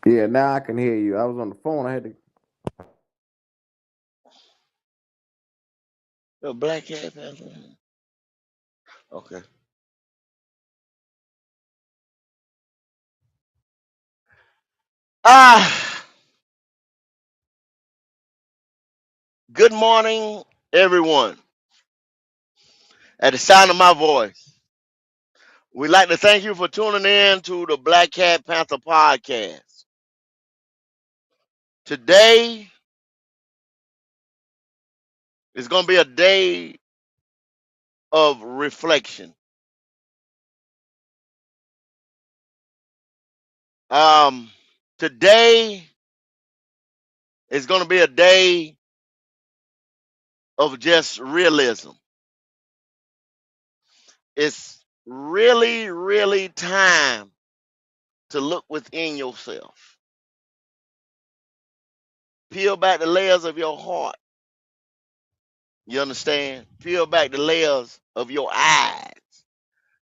Yeah, now I can hear you. I was on the phone. I had to. The Black Cat Panther. Okay. Ah, good morning, everyone. At the sound of my voice, we'd like to thank you for tuning in to the Black Cat Panther podcast. Today is going to be a day of reflection. Um, Today is going to be a day of just realism. It's really, really time to look within yourself. Peel back the layers of your heart. You understand? Peel back the layers of your eyes.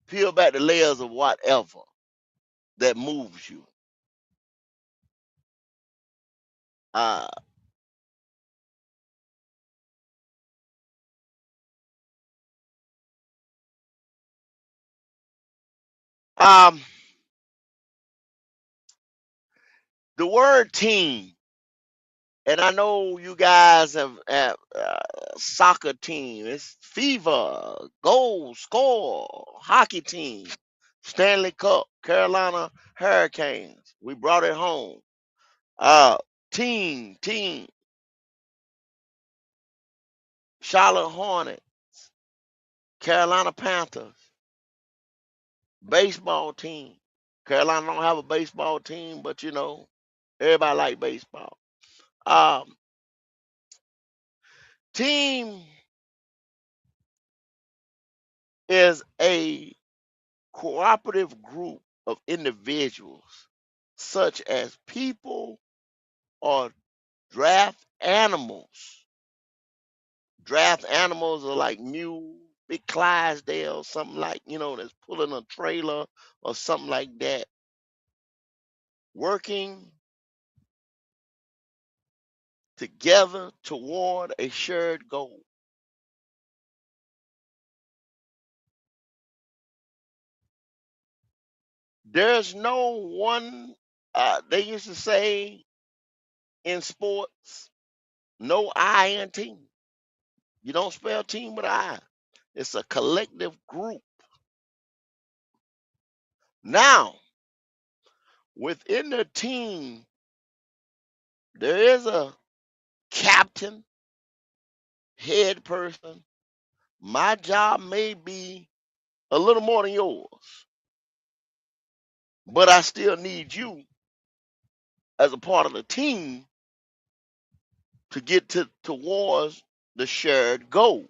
Peel back the layers of whatever that moves you. Uh, um, the word team, and I know you guys have soccer team. It's fever, goal, score, hockey team, Stanley Cup, Carolina Hurricanes. We brought it home. Uh, team, Charlotte Hornets, Carolina Panthers, baseball team. Carolina don't have a baseball team, but you know, everybody like baseball. Um, Team is a cooperative group of individuals, such as people or draft animals. Draft animals are like mule, big Clydesdale, something like, that's pulling a trailer or something like that, working together toward a shared goal. There's no one, they used to say in sports, no I in team. You don't spell team with an I. It's a collective group. Now, within the team, there is a captain, head person. My job may be a little more than yours, but I still need you as a part of the team to get towards the shared goal.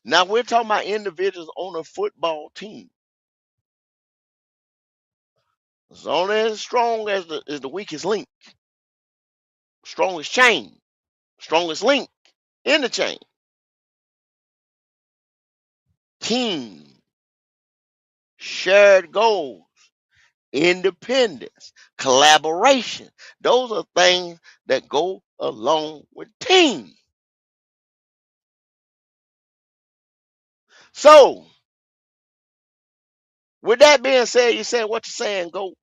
Now we're talking about individuals on a football team. It's only as strong as the weakest link, strongest chain, strongest link in the chain. Team, shared goals, independence, collaboration. Those are things that go along with team. So, with that being said, you said what you're saying, go.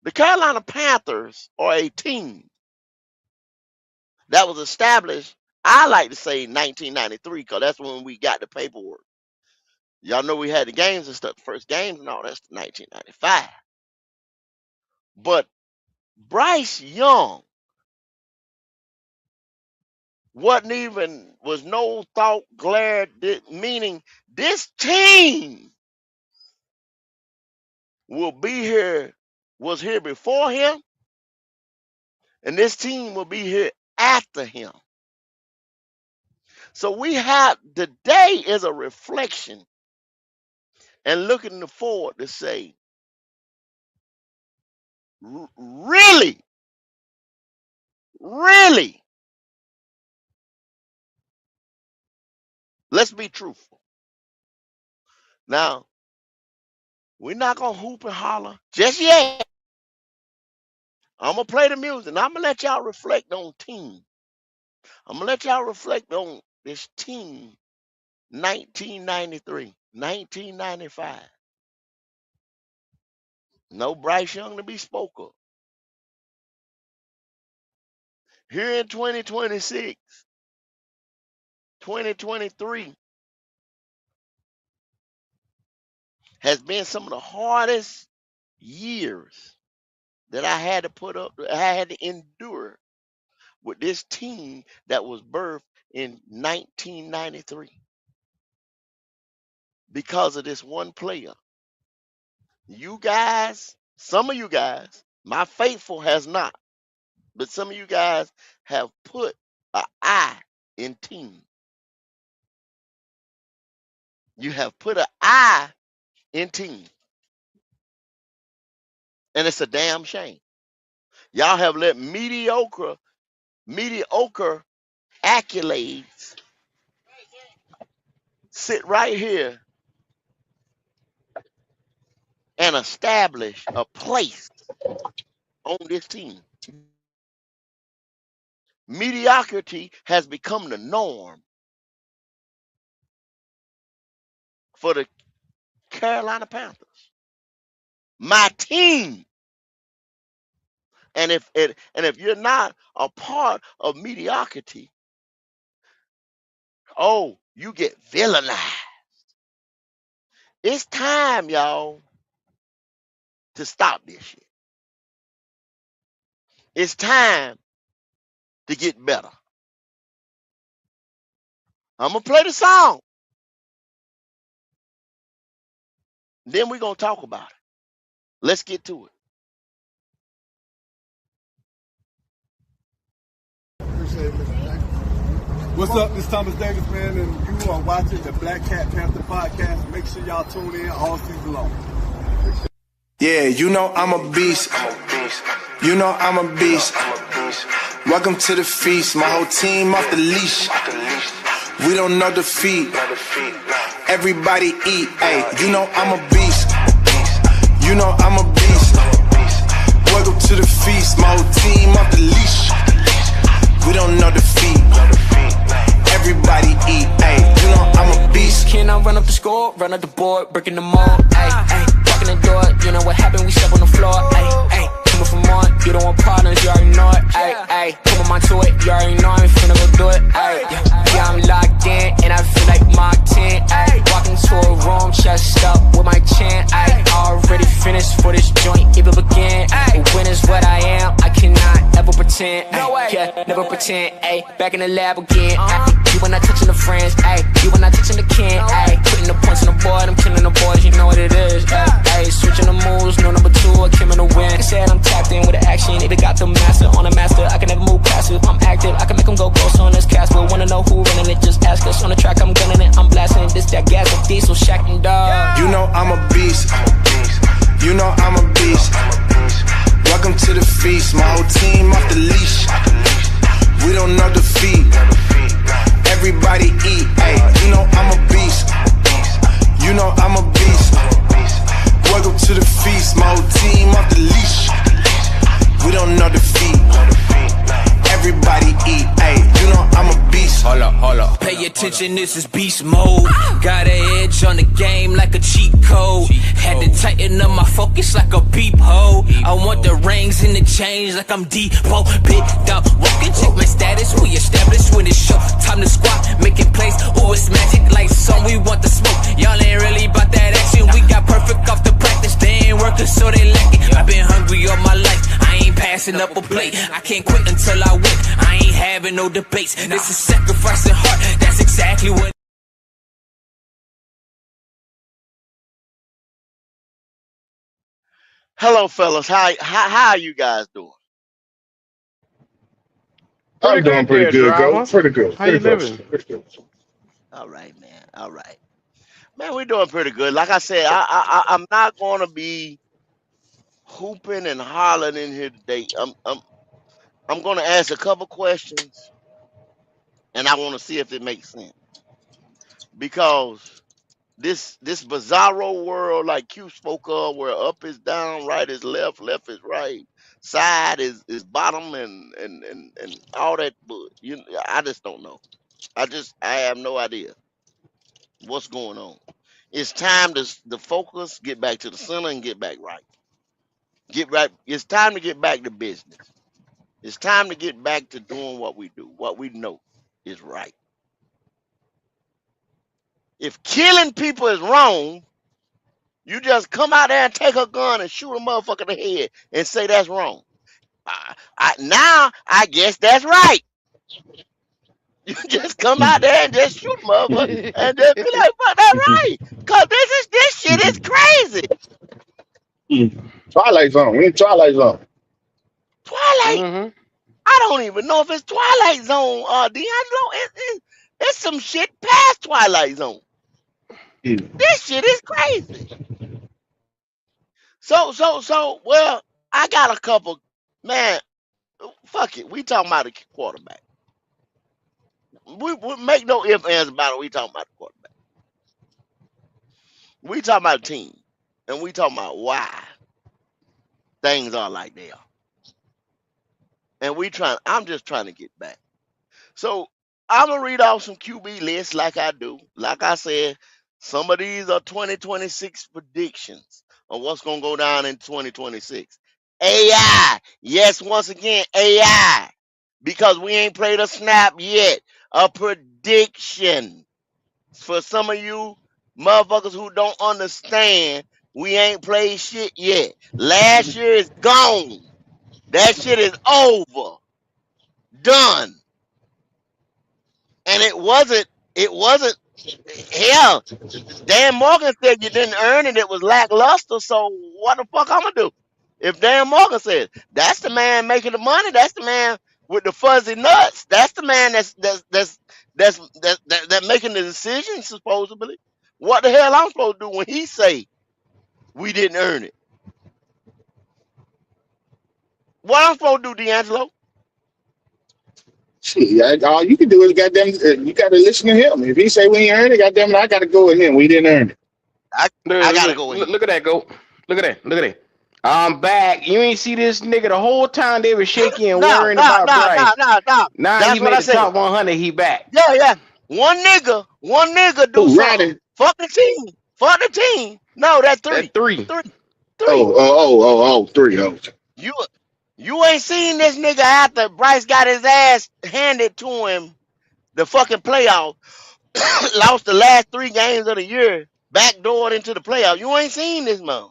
The Carolina Panthers are a team that was established, I like to say 1993, because that's when we got the paperwork. Y'all know we had the games and stuff, the first games and all that's 1995. But Bryce Young was no thought glared, meaning this team will be here, was here before him, and this team will be here after him. So we have today is a reflection and looking forward to say, really, really, let's be truthful. Now, We're not gonna hoop and holler just yet. I'm gonna play the music and I'm gonna let y'all reflect on team. I'm gonna let y'all reflect on this team 1993, 1995. No Bryce Young to be spoke of. Here in 2026, 2023 has been some of the hardest years that I had to put up, I had to endure with this team that was birthed in 1993 because of this one player. You guys, some of you guys, my faithful has not, but some of you guys have put an I in team. You have put an I in team. And it's a damn shame. Y'all have let mediocre accolades sit right here and establish a place on this team. Mediocrity has become the norm for the Carolina Panthers. My team. And if you're not a part of mediocrity, oh, you get villainized. It's time, y'all, to stop this shit. It's time to get better. I'm gonna play the song. Then we're gonna talk about it. Let's get to it. What's up? This is Thomas Davis, man, and you are watching the Black Cat Panther podcast. Make sure y'all tune in all season long. Yeah, you know I'm a beast. You know I'm a beast. Welcome to the feast. My whole team off the leash. We don't know defeat. Everybody eat. Hey, you know I'm a beast. You know I'm a beast. Welcome to the feast. My whole team off the leash. We don't know defeat. Everybody eat. Hey, you know I'm a beast. Can I run up the score, run up the board, breaking them all? Ay, ay, walking the door, you know what happened? We step on the floor. Ay, ay, coming from on, you don't want partners, you already know it. Ay, ay, come on my to it, you already know I'm finna go do it. Ay, yeah, I'm locked in, and I feel like Mark 10. Ay, walking to a room, chest up with my chin. Ay, already finished for this joint, it will begin. But when is what I am, I cannot ever pretend. Ay, yeah, never pretend. Ay, back in the lab again. Ay, you when not touching the friends, ayy. You when not touching the can, ayy. Putting the points on the board, I'm killing the boys, you know what it is, ayy. Switching the moves, no number two, I came in to win. They said I'm tapped in with the action, they got the master on the master. I can never move passive, I'm active, I can make them go ghost on this Casper. Wanna know who running it, just ask us. On the track, I'm gunning it, I'm blasting this, that gas, of diesel, Shaq and Dog. You know I'm a beast. You know I'm a beast. Welcome to the feast. My whole team off the leash. We don't know defeat. Everybody eat, ayy, you know I'm a beast. You know I'm a beast. Welcome to the feast, my whole team off the leash. We don't know defeat. Everybody eat, ayy, you know I'm a beast. Hold up. Pay attention, this is beast mode. Got an edge on the game like a cheat code. Had to tighten up my focus like a peephole. I want the rings and the change like I'm Depot. Big dog, walking, check my status. We established when it's show. Time to squat, making plays. Ooh, it's magic like song. We want the smoke. Y'all ain't really about that action. We got perfect off the practice. They ain't working, so they lack it. I've been hungry all my life. I ain't passing up a plate. I can't quit until I win. I ain't having no debates. This is sacrifice and heart. That's exactly what. Hello, fellas. How are you guys doing? I'm doing pretty good, Go. Pretty good. How you Pretty good. living? Pretty good. All right, man. All right, man. We're doing pretty good. Like I said, I'm not going to be hooping and hollering in here today. I'm going to ask a couple questions, and I want to see if it makes sense because this bizarro world like Q spoke of, where up is down, right is left, left is right, side is bottom, and all that. But I just don't know. I have no idea what's going on. It's time to focus, get back to the center, and get back right. Get right. It's time to get back to business. It's time to get back to doing what we do, what we know is right. If killing people is wrong, you just come out there and take a gun and shoot a motherfucker in the head and say that's wrong. Now I guess that's right. You just come out there and just shoot a motherfucker and just be like, "Fuck, that's right." Cause this shit is crazy. Twilight Zone. We in Twilight Zone. Twilight. Mm-hmm. I don't even know if it's Twilight Zone, D'Angelo. It's some shit past Twilight Zone. This shit is crazy. So, well, I got a couple, man, fuck it. We talking about a quarterback. We make no ifs, ands about it. We talking about the quarterback. We talking about a team. And we talking about why things are like they are. And I'm just trying to get back. So I'm going to read off some QB lists like I do. Like I said, some of these are 2026 predictions of what's going to go down in 2026. AI. Yes, once again, AI. Because we ain't played a snap yet. A prediction. For some of you motherfuckers who don't understand, we ain't played shit yet. Last year is gone. That shit is over. Done. And it wasn't hell. Dan Morgan said you didn't earn it. It was lackluster. So what the fuck I'm gonna do? If Dan Morgan says that's the man making the money, that's the man with the fuzzy nuts, that's the man that's making the decision supposedly. What the hell I'm supposed to do when he say we didn't earn it? What I'm supposed to do, D'Angelo? Shit, all you can do is goddamn, you got to listen to him. If he say we ain't earned it, goddamn, I got to go with him. We didn't earn it. I gotta go with him. Look at that, go. Look at that. I'm back. You ain't see this nigga the whole time they were shaking and worrying about Bryce. Now That's he what made I the said. top 100. He back. Yeah. One nigga do something. Fuck the team. No, that's three. Three. Oh, 3. You ain't seen this nigga after Bryce got his ass handed to him the fucking playoff. Lost the last 3 games of the year. Backdoored into the playoff. You ain't seen this man.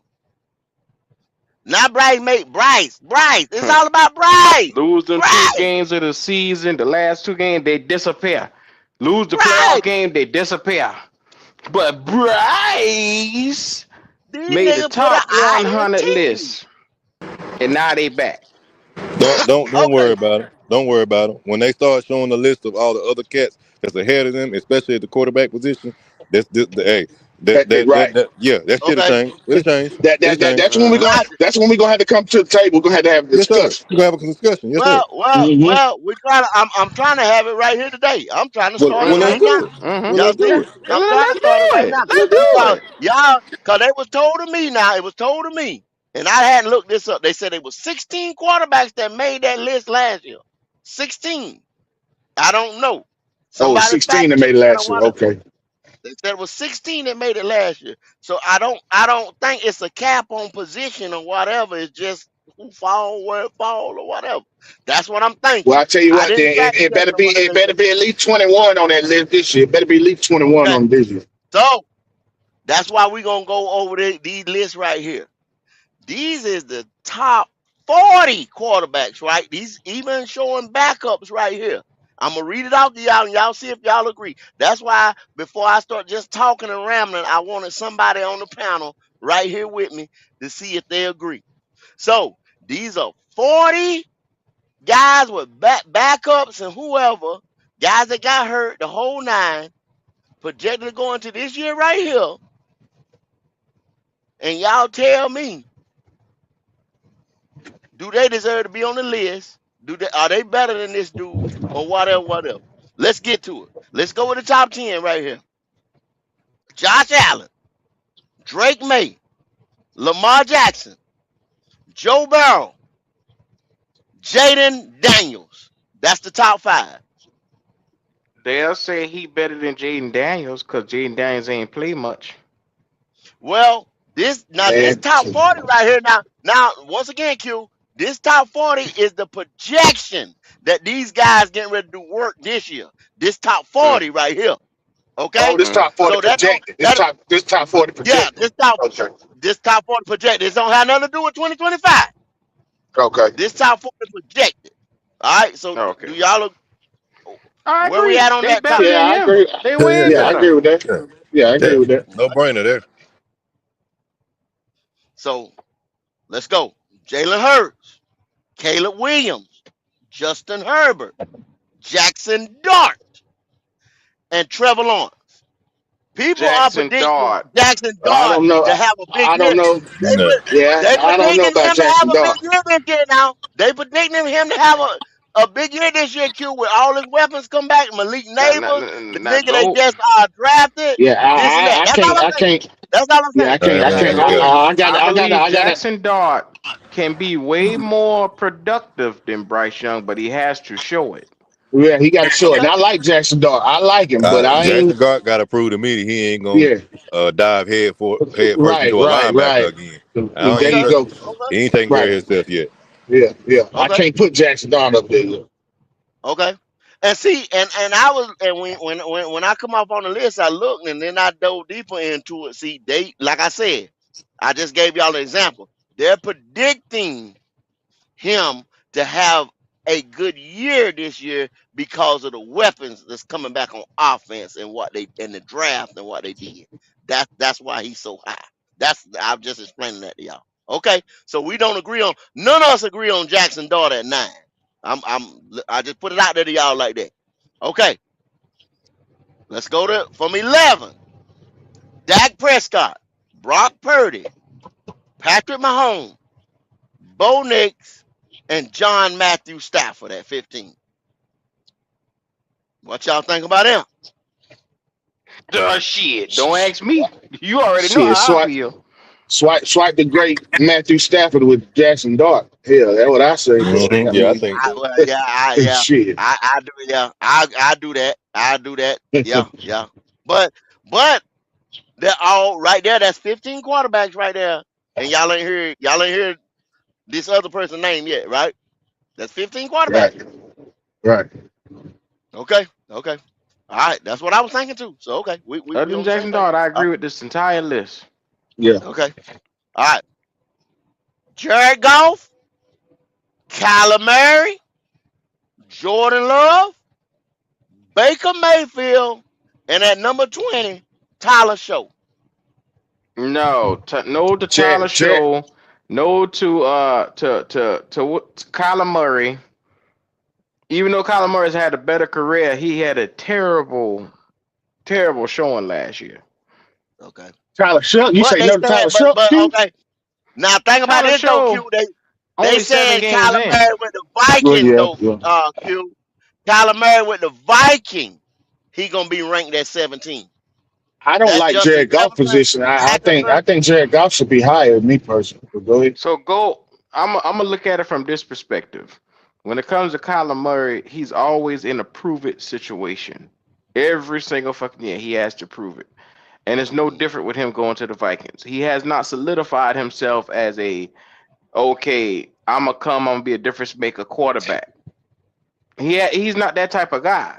Now Bryce. It's all about Bryce. Lose them 2 games of the season. The last 2 games, they disappear. Lose the playoff game, they disappear. But Bryce made the top 100 list. And now they back. Don't worry about it. Don't worry about it. When they start showing the list of all the other cats that's ahead of them, especially at the quarterback position, that shit'll change. It'll change. That's when we gonna have to come to the table. We're gonna have to have a discussion. We're gonna have a discussion. Yes, well, we trying to. I'm trying to have it right here today. I'm trying to start it right now. Let's do it. I'm trying to start it right now. Let's do it. Y'all, cause it was told to me now. It was told to me. And I hadn't looked this up. They said it was 16 quarterbacks that made that list last year. 16. I don't know. 16 that made it last year. Okay. They said it was 16 that made it last year. So I don't think it's a cap on position or whatever. It's just who fall, where it fall, or whatever. That's what I'm thinking. Well, I tell you what, it better be at least 21 on that list this year. It better be at least 21 on this year. So that's why we're gonna go over these lists right here. These is the top 40 quarterbacks, right? These even showing backups right here. I'm going to read it out to y'all, and y'all see if y'all agree. That's why before I start just talking and rambling, I wanted somebody on the panel right here with me to see if they agree. So these are 40 guys with backups and whoever, guys that got hurt, the whole 9, projected to go into this year right here. And y'all tell me, do they deserve to be on the list? Are they better than this dude or whatever? Let's get to it. Let's go with the top 10 right here. Josh Allen, Drake May, Lamar Jackson, Joe Burrow, Jaden Daniels. That's the top 5. They'll say he better than Jaden Daniels because Jaden Daniels ain't play much. Well, this top 40 right here now once again, Q, this top 40 is the projection that these guys getting ready to do work this year. This top 40 right here. Okay. Oh, this top 40 So projected. This top 40 projected. Yeah, Okay. this top 40 projected. This don't have nothing to do with 2025. Okay. This top 40 projected. All right. So do y'all look I where agree. we at on They that? better Yeah, I than him. agree. They win. Yeah, I agree with that. Yeah, I agree with that. No brainer there. So let's go. Jalen Hurts, Caleb Williams, Justin Herbert, Jackson Dart, and Trevor Lawrence. People Jackson are predicting Dart. Jackson I Dart don't know. to have a big I don't year. know. No. Yeah, I don't know about Jackson Dart. Big year this year now. They predicting him to have a big year this year, Q, with all his weapons come back. Malik Neighbors, the nigga they just drafted. Yeah, I can't. That's all I'm saying. Yeah, I can't. I got Jackson Dart can be way more productive than Bryce Young, but he has to show it. Yeah, he got to show it. And I like Jackson Dart. I like him, but I Jackson ain't. Dart got to prove to me that he ain't gonna dive head first into a linebacker again. There you go. He ain't taking care of himself yet. Yeah. Okay. I can't put Jackson Dart up there yet. Okay. And see, and I was, and when I come up on the list, I looked and then I dove deeper into it. See, they, like I said, I just gave y'all an example. They're predicting him to have a good year this year because of the weapons that's coming back on offense and what they in the draft and what they did. That's why he's so high. I'm just explaining that to y'all. Okay, so we don't agree on, none of us agree on Jackson Dart at 9. I just put it out there to y'all like that. Okay, let's go from 11. Dak Prescott, Brock Purdy, Patrick Mahomes, Bo Nix, and John Matthew Stafford at 15. What y'all think about him? Shit, don't ask me. You already know how I feel. Swipe the great Matthew Stafford with Jackson Dart. Hell, that's what I say. Mm-hmm. Yeah, I think so. Shit. I do. Yeah, I do that. I do that. Yeah. But they're all right there. That's 15 quarterbacks right there, and y'all ain't hear this other person's name yet, right? That's 15 quarterbacks. Right. Okay. All right, that's what I was thinking too. So okay, we Other than Jackson Dart, I agree with this entire list. Yeah. Okay. All right. Jared Goff, Kyler Murray, Jordan Love, Baker Mayfield, and at number 20, Tyler Show. No to Tyler Show. No to Kyler Murray. Even though Kyler Murray's had a better career, he had a terrible showing last year. Okay. Tyler Show. You say no to Tyler Show? Okay. Now think about this though, Q. They said Kyler Murray with the Vikings Q. Kyler Murray with the Vikings, he gonna be ranked at 17. I don't like Jared Goff's position. I think Jared Goff should be higher, me personally. Go ahead. So I'm gonna look at it from this perspective. When it comes to Kyler Murray, he's always in a prove it situation. Every single fucking year, he has to prove it. And it's no different with him going to the Vikings. He has not solidified himself as I'm gonna be a difference maker quarterback. He's not that type of guy.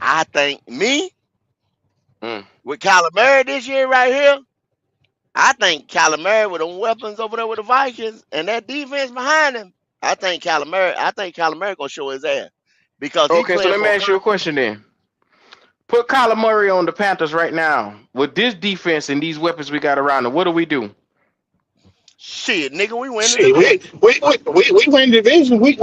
I think with Kyler Murray this year right here, I think Kyler Murray with them weapons over there with the Vikings and that defense behind him, I think Kyler Murray gonna show his ass. Because so let me ask you a question then. Put Kyler Murray on the Panthers right now with this defense and these weapons we got around him. What do we do? Shit, nigga, we win. We win the division. We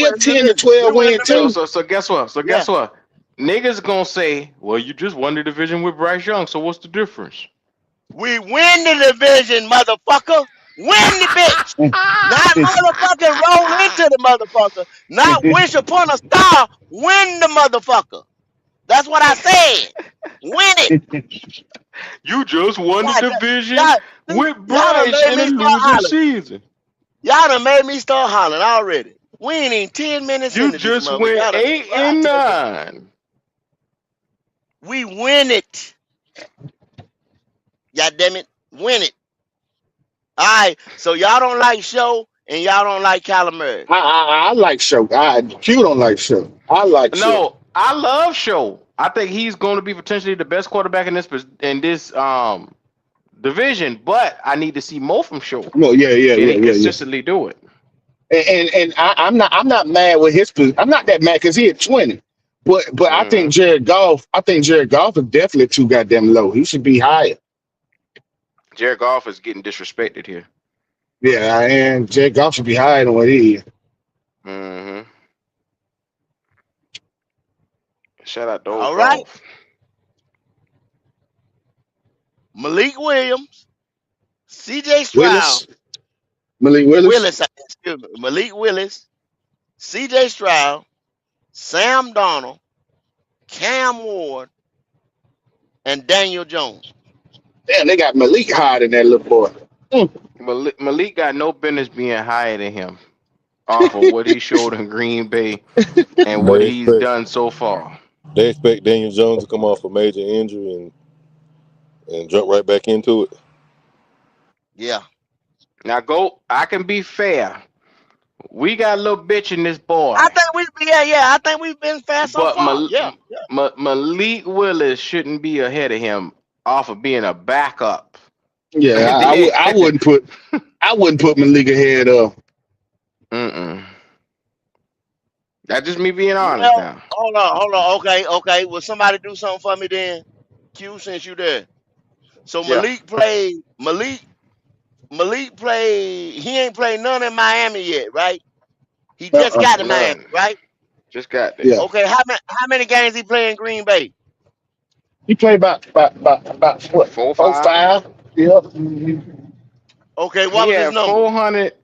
a 10 to 12 win team. So guess what? Guess what? Niggas gonna say, well, you just won the division with Bryce Young. So what's the difference? We win the division, motherfucker. Win the bitch. Not motherfucking roll into the motherfucker. Not wish upon a star. Win the motherfucker. That's what I said. Win it. You just won the God, division with y'all done Bryce made in me a start losing hollering. season. Y'all done made me start hollering already. We ain't even 10 minutes You into this just motherfucker. went Y'all done, 8 and 9. we win it. God damn it. Win it. All right. So y'all don't like Show and y'all don't like Kyler Murray. I like Show. Q don't like Show. I like Show. No, I love Show. I think he's going to be potentially the best quarterback in this division, but I need to see more from Show. No, yeah. Can he consistently do it? And I'm not mad with his position. I'm not that mad because he at 20. But I think Jared Goff is definitely too goddamn low. He should be higher. Jared Goff is getting disrespected here. Yeah, and Jared Goff should be higher than what he is. Mm-hmm. Shout out to All right. Goff. Malik Williams, CJ Stroud, Malik Willis. Malik Willis, CJ Stroud, Sam Darnold, Cam Ward, and Daniel Jones. Damn, they got Malik higher than that little boy. Malik got no business being higher than him off of what he showed in Green Bay and what he's done so far. They expect Daniel Jones to come off a major injury and jump right back into it. Yeah. Now I can be fair. We got a little bitch in this boy. I think we've been fair so far. Malik Willis shouldn't be ahead of him off of being a backup. Yeah, I wouldn't put Malik ahead of. That's just me being honest now. Hold on. Okay. Will somebody do something for me then? Q, since you there. So Malik played. He ain't played none in Miami yet, right? He just got to Miami, right? Just got there. Yeah. Okay, how many games he play in Green Bay? He played about what? 4 or 5. Yep. Okay, what was his number? 400.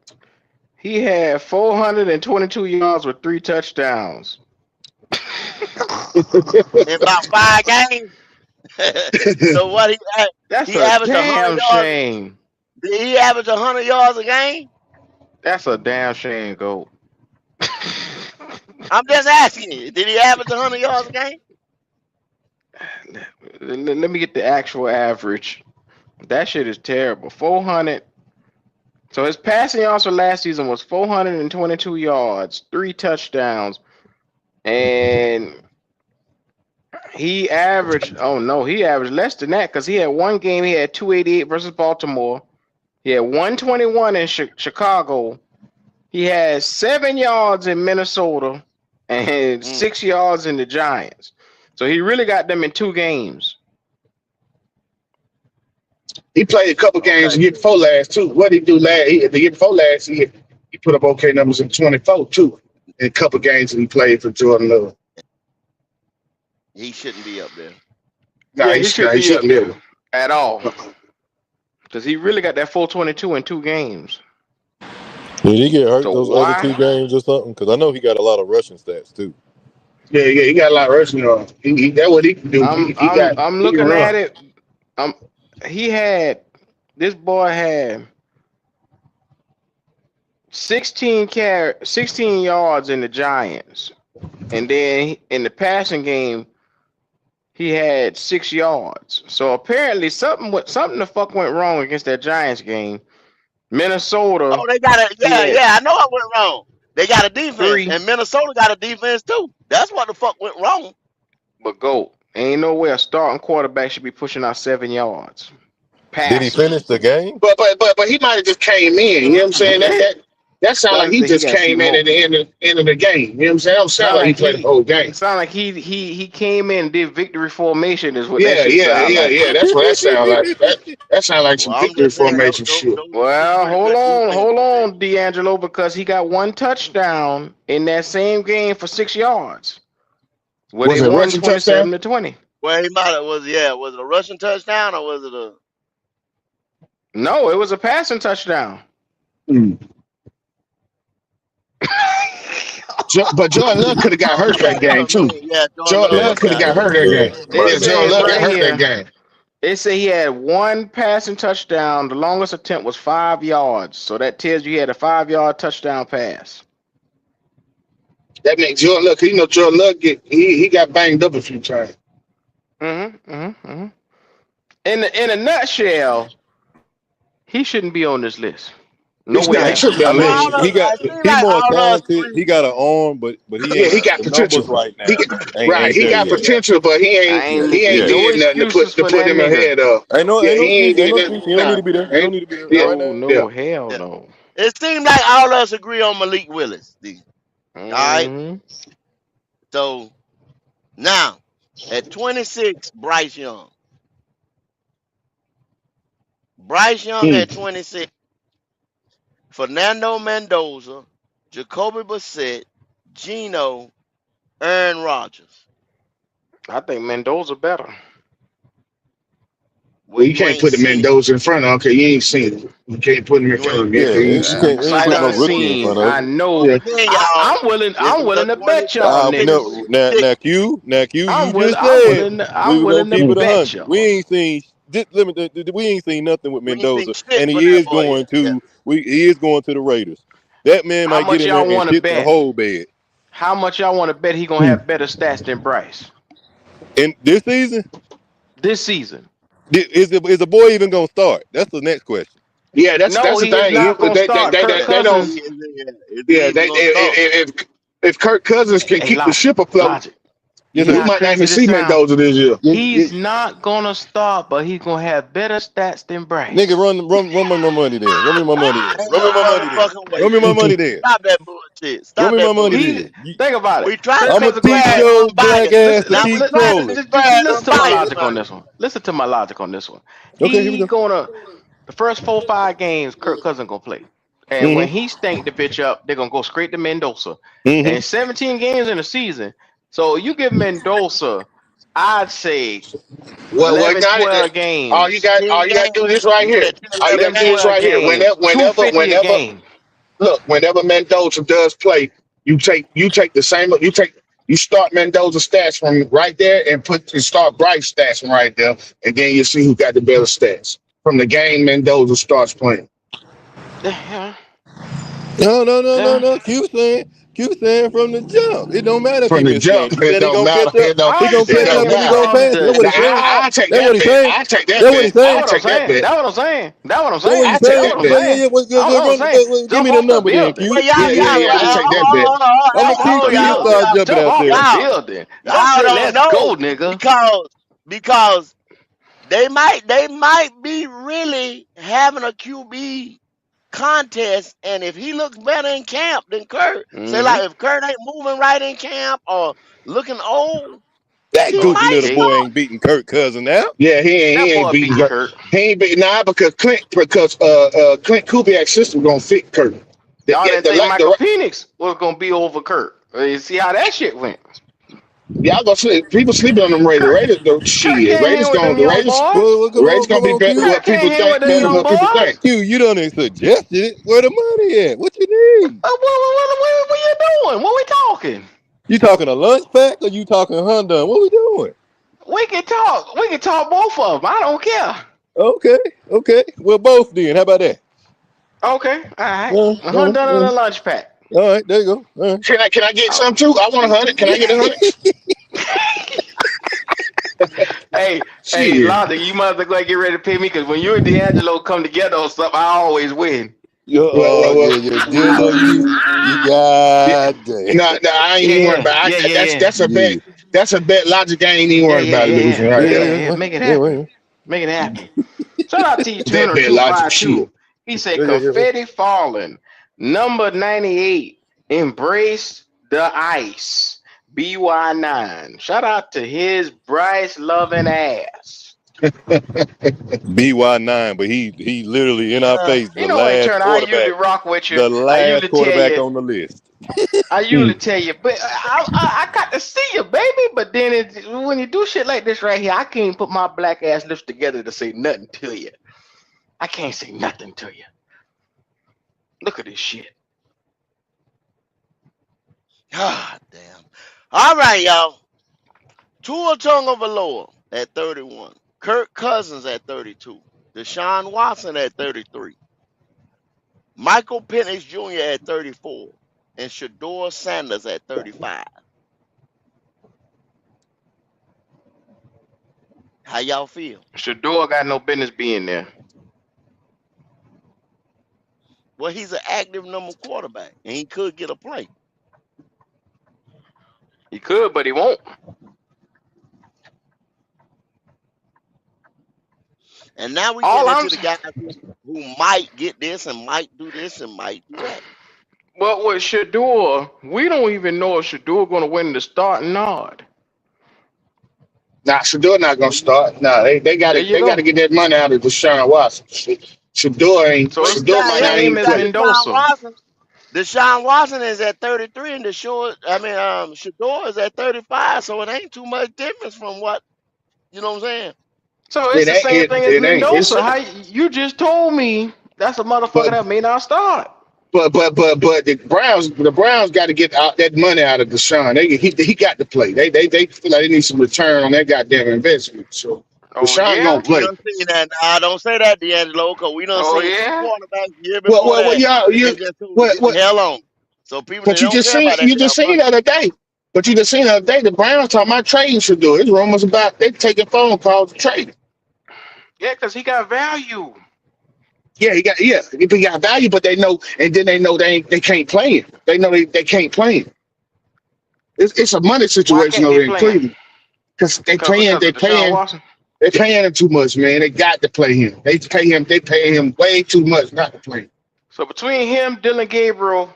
He had 422 yards with 3 touchdowns. In about 5 games. So what he had? That's he a averaged damn shame. Did he average 100 yards a game? That's a damn shame, Goat. I'm just asking you. Did he average 100 yards a game? Let me get the actual average. That shit is terrible. 400. So his passing yards for last season was 422 yards, 3 touchdowns, and he averaged less than that because he had one game. He had 288 versus Baltimore. He had 121 in Chicago. He had 7 yards in Minnesota and 6 yards in the Giants. So he really got them in 2 games. He played a couple games the year before last too. What did he do the year before last? He put up okay numbers in 24 too. In a couple games that he played for Jordan Love. He shouldn't be up there. No, he shouldn't be up there at all. Because he really got that 422 in 2 games. Did he get hurt those other 2 games or something? Because I know he got a lot of rushing stats too. Yeah, he got a lot of rushing. That's what he can do. I'm looking at it. This boy had 16 yards in the Giants, and then in the passing game, he had 6 yards. So apparently something the fuck went wrong against that Giants game. Minnesota. Oh, they got it. Yeah, I know I went wrong. They got a defense, and Minnesota got a defense too. That's what the fuck went wrong. But ain't no way a starting quarterback should be pushing out 7 yards. Did he finish the game? But he might have just came in. You know what I'm saying? That sounds like he just came in at the end of the game. You know what I'm saying? It don't sound like he played the whole game. It sounds like he came in and did victory formation is what yeah. That's what that sounds like. That sounds like some victory formation shit. Well, hold on, D'Angelo, because he got 1 touchdown in that same game for 6 yards. Was it a rushing touchdown? 27-20. Well, he might have was it a rushing touchdown or was it a? No, it was a passing touchdown. Mm. But Jordan Love could have got hurt that game too. Yeah, Jordan Love could have got hurt that game. It Yeah, Jordan says Love got right hurt that here. game. It said he had one passing touchdown. The longest attempt was 5 yards. So that tells you he had a 5-yard touchdown pass. That makes Jordan Love. You know, Jordan Love he got banged up a few times. In a nutshell, he shouldn't be on this list. No He's way. not. He should be I on mean, this. he more talented. He got an arm, but he ain't Yeah, he got the potential. numbers right now. He got potential, but he ain't did nothing to put him ahead of. Ain't no He ain't did excuse. He don't need to be there. He don't need to be there right now. No, hell no. It seems like all of us agree on Malik Willis. All right. Mhm. So now at 26, Bryce Young. Bryce Young at 26. Fernando Mendoza, Jacoby Brissett, Geno, Aaron Rodgers. I think Mendoza better. Well, you can't put the Mendoza in front of him. Okay, you ain't seen it. You can't put him in front of him. Yeah, you can't put no rookie in front of him. I know. I'm willing to bet y'all niggas. Now, Q, you just said I'm willing to bet you. We ain't seen. We ain't seen nothing with Mendoza, and he is going to. He is going to the Raiders. That man might get in there and shit the whole bed. How much y'all want to bet he gonna have better stats than Bryce in this season? This season, is the boy even gonna start? That's the next question. Yeah, that's the thing. They don't. Yeah, if Kirk Cousins can keep the ship afloat. We might not even see Mendoza this year. He's not gonna start, but he's gonna have better stats than Bryce. Nigga, run my money there. Run me my money there. Run me my money there. Stop that bullshit. Run me my money there. Think about it. I'm gonna teach your black ass to keep trolling. Listen to my logic on this one. Listen to my logic on this one. Okay, here we He's go. gonna the first 4-5 games Kirk Cousins gonna play. And when he stank the bitch up, they're gonna go straight to Mendoza. And 17 games in a season. So you give Mendoza, I'd say 11, 12 games. All you got to do this right here. All you got to do this right here. Whenever Mendoza does play, you start Mendoza stats from right there and start Bryce stats from right there, and then you see who got the better stats from the game Mendoza starts playing. No. Q saying from the jump. It don't matter from the jump. It don't matter. He gonna catch up and he gonna pass. That's what he's saying. I take that bet. I take that bet. That's what I'm saying. Give me the number then, Q. I take that bet. I'm gonna teach you start jumping out there. Let's go, nigga. Because they might be really having a QB contest, and if he looks better in camp than Kurt, say like if Kurt ain't moving right in camp or looking old, that goofy little boy ain't beating Kirk Cousins now. Yeah, he ain't beating Kurt. He ain't beating because Clint Kubiak's system gonna fit Kurt. Y'all didn't think Michael Penix was gonna be over Kurt. You see how that shit went. Y'all gonna sleep. People sleeping on them Raiders. Raiders gonna be better than what people think. You done suggested it. Where the money at? What you need? What you doing? What we talking? You talking a lunch pack or you talking Honda? What we doing? We can talk. We can talk both of them. I don't care. Okay. Well, both then. How about that? Okay. All right. Honda and a lunch pack. All right, there you go. Right. Can I get some too? I want 100. Can I get 100? Hey, Londa, you might as well get ready to pay me because when you and D'Angelo come together on something, I always win. You got No, I ain't even worried about it. That's a bet. That's a bet. Logic. I ain't even worried about losing right there. Make it happen. Make it happen. Shout out to you, 252. He said, confetti falling. Number 98, embrace the ice. BY9. Shout out to his Bryce loving ass. BY9, but he literally in our face. You know what, Turner, I usually rock with you. The last quarterback on the list. I usually tell you, but I got to see you, baby. But then when you do shit like this right here, I can't put my black ass lips together to say nothing to you. I can't say nothing to you. Look at this shit. God damn. All right, y'all. Tua Tagovailoa at 31. Kirk Cousins at 32. Deshaun Watson at 33. Michael Penix Jr. at 34. And Shedeur Sanders at 35. How y'all feel? Shedeur got no business being there. Well, he's an active number quarterback, and he could get a play. He could, but he won't. And now we get into the guys who might get this and might do this and might do that. But with Shedeur, we don't even know if Shedeur going to win the starting nod. Nah, Shedeur not gonna start. Nah, they got to get that money out of Deshaun Watson. Shedeur ain't. So Shedeur might not even play. Mendoza. Deshaun Watson is at 33, and Shedeur is at 35. So it ain't too much difference from what you know what I'm saying. So it's the same thing as Mendoza. How you just told me that's a motherfucker that may not start. But the Browns got to get out that money out of Deshaun. He got to play. They feel like they need some return on that goddamn investment. So Deshaun gonna play. I don't say that, D'Angelo, because we don't see quarterbacks year before hell on. So people. But you just seen the other day. But you just seen the other day the Browns talking about trading Shedeur. There's rumors about they taking phone calls to trade. Yeah, because he got value. Yeah, he got value, but they know, and then they know they can't play him. They know they can't play him. It's a money situation over in Cleveland because they paying him too much, man. They got to play him. They pay him way too much not to play him. So between him, Dylan Gabriel,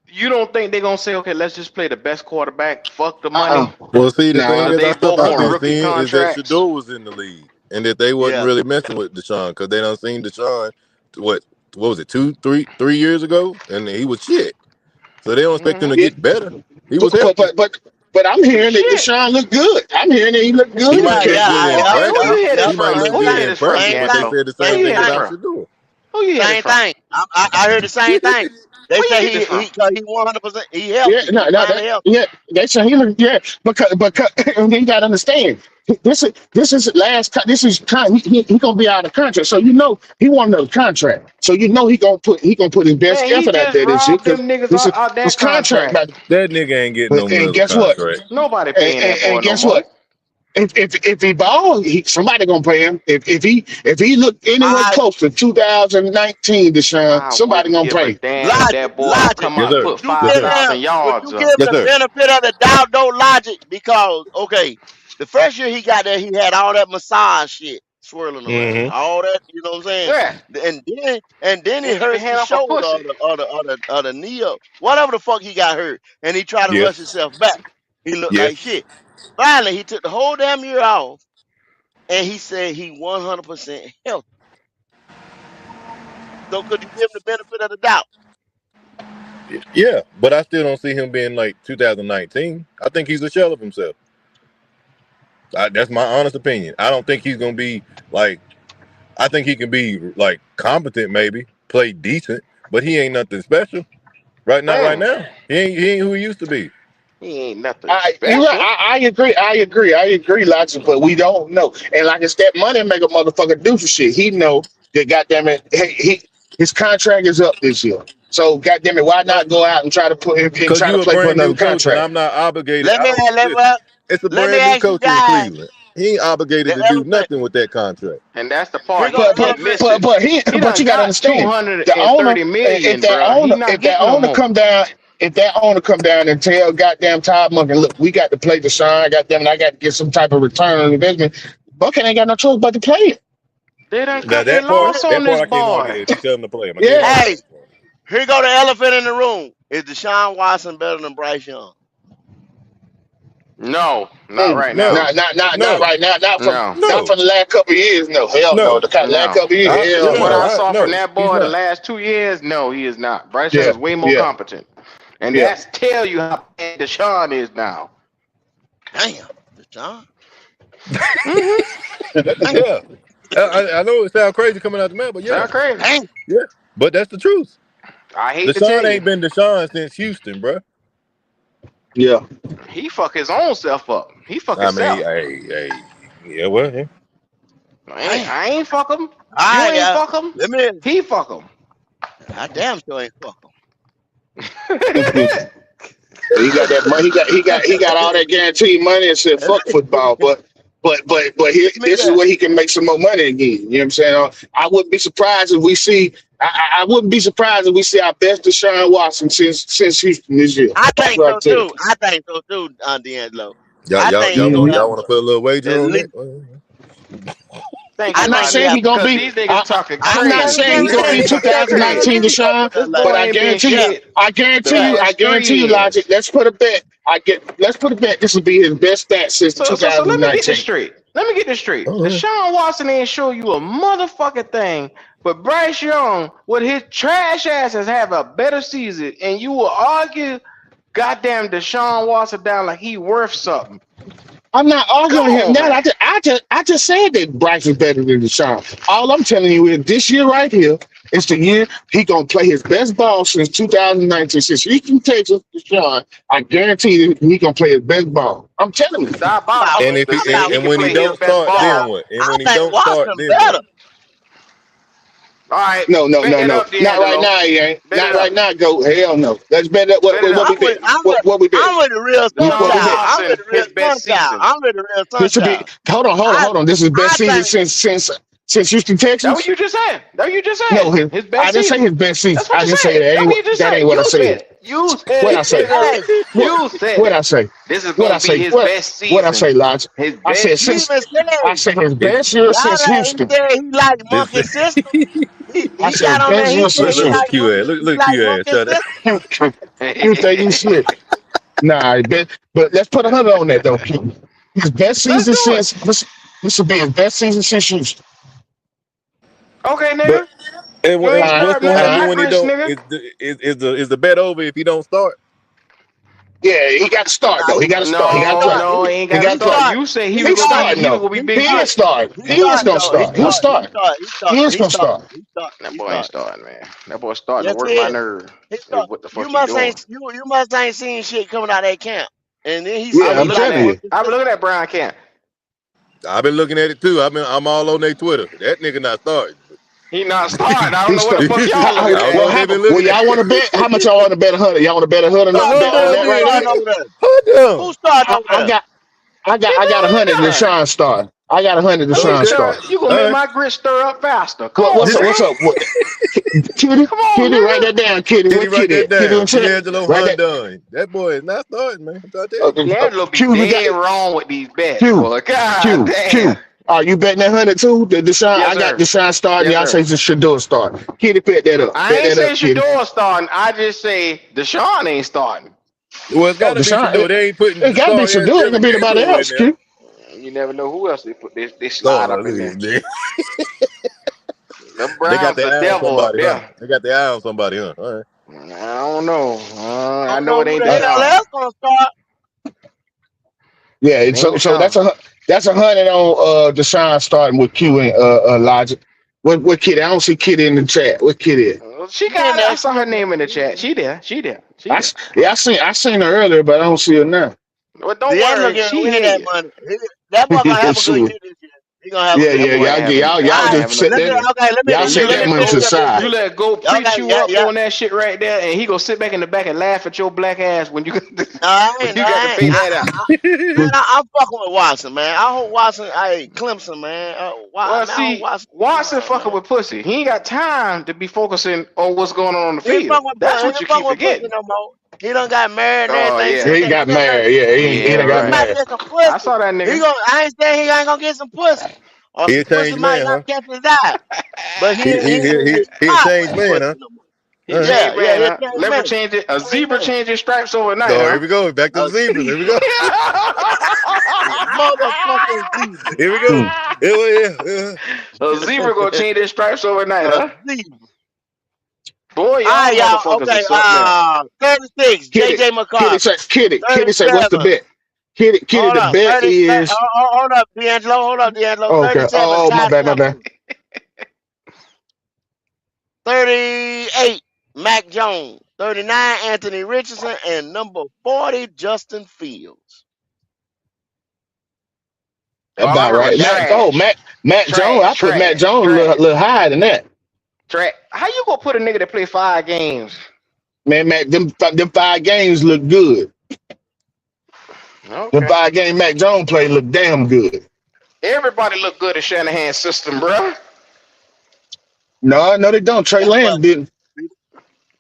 you don't think they're gonna say, okay, let's just play the best quarterback, fuck the money? Well, see, the thing is, I thought I've seen is that Shedeur was in the league, and that they wasn't really messing with Deshaun because they done seen Deshaun. What was it? 3 years ago, and he was shit. So they don't expect him to get better. He was but I'm hearing that Deshaun look good. I'm hearing that he look good. He might look good in practice, but they said the same thing about Shedeur. Same thing. I heard the same thing. They say he 100%. He healthy. They say he look because and you gotta understand. This is last. This is he gonna be out of contract, so you know he want another contract. So you know he gonna put his best effort out there. This contract. That nigga ain't getting no money. And guess what? Nobody paying that boy. And guess what? If he ball, somebody gonna pay him. If he look anywhere close to 2019, Deshaun, somebody gonna pay him. That boy come out and put 5,000 yards. You give the benefit of the doubt, no logic, because the first year he got there, he had all that massage shit swirling around, all that, you know what I'm saying? Yeah. And then he hurt his shoulder or the knee up, whatever the fuck he got hurt, and he tried to rush himself back. He looked like shit. Finally, he took the whole damn year off, and he said he 100% healthy. So could you give him the benefit of the doubt? Yeah, but I still don't see him being like 2019. I think he's a shell of himself. That's my honest opinion. I don't think he's gonna be like. I think he can be like competent, maybe play decent, but he ain't nothing special. Right now, he ain't who he used to be. He ain't nothing special. I agree, Logic, but we don't know. And like it's that money make a motherfucker do for shit. He know that goddamn it, his contract is up this year. So goddamn it, why not go out and try to put him and try to play for another contract? I'm not obligated. It's a brand new coach in Cleveland. He ain't obligated to do nothing with that contract. And that's the part. But you gotta understand. The owner, if that owner come down. If that owner come down and tell goddamn Todd Monken, look, we got to play Deshaun, goddamn, and I got to get some type of return on investment, Bucket ain't got no choice but to play it. They done cut their loss on this boy. Tell him to play him. Hey, here go the elephant in the room. Is Deshaun Watson better than Bryce Young? No, not right now. Not right now. Not for the last couple of years. No, hell no. The last couple of years. What I saw from that boy the last 2 years, no, he is not. Bryce Young is way more competent. And that's tell you how bad Deshaun is now. Damn, Deshaun. Yeah. I know it sounds crazy coming out the mouth, but yeah, Sound crazy. Dang. yeah. But that's the truth. I hate to tell Deshaun you, ain't been Deshaun since Houston, bro. Yeah. he fuck his own self up. He fuck I mean, himself. yeah, well, yeah. I ain't fuck him. I You ain't got. fuck him. Let me. He fuck him. I damn sure ain't fuck 'em. He got that money. He got all that guaranteed money and said fuck football. But this is where he can make some more money again. You know what I'm saying? I wouldn't be surprised if we see. I wouldn't be surprised if we see our best Deshaun Watson since Houston this year. I That's think what I so tell you. too. I think so too, D'Angelo. Y'all, I y'all, think y'all, he want, gonna y'all have want to put a little wager at on least. that? Think I'm not about saying it. he gonna Because be. these niggas talking I'm not crazy. saying he's gonna be 2019 Deshaun, This but boy I ain't been guarantee you, shit I the guarantee last you, 3 Logic. years. Let's put a bet. Let's put a bet. This will be his best stat since So let me get this 2019. straight. Let me get this straight. Oh, yeah. Deshaun Watson ain't show you a motherfucking thing, but Bryce Young, with his trash asses, have a better season, and you will argue goddamn Deshaun Watson down like he worth something. I'm not arguing Come him on, now. man. I just said that Bryce is better than Deshaun. All I'm telling you is this year right here is the year he gonna play his best ball since 2019. Since Houston, Texas, Deshaun, I guarantee you he gonna play his best ball. I'm telling you. It's diabolical. And if To he say he and can when he play his don't best start, then ball. what? And I when he think don't start, Watson then better. what? All right, No. bet that up, Not right D'Angelo. now, he ain't. Bet Not it right up. now, go. Hell no. Let's bet that Bet it what up. we bet. I'm What we bet. with the real sun What we Deshaun child. bet. I'm with Watson, the real his best sun child. season. I'm with the real sun This will be child. hold on. This is best I season think since Houston, That what Texas. you just said. That what you just No, said. His I best didn't say season. his best season. That's what I you just say said. That's what you just that said. ain't what I You said. said it. You said What I it, say? nigga. hey, You said What I it. say? This is What I gonna be say? his best What I season. say, Lodge? His I best said he since even I said said his This, best year y'all since he Houston. said he like this, monkey system. I He said got on there. best He year said since he look at like Houston. Q ass. monkey. Look He at like Q ass. monkey Shut up. system. You thinking shit? Nah, but let's put 100 on that though. Q. His best Let's season do it. since this will be his best season since Houston. Okay, But nigga. and, You ain't and what's starting gonna none of happen Uh, my when he grits, don't? nigga. Is the bet over if he don't start? yeah, he got to start Nah, though. He got to start. He he got to No, play. start. no, he ain't He gotta got to start. play. Start. You say he He was He's gonna be start. starting he was though. gonna be He big He start. is shit. starting. He He is start gonna though. He start. He'll start. He start. start. He start. He is He gonna start. start. He start. That He boy ain't start. starting, man. That boy starting to Yes, he work my is. nerve He with start. what the You fuck he must doing. ain't you must ain't seen shit coming out of that camp. And then he I Yeah, said been I'm he looking like telling at you. monkey I been system. looking at Brian Camp. I've been looking at it too. I'm all on their Twitter. That nigga not starting. He not starting. I don't He know what the start. fuck y'all I looking don't know Well, what at. they been well, looking at. y'all want to bet? How much y'all want to bet 100? Y'all want to bet 100 Starting over there. on $100 that Who right then, starting now? nigga. over there? Hold Who starting over I there? got Get I got the 100 done. Deshaun start. I got 100 You on. gonna Deshaun Okay. start. stir you gonna All make right. my grit stir up faster. Come on, What's up? nigga. What's up? Kitty, Come on, Kitty, write nigga. that down. Kitty, Kitty, where write Kitty that at? Kitty in down. chat. D'Angelo Write that. Hundone. That boy is not starting, man. I'm trying to tell you. D'Angelo be Q, we got dead wrong with these bets, Q, boy. God Q, damn. Q. Are you betting that 100 too? The Deshaun, Yes, I got sir. Deshaun starting. Yes, Y'all say sir. Shador start. Kitty, bet that up. I Bet ain't that say up, Kitty. Shador starting. I just say Deshaun ain't starting. Well, it's Oh, got to be Deshaun. Shador. They ain't putting It got to be sorry ass Shador. It Jeffrey can be nobody Gabriel in else, there. Q. You never know who else they slide Oh, up in look there. at this. Them They got Browns, the their eye on devil up somebody, huh? there. They got their eye on somebody, huh? All right. I don't know. I I don't know know it who ain't the Uh, hell Deshaun. else gonna start. yeah. It ain't So Deshaun. that's 100 on Deshaun starting with Q and Logic. What Kitty? I don't see Kitty in the chat. What Kitty at? She She in got it. I there. saw her name in the chat. She there. She there. She there. I seen her earlier, but I don't see her now. Well, don't D'Angelo worry. gonna She win hear that you. money. That boy gonna have a good Shit. year this year. He gonna have a Yeah, good That yeah, boy year. ain't having. That y'all boy ain't just having no set Let good me that year. okay. y'all And you set that let money to go. the side. You let go Y'all preach got you up yeah. on that shit right there, and he gonna sit back in the back and laugh at your black ass when you No, I when ain't. you No, got to I ain't. pay that out. Man, I'm fucking with Watson, man. I hope Watson. Clemson, man. Well, Man, I hope see, Watson do Watson something, fucking man. with pussy. He ain't got time to be focusing on what's going on the He ain't field. fucking with That's he what ain't you fucking keep with pussy forgetting. no more. He done got married and Oh everything. Yeah, yeah, he got married. Yeah, he yeah, done got He might right. married. get some I pussy. saw that nigga. I ain't saying he ain't gonna get some pussy, or He a some pussy changed might man, not huh? catch his eye. But he ain't gonna get He a caught with changed some man, pussy huh? no more. He All right. changed Yeah, man, he a huh? changed Leopard man. changed it. A Changed zebra man. changed his stripes overnight, So huh? here we go. Back to the A zebras. Here we go. motherfucking zebra. Here we go. Hmm. Yeah. A zebra gonna change his stripes overnight, A huh? zebra. Boy, All y'all right, y'all. motherfuckers are Okay. something else. 36. Kitty, JJ McCarthy. Kitty say, what's the 37. bet? Kitty, Hold the up, bet is hold up, D'Angelo. Hold up, D'Angelo. okay. 37, Oh, my Ty bad. Sample. 38, Mac Jones. 39, Anthony Richardson. And number 40, Justin Fields. About right. Matt Jones. I put Matt Trash. Jones a little higher than that. How you gonna put a nigga that play 5 games? Man, them 5 games look good. Okay. The 5-game Mac Jones play look damn good. Everybody look good in Shanahan's system, bro. No, they don't. Trey Lance didn't.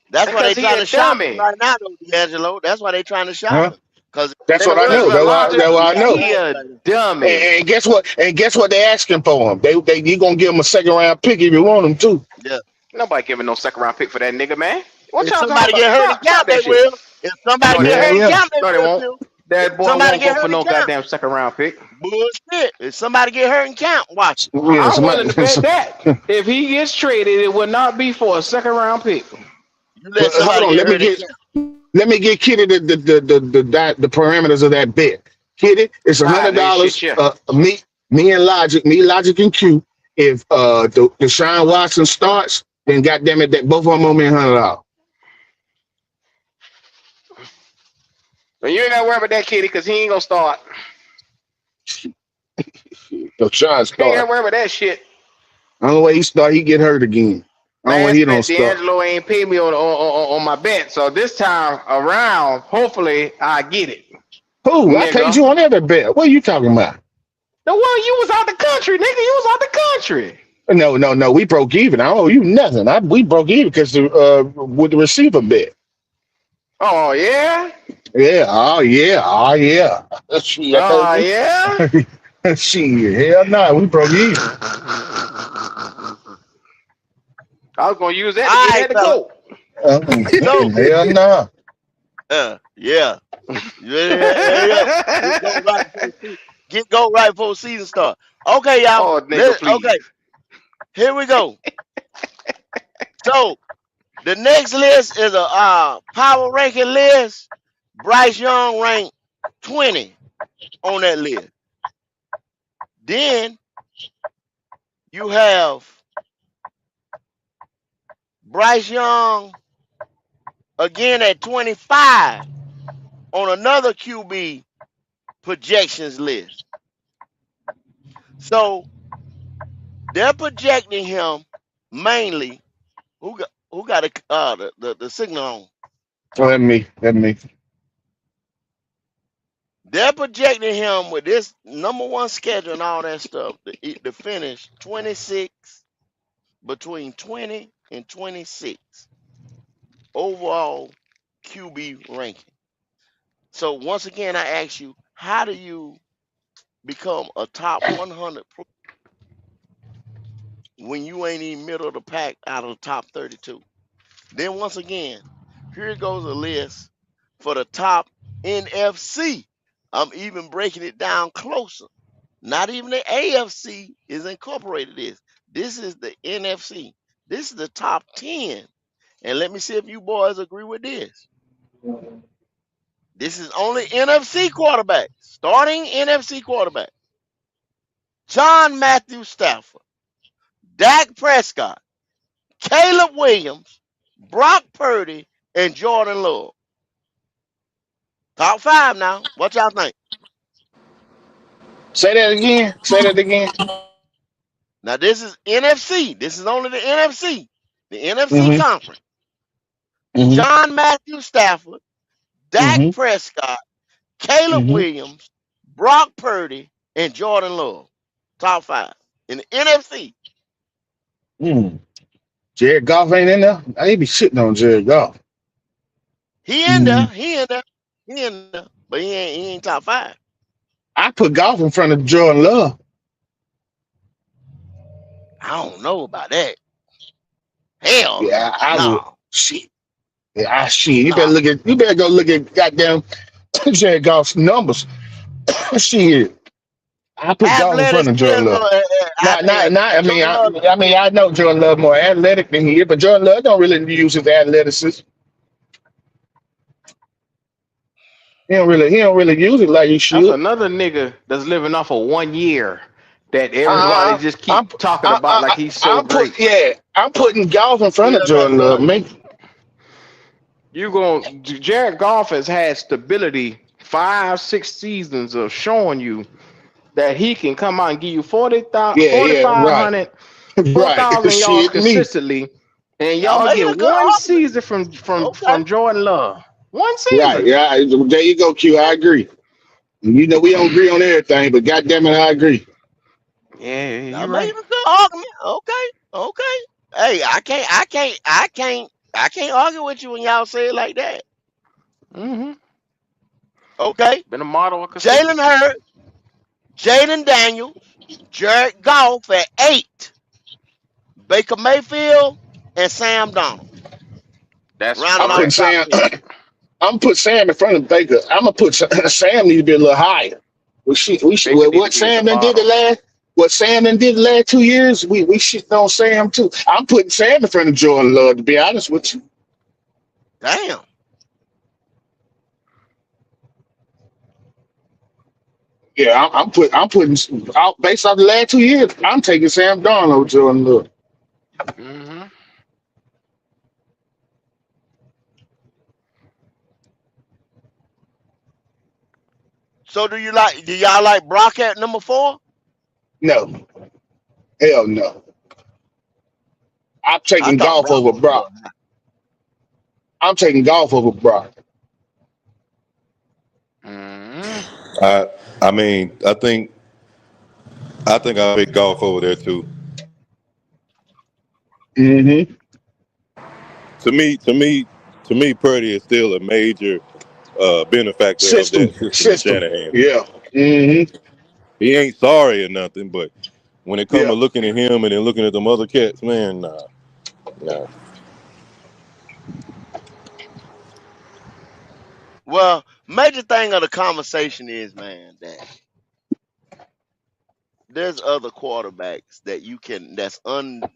That's why they Because he trying a to shop dummy. him right now, though, D'Angelo. That's why they trying to shop Huh? him. Because That's what I know. That's what I know. He a dummy. And guess what? They asking for him. You gonna give him a 2nd-round pick if you want him to. Yeah. Nobody giving no 2nd-round pick for that nigga, man. What If y'all somebody talking get hurt in about? camp, they That shit. will. If somebody get hurt in camp, No, they they will. won't. That boy Somebody won't get go for hurt no in camp. goddamn 2nd-round pick. Bullshit. If somebody get hurt in camp, watch it. Yeah, I'm willing to bet that if he gets traded, it will not be for a 2nd-round pick. You let somebody hold on, get hurt in camp. let me get Kitty the parameters of that bet. Kitty, it's $100. Me and Logic and Q. If Deshaun Watson starts, then goddamn it, that both of them owe me $100. But you ain't gotta worry about that, Kitty, because he ain't gonna start. Deshaun You ain't gotta start. worry about that shit. Only way he start, he get hurt again. Only way he don't start. D'Angelo ain't paid me on my bet, so this time around, hopefully I get it. Who? I paid you on every bet. What are you talking about? The one you was out the country, nigga. You was out the country. No. We broke even. I don't owe you nothing. We broke even because with the receiver bet. Oh yeah. Yeah. Oh yeah. Shit, Oh yeah. Shit. Hell no. We broke even. I was gonna use that to get that to go. Hell no. Yeah. Go right before season start. Okay, y'all. Oh, nigga, please. Okay. Here we go. So the next list is a power ranking list. Bryce Young ranked 20 on that list. Then you have Bryce Young again at 25 on another QB projections list. So they're projecting him mainly. Who got the signal on? Let me. They're projecting him with this number 1 schedule and all that stuff to finish 26, between 20 and 26 overall QB ranking. So once again, I ask you, how do you become a top 100 when you ain't even middle of the pack out of the top 32? Then once again, here goes a list for the top NFC. I'm even breaking it down closer. Not even the AFC is incorporated this. This is the NFC. This is the top 10. And let me see if you boys agree with this. This is only NFC quarterback. Starting NFC quarterback. John Matthew Stafford, Dak Prescott, Caleb Williams, Brock Purdy, and Jordan Love. Top 5 now. What y'all think? Say that again. Now this is NFC. This is only the NFC. The NFC conference. John Matthew Stafford, Dak Prescott, Caleb Williams, Brock Purdy, and Jordan Love. Top 5 in the NFC. Jared Goff ain't in there. I ain't be shitting on Jared Goff. He in there. But he ain't top 5. I put Goff in front of Jordan Love. I don't know about that. Hell, yeah, I would. Shit. Yeah, shit. You better go look at goddamn Jared Goff's numbers. Shit. I put Goff in front of Jordan Love. I know Jordan Love more athletic than he is, but Jordan Love don't really use his athleticism. He don't really use it like he That's should. another nigga that's living off of 1 year that everybody Uh, just I'm keep talking about like he's so great. I'm putting golf in front of Still not Jordan Love. running. Jared Goff has had stability 5-6 seasons of showing you that he can come out and give you 4,500, Right. 4,000 yards Shit, me. consistently, and Y'all y'all making a get good one argument. season from Jordan Love. One Right. season. Yeah. There you go, Q. I agree. You know we don't agree on everything, but goddamn it, I agree. Yeah, Y'all you're making right. a good argument. Okay. Hey, I can't argue with you when y'all say it like that. Mm-hmm. Okay. Been a model of Jalen consistency. Hurts, Jaden Daniels, Jared Goff at 8, Baker Mayfield, and Sam Donald. That's Rounding I'm out the putting correct. top Sam. 10. I'm put Sam in front of Baker. I'm gonna put Sam need to be a little higher. We should Baker need to what be at the Sam done did the bottom. last. What Sam done did the last 2 years, we shitting on Sam too. I'm putting Sam in front of Jordan Love, to be honest with you. Damn. Yeah, I'm putting out based off the last 2 years. I'm taking Sam Darnold over Jordan Love. Mm-hmm. So do y'all like Brock at number 4? No, hell no. I'm I taking thought golf Brock over was a little Brock. I'm taking golf over Brock. Mm-hmm. I mean, I think I'll pick golf over there too. Mm-hmm. To me, Purdy is still a major benefactor of that system in System. Shanahan. Yeah. Mm-hmm. He ain't sorry or nothing, but when it comes Yeah. to looking at him and then looking at them other cats, man, nah. Well, major thing of the conversation is, man, that there's other quarterbacks that that's undeniably,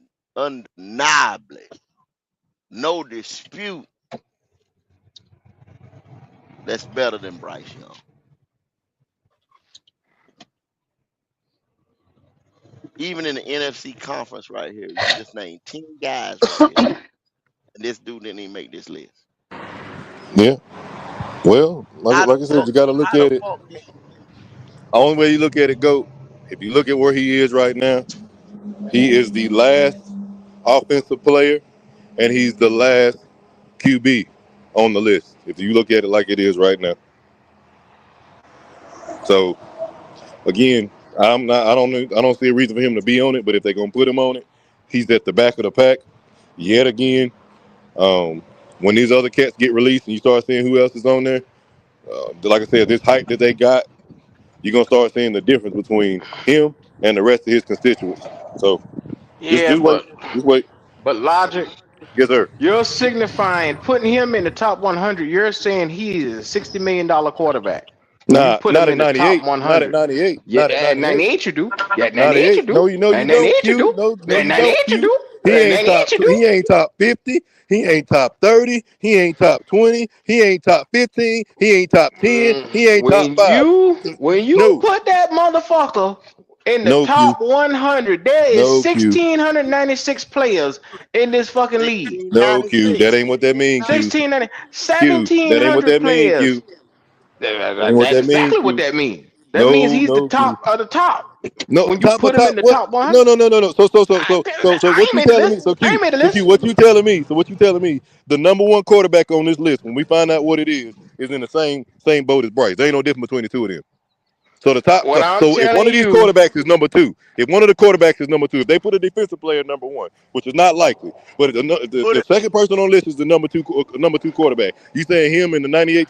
no dispute, that's better than Bryce Young. Even in the NFC conference right here, you just named 10 guys right here. And this dude didn't even make this list. Yeah. Well, How like the I said, fuck? you got to look How the at it. fuck? Only way you look at it, go. If you look at where he is right now, he is the last offensive player, and he's the last QB on the list. If you look at it like it is right now. So again, I don't see a reason for him to be on it. But if they're gonna put him on it, he's at the back of the pack yet again. When these other cats get released and you start seeing who else is on there, like I said, this hype that they got, you're gonna start seeing the difference between him and the rest of his constituents. So Yeah, just wait, just wait. but Logic, Yes, sir. you're signifying putting him in the top 100. You're saying he is a $60 million quarterback. When you Nah, put not him at in the top 98. Not at 100. 98. Yeah, Not at at 98. 98 you do. Yeah, at 98 you 98. do. No, you At don't, 98 you Q. do. No, At you don't, 98 you Q. do. He At ain't 98 top. you do. He ain't top 50. He ain't top 30. He ain't top 20. He ain't top 15. He ain't top 10. He ain't top When 5. you No. put that motherfucker in the No, Q. top 100, there is No, Q. 1,696 players in this fucking league. No, Q. That 1696. ain't what that mean, Q. 1,690, Q. That ain't what 1,700 that mean, players. Q. That ain't what That's that mean, exactly what Q. that means. That means No, he's the no, Q. top of the top. No, When you top of put him in top. the What? top 100, No. So I what ain't you made the telling list. me? So I Q, ain't made the so Q, list. what you telling me? So what you telling me? The number one quarterback on this list, when we find out what it is in the same boat as Bryce. There ain't no difference between the two of them. So the top. What I'm So if one telling of these you, quarterbacks is number two, if one of the quarterbacks is number two, if they put a defensive player at number one, which is not likely, but Put the it. second person on the list is the number two quarterback. You saying him and the 98th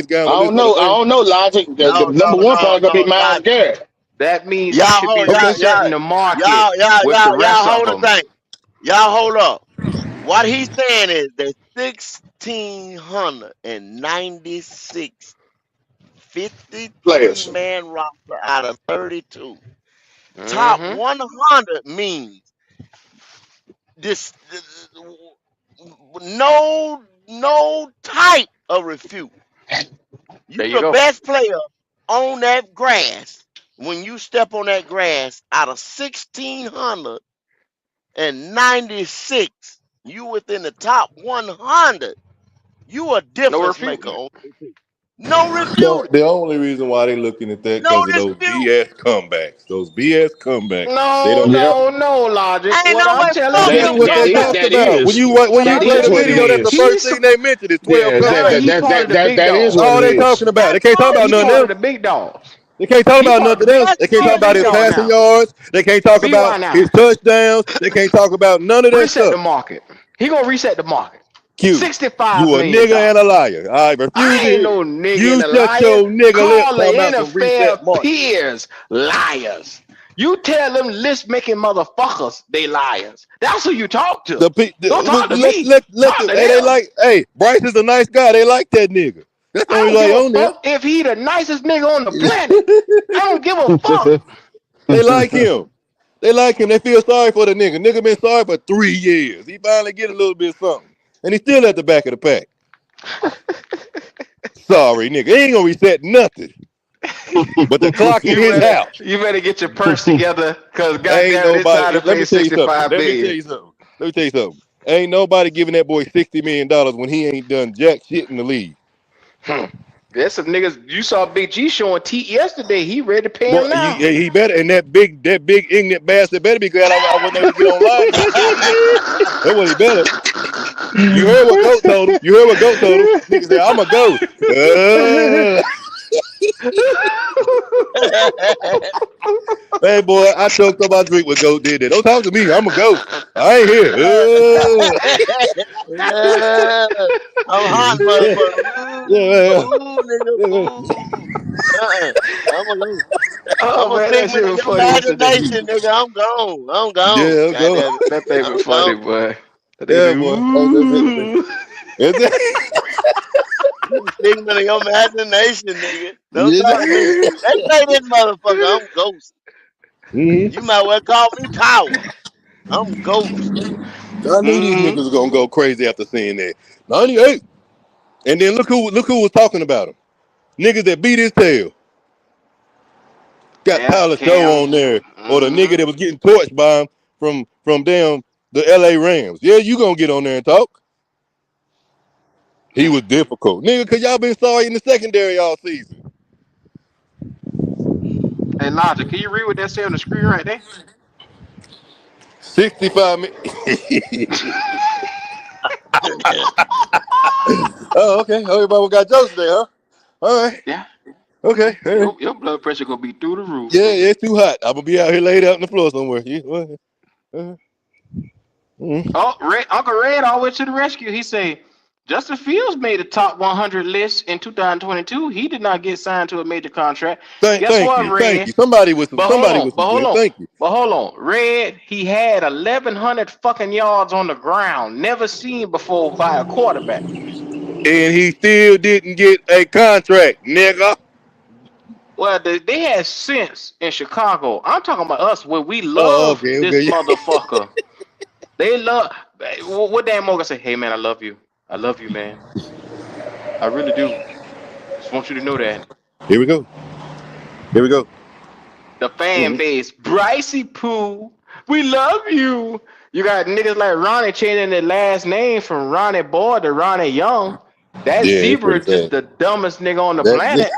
guy on I the don't list are the know. I same? don't know, Logic. The No, number no, one no, probably gonna be no. Miles Garrett. that means Y'all he should hold be y'all Okay. resetting the market y'all y'all with the y'all rest y'all of hold a them. thing. Y'all hold up. What he's saying is that 1,696 53 Players. man roster out of 32. Top Mm-hmm. 100 means this no type of refute. There You you the go. best player on that grass. When you step on that grass out of 1,696, you within the top 100. You a No difference maker refuting. on that team. No No, refuting. the only reason why they looking at that No because of those dispute. BS comebacks. Those BS comebacks. They No, don't. Yep. no, no, Logic. Ain't What no I'm way. telling Fuck That's them you, what they talked That about. When is you what play I'm the what telling it video, you, that's the is. first thing they mentioned is 12 Yeah, nah, comebacks. he part of the big that is dogs. what All it they is. talking about. They That's can't talk all about He it nothing part is. of else. the big dogs. They can't talk He about part of the nothing big. else. That's They can't He talk a all about it big his dog is. passing now. yards. They can't talk Be why about his now. touchdowns. They can't talk about none of that Reset the stuff. market. He gonna reset the market. Q, $65 you a million. nigga and a liar. I refuse I to ain't hear no you. nigga and You a shut liar. your nigga lips Call the talking about some reset NFL market. peers liars. You tell them list making motherfuckers they liars. That's who you talk to. Don't talk to me. Let Talk them. to Hey, they them. like. Hey, Bryce is a nice guy. They like that nigga. That's the I only don't give like a on there. fuck if he the nicest nigga on the planet. I don't give a fuck. They like him. They like him. They feel sorry for the nigga. Nigga been sorry for 3 years. He finally get a little bit of something, and he's still at the back of the pack. Sorry, nigga. He ain't gonna reset nothing. But the clock in his house. You better get your purse together, cause Ain't goddamn, it's time nobody. to Let pay me tell you something. 65 Let me tell billion. you something. Let me tell you something. Ain't nobody giving that boy $60 million when he ain't done jack shit in the league. There's some niggas. You saw Big G showing T yesterday. He ready to pay Boy, him now. he better, and that big ignorant bastard better be glad I wasn't able to get online to get $60 million. That's what he better. You heard what Goat told him. You heard what Goat told him. Nigga said, I'm a ghost. Hey, boy, I choked on my drink when Goat did that. Don't talk to me. I'm a ghost. I ain't here. I'm hot, motherfucker. Yeah. Ooh, nigga. Ooh. I'm gonna Oh I'm a man, that figment shit of was your funny yesterday. imagination, nigga. I'm gone. I'm gone. Yeah, God go. damn it. That thing was I'm funny, gone. boy. That nigga Yeah, said, boy. ooh. That's it. I'm a figment of your imagination, nigga. Don't Yes, talk to me. They say this motherfucker, I'm ghost. mm-hmm. You might well call me power. I'm ghost. I knew these niggas was gonna go crazy after seeing that. 98. And then look who was talking about him. Niggas that beat his tail. Got Yeah, Tyler Show Cam. on there, or the nigga that was getting torched by him from damn the LA Rams. Yeah, you gonna get on there and talk. He was difficult. Nigga, cause y'all been sorry in the secondary all season. Hey, Logic, can you read what that say on the screen right there? 65 minutes. Oh, okay. Everybody got jokes today, huh? All right. Yeah. Okay. All right. Your blood pressure gonna be through the roof, Yeah, nigga. it's too hot. I'm gonna be out here laid out on the floor somewhere. Yeah. Oh, Uncle Red all went to the rescue. He say Justin Fields made the top 100 list in 2022. He did not get signed to a major contract. Guess Thank what, you. Thank Red? you. Somebody with some But hold sense. Thank you. on. Red, he had 1,100 fucking yards on the ground, never seen before by a quarterback. And he still didn't get a contract, nigga. Well, they had sense in Chicago. I'm talking about us where we Oh, love okay. this motherfucker. They love. What Dan Morgan say? Hey man, I love you. I love you, man. I really do. Just want you to know that. Here we go. The fan base, Brycey Poo, we love you. You got niggas like Ronnie changing their last name from Ronnie Boy to Ronnie Young. That Yeah, it's zebra pretty is just sad. the dumbest nigga on the That, planet.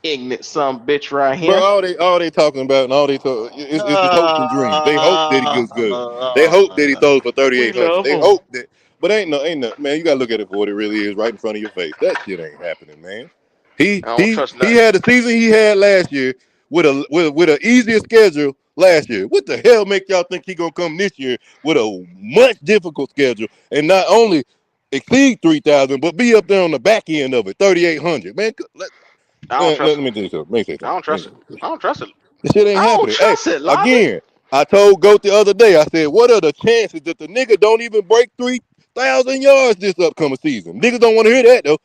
Ignorant some bitch right here. bro, all they talking about and all they talk it's just hopes and dreams. They hope that he goes good. They hope that he throws for We 3,800. love They him. hope that, but ain't no man. You gotta look at it for what it really is, right in front of your face. That shit ain't happening, man. I don't trust nothing. He had the season he had last year with a easier schedule last year. What the hell make y'all think he gonna come this year with a much difficult schedule and not only exceed 3,000, but be up there on the back end of it, 3,800? Man, I don't trust let it. me tell you something. Let me say I don't trust it. something. I don't trust it. This shit ain't I don't happening. Hey, trust it, Logic. again, I told Goat the other day, I said, what are the chances that the nigga don't even break 3,000 yards this upcoming season? Niggas don't want to hear that, though.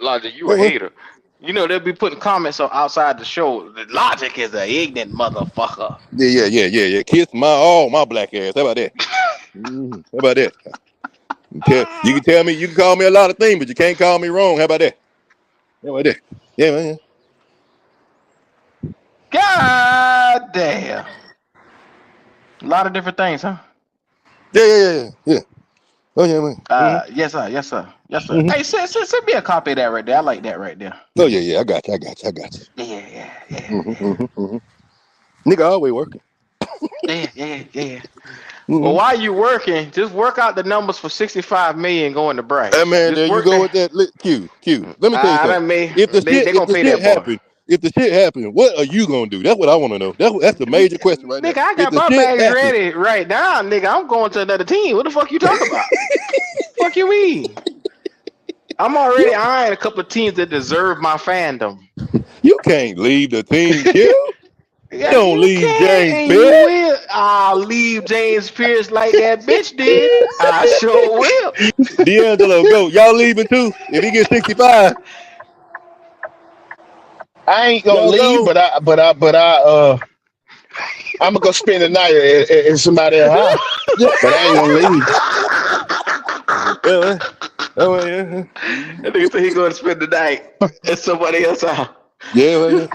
Logic, you a hater. You know, they'll be putting comments on outside the show. The Logic is an ignorant motherfucker. Yeah. Kiss all my black ass. How about that? How about that? You can tell me, you can call me a lot of things, but you can't call me wrong. How about that? How about that? Yeah, man. God damn. A lot of different things, huh? Yeah. Oh yeah, man. Yes, sir. Hey, send me a copy of that right there. I like that right there. Oh yeah. I got you. Yeah. Nigga always working. Yeah. Well, while you working, just work out the numbers for 65 million going to Bryce. Hey man, there you go with that. Q. Let me tell you something. If the shit happen, what are you gonna do? That's what I want to know. That's the major question right now. Nigga, I got my bags ready right now, nigga. I'm going to another team. What the fuck you talking about? Fuck you mean? I'm already eyeing a couple of teams that deserve my fandom. You can't leave the team, Q. Yeah, don't leave James Pierce. I'll leave James Pierce like that bitch did. I sure will. D'Angelo, go. Y'all leaving too? If he gets 65. I ain't gonna leave, but I'm gonna go spend the night at somebody else's house. But I ain't gonna leave. Yeah. That nigga said he gonna spend the night at somebody else's house. Yeah.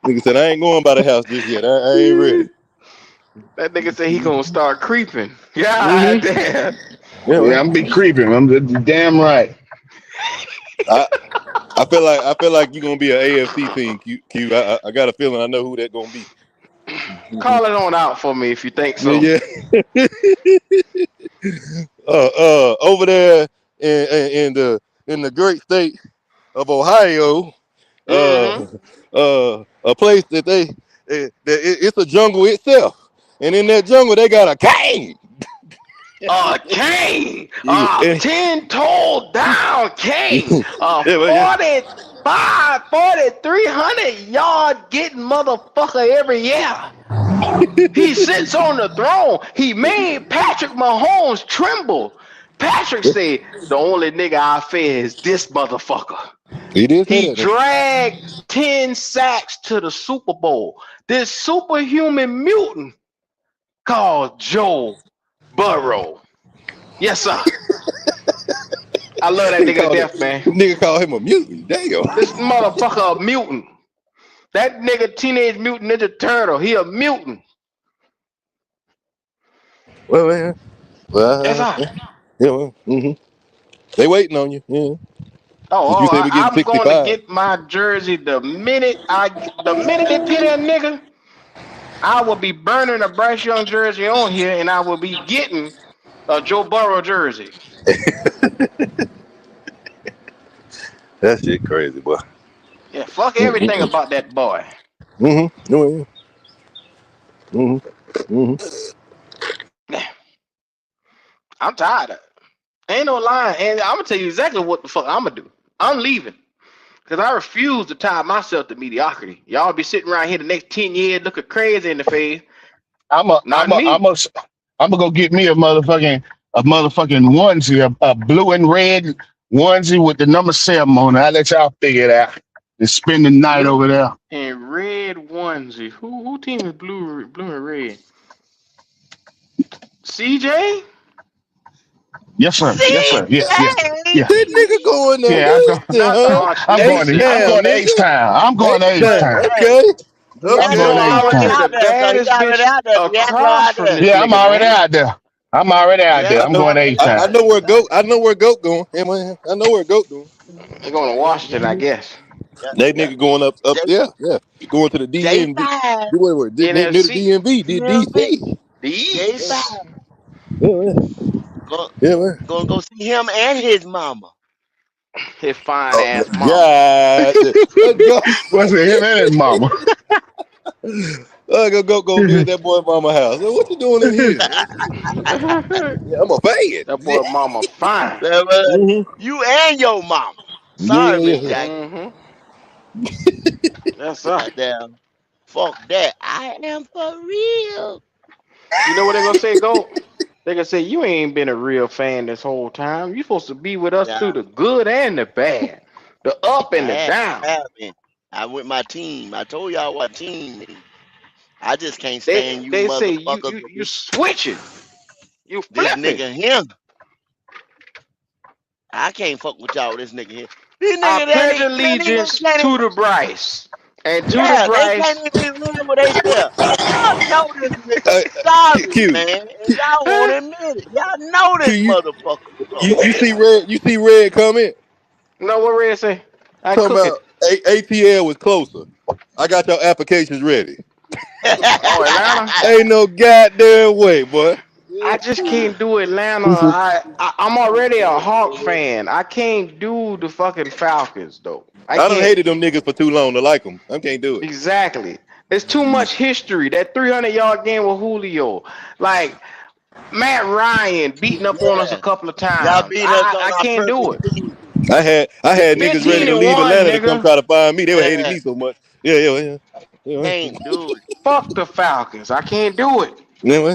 Nigga said I ain't going by the house just yet. I ain't ready. That nigga said he gonna start creeping. God damn. Yeah, I'm be creeping. I'm damn right. I feel like you're gonna be an AFC team, Q. I got a feeling I know who that gonna be. Call it on out for me if you think so. Yeah. Over there in the great state of Ohio, a place that it's a jungle itself, and in that jungle they got a cane. A cane, 10-toe down cane, 4,300 getting motherfucker every year. He sits on the throne. He made Patrick Mahomes tremble. Patrick said, the only nigga I fear is this motherfucker. He dragged 10 sacks to the Super Bowl. This superhuman mutant called Joe Burrow. Yes, sir. I love that nigga to death, man. Nigga call him a mutant. Damn. This motherfucker a mutant. That nigga Teenage Mutant Ninja Turtle. He a mutant. Well, yes, sir. Yeah, they waiting on you. Yeah. I'm going to get my jersey the minute they pin that nigga. I will be burning a Bryce Young jersey on here, and I will be getting a Joe Burrow jersey. That shit crazy, boy. Yeah, fuck everything about that boy. I'm tired of it. Ain't no lying. And I'm going to tell you exactly what the fuck I'm going to do. I'm leaving. Because I refuse to tie myself to mediocrity. Y'all be sitting around here the next 10 years looking crazy in the face. I'm gonna go get me a motherfucking onesie, a blue and red onesie with the number 7 on it. I'll let y'all figure it out and spend the night over there. And red onesie. Who team is blue and red? CJ? Yes, sir. Yeah. That nigga going there. Yeah, I'm going to H-Town. I'm going to H-Town. Okay. I'm going to H-Town. Yeah, I'm already out there. I'm going to H-Town. I know where Goat going. I know where Goat going. They're going to Washington, I guess. That nigga going up there. Yeah. Going to the DMV. Near the DMV. The DC. Gonna go see him and his mama. His fine ass mama. Yeah. What's it, him and his mama? Go be at that boy mama house. What you doing in here? I'm a fan. That boy mama fine. You and your mama. Sorry, Miss Jack. That's right. Damn. Fuck that. I am for real. You know what they're gonna say, Go? They're gonna say you ain't been a real fan this whole time. You supposed to be with us through the good and the bad, the up and the down. I'm with my team. I told y'all what team is. I just can't stand you They say motherfuckers. you switching. You This flipping. nigga here. I can't fuck with y'all. This nigga here. These I niggas pledge can't allegiance even to the Bryce. And to the yeah, they Bryce. can't even read what they feel. Y'all know this nigga Q, solid, Q, man. And y'all won't admit it. Y'all know Q, this motherfucker. you see red? You see red comment? No, what Red say? I Talking cook it. about ATL was closer. I got your applications ready. Oh, Atlanta? Ain't no goddamn way, boy. I just can't do Atlanta. I'm already a Hawk fan. I can't do the fucking Falcons though. I I done can't. hated them niggas for too long to like them. I can't do it. Exactly. There's too much history. That 300-yard game with Julio, like Matt Ryan beating up on us a couple of Y'all times. beat us on I our can't do it. perfect team. I had niggas ready to 15-1, leave Atlanta to come nigga. try to find me. They were hating Yeah, me so much. Yeah. can't do it. Fuck the Falcons. I can't do it.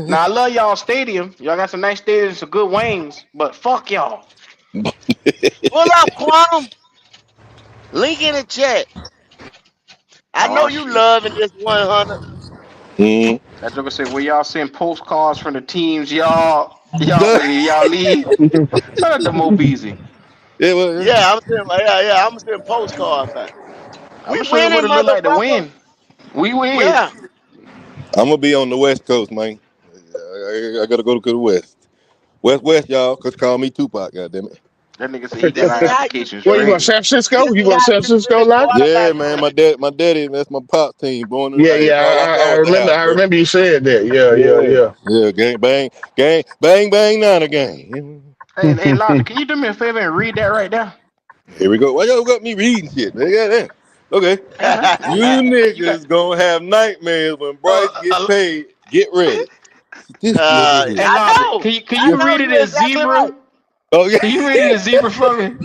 Now I love y'all stadium. Y'all got some nice stadiums, some good wings, but fuck y'all. Pull up, Quantum. Link in the chat. I know Oh you shit. loving this 100. That joker said, "Will y'all send postcards from the teams y'all leave?" Shout out to Mo Beasley. Yeah, I'm gonna send postcards back. I'm We gonna show you what winning, it look like to motherfucker. win. We win. Yeah. I'm gonna be on the West Coast, man. I gotta go to the West. West, y'all. Cause call me Tupac, goddammit. That nigga said he got This our is how you applications Where you going, feel. ready. San Francisco? This You is going to how San you Francisco, feel, Lodge? Yeah, quarterback man. play. My daddy, that's my pop team. Born and Yeah, raised. yeah. That's all I know I at the remember. house, I bro. remember you said that. Yeah. Yeah, bang, nana gang. Hey, Lonzo, can you do me a favor and read that right there? Here we go. Why y'all got me reading shit? Man? Goddamn. Okay. Hey man, You you got niggas gonna have nightmares when Bryce get paid. Get ready. This nigga Hey here. I Lonzo, know. can I you know read it you're as exactly right. zebra? Oh yeah. Can you read it as zebra for me?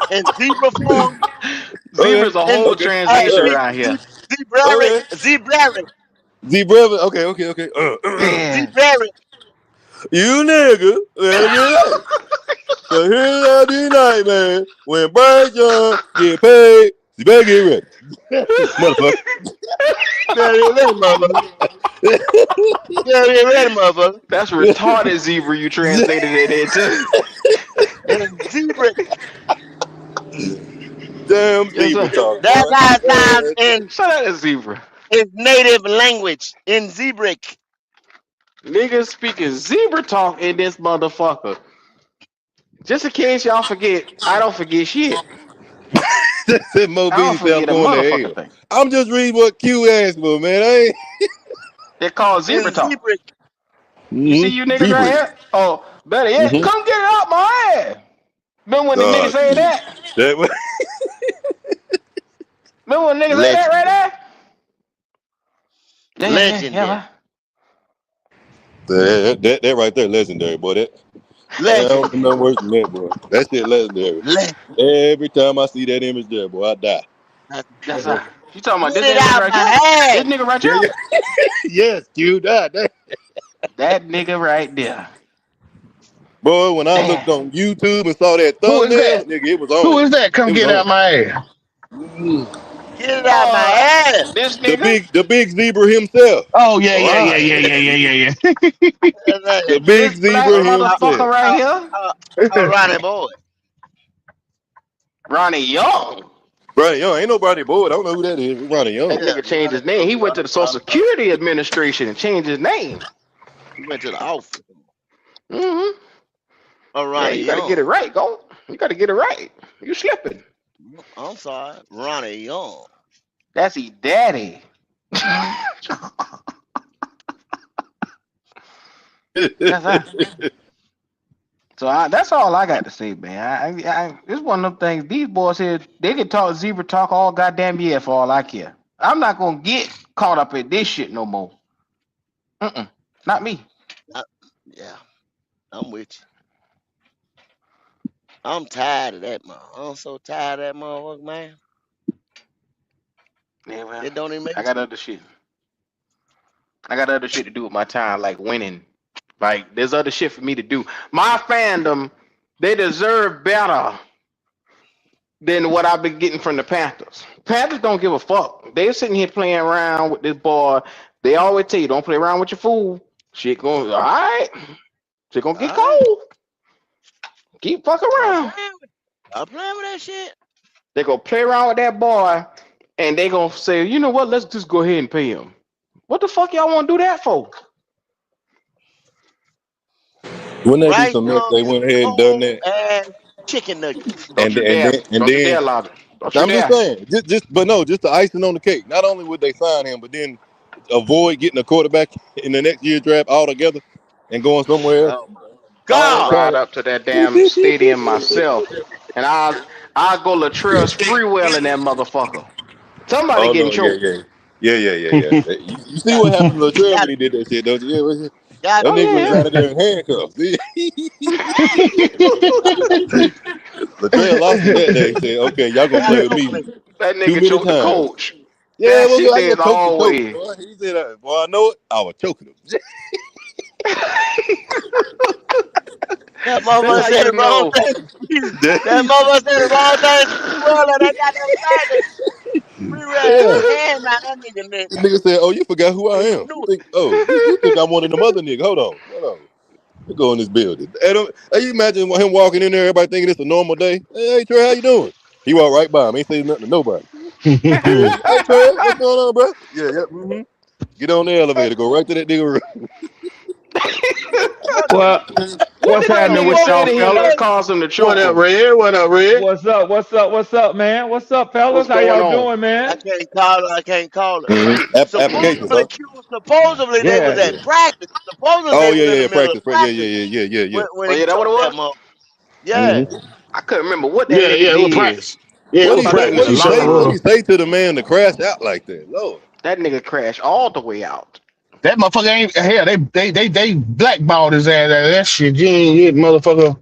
In zebra form, Okay. Zebra's a in whole translation around here. Okay. zebraric, Z-Brother. Okay. Man, zebraric. You nigga. Better get ready. So here's how the nightmare when Bryce Young get paid. You better get ready. Motherfucker. Better get ready, motherfucker. Better get ready, motherfucker. that's retarded zebra you translated it into. And zebra. Damn Yes, zebra sir. talk, That's boy. how it sounds in Shout out to zebra. his native language, in zebric. Niggas speaking zebra talk in this motherfucker. Just in case y'all forget, I don't forget shit. Said Mo I don't B said I'm forget a going to motherfucking hell. thing. I'm just reading what Q asked for, man. I ain't They call zebra In talk. zebric. You see you niggas right zebra. here? Oh, better yet, come get it out my ass. Remember when the niggas say Shit. that? That, Remember when niggas say that right there? Yeah. Legendary. that right there, legendary, boy. I don't know nothing worse than that, boy. That shit legendary. Every time I see that image there, boy, I die. That's right. You talking about Get this it out right my here? head. This nigga right here? Yes, Q died. That nigga right there. Boy, when I looked Damn. on YouTube and saw that Who is thumbnail, that? nigga, it was Who on. is that? Come It was get out on. my ass. Get it out my ass. This nigga? The big zebra himself. Oh yeah. The big This black zebra motherfucker himself. right here? Ronnie boy. Ronnie Young. Ronnie Young, ain't nobody bored. I don't know who that is. Ronnie Young. That nigga changed his name. He went to the Social Security Administration and changed his name. He went to the office. Mm-hmm. Oh, Yeah, Ronnie you gotta Young. get it right, go. You gotta get it right. You slipping. I'm sorry. Ronnie Young. That's his daddy. So that's all I got to say, man. It's one of them things. These boys here, they can talk zebra talk all goddamn year for all I care. I'm not gonna get caught up in this shit no more. Not me. Yeah, I'm with you. I'm tired of that, man. I'm so tired of that motherfucker, man. Yeah, well, It don't even make I got other shit. I got other shit to do with my time, like winning. Like, there's other shit for me to do. My fandom, they deserve better than what I've been getting from the Panthers. Panthers don't give a fuck. they're sitting here playing around with this boy. They always tell you, don't play around with your fool. Shit going, all right. Shit gonna get cold. Keep fucking around. I'm playing with that shit. They gonna play around with that boy, and they gonna say, you know what? Let's just go ahead and pay him. What the fuck y'all want to do that for? When they do some mess, they went ahead and done that. And chicken nuggets. And then Don't you I'm dare. just saying, just the icing on the cake. Not only would they sign him, but then avoid getting a quarterback in the next year's draft altogether and going somewhere else. I'll ride up to that damn stadium myself, and I'll go Latrell Sprewell in that motherfucker. Somebody getting choked. Yeah. You see what happened to Latrell when he did that shit, don't you? Yeah, that nigga was out of there in handcuffs. Latrell lost it that day. Said, "Okay, y'all gonna play with me." That nigga choked the coach. Yeah, that shit I is always. Boy. He said, "Boy, I know it. I was choking him." That motherfucker said the wrong thing. That motherfucker said the wrong thing. Well, they got that started. We ran hand by that nigga neck. The nigga said, "Oh, you forgot who I am. You think I'm one of them other niggas? Hold on. You go in this building." Hey, you imagine him walking in there, everybody thinking it's a normal day. Hey, Trey, how you doing? He walked right by him. Ain't saying nothing to nobody. Hey, Trey, what's going on, bro? Yeah. Mm-hmm. Get on the elevator. Go right to that nigga room. Well, what's happening with y'all, fellas? Cause him to choke. What up, Red? What up, Red? What's up, man? What's up, fellas? How y'all doing, man? I can't call it. Applications, huh? Supposedly they was at practice. Supposedly practice. Yeah. When he that what it was? Yeah. I couldn't remember what that nigga did. Practice. Yeah, what did he say to the man to crash out like that? Lord. That nigga crashed all the way out. That motherfucker ain't hell. They blackballed his ass out of that shit. You ain't get motherfucker.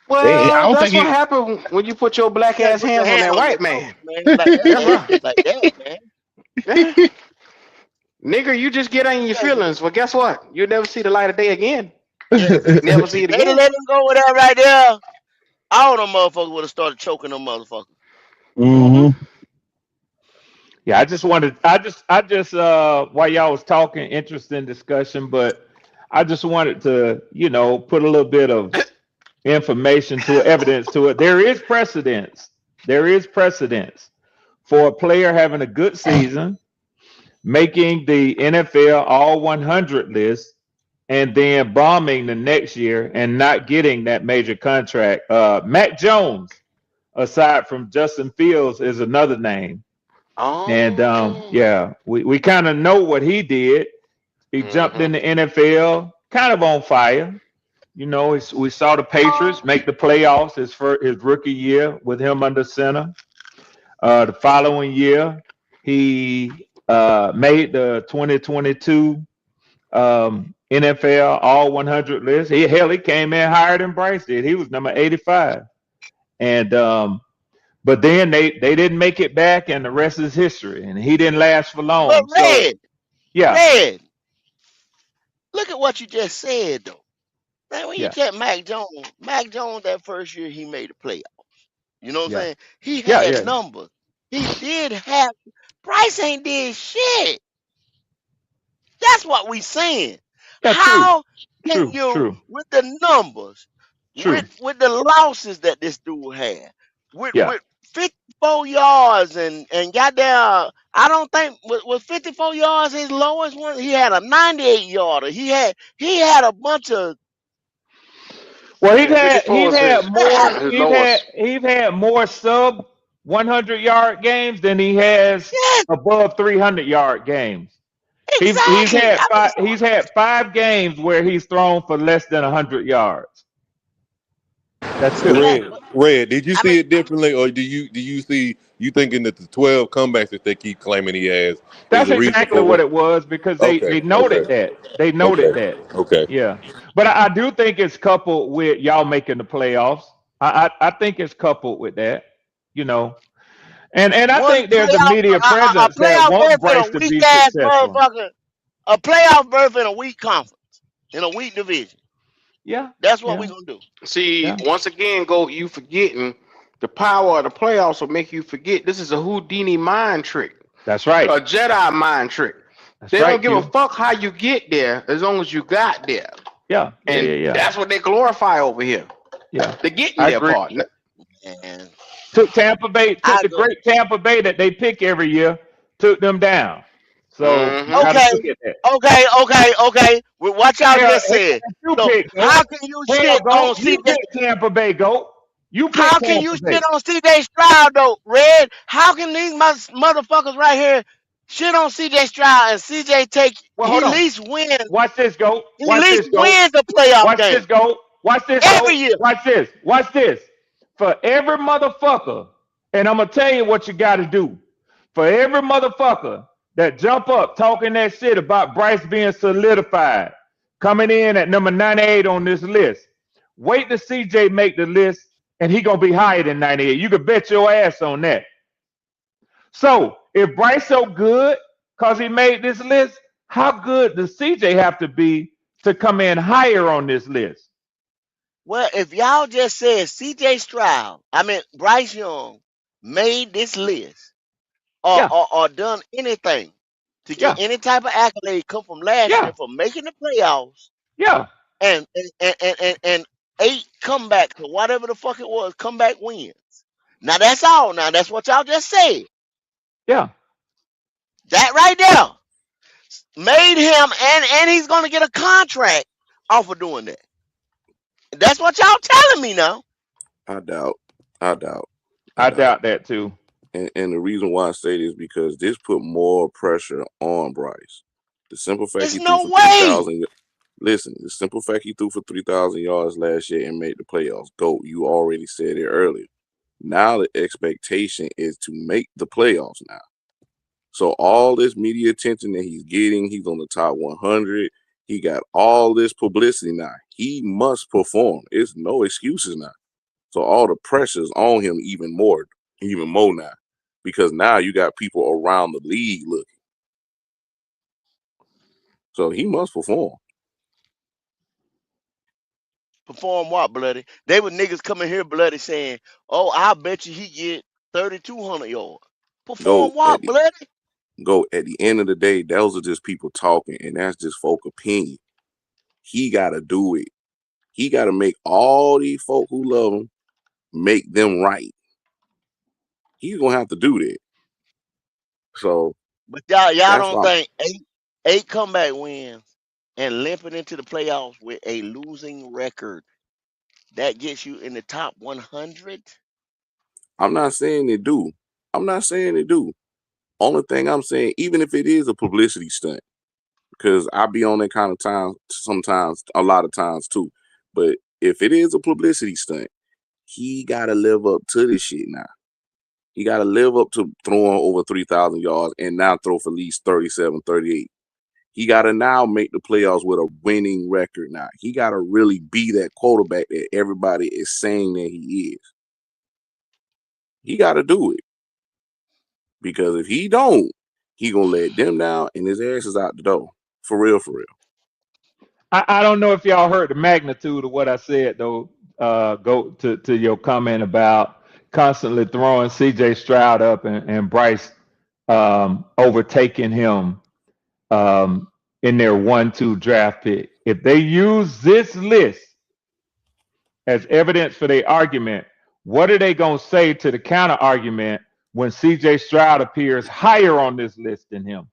Well, that's what happened when you put your black ass hands on that white man. Like that, man. Yeah. Nigga, you just get on your feelings. Well, guess what? You'll never see the light of day again. Never see it again. They let him go with that right there. All them motherfuckers would have started choking them motherfuckers. Mm-hmm. Yeah, I just while y'all was talking, interesting discussion, but I just wanted to, put a little bit of information to evidence to it. There is precedence for a player having a good season, making the NFL all 100 list, and then bombing the next year and not getting that major contract. Mac Jones, aside from Justin Fields, is another name. Oh. And we kind of know what he did. He jumped in the NFL, kind of on fire. We saw the Patriots make the playoffs his rookie year with him under center. The following year, he made the 2022 NFL All 100 list. He came in higher than Bryce did. He was number 85, and but then they didn't make it back, and the rest is history. And he didn't last for long. But Red, yeah. Red, look at what you just said, though. Man, when you check Mac Jones that first year he made the playoffs. You know what I'm saying? He had numbers. He did have. Bryce ain't did shit. That's what we saying. Yeah, How can true. with the numbers, with the losses that this dude had, with 54 yards and goddamn, I don't think with 54 yards his lowest one. He had a 98 yarder. He had a bunch of. Well, he's had more sub 100-yard games than he has above 300-yard games. Exactly. He's had 5 games where he's thrown for less than 100 yards. That's it. Red, did you see it differently, or do you thinking that the 12 comebacks that they keep claiming he has? That's exactly what it was, because they noted that. They noted that. Okay. Yeah. But I do think it's coupled with y'all making the playoffs. I think it's coupled with that, And I think there's a media presence that wants Bryce to be successful. A playoff berth in a weak conference, in a weak division. Yeah. That's what we're going to do. See, once again, you forgetting the power of the playoffs will make you forget. This is a Houdini mind trick. That's right. A Jedi mind trick. That's They right, don't give a Q. fuck how you get there as long as you got there. Yeah. And that's what they glorify over here. Yeah. The getting I there agree. part. And Took Tampa Bay, I took the agree. great Tampa Bay that they pick every year, took them down. So you gotta Okay, look at that. okay. With what y'all just said, You so pick, Goat. how can you Hell, shit Goat, on you CJ? pick Tampa Bay, Goat. You pick How can you Tampa Bay. shit on CJ Stroud though, Red? How can these motherfuckers right here shit on CJ Stroud and CJ take Well, he hold at on. least wins? Watch this, Goat. He at Watch least this, Goat. wins the playoff Watch game this, Goat. Watch this, every Goat. year. Watch this. Watch this. For every motherfucker, and I'm gonna tell you what you gotta do. For every motherfucker that jump up talking that shit about Bryce being solidified, coming in at number 98 on this list, wait till CJ make the list, and he gonna be higher than 98. You can bet your ass on that. So if Bryce so good because he made this list, how good does CJ have to be to come in higher on this list? Well, if y'all just said CJ Stroud, Bryce Young made this list or done anything to get any type of accolade come from last year for making the playoffs. Yeah. And 8 comebacks or whatever the fuck it was, comeback wins. Now that's all. Now that's what y'all just said. Yeah. That right there made him, and he's gonna get a contract off of doing that. That's what y'all telling me now. I doubt. I doubt that too. And the reason why I say this is because this put more pressure on Bryce. The simple fact There's he no threw for way. 3,000. Listen, the simple fact he threw for 3,000 yards last year and made the playoffs. Go, you already said it earlier. Now the expectation is to make the playoffs now. So all this media attention that he's getting, he's on the top 100. He got all this publicity now. He must perform. It's no excuses now. So all the pressure's on him even more now. Because now you got people around the league looking. So he must perform. Perform what, bloody? They were niggas coming here, bloody, saying, "Oh, I bet you he get 3,200 yards." Perform what, bloody? Go at the end of the day, those are just people talking, and that's just folk opinion. He got to do it. He got to make all these folk who love him make them right. He's gonna have to do that. So, but y'all don't think eight comeback wins and limping into the playoffs with a losing record that gets you in the top 100? I'm not saying they do. Only thing I'm saying, even if it is a publicity stunt, because I be on that kind of time sometimes, a lot of times too. But if it is a publicity stunt, he got to live up to this shit now. He got to live up to throwing over 3,000 yards and now throw for at least 37, 38. He got to now make the playoffs with a winning record now. He got to really be that quarterback that everybody is saying that he is. He got to do it. Because if he don't, he going to let them down and his ass is out the door. For real, for real. I don't know if y'all heard the magnitude of what I said, though. Go to your comment about constantly throwing CJ Stroud up and Bryce overtaking him in their 1-2 draft pick. If they use this list as evidence for their argument, what are they going to say to the counter argument when CJ Stroud appears higher on this list than him?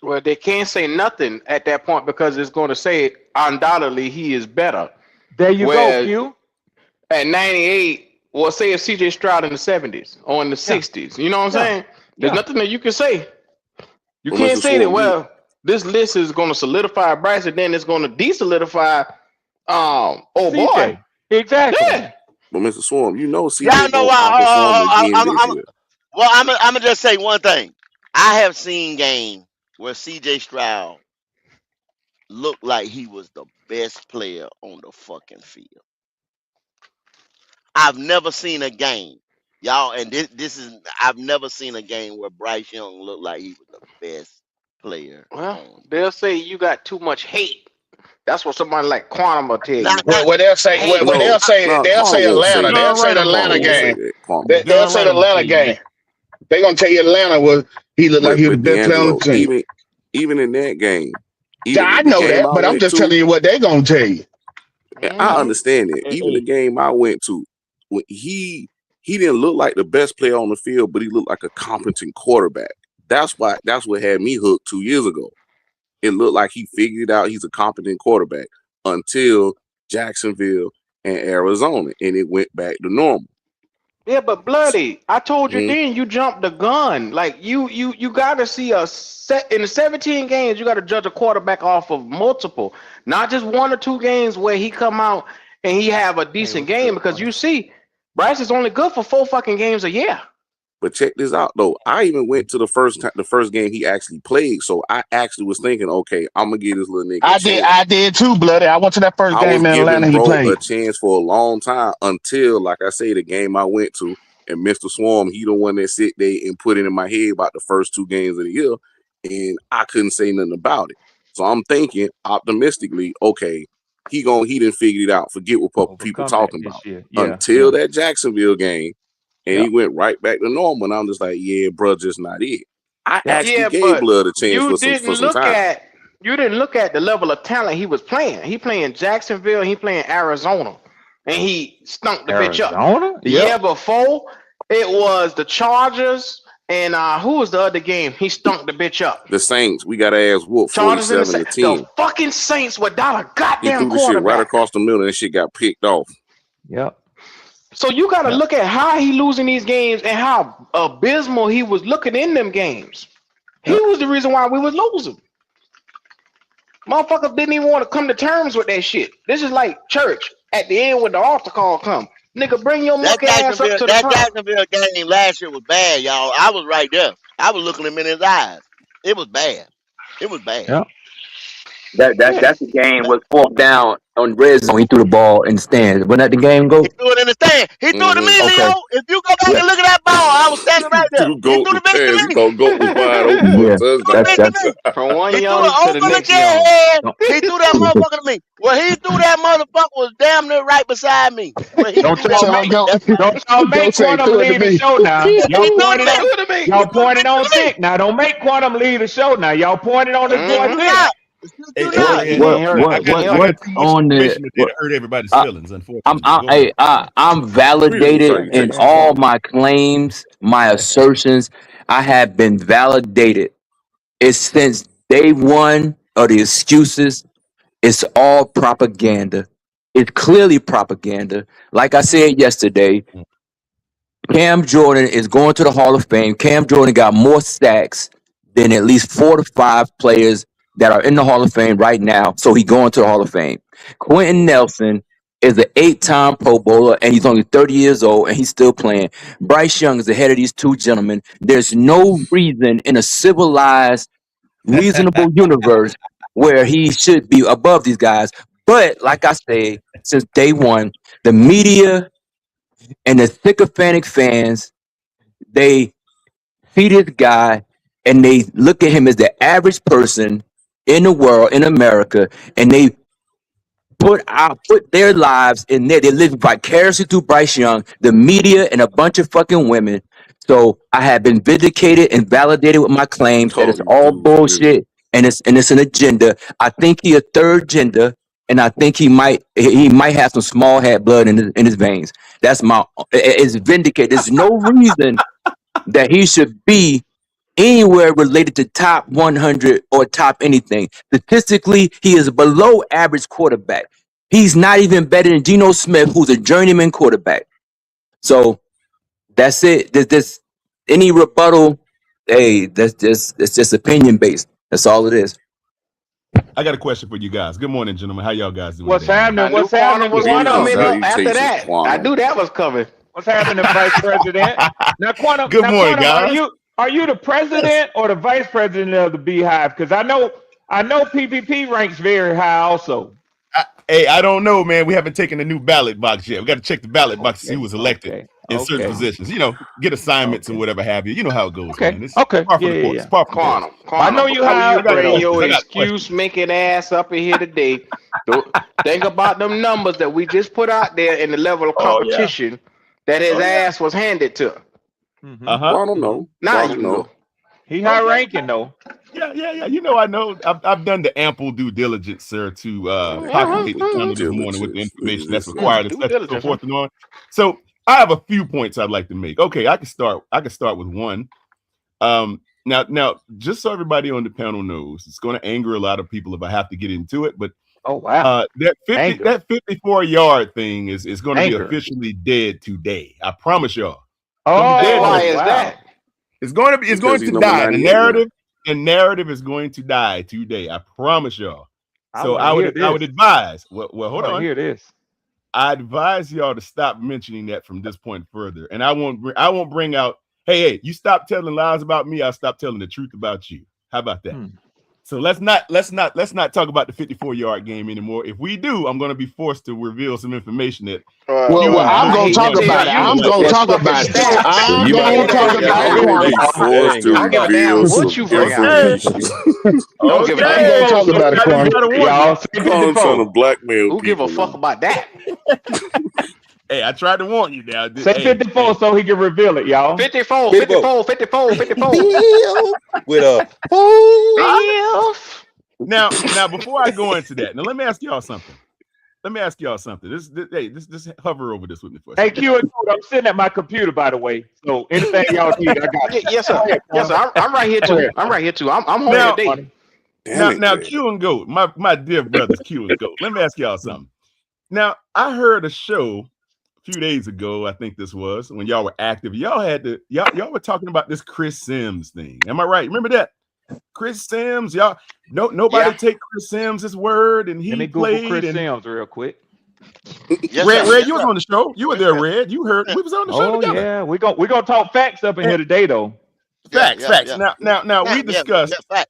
Well, they can't say nothing at that point because it's going to say undoubtedly he is better. There you go, Q. At 98, well, say if CJ Stroud in the 70s or in the 60s, you know what I'm saying? There's nothing that you can say. You can't say that, well, this list is going to solidify Bryce and then it's going to desolidify boy. Exactly. Yeah. But Mr. Swarm, you know CJ Y'all know why. I'm gonna just say one thing. I have seen games where CJ Stroud looked like he was the best player on the fucking field. I've never seen a game, y'all, and I've never seen a game where Bryce Young looked like he was the best player. Well, they'll say you got too much hate. That's what somebody like Quantum will tell you. Well, they'll say Atlanta. They'll say the Atlanta game. They'll say the Atlanta game. They're gonna tell you Atlanta He looked like he was the But best player on the D'Angelo, team. even in that game, Yeah, I the know game that, I but I'm went just to, telling you what they gonna tell you. and I understand it. Even the game I went to, when he didn't look like the best player on the field, but he looked like a competent quarterback. That's what had me hooked 2 years ago. It looked like he figured out he's a competent quarterback until Jacksonville and Arizona, and it went back to normal. Yeah, but Bloody, I told you then you jumped the gun. Like you got to see a set in the 17 games. You got to judge a quarterback off of multiple, not just 1 or 2 games where he come out and he have a decent game. Because you see, Bryce is only good for 4 fucking games a year. But check this out though. I even went to the first game he actually played, so I actually was thinking, okay, I'm gonna give this little nigga. I did too, Bloody. I went to that first game in Atlanta. He played a chance for a long time until, like I say, the game I went to, and Mr. Swarm, he the one that sit there and put it in my head about the first 2 games of the year, and I couldn't say nothing about it. So I'm thinking optimistically, okay, he didn't figure it out. Forget what people talking about until that Jacksonville game. And he went right back to normal. And I'm just like, yeah, bro, just not it. I actually gave Blood a chance for some time. You didn't look at the level of talent he was playing. He playing Jacksonville, he playing Arizona. And he stunk the bitch up. The year before, it was the Chargers. And who was the other game? He stunk the bitch up. The Saints. We got to ask whoop 47-10. The fucking Saints without a goddamn quarterback. He threw the shit right across the middle and that shit got picked off. Yep. So you got to look at how he losing these games and how abysmal he was looking in them games. He was the reason why we was losing. Motherfuckers didn't even want to come to terms with that shit. This is like church at the end when the altar call come. Nigga, bring your monkey ass up to the front. That Jacksonville game last year was bad, y'all. I was right there. I was looking him in his eyes. It was bad. It was bad. Yeah. That's the game was 4th down on red zone. He threw the ball in the stands. Wasn't that the game go? He threw it in the stand. He threw it to me, Leo. If you go back and look at that ball, I was standing right there. He threw the bitch to me. He threw the bitch to me. From one He threw young the to the over the next head. He threw that motherfucker to me. Well, he threw that motherfucker was damn near right beside me. Don't y'all make Quantum leave the show now. Y'all pointed on Tick. Now don't make Quantum leave the show now. Y'all pointed on this boy Tick. What on the hurt everybody's feelings, unfortunately. I'm validated in all my claims, my assertions. I have been validated. It's since day one of the excuses. It's all propaganda. It's clearly propaganda. Like I said yesterday, Cam Jordan is going to the Hall of Fame. Cam Jordan got more sacks than at least 4 to 5 players that are in the Hall of Fame right now. So he's going to the Hall of Fame. Quentin Nelson is an 8-time Pro Bowler, and he's only 30 years old, and he's still playing. Bryce Young is ahead of these 2 gentlemen. There's no reason in a civilized, reasonable universe where he should be above these guys. But like I say, since day one, the media and the sycophantic fans, they see this guy and they look at him as the average person in the world, in America, and they put their lives in there. They live vicariously through Bryce Young, the media, and a bunch of fucking women. So I have been vindicated and validated with my claims that it's all bullshit and it's an agenda. I think he a third gender, and I think he might have some small hat blood in his veins. That's it's vindicated. There's no reason that he should be anywhere related to top 100 or top anything. Statistically, he is a below average quarterback. He's not even better than Geno Smith, who's a journeyman quarterback. So that's it. There's any rebuttal. Hey, that's just opinion based. That's all it is. I got a question for you guys. Good morning, gentlemen. How y'all guys doing? What's happening? What's happening? After that, I knew that was coming. What's happening, Vice President? Now, Quantum. Good morning, guys. Are you the president or the vice president of the Beehive? Because I know PPP ranks very high also. I don't know, man. We haven't taken the new ballot box yet. We got to check the ballot box to see who was elected in certain positions. You know, get assignments and whatever have you. You know how it goes. Man. It's par for the course. It's par for the course. I know you have your excuse making ass up in here today. Think about them numbers that we just put out there in the level of competition that his ass was handed to. I don't know. Now you know. He high ranking though. Yeah. You know, I know. I've done the ample due diligence, sir, to populate the channel this morning with the information that's required, etc. So forth and on. So I have a few points I'd like to make. Okay, I can start with one. Now, just so everybody on the panel knows, it's going to anger a lot of people if I have to get into it. But that 54-yard thing is going to be officially dead today. I promise y'all. Why is that? It's going to die. The narrative is going to die today. I promise y'all. So I would advise. Well, hold on. Hear this. I advise y'all to stop mentioning that from this point further, and I won't bring out. Hey, you stop telling lies about me. I'll stop telling the truth about you. How about that? So let's not talk about the 54-yard game anymore. If we do, I'm going to be forced to reveal some information that. Well, I'm going to talk about it. I'm going to talk about it. I'm going to talk about it. Forced to reveal what you bring out. I'm going to talk about it, Quan. Trying to blackmail. Who give a fuck about that? Hey, I tried to warn you now. Say 54 so he can reveal it, y'all. 54. With a now before I go into that, now let me ask y'all something. This hover over this with me for a second. Hey, Q and Code, I'm sitting at my computer, by the way. So anything y'all need, I got it. Yes, sir. Yes, sir. I'm right here too. I'm home today. Now, Q and Goat, my dear brothers, Q and Goat. Let me ask y'all something. Now, I heard a show a few days ago, I think this was, when y'all were active. Y'all were talking about this Chris Sims thing. Am I right? Remember that? Chris Sims, y'all. Nobody take Chris Sims' word, and he Let me played. Google Chris Sims real quick. Red, you was on the show. You were there, Red. You heard we was on the show together. Yeah, we gonna talk facts up in here today, though. Facts. Now we discussed. Fact.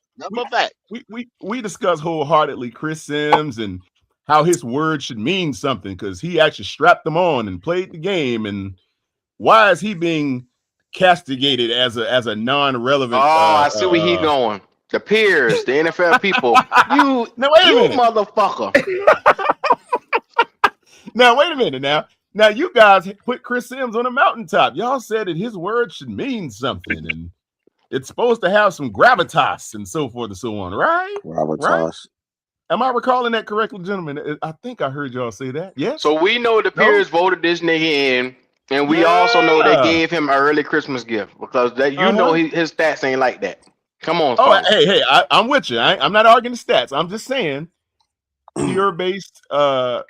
We discussed wholeheartedly Chris Sims and how his word should mean something because he actually strapped them on and played the game. And why is he being castigated as a non-relevant? I see where he's going. The peers, the NFL people. You motherfucker. Now wait a minute. Now you guys put Chris Sims on a mountaintop. Y'all said that his word should mean something, and it's supposed to have some gravitas and so forth and so on, right? Gravitas. Right? Am I recalling that correctly, gentlemen? I think I heard y'all say that. Yes. So we know the peers voted this nigga in, and we also know they gave him an early Christmas gift because know his stats ain't like that. Come on. Hey, I'm with you. I'm not arguing the stats. I'm just saying peer-based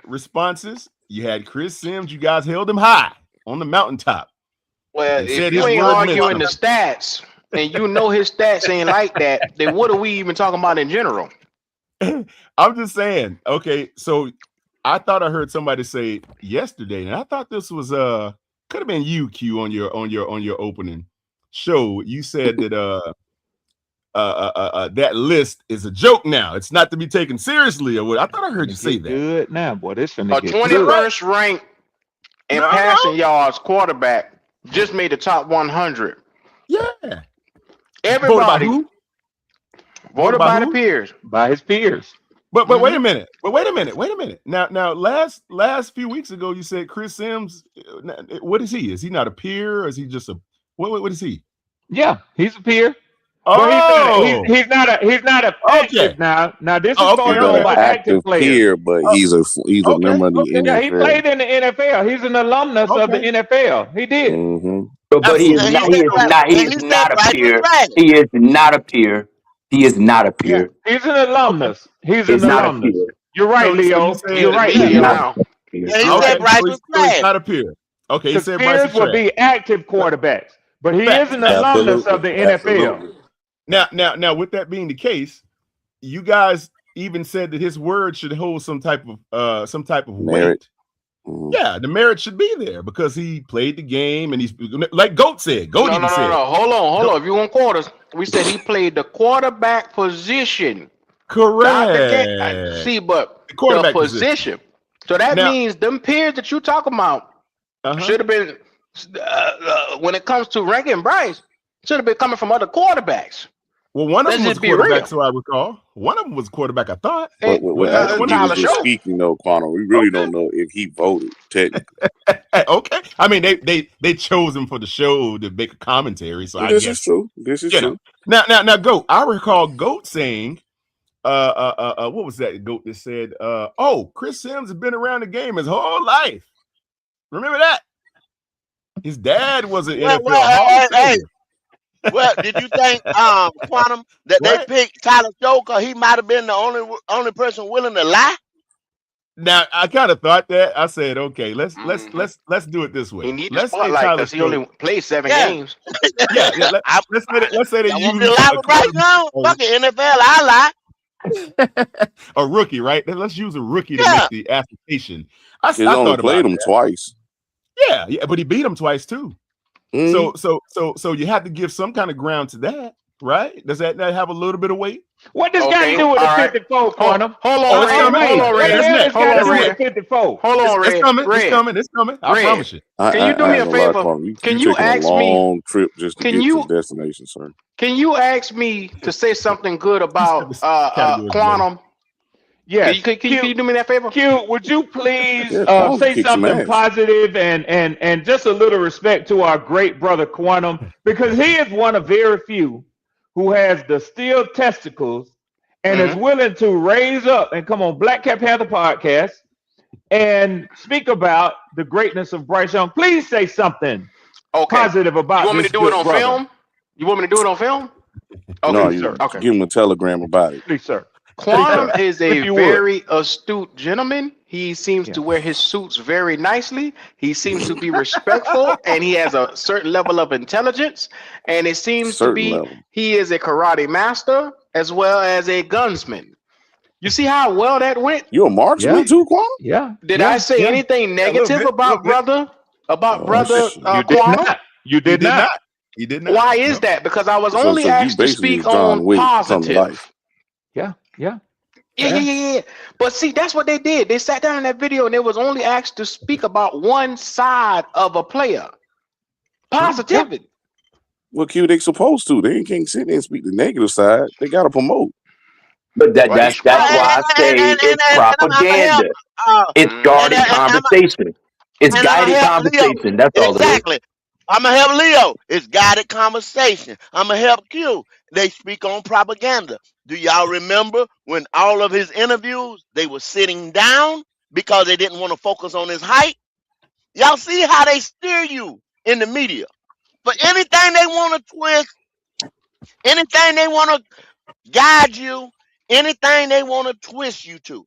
responses. You had Chris Sims. You guys held him high on the mountaintop. Well, if you ain't arguing the stats, and you know his stats ain't like that, then what are we even talking about in general? I'm just saying. Okay, so I thought I heard somebody say yesterday, and I thought this was could have been you, Q, on your opening show. You said that that list is a joke now. It's not to be taken seriously, or what? I thought I heard you say that. Good now, boy. This a 21st ranked in passing yards quarterback just made the top 100. Yeah. Everybody voted by the peers. By his peers. But wait a minute. Wait a minute. Now last few weeks ago you said Chris Sims. What is he? Is he not a peer, or is he just a what is he? Yeah, he's a peer. Oh, he's not a active now. Now this is going on by active player. Peer, but he's a member of the NFL. Yeah, he played in the NFL. He's an alumnus of the NFL. He did. Mm-hmm. But he is not a peer. He is not a peer. He is not a peer. Yeah, he's an alumnus. He's an alumnus. You're right, Leo. You're right, Leo. He said Bryce was not a peer. Okay, he said peers will be active quarterbacks, but he is an alumnus of the NFL. Now, with that being the case, you guys even said that his word should hold some type of weight. Yeah, the merit should be there because he played the game and he's like Goat said. No. Hold on. If you want quarters, we said he played the quarterback position. Correct. See, but the position. So that means them peers that you talking about should have been when it comes to ranking Bryce, should have been coming from other quarterbacks. Well, one of Let's them was just be quarterback, real. so I recall. One of them was quarterback, I thought. What Tyler he was just Show. speaking though, Quantum. We really don't know if he voted technically. Okay. I mean, they chose him for the show to make a commentary, so I This guess is true. This is you true. know. Now, Goat. I recall Goat saying, what was that Goat that said, oh, Chris Sims has been around the game his whole life. Remember that? His dad was an NFL Hall of Famer. Well, did you think, Quantum, that What? they picked Tyler Show because he might have been the only person willing to lie? Now I kind of thought that. I said, okay, let's do it this way. He need the Let's say spotlight Tyler because he Show. only played 7 Yeah. games. Yeah. Let's say they I use won't be lying right now. Fuck it, NFL, I lie. a rookie, right? Let's use a rookie to Yeah. make the application. I He's only thought played about him that. twice. Yeah, but he beat him twice too. So you have to give some kind of ground to that, right? Does that have a little bit of weight? What does got to do with the 54, Quantum? Hold Oh, on, it's Red. coming. Hold on, It's Red. next. Hold on, It's Red. next. 54. Hold on, Red. It's coming. Red. It's coming. It's coming. I Red. promise you. Can you do me a favor? Can you taking ask a me? long trip just to Can get you- to the destination, sir? Can you ask me to say something good about categories, Quantum? Yes. Can you do me that favor? Q, would you please Yeah, Quantum say kicked some something ass. positive and just a little respect to our great brother Quantum, because he is one of very few who has the steel testicles and is willing to raise up and come on Black Cat Panther podcast and speak about the greatness of Bryce Young. Please say something positive about You want me this to do it good on brother. film? You want me to do it on film? Okay, No, sir. you Okay. give him a telegram about it. Please, sir. Quantum is a If you would. very astute gentleman. He seems to wear his suits very nicely. He seems to be respectful, and he has a certain level of intelligence. And it seems to Certain be level. he is a karate master as well as a gunsman. You see how well that went? You a marksman Yeah. too, Quantum? Yeah. Did yeah, I say yeah. anything negative bit, about little bit. brother? About Oh, brother shit. You did Quantum? not. You He did not. He did not. Why is No. that? Because I was So only you asked to basically speak is John on Wick come to positive. life. Yeah. Yeah. Yeah. But see, that's what they did. They sat down in that video and they was only asked to speak about one side of a player. Positivity. Well, Q, they supposed to. They can't sit there and speak the negative side. They gotta promote. But Well, that's why I say it's propaganda. It's guarded conversation. It's and I'ma guided help Leo. conversation. That's all it is. Exactly. I'm gonna help Leo. It's guided conversation. I'm gonna help Q. They speak on propaganda. Do y'all remember when all of his interviews they were sitting down because they didn't want to focus on his height? Y'all see how they steer you in the media for anything they want to twist, anything they want to guide you, anything they want to twist you to.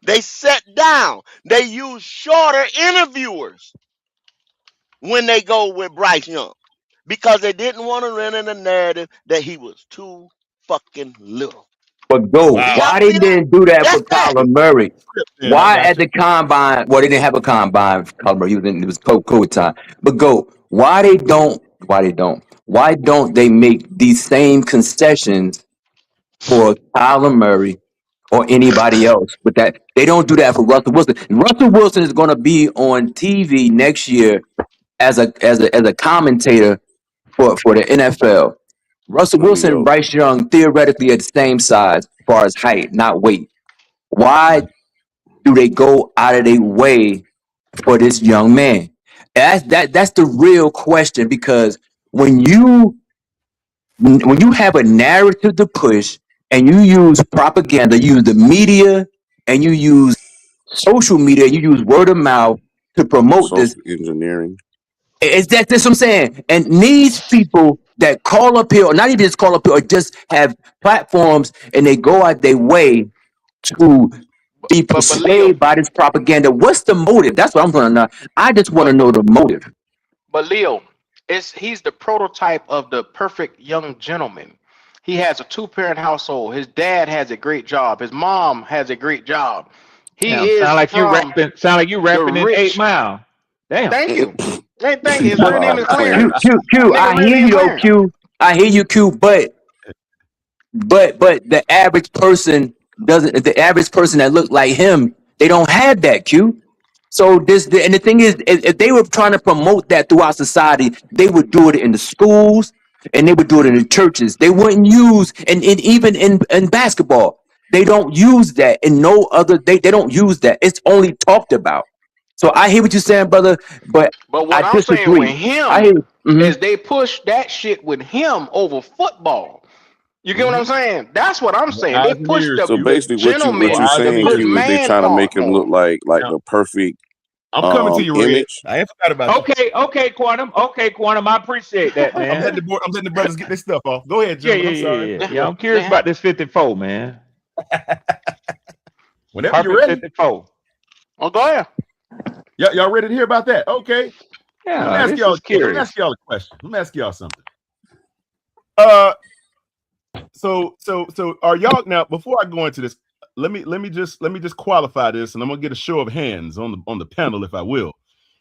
They sat down. They use shorter interviewers when they go with Bryce Young because they didn't want to run in the narrative that he was too fucking little. But go, Wow. why they didn't do that for That's that. Kyler Murray? Yeah, Why I got at the combine? Well, they didn't have a combine for Kyler Murray. It was COVID time. But go, why don't they make these same concessions for Kyler Murray or anybody else? With that, they don't do that for Russell Wilson. Russell Wilson is going to be on TV next year as a commentator for the NFL. Russell Wilson and Bryce Young theoretically at the same size as far as height, not weight. Why do they go out of their way for this young man? That's the real question, because when you have a narrative to push and you use propaganda, you use the media and you use social media, you use word of mouth to promote this. Social engineering. That's what I'm saying. And these people that call up here, or not even just call up here, or just have platforms and they go out their way to be Leo, persuaded by this propaganda. What's the motive? That's what I'm going to know. I just want to know the motive. But Leo, he's the prototype of the perfect young gentleman. He has a 2-parent household. His dad has a great job. His mom has a great job. He is sound like you rapping in rich. 8 Mile. Damn. Thank you. Hey, thank you. His real name is Clarence. Q, I hear you, though, Q. I hear you, Q. But the average person doesn't. The average person that look like him, they don't have that, Q. So and the thing is, if they were trying to promote that throughout society, they would do it in the schools. and they would do it in churches. They wouldn't use, and even in basketball, they don't use that. And no other, they don't use that. It's only talked about. So I hear what you're saying, brother, but what I I'm saying disagree. with him I hear. is they push that shit with him over football. You get what I'm saying? That's what I'm saying. They push the So basically, gentleman, what you saying, the Q, is they man trying to part make him more. look like the perfect I'm coming to you, Red. image. I ain't forgot about Okay, okay, Quantum. Okay, Quantum. I appreciate that, I'm man. letting the brothers get this stuff off. Go ahead, Yeah, gentlemen. I'm sorry. Yeah, I'm curious about this 54, man. Whenever you're ready. 54. Oh, go ahead. Y'all ready to hear about that? Okay. Yeah, Let me ask this y'all. is curious. Let me ask y'all a question. Let me ask y'all something. So are y'all now? Before I go into this, let me just qualify this, and I'm gonna get a show of hands on the panel, if I will.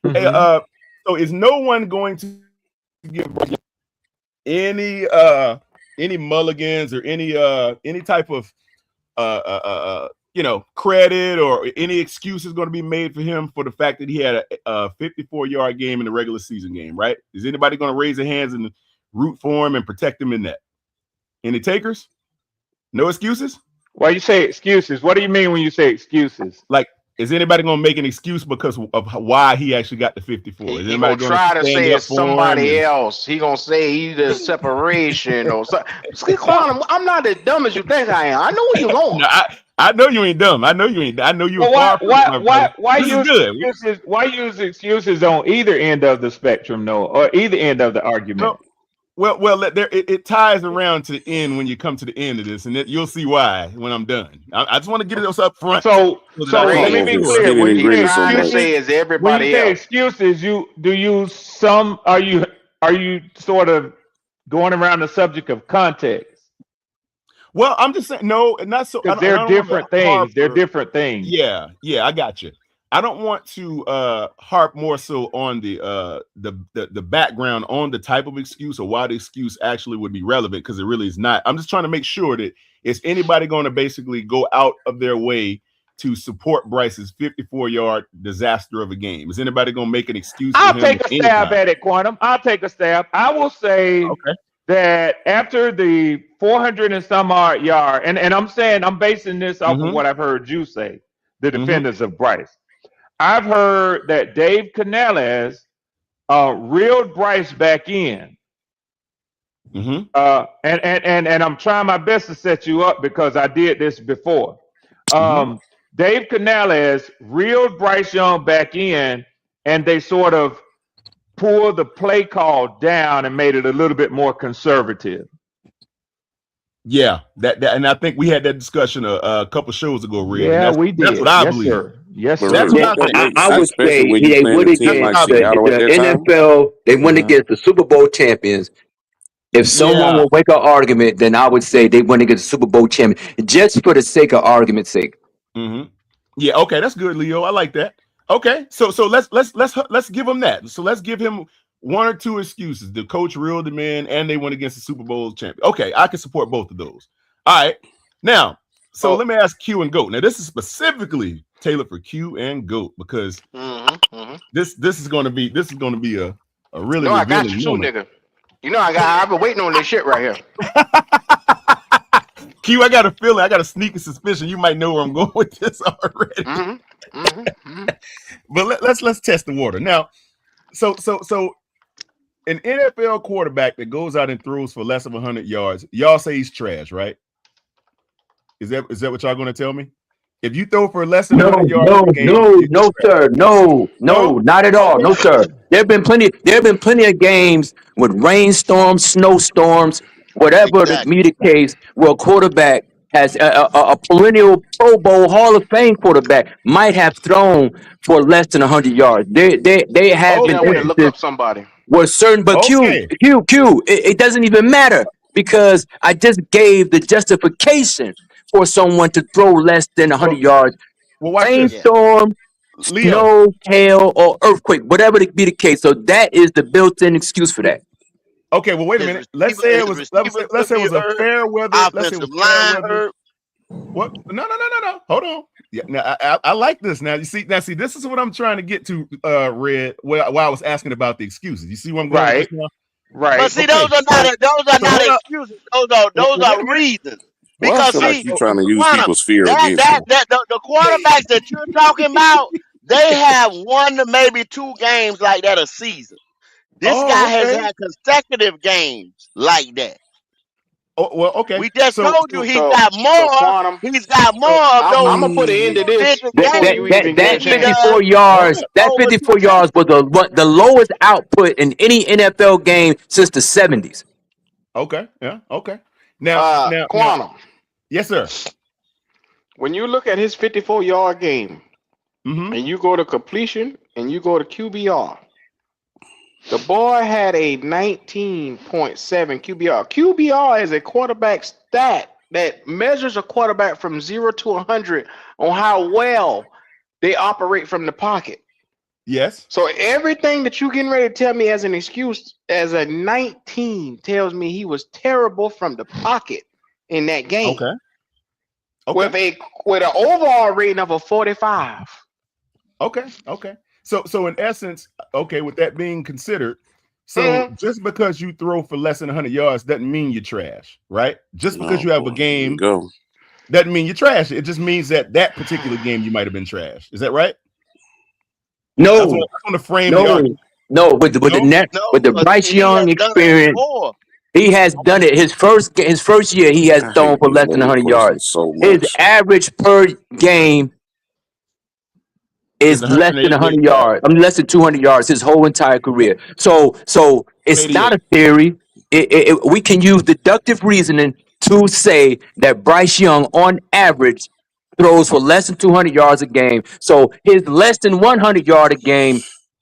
Hey, so is no one going to give any mulligans or any type of credit or any excuses going to be made for him for the fact that he had a 54-yard game in the regular season game, right? Is anybody going to raise their hands and root for him and protect him in that? Any takers? No excuses? Why you say excuses? What do you mean when you say excuses? Like, is anybody going to make an excuse because of why he actually got the 54? Is He gonna try to say it's somebody else. He gonna say either separation or something. Quantum, I'm not as dumb as you think I am. I know where you're going. No, I know you ain't dumb. I know you ain't. I know you. Well, why this use is good. excuses? Why use excuses on either end of the spectrum, though, or either end of the argument? Well, it ties around to the end when you come to the end of this, and you'll see why when I'm done. I just want to get this up front. So let me be clear. When you say excuses, are you sort of going around the subject of context? Well, I'm just saying no, not so. Because they're different things. They're different things. Yeah, I got you. I don't want to harp more so on the background on the type of excuse or why the excuse actually would be relevant, because it really is not. I'm just trying to make sure that is anybody going to basically go out of their way to support Bryce's 54-yard disaster of a game? Is anybody going to make an excuse? I'll take a stab at it, Quantum. I'll take a stab. I will say that after the 400 and some odd yard, and I'm basing this off of what I've heard you say, the defenders of Bryce. I've heard that Dave Canales reeled Bryce back in. And I'm trying my best to set you up because I did this before. Dave Canales reeled Bryce Young back in, and they sort of pulled the play call down and made it a little bit more conservative. Yeah, that and I think we had that discussion a couple shows ago, Red. Yeah, we did. That's what I believe. Sir. Yes, sir. That's what I would say they went against the NFL. They went against the Super Bowl champions. If someone will make an argument, then I would say they went against the Super Bowl champion, just for the sake of argument's sake. Yeah, okay, that's good, Leo. I like that. Okay, so let's give him that. So let's give him one or two excuses. The coach reeled him in, and they went against the Super Bowl champion. Okay, I can support both of those. All right, now, so let me ask Q and Goat. Now, this is specifically tailored for Q and Goat because this is going to be a really. No, I got you too, nigga. You know, I've been waiting on this shit right here. Q, I got a feeling, I got a sneaky suspicion you might know where I'm going with this already. But let's test the water now. So an NFL quarterback that goes out and throws for less of 100 yards, y'all say he's trash, right? Is that what y'all going to tell me? If you throw for less than 100 yards, no, sir, no, not at all, no, sir. There have been plenty of games with rainstorms, snowstorms, whatever the case, where a quarterback has a perennial Pro Bowl Hall of Fame quarterback might have thrown for less than 100 yards. They have been to look up somebody. Were certain, but Q, it doesn't even matter because I just gave the justification for someone to throw less than 100 yards. Rainstorm, snow, hail, or earthquake, whatever be the case. So that is the built-in excuse for that. Okay, well, wait a minute. Let's say it was a fair weather. Let's say it was fair weather. What? No. Hold on. Yeah, now I like this. Now you see. This is what I'm trying to get to, Red. While I was asking about the excuses. You see what I'm going with this now? Right. But see, Okay. those are not excuses. Those are reasons. Well, I Because feel like see, you're trying to use Quantum, people's fear against them. the quarterbacks that you're talking about, they have 1 to maybe 2 games like that a season. This guy has had consecutive games like that. Oh, well, okay. We just told you he's so got more. Quantum, He's got more of those. I'm gonna put an end to this before you even get a That chance. 54 yards, that 54 yards was the lowest output in any NFL game since the 70s. Okay. Yeah. Okay. Now, Quantum. Yes, sir. When you look at his 54-yard game, and you go to completion and you go to QBR, the boy had a 19.7 QBR. QBR is a quarterback stat that measures a quarterback from 0 to 100 on how well they operate from the pocket. Yes. So everything that you getting ready to tell me as an excuse as a 19 tells me he was terrible from the pocket in that game. Okay. With an overall rating of a 45. Okay. So in essence, okay, with that being considered, so just because you throw for less than 100 yards doesn't mean you're trash, right? Just because you have a game doesn't mean you're trash. It just means that particular game you might have been trash. Is that right? No. That's what I want to frame the argument. No, with the Bryce Young experience, he has done it. His first year, he has thrown for less than 100 yards. His average per game is less than 100 yards. I mean, less than 200 yards his whole entire career. So it's not a theory. We can use deductive reasoning to say that Bryce Young, on average, throws for less than 200 yards a game. So his less than 100 yard a game,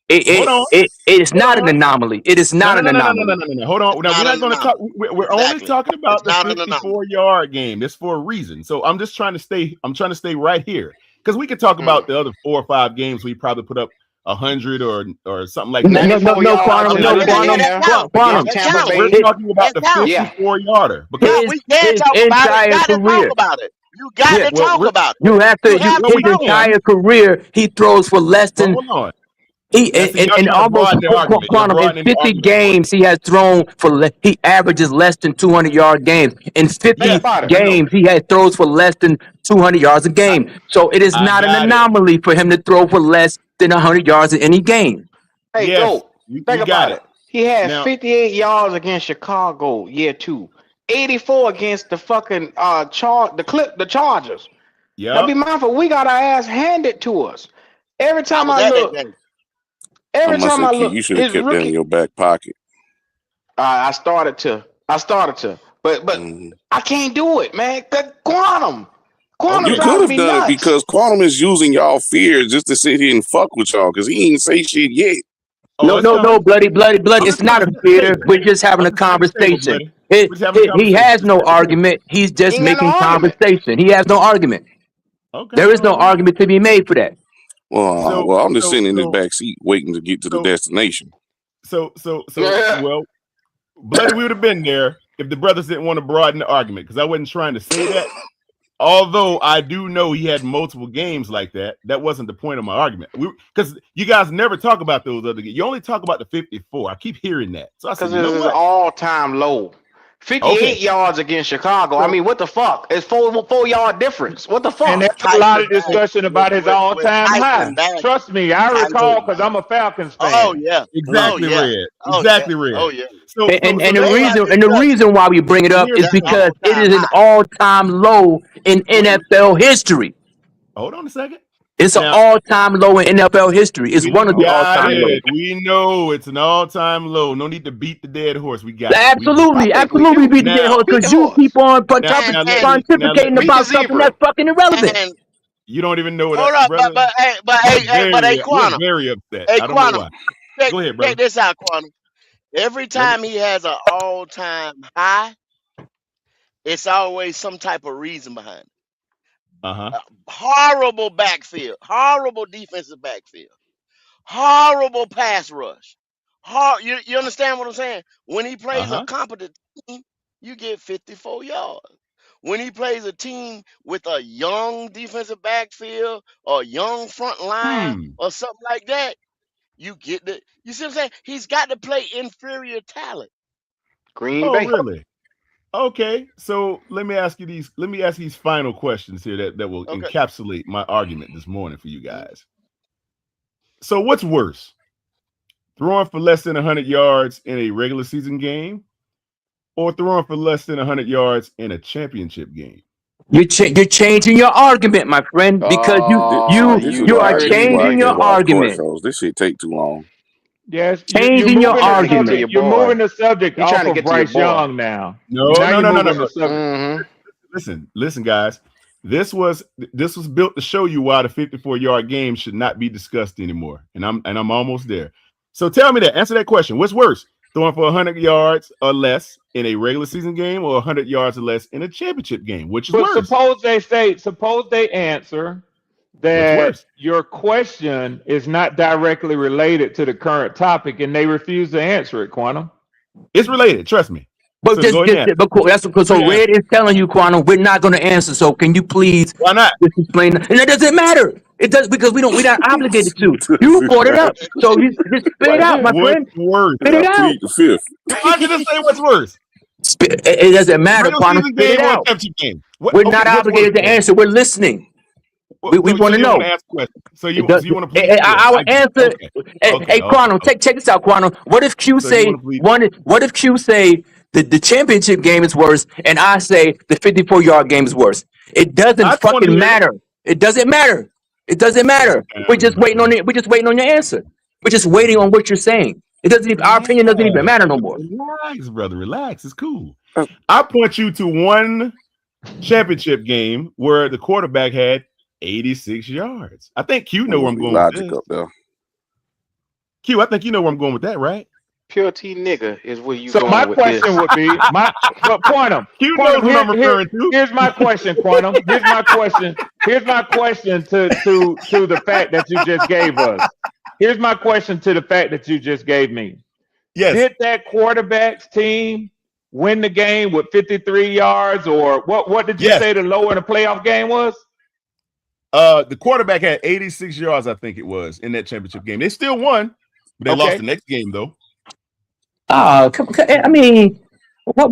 it's not an anomaly. It is not an anomaly. No. Hold on. Now, we're not going to talk. We're only talking about the 54-yard game. It's for a reason. So I'm just trying to stay. I'm trying to stay right here because we could talk about the other 4 or 5 games we probably put up 100 or something like that. No, Quantum. We're talking about the 54-yarder because we can't talk about it. You got to talk about it. You got to talk about it. You have to. His entire career, he throws for less than. In almost Quantum, in 50 games, he has thrown for. He averages less than 200-yard games. In 50 games, he has throws for less than 200 yards a game. So it is not an anomaly for him to throw for less than 100 yards in any game. Hey, go. Think about it. He had 58 yards against Chicago year 2, 84 against the fucking the Chargers. Yeah. Now be mindful, we got our ass handed to us. Every time I look. You should have kept that in your back pocket. I started to, but I can't do it, man. Quantum You could have done it because Quantum is using y'all fear just to sit here and fuck with y'all because he ain't say shit yet. No, bloody. It's not a fear. We're just having a conversation. He has no argument. He's just making conversation. He has no argument. Okay. There is no argument to be made for that. Well, I'm just sitting in this back seat waiting to get to the destination. Well, bloody, we would have been there if the brothers didn't want to broaden the argument because I wasn't trying to say that. Although I do know he had multiple games like that. That wasn't the point of my argument. Because you guys never talk about those other games. You only talk about the 54. I keep hearing that. So I said, because it's an all-time low. 58 yards against Chicago. I mean, what the fuck? It's 4-yard difference. What the fuck? And there's a lot of discussion about his all-time high. Trust me, I recall because I'm a Falcons fan. Oh yeah, exactly, Red. Exactly, Red. Oh yeah. And the reason why we bring it up is because it is an all-time low in NFL history. Hold on a second. It's an all-time low in NFL history. It's one of the all-time lows. We know it's an all-time low. No need to beat the dead horse. We got absolutely beat the dead horse because you keep on pontificating about something that's fucking irrelevant. You don't even know what. Hold up, but hey, Quantum. Very upset. Hey, I don't know why. Go ahead, brother. Check this out, Quantum. Every time he has an all-time high, it's always some type of reason behind it. Horrible backfield, horrible defensive backfield, horrible pass rush. You understand what I'm saying? When he plays a competent team, you get 54 yards. When he plays a team with a young defensive backfield or young front line or something like that, you get you see what I'm saying? He's got to play inferior talent. Green Oh, Bay. really? Okay. So let me ask you these. Let me ask these final questions here that will encapsulate my argument this morning for you guys. So what's worse? Throwing for less than 100 yards in a regular season game, or throwing for less than 100 yards in a championship game? You're changing your argument, my friend, because you are changing your argument. This shit take too long. Yes, changing your argument. You're moving the subject off of Bryce Young now. No. Listen, guys. This was built to show you why the 54-yard game should not be discussed anymore. And I'm almost there. So tell me that. Answer that question. What's worse? Throwing for 100 yards or less in a regular season game, or 100 yards or less in a championship game? Which is worse? Suppose they answer that your question is not directly related to the current topic, and they refuse to answer it, Quantum. It's related, trust me. But Red is telling you, Quantum, we're not going to answer. So can you please? Why not? Just explain? And it doesn't matter. It does, because we're not obligated to. You brought it up, so you just spit it out, my friend. Worse? Spit it out. Why did you say what's worse? It doesn't matter, Quantum. Spit it out. We're not obligated to answer. We're listening. We want to know. So you want to play? I would answer. Hey, Quantum, check this out, Quantum. What if Q say What if Q say the championship game is worse, and I say the 54-yard game is worse? It doesn't fucking matter. It doesn't matter. It doesn't matter. We're just waiting on it. We're just waiting on your answer. We're just waiting on what you're saying. It doesn't even. Our opinion doesn't even matter no more. Relax, brother. Relax. It's cool. I point you to one championship game where the quarterback had 86 yards. I think Q know where I'm going with this. Up there. Q, I think you know where I'm going with that, right? Pure T nigga is where you. So going my with question this. would be, Quantum. Q knows what I'm referring to. Here's my question, Quantum. Here's my question to the fact that you just gave us. Here's my question to the fact that you just gave me. Yes. Did that quarterback's team win the game with 53 yards, or what did you say the low in the playoff game was? The quarterback had 86 yards, I think it was, in that championship game. They still won, but they lost the next game though. I mean, why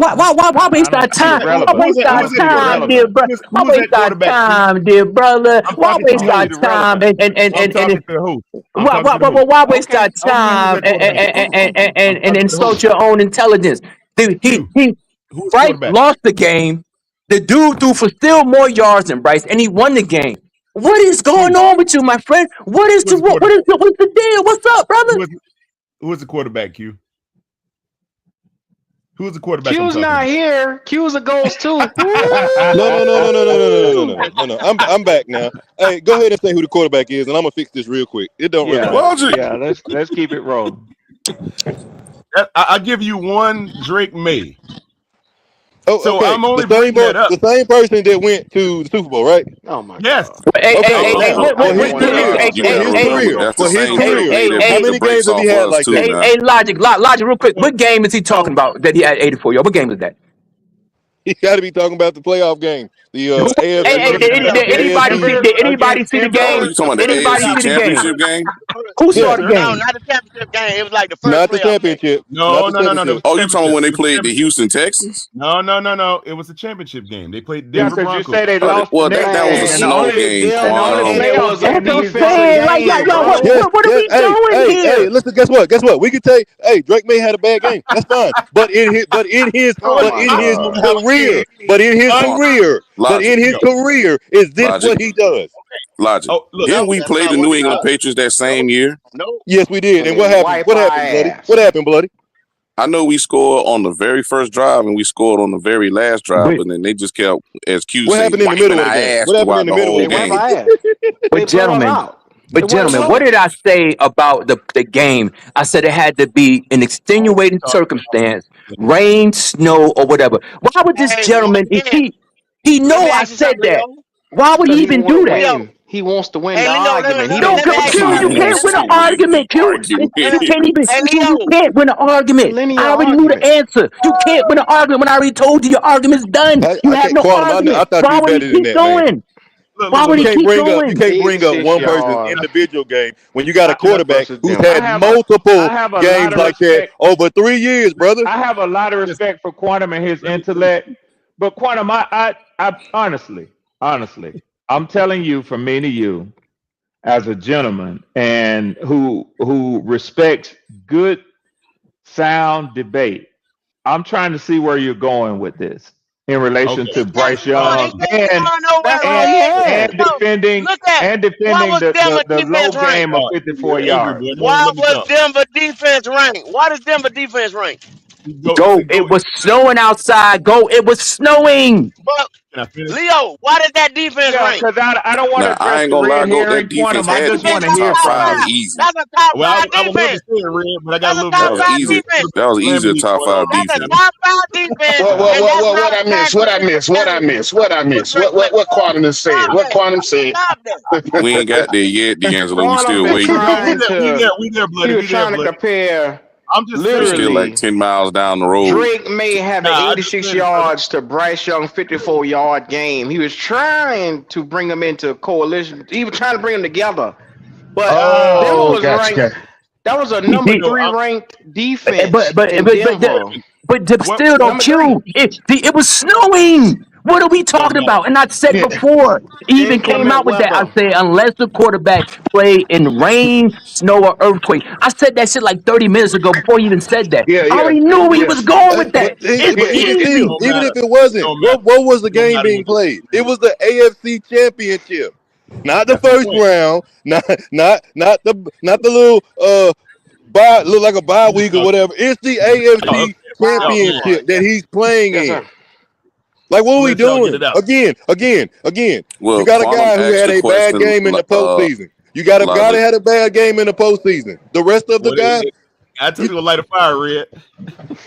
waste our time? Why waste our time, dear brother? Why waste our time, dear brother? Why waste our time why waste our time and insult your own intelligence? Bryce lost the game. The dude threw for still more yards than Bryce, and he won the game. What is going on with you, my friend? What's the deal? What's up, brother? Who was the quarterback, Q? Who's the quarterback? Q's not here. Q's a ghost too. No. I'm back now. Hey, go ahead and say who the quarterback is, and I'm gonna fix this real quick. It don't really matter. Yeah, let's keep it rolling. I'll give you one Drake May. Oh, so okay. I'm only the same person that went to the Super Bowl, right? Oh my yes. God. For his career, how many games have he had like that? Hey, Logic, real quick. What game is he talking about that he had 84 yards? What game is that? He got to be talking about the playoff game. The AFC. Did anybody see the game? You talking about the AFC championship game? Who saw the game? No, not the championship game. It was like the first. Not the championship. No. Oh, you talking when they played the Houston Texans? No. It was a championship game. They played Denver Broncos. You say they lost. Well, that was a snow game. That's what I'm saying. Like, what are we doing here? Hey, listen. Guess what? We could say, hey, Drake May had a bad game. That's fine. But in his career, is this Logic. what he does? Logic. Oh, look, Didn't we play the New England Patriots that same year? No. Yes, we did. And what happened? What happened, bloody? I know we scored on the very first drive and we scored on the very last drive, and then they just kept, as Q What said, happened in the middle of the game? What happened in the middle of the game? But gentlemen, what did I say about the game? I said it had to be an extenuating circumstance, rain, snow, or whatever. Why would this gentleman, he know I said that. Why would he even do that? He wants to win the argument. You can't win an argument, Q. You can't win an argument. I already knew the answer. You can't win an argument when I already told you your argument's done. You have no argument. Why would he keep going? Why would You he can't keep bring up going? one person's individual game when you got a quarterback who's I had have multiple a lot games of like that respect. over 3 years, brother. I have a lot of respect for Quantum and his intellect, but Quantum, I honestly, I'm telling you, from me to you, as a gentleman and who respects good, sound debate, I'm trying to see where you're going with this in relation to Bryce Young and defending the low defense rank? game of 54 yards. Why was Denver defense ranked? Why does Denver defense rank? Go. It was snowing outside. Go. It was snowing. But Leo, why does that defense rank? Because I don't want to I address ain't the gonna lie, red go. That herring defense Quantum. I had to just be want to top hear from five you. easy. That's a top Well, five I would love to defense. say it, Red, but I got a little That bit. was easy. That was easy top five That's a defense. top five defense. What I miss? What Quantum has said? What Quantum said? We ain't got there yet, D'Angelo. We still Quantum been waiting. trying We there, bloody. he We was there, trying to bloody. compare. I'm just We're Literally, still like 10 miles down the road. Drake may have an Nah, I 86 just- yards to Bryce Young 54-yard game. He was trying to bring them into a coalition. He was trying to bring them together. But Denver was ranked. That was a number 3 ranked defense. But Denver. still don't Number Q. It was snowing. What are we talking about? And I said before, even came out with that. I said unless the quarterback play in rain, snow, or earthquake. I said that shit like 30 minutes ago before you even said that. I already knew where he was going with that. It's easy. Even if it wasn't, what was the game being played? It was the AFC Championship, not the first round, not the little look like a bye week or whatever. It's the AFC Championship that he's playing in. Like, what are we doing? Again. Well, You got a guy Quantum who had asked a the bad question, game in the postseason. You got a guy that had a bad game in the postseason. The rest of the guys. I told you to light a fire, Red.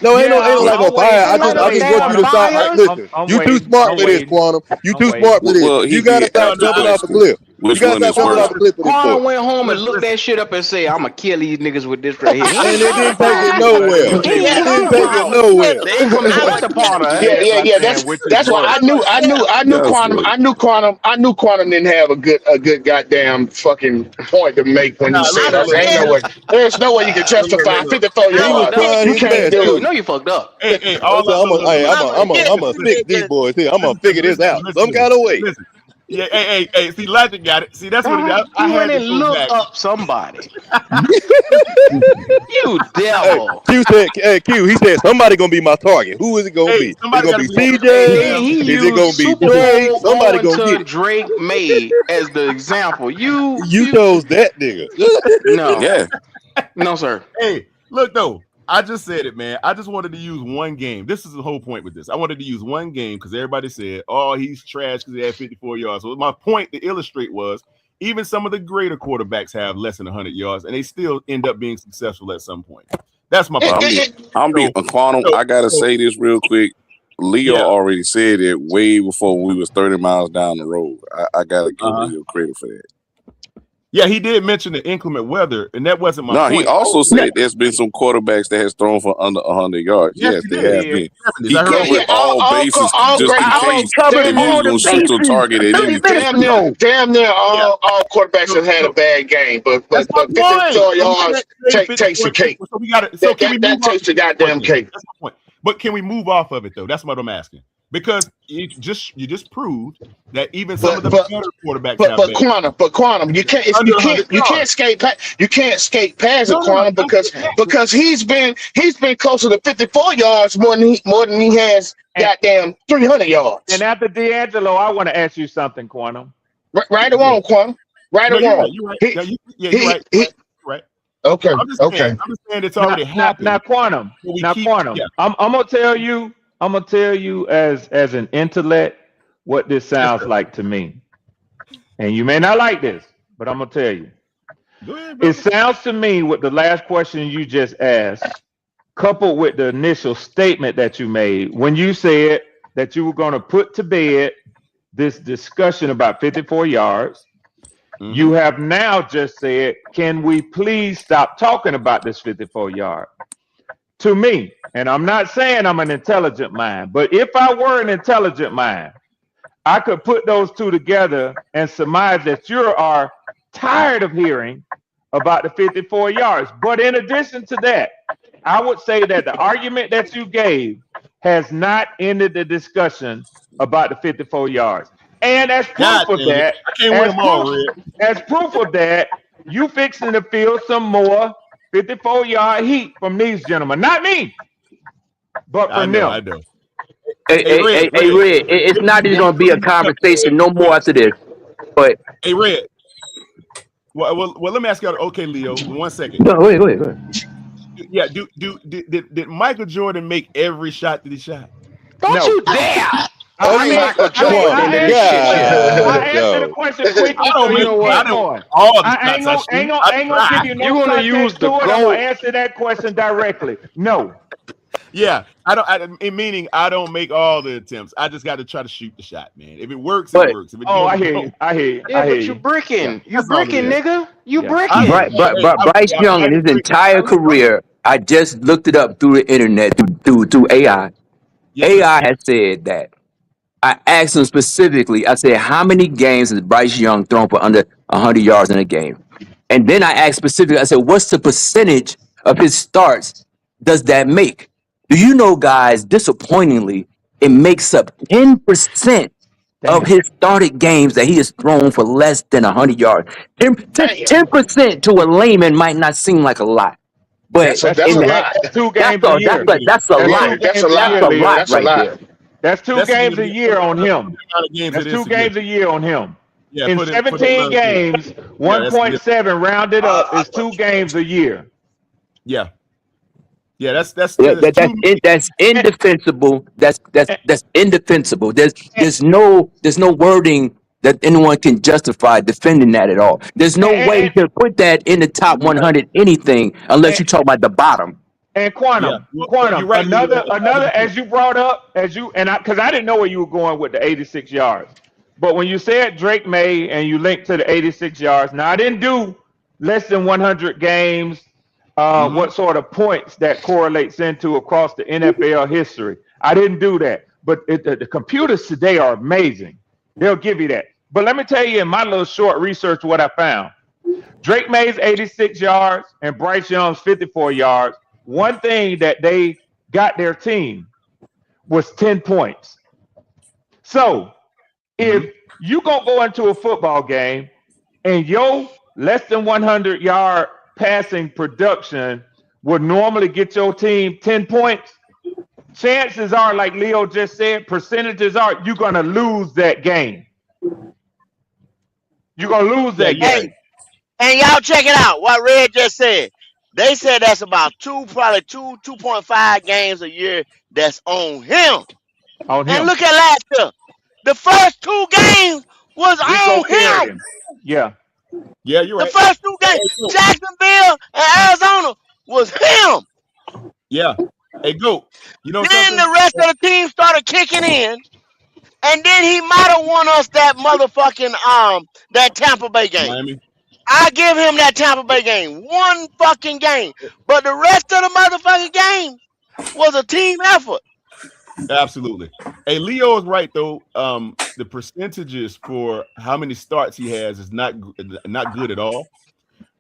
No, ain't no like a fire. I just want you to stop. Listen, you too smart for this, Quantum. You too smart for this. You gotta stop jumping off the cliff. You gotta stop jumping off the cliff for this. Quantum went home and looked that shit up and said, "I'm gonna kill these niggas with this right here." And it didn't take it nowhere. They ain't come to the part. Yeah. That's why I knew Quantum didn't have a good goddamn fucking point to make when he said that. There's no way you can justify 54 yards. You can't do it. No, you fucked up. Hey, I'm gonna fix these boys here. I'm gonna figure this out some kind of way. Yeah, hey. See, Logic got it. See, that's what it got. I had to look up somebody. You devil. Q said, Q. He said somebody gonna be my target. Who is it gonna be? Is it gonna be CJ? Is it gonna be Drake? Somebody gonna get it. Drake made as the example. You chose that nigga. No. Yeah. No, sir. Hey, look though. I just said it, man. I just wanted to use one game. This is the whole point with this. I wanted to use one game because everybody said, "Oh, he's trash because he had 54 yards." So my point to illustrate was, even some of the greater quarterbacks have less than 100 yards, and they still end up being successful at some point. That's my point. I'm being Quantum. I gotta say this real quick. Leo already said it way before we was 30 miles down the road. I gotta give Leo credit for that. Yeah, he did mention the inclement weather, and that wasn't my point. No, he also said there's been some quarterbacks that has thrown for under 100 yards. Yes, there have been. He covered all bases just in case if he was going to shoot to target at anything. Damn near all quarterbacks have had a bad game, but 54 yards takes the cake. So we got it. So that takes the goddamn cake. That's my point. But can we move off of it though? That's what I'm asking. Because you just proved that even some of the better quarterbacks have Quantum, you can't skate past it, Quantum, because he's been closer to 54 yards more than he has goddamn 300 yards. And after D'Angelo, I want to ask you something, Quantum. Right or wrong, Quantum? Right or wrong? You're right. Okay. I'm just saying it's already happened. Now, Quantum. I'm gonna tell you as an intellect what this sounds like to me. And you may not like this, but I'm gonna tell you. Go ahead, it sounds to me with the last question you just asked, coupled with the initial statement that you made when you said that you were gonna put to bed this discussion about 54 yards. Mm-hmm. You have now just said, can we please stop talking about this 54 yard? To me, and I'm not saying I'm an intelligent mind, but if I were an intelligent mind, I could put those two together and surmise that you are tired of hearing about the 54 yards. But in addition to that, I would say that the argument that you gave has not ended the discussion about the 54 yards. And as proof of that, as proof of that, you fixing to feel some more 54-yard heat from these gentlemen. Not me, but from them. I know. Hey, Red, it's not even gonna be a conversation no more after this. But hey, Red. Well, let me ask you. Okay, Leo, 1 second. No, go ahead. Yeah, did Michael Jordan make every shot that he shot? Don't you dare! I answered the question quickly. I ain't gonna give you no context to it. I'm gonna answer that question directly. No. Yeah, meaning I don't make all the attempts. I just got to try to shoot the shot, man. If it works, it works. If it I hear you. Yeah, but you bricking. You bricking, nigga. You bricking. Bryce Young in his entire career, I just looked it up through the internet, through AI. AI has said that. I asked him specifically, I said, how many games has Bryce Young thrown for under 100 yards in a game? And then I asked specifically, I said, what's the percentage of his starts does that make? Do you know, guys, disappointingly, it makes up 10% of his started games that he has thrown for less than 100 yards. 10% to a layman might not seem like a lot. But that's a lot. That's a lot. That's a lot right there. That's two games a year on him. That's 2 games a year on him. Yeah, in 17 games, 1.7 rounded up is 2 games a year. Yeah. Yeah, that's indefensible. That's indefensible. There's no wording that anyone can justify defending that at all. There's no way to put that in the top 100 anything unless you talk about the bottom. And Quantum, right, another as you brought up, because I didn't know where you were going with the 86 yards. But when you said Drake May and you linked to the 86 yards, now I didn't do less than 100 games. What sort of points that correlates into across the NFL history. I didn't do that. But the computers today are amazing. They'll give you that. But let me tell you in my little short research what I found. Drake May's 86 yards and Bryce Young's 54 yards. One thing that they got their team was 10 points. So if you gonna go into a football game and your less than 100-yard passing production would normally get your team 10 points, chances are, like Leo just said, percentages are you're gonna lose that game. You're gonna lose that game. And y'all check it out. What Red just said. They said that's about 2.5 games a year that's on him. And look at last year. The first 2 games was on him. Yeah. Yeah, you're right. The first 2 games, Jacksonville and Arizona, was him. Yeah. Hey, go. You know. Then the rest of the team started kicking in, and then he might have won us that motherfucking that Tampa Bay game. Miami. I give him that Tampa Bay game, 1 fucking game, but the rest of the motherfucking game was a team effort. Absolutely. Hey, Leo is right though. The percentages for how many starts he has is not good at all.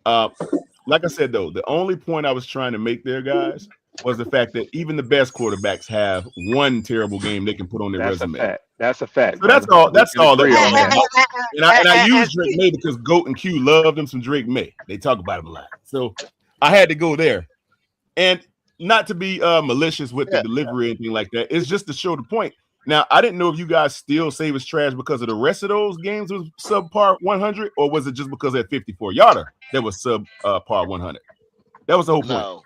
Like I said though, the only point I was trying to make there, guys, was the fact that even the best quarterbacks have 1 terrible game they can put on their resume. That's a fact. So that's all. That's all. And I use Drake May because Goat and Q love them some Drake May. They talk about him a lot. So I had to go there, and not to be malicious with the delivery or anything like that. It's just to show the point. Now I didn't know if you guys still say it was trash because of the rest of those games was subpar 100, or was it just because that 54-yarder that was subpar 100? That was the whole point. No.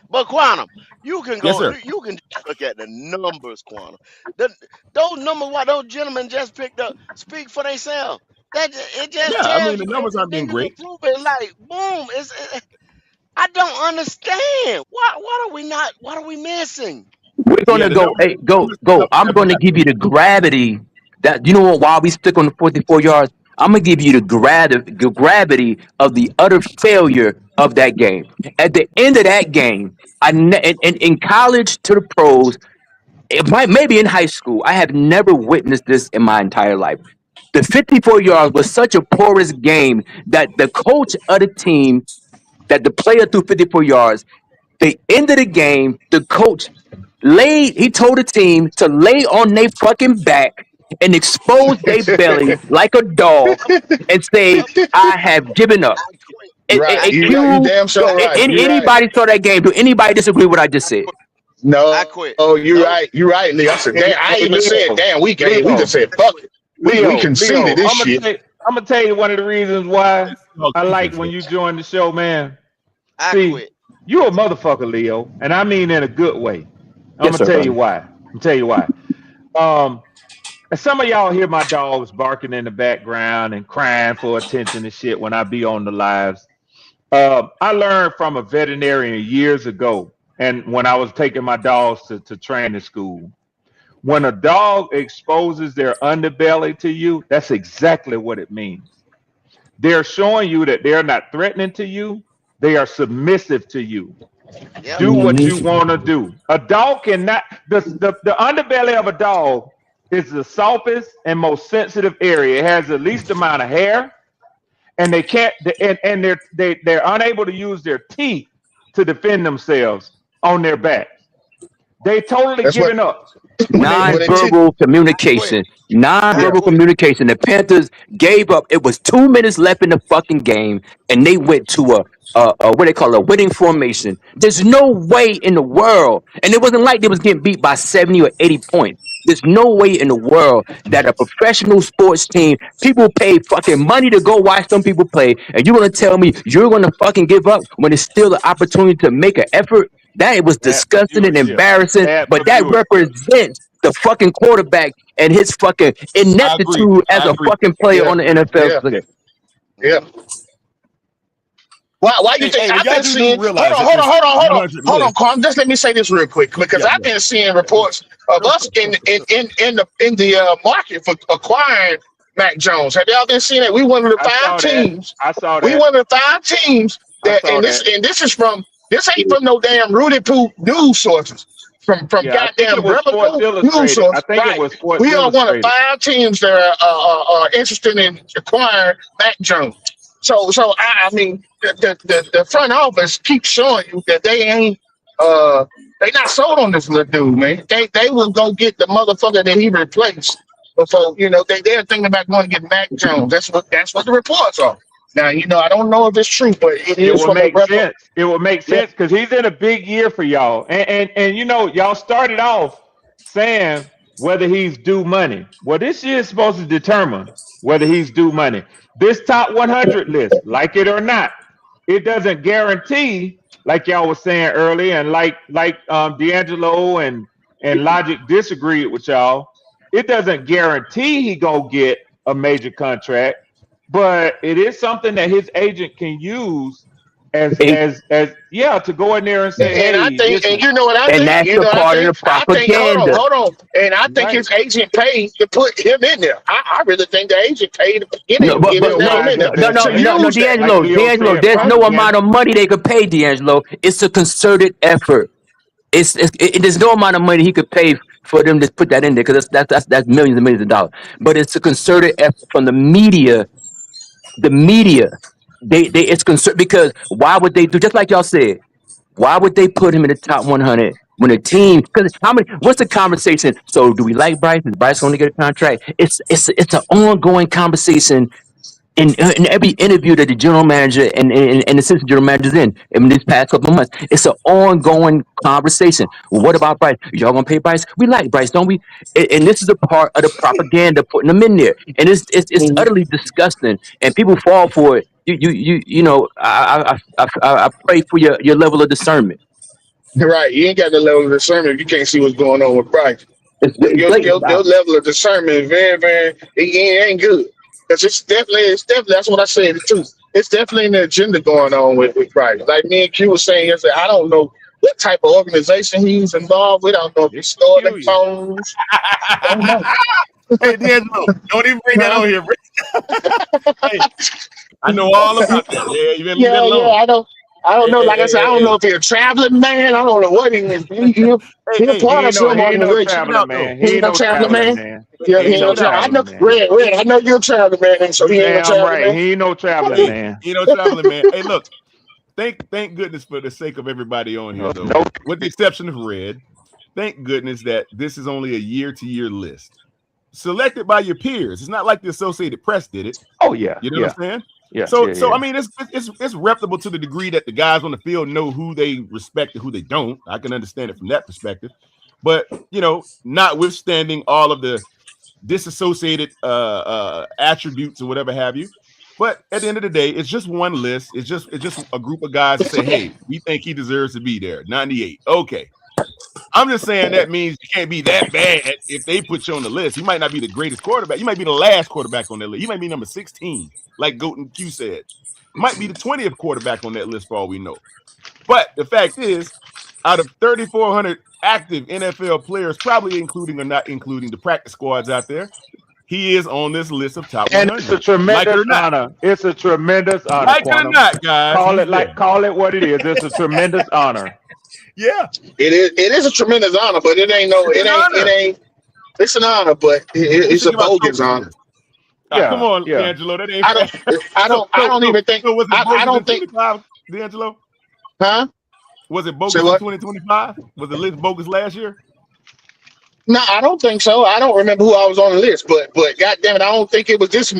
But Quantum, you can go. Yes, you can just look at the numbers, Quantum. Those numbers, what those gentlemen just picked up, speak for themselves. It just tells the numbers aren't been great. Like boom, I don't understand. What are we missing? We're gonna go. Hey, go. I'm gonna give you the gravity that you know what. While we stick on the 44 yards, I'm gonna give you the gravity of the utter failure of that game. At the end of that game, in college to the pros, maybe in high school. I have never witnessed this in my entire life. The 54 yards was such a porous game that the coach of the team, that the player threw 54 yards. The end of the game, the coach he told the team to lay on their fucking back and expose their belly like a dog and say, I have given up. Right. You damn sure right. Anybody saw that game? Do anybody disagree with what I just said? No. I quit. Oh, you're right. You're right, Lee. I said, damn, I even said, damn, we can't. We just said, fuck it. We conceded this shit. I'm gonna tell you one of the reasons why I like when you join the show, man. I quit. You a motherfucker, Leo, and I mean in a good way. I'm gonna tell you why. And some of y'all hear my dogs barking in the background and crying for attention and shit when I be on the lives. I learned from a veterinarian years ago, and when I was taking my dogs to training school. When a dog exposes their underbelly to you, that's exactly what it means. They're showing you that they're not threatening to you. They are submissive to you. Yep. Do what you want to do. A dog cannot, the underbelly of a dog is the softest and most sensitive area. It has the least amount of hair, and they can't, and they're unable to use their teeth to defend themselves on their back. They totally giving up. Non-verbal communication. Non-verbal communication. The Panthers gave up. It was 2 minutes left in the fucking game, and they went to a what they call a winning formation. There's no way in the world, and it wasn't like they was getting beat by 70 or 80 points. There's no way in the world that a professional sports team, people pay fucking money to go watch some people play, and you're gonna tell me you're gonna fucking give up when it's still an opportunity to make an effort? That was disgusting and embarrassing, but that represents the fucking quarterback and his fucking ineptitude as a fucking player on the NFL. Yeah. Why you think I've been seeing? Hold on, Carm. Just let me say this real quick, because I've been seeing reports of us in the market for acquiring Mac Jones. Have y'all been seeing that? We one of the 5 teams. I saw that. We one of the 5 teams that, this ain't from no damn Rudy Poo news sources. From goddamn reputable news sources. I think it was Sports We are one of Illustrated. 5 teams that are interested in acquiring Mac Jones. So I mean, the front office keeps showing you that they ain't they not sold on this little dude, man. They will go get the motherfucker that he replaced before, they're thinking about going to get Mac Jones. That's what the reports are. Now, I don't know if it's true, but it will make sense. It will make sense because he's in a big year for y'all. And y'all started off saying whether he's due money. Well, this year is supposed to determine whether he's due money. This top 100 list, like it or not, it doesn't guarantee, like y'all was saying earlier, and like D'Angelo and Logic disagreed with y'all. It doesn't guarantee he gonna get a major contract. But it is something that his agent can use as to go in there and say, I think, and you know what I think, and that's the part of the propaganda. Hold on, and I think his agent paid to put him in there. I really think the agent paid to get him in there. No, D'Angelo, there's no amount of money they could pay D'Angelo. It's a concerted effort. There's no amount of money he could pay for them to put that in there, because that's millions and millions of dollars. But it's a concerted effort from the media. The media, it's concerned, because why would they do, just like y'all said, why would they put him in the top 100 when a team, because what's the conversation? So do we like Bryce? Is Bryce going to get a contract? It's an ongoing conversation in every interview that the general manager and the assistant general manager's in these past couple of months. It's an ongoing conversation. Well, what about Bryce? Y'all gonna pay Bryce? We like Bryce, don't we? And this is a part of the propaganda putting them in there, and it's utterly disgusting, and people fall for it. I pray for your level of discernment. Right, you ain't got the level of discernment if you can't see what's going on with Bryce. Your level of discernment is very, very, it ain't good. Because it's definitely, that's what I said too. It's definitely an agenda going on with Bryce. Like me and Q was saying yesterday, I don't know what type of organization he's involved with. I don't know if he's storing phones. I don't know. Hey, D'Angelo, don't even bring that on here, bro. Hey, I know all about that. Yeah, you better leave that alone. I I don't know. Like I said, I don't know if he's a traveling man. I don't know what he is. He'll part of some organization. He ain't no traveling man. Yeah, he ain't no traveling. I know, Red. I know you're a traveling man, so he ain't no traveling man. He ain't no traveling man. He ain't no traveling man. Hey, look. Thank goodness for the sake of everybody on here, though, with the exception of Red. Thank goodness that this is only a year-to-year list, selected by your peers. It's not like the Associated Press did it. Oh yeah, you know what I'm saying? Yeah. So I mean, it's reputable to the degree that the guys on the field know who they respect and who they don't. I can understand it from that perspective, but notwithstanding all of the disassociated attributes or whatever have you. But at the end of the day, it's just one list. It's just a group of guys that say, hey, we think he deserves to be there. 98. Okay. I'm just saying that means you can't be that bad if they put you on the list. You might not be the greatest quarterback. You might be the last quarterback on that list. You might be number 16, like Goat and Q said. Might be the 20th quarterback on that list for all we know. But the fact is, out of 3,400 active NFL players, probably including or not including the practice squads out there, he is on this list of top 100. And it's a tremendous honor. It's a tremendous honor. Like it or not, guys. Call it what it is. It's a tremendous honor. Yeah, it is a tremendous honor, but it ain't. It's an honor, but it's a bogus honor. Yeah, come on, D'Angelo. That ain't. I don't even think. So was it I don't think. D'Angelo. Huh? Was it bogus in 2025? Was the list bogus last year? No, I don't think so. I don't remember who I was on the list, but goddamn it, I don't think it was this.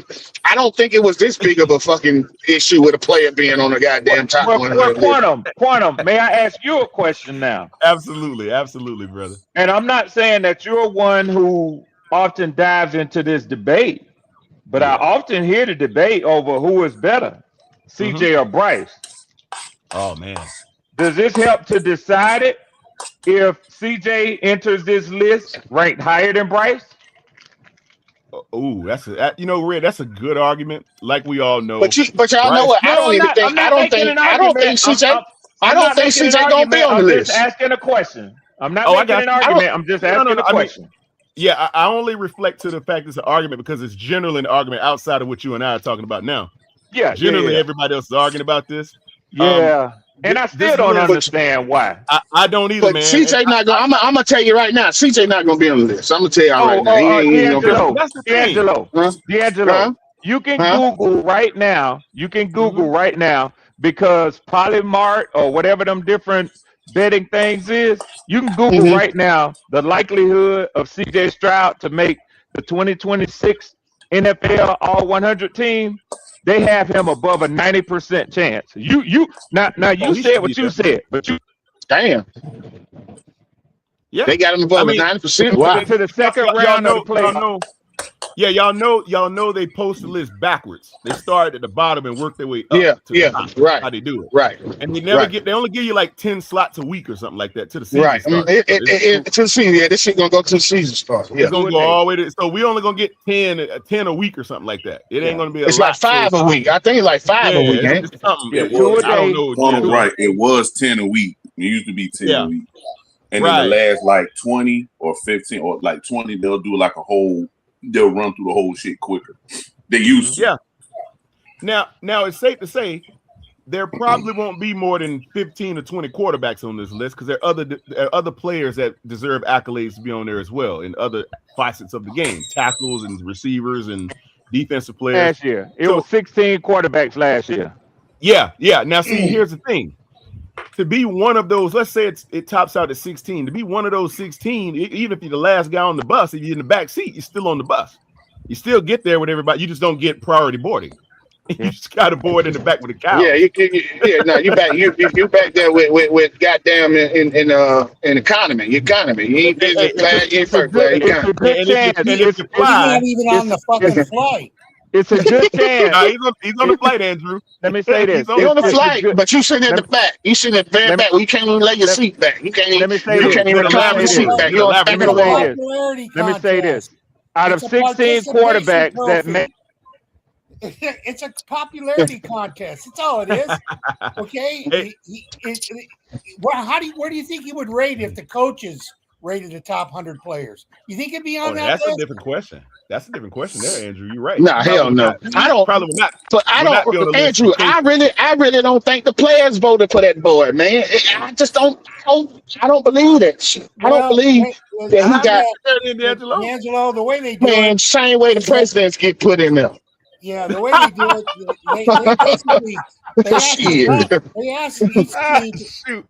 I don't think it was this big of a fucking issue with a player being on the goddamn top 100. Quantum, may I ask you a question now? Absolutely, brother. And I'm not saying that you're one who often dives into this debate, but I often hear the debate over who is better, CJ or Bryce. Oh man, does this help to decide it? If CJ enters this list ranked higher than Bryce? Oh, Red, that's a good argument. Like we all know. But y'all know what? I don't think CJ gonna be on the list. I'm just asking a question. I'm not making an argument. I'm just asking a question. Yeah, I only reflect to the fact it's an argument because it's generally an argument outside of what you and I are talking about now. Yeah. Generally, everybody else is arguing about this. Yeah. And I still don't understand why. I don't either, man. CJ not going. I'm gonna tell you right now. CJ not gonna be on the list. I'm gonna tell y'all right now. D'Angelo, you can Google right now. You can Google right now because Polymart or whatever them different betting things is. You can Google right now the likelihood of CJ Stroud to make the 2026 NFL All 100 team. They have him above a 90% chance. You said what you said, but you damn. Yeah, they got him above a 90%. Wow. To the second round of the playoffs. Yeah, y'all know they post the list backwards. They start at the bottom and work their way up. The top. Right. How they do it. Right. And they never they only give you like 10 slots a week or something like that to the season. Right. To the season. Yeah, this shit gonna go to the season start. Yeah. It's gonna go all the way to, so we only gonna get 10 a week or something like that. It ain't gonna be it's like 5 a week. I think it's like 5 a week, ain't it? I don't know. Right. It was 10 a week. It used to be 10 a week. And in the last like 20 or 15 or like 20, they'll do like they'll run through the whole shit quicker. They used to. Yeah. Now it's safe to say there probably won't be more than 15 or 20 quarterbacks on this list because there are other players that deserve accolades to be on there as well in other facets of the game, tackles and receivers and defensive players. Last year, it was 16 quarterbacks last year. Yeah. Now see, here's the thing. To be one of those, let's say it tops out at 16. To be one of those 16, even if you're the last guy on the bus, if you're in the back seat, you're still on the bus. You still get there with everybody. You just don't get priority boarding. You just got to board in the back with a cow. Yeah, you back. You back there with goddamn in economy. You ain't business class. You ain't first class. You're not even on the fucking flight. It's a good chance. He's on the flight, Andrew. Let me say this. He's on the flight, but you sitting at the back. You sitting at the very back. You can't even lay your seat back. You can't even recline your seat back. You're on the back of the wall. Let me say this. Out of 16 quarterbacks that make it's a popularity contest. That's all it is. Okay. Where do you think he would rate if the coaches rated the top 100 players. You think it'd be on Oh, that that's a list? different question. That's a different question there, Andrew. You're right. Nah, hell Probably no. not. I don't. Probably would not. But I Would not be on the don't, list Andrew. in case. I really don't think the players voted for that boy, man. I just don't. I don't believe that shit. I don't believe that he got. D'Angelo, the way they do Man, it, same way the presidents get put in there. yeah, the way they do it, they basically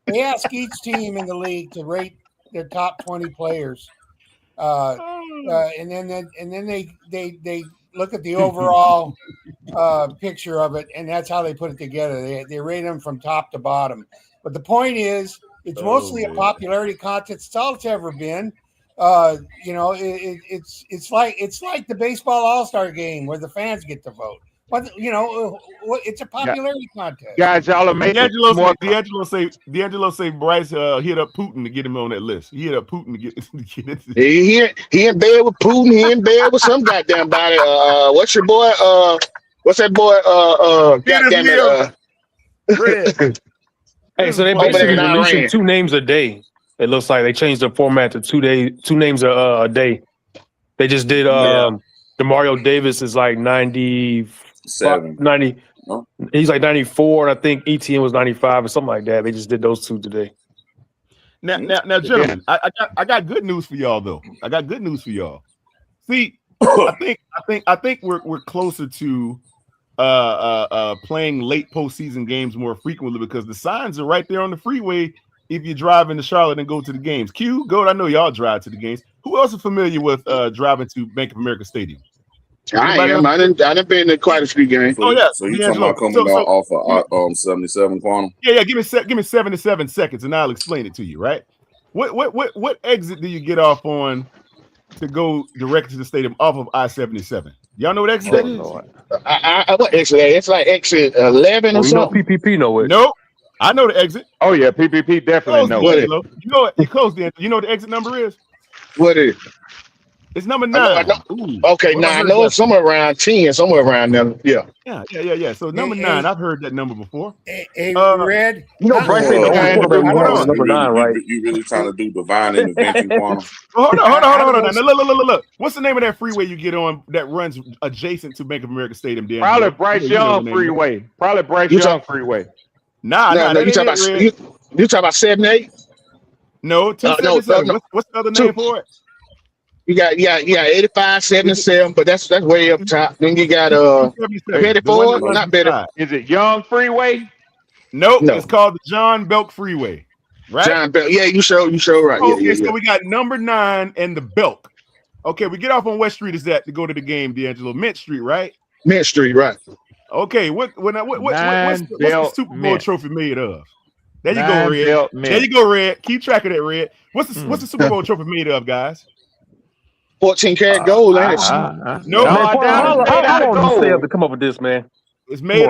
they ask each team in the league to rate their top 20 players, and then they look at the overall picture of it, and that's how they put it together. They rate them from top to bottom. But the point is, it's mostly a popularity contest. It's all it's ever been. It's like the baseball All-Star game where the fans get to vote. But it's a popularity contest. Guys, y'all are making more. D'Angelo say Bryce hit up Putin to get him on that list. He hit up Putin to get He in bed with Putin. He in bed with some goddamn body. What's your boy? What's that boy? Goddamn it. Hey, so they basically releasing 2 names a day. It looks like they changed the format to 2 names a day. They just did DeMario Davis is like 90. He's like 94, and I think ETN was 95 or something like that. They just did those 2 today. Now, gentlemen, I got good news for y'all though. I got good news for y'all. See, I think we're closer to playing late postseason games more frequently because the signs are right there on the freeway. If you drive into Charlotte and go to the games, Goat, I know y'all drive to the games. Who else is familiar with driving to Bank of America Stadium? I am. I didn't been to quite a few games. Oh yeah. So you talking about coming off of 77 Quantum? Yeah. Give me 77 seconds, and I'll explain it to you. Right? What exit do you get off on to go direct to the stadium off of I-77? Y'all know what exit that is? What exit? It's like exit 11 or something. PPP know it. Nope. I know the exit. Oh yeah, PPP definitely know it. You know it. You close the. You know what the exit number is? What is? It's number 9. Okay, now I know it's somewhere around 10, somewhere around there. Yeah. So number 9, I've heard that number before. Hey, Red. You know, Bryce ain't the number 9, right? You really trying to do divine intervention, Quantum? Hold on. Now, look. What's the name of that freeway you get on that runs adjacent to Bank of America Stadium? Probably Bryce Young Freeway. Nah. You talking about 78? No, 277. What's the other name for it? You got 85, 77, but that's way up top. Then you got Betty Ford, not Betty. Is it Young Freeway? Nope, no. It's called the John Belk Freeway. Right? John Belk. Yeah, you show right. Okay, so we got number 9 and the Belk. Okay, we get off on West Street is that to go to the game, D'Angelo? Mint Street, right? Mint Street, right. Okay, what's the Super Bowl trophy made of? There you go, Red. There you go, Red. Keep track of that, Red. What's the Super Bowl trophy made of, guys? 14 karat gold, ain't it? No, how long you stay up to come up with this, man? It's made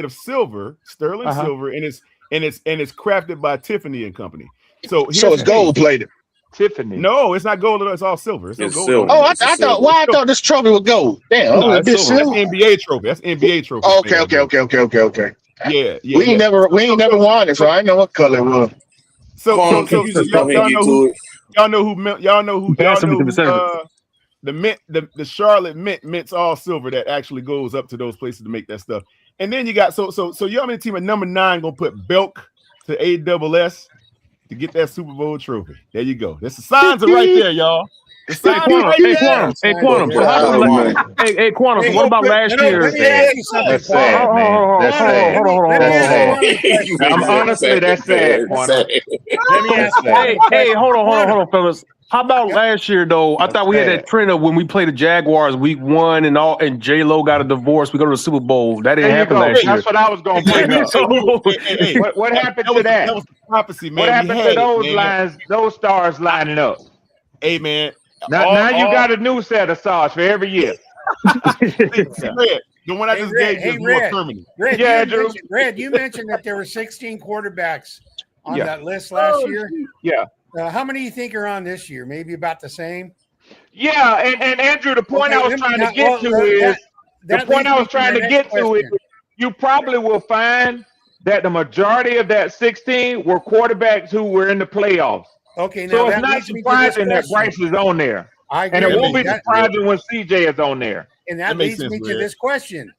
of silver, sterling silver, and it's crafted by Tiffany and Company. So it's gold plated. Tiffany. No, it's not gold. It's all silver. It's gold. Silver. Oh, I thought this trophy was gold. Damn, that's NBA trophy. That's NBA trophy. Okay. Yeah. We ain't never won it, so I know what color it was. So y'all know who the Charlotte Mint mints all silver that actually goes up to those places to make that stuff. And then you got so y'all many team at number 9 gonna put Belk to ASS to get that Super Bowl trophy. There you go. The signs are right there, y'all. Hey, Quantum. Hey, Quantum. So what about last year? That's sad, man. That's sad. Hold on. Honestly, that's sad, Quantum. Hey, hold on, fellas. How about last year though? I thought we had that trend of when we played the Jaguars week 1 and J-Lo got a divorce. We go to the Super Bowl. That didn't happen last year. That's what I was going to bring up. What happened to that? That was prophecy, man. What happened to those lines? Those stars lining up. Hey, man. Now you got a new set of stars for every year. The one I just gave you is more permanent. Red, you mentioned that there were 16 quarterbacks on that list last year. Yeah. How many do you think are on this year? Maybe about the same? Yeah, and Andrew, the point I was trying to get to is you probably will find that the majority of that 16 were quarterbacks who were in the playoffs. Okay, now So it's that not leads me to this surprising that question. Bryce is on there. I And agree. it won't be That- surprising when CJ is on there. And that That makes leads sense, me to Red. this question.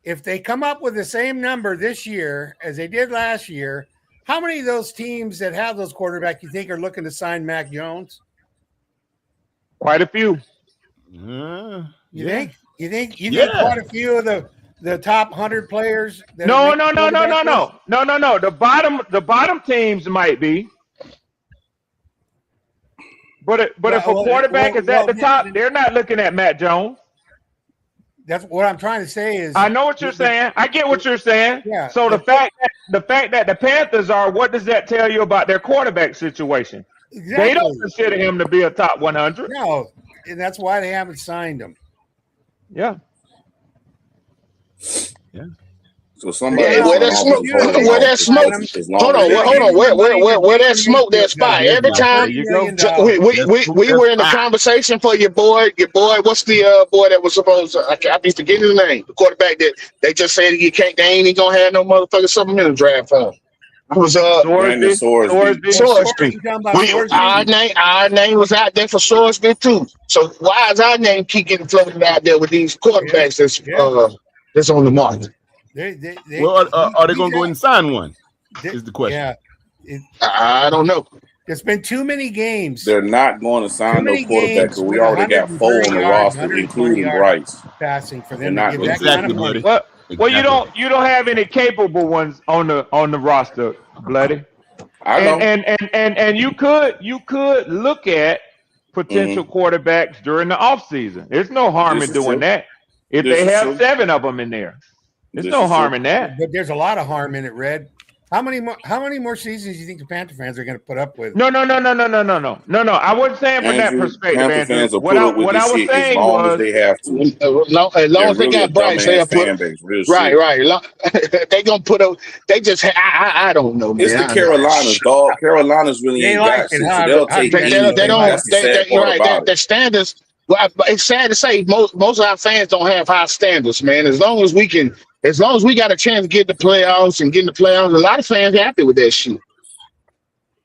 If they come up with the same number this year as they did last year, how many of those teams that have those quarterbacks you think are looking to sign Mac Jones? Quite a few. You Yeah. think? You think Yeah. quite a few of the top 100 players? That No. are making quarterback lists? The bottom teams might be. But if a Well, quarterback is at the yeah, top, they're not looking at Matt Jones. That's what I'm trying to say is I know what you're saying. I get what you're saying. Yeah. So the fact that the Panthers are, what does that tell you about their quarterback situation? Exactly. They don't consider him to be a top 100. No, and that's why they haven't signed him. Yeah. So somebody Yeah, where that smoke, where that smoke, hold on, where that smoke, that spot. Every time we were in the conversation for your boy, what's the boy that was supposed to, I be forgetting his name, the quarterback that they just said you can't, they ain't even gonna have no motherfucking supplemental draft for him. It was Brandon Sorsby. Our name was out there for Sorsby too. So why is our name keep getting floated out there with these quarterbacks that's on the market? Well, are they going to go ahead and sign one? Is the question. Yeah, I don't know. There's been too many games. They're not going to sign no many quarterback because games we with already got 4 on 130 the yards, roster, 120 including yards Bryce. passing for They're them not to gonna get that kind Exactly, of money. buddy. Well, you don't have any capable ones on the roster, Bloody. I know. And you could look at potential quarterbacks during the offseason. There's no harm This in is doing true. that. If This they is have true. 7 of them in there, there's This no is harm true. in that. But there's a lot of harm in it, Red. How many more seasons do you think the Panther fans are going to put up with? No. I wasn't saying from that Andrew, perspective, Panther Andrew. fans will What put I up with this was shit as saying long as was, they have to. As long They're as they really got a Bryce, they'll dumbass put fan base. Real shit. right. They gonna put up. They just I don't know, man. It's the Carolinas, dog. Carolinas really They ain't like got it, shit, so huh? they'll take They anything. don't. That's the sad You're part right. about The it. standards. Well, it's sad to say most of our fans don't have high standards, man. As long as we got a chance to get the playoffs and get in the playoffs, a lot of fans happy with that shit.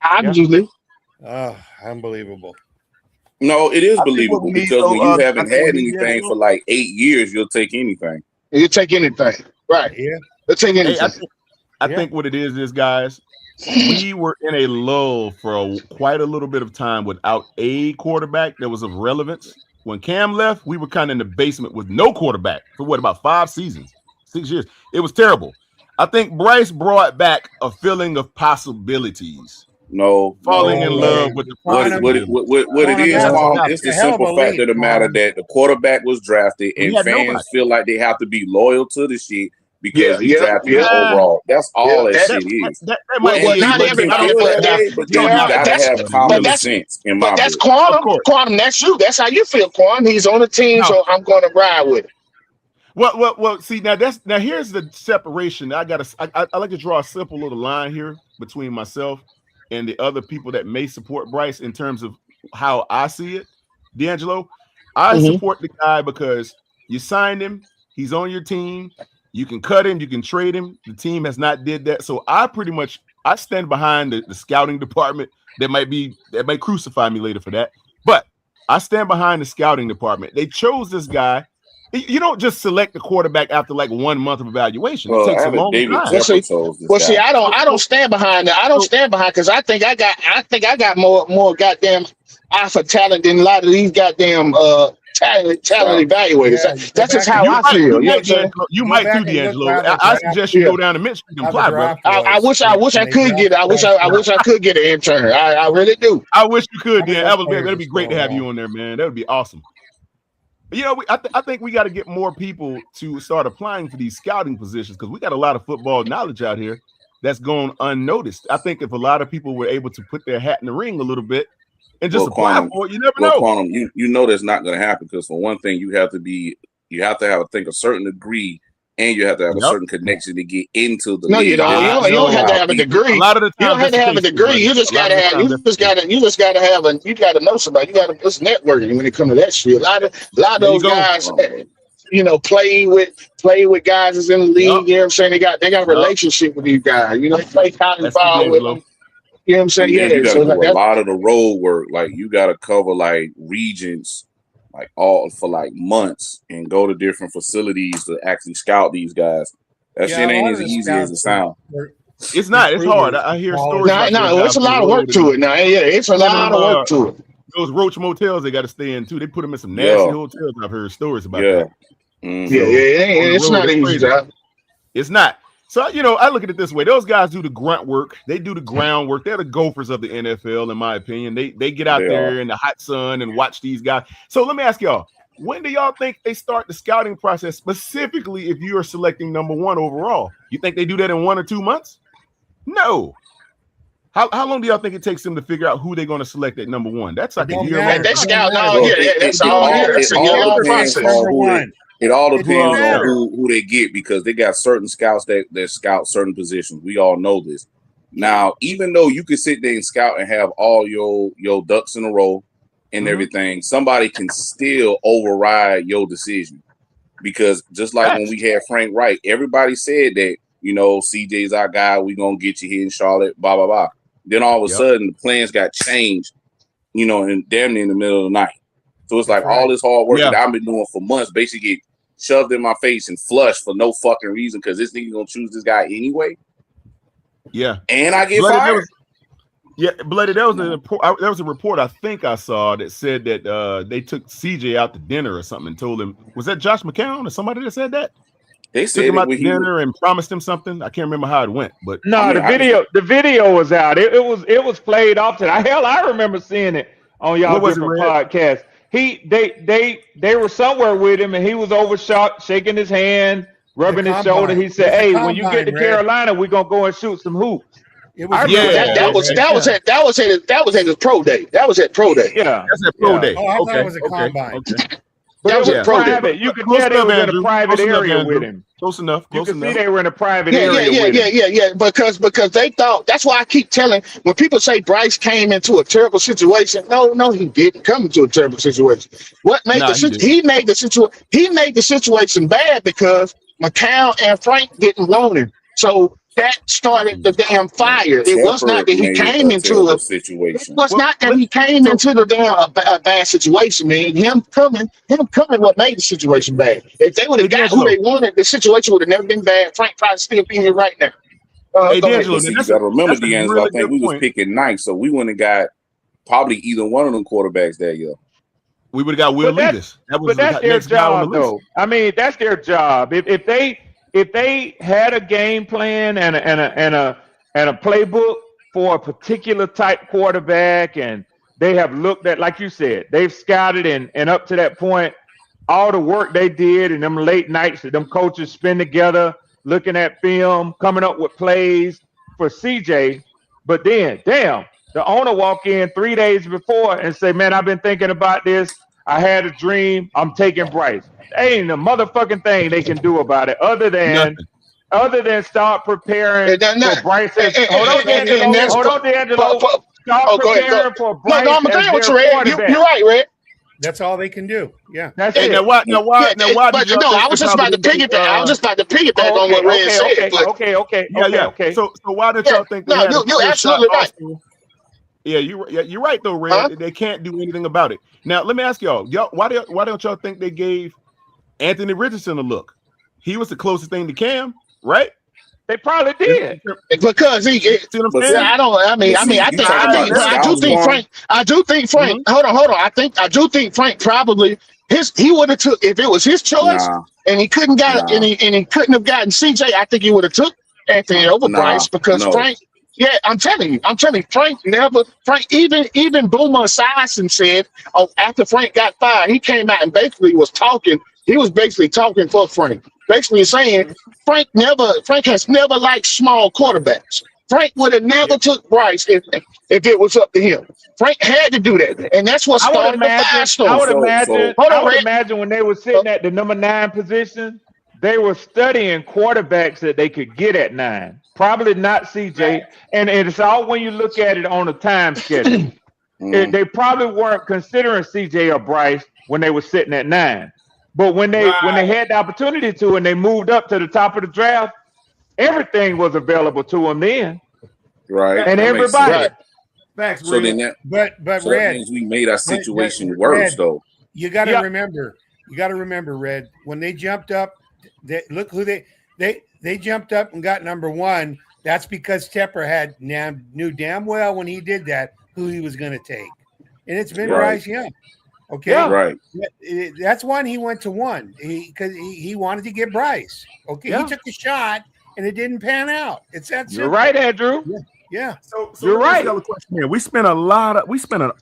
Obviously. Oh, unbelievable. No, it is I think believable what we need, because when though, you haven't I think had what we need, anything for like 8 years, you'll take anything. You take anything, right? Yeah. They'll take Hey, anything. I think what it is, guys, we were in a lull for quite a little bit of time without a quarterback that was of relevance. When Cam left, we were kind of in the basement with no quarterback for about 5 seasons, 6 years. It was terrible. I think Bryce brought back a feeling of possibilities. No, Falling in love with the what it is, Quan, it's the simple fact of the matter that the quarterback was drafted and fans feel like they have to be loyal to the shit because he drafted overall. That's all that shit is. Well, not everybody, but you gotta have common sense in my book. That's Quantum. Quantum, that's you. That's how you feel, Quantum. He's on the team, so I'm going to ride with it. Well. See, now here's the separation. I like to draw a simple little line here between myself and the other people that may support Bryce in terms of how I see it. D'Angelo, I support the guy because you signed him. He's on your team. You can cut him. You can trade him. The team has not did that. So I stand behind the scouting department. That might crucify me later for that. But I stand behind the scouting department. They chose this guy. You don't just select the quarterback after like 1 month of evaluation. It takes a long time. See, I don't stand behind that. I don't stand behind because I think I got more goddamn alpha talent than a lot of these goddamn talent evaluators. That's just how I feel. You might too, D'Angelo. I suggest you go down to Michigan and apply, bro. I wish I could get. I wish I could get an intern. I really do. I wish you could, Dan. That'd be great to have you on there, man. That would be awesome. You know, I think we got to get more people to start applying for these scouting positions because we got a lot of football knowledge out here that's going unnoticed. I think if a lot of people were able to put their hat in the ring a little bit and just apply for it, you never know. Quantum, you know that's not going to happen because for one thing, you have to have a certain degree. And you have to have a certain connection to get into the league. You don't have to have a degree. A lot of the time, you don't have to have a degree. You just gotta have. You just gotta have. You gotta know somebody. It's networking when it comes to that shit. A lot of those guys. play with guys that's in the league. Yup. You know what I'm saying? They got a Yup. relationship with these guys. They play college That's ball with D'Angelo. them. You know what I'm saying? And then you Yeah. got So to do a that's lot of the road work. Like you got to cover like regions, like all for like months, and go to different facilities to actually scout these guys. That Yeah, shit a ain't lot as of the easy as it scouts sounds. It's not. It's hard. I hear stories about those no, it's guys a lot being of work loaded to in it now. Yeah, it's a lot of work to it. those roach motels they got to stay in too. They put them in some nasty Yeah, hotels. I've heard stories about yeah. that. Mhm. Yeah, So on the it's road, not it's easy, crazy. job. It's not. So, I look at it this way. Those guys do the grunt work. They do the groundwork. They're the Gophers of the NFL, in my opinion. They get out They there are. in the hot sun and watch these guys. So let me ask y'all, when do y'all think they start the scouting process, specifically if you are selecting number one overall? You think they do that in 1 or 2 months? No. How long do y'all think it takes them to figure out who they're going to select at number one? That's like a don't year matter. long They It process. scout don't matter. now. Well, Yeah, that's It all. don't matter. It's a it year all long depends process. on Number who they. one. It all It don't depends on matter. who they get because they got certain scouts that scout certain positions. We all know this. Now, even though you could sit there and scout and have all your ducks in a row and Mhm. everything, somebody can still override your decision. Because just like when Facts. we had Frank Wright, everybody said that, CJ's our guy, we gonna get you here in Charlotte, blah, blah, blah. Then all of a Yep. sudden the plans got changed, and damn near in the middle of the night. So it's That's like all right. this hard work Yeah. that I've been doing for months basically get shoved in my face and flushed for no fucking reason because this nigga gonna choose this guy anyway, Yeah. and I get Bloody, fired. there was a report I think I saw that said that they took CJ out to dinner or something and told him, was that Josh McCown or somebody that said that? They Took said him it out to when he was. dinner and promised him something. I can't remember how it went, but No, I mean, the video was out. It was played off to hell. I remember seeing it on y'all what was it, different Red? podcasts. They were somewhere with him and he was overshot, shaking his hand, rubbing his shoulder. combine. He said, It was the "Hey, when you get to combine, Red. Carolina, we're gonna go and shoot some hoops." It was I a remember Yeah. that. That was Red. that was Yeah. at his pro day. That was at pro day. Yeah, That's a pro yeah. day. Oh, I thought Okay. it was a combine. Okay. But That it was was at pro day. private. You could Close tell they enough, was in a Andrew. private Close enough, area with Andrew. him. Close enough. You Close could see enough. they were in a private Yeah, area with him. yeah. Because they thought that's why I keep telling when people say Bryce came into a terrible situation. No, he didn't come into a terrible situation. What made Nah, he did. he made the situation bad because McCown and Frank didn't want him. So that started the damn fire. It was not Tepper that he made came a into terrible it situation. was Well, not that he came into the damn a bad situation, man. Him coming, what made the situation bad. If they would Hey, have got who D'Angelo. they wanted, the situation would have never been bad. Frank probably still be here right now. Hey, Go ahead. D'Angelo. But see, you That's got to remember, a D'Angelo, really I think good we was point. picking ninth, so we wouldn't have got probably either one of them quarterbacks that year. We would have got Will But that's Levis. That was but that's the their next guy on the job, list. though. I mean, that's their job. If they had a game plan and a playbook for a particular type quarterback, and they have looked at, like you said, they've scouted and up to that point, all the work they did and them late nights that them coaches spend together, looking at film, coming up with plays for CJ. But then, damn, the owner walk in 3 days before and say, "Man, I've been thinking about this. I had a dream. I'm taking Bryce." Ain't a motherfucking thing they can do about it other than start preparing for Bryce. Hold on, D'Angelo. Start Go ahead. preparing for Bryce I'm agreeing as with their you, Red. quarterback. You're right, Red. That's all they can do. Yeah. That's Hey, it. now why? But did y'all no, think I they was just about to probably didn't piggyback. I was just about to piggyback on what Red said. But Okay. So why did y'all think they no, had a you're clear absolutely shot right. also? Yeah, you're right though, Red. Huh? They can't do anything about it. Now let me ask y'all, why don't y'all think they gave Anthony Richardson a look? He was the closest thing to Cam, right? They probably did. Because he, See what I'm saying? I do think Frank. Hold on. I do think Frank probably he would have took if it was his choice, and he couldn't he couldn't have gotten CJ. I think he would have took Anthony over Bryce because Frank. Yeah, I'm telling you, Frank even Boomer Esiason said, after Frank got fired, he came out and basically was talking. He was basically talking for Frank, basically saying Frank has never liked small quarterbacks. Frank would have never took Bryce if it was up to him. Frank had to do that, and that's what started the firestorm. I would imagine when they were sitting at the number 9 position, they were studying quarterbacks that they could get at 9. Probably not CJ, and it's all when you look at it on a time schedule. They probably weren't considering CJ or Bryce when they were sitting at 9. But when they had the opportunity to, and they moved up to the top of the draft, everything was available to them then. Right. And everybody. Right. Facts, so then that, but so Red, that means we made our situation Red, worse, though. You got to remember. You got to remember, Red. When they jumped up, look who they jumped up and got number one. That's because Tepper knew damn well when he did that who he was going to take, and it's been Bryce Young. Okay, right. That's when he went to one because he wanted to get Bryce. Okay, he took a shot and it didn't pan out. It's that simple. You're right, Andrew. Yeah. So you're right. Question here. We spent an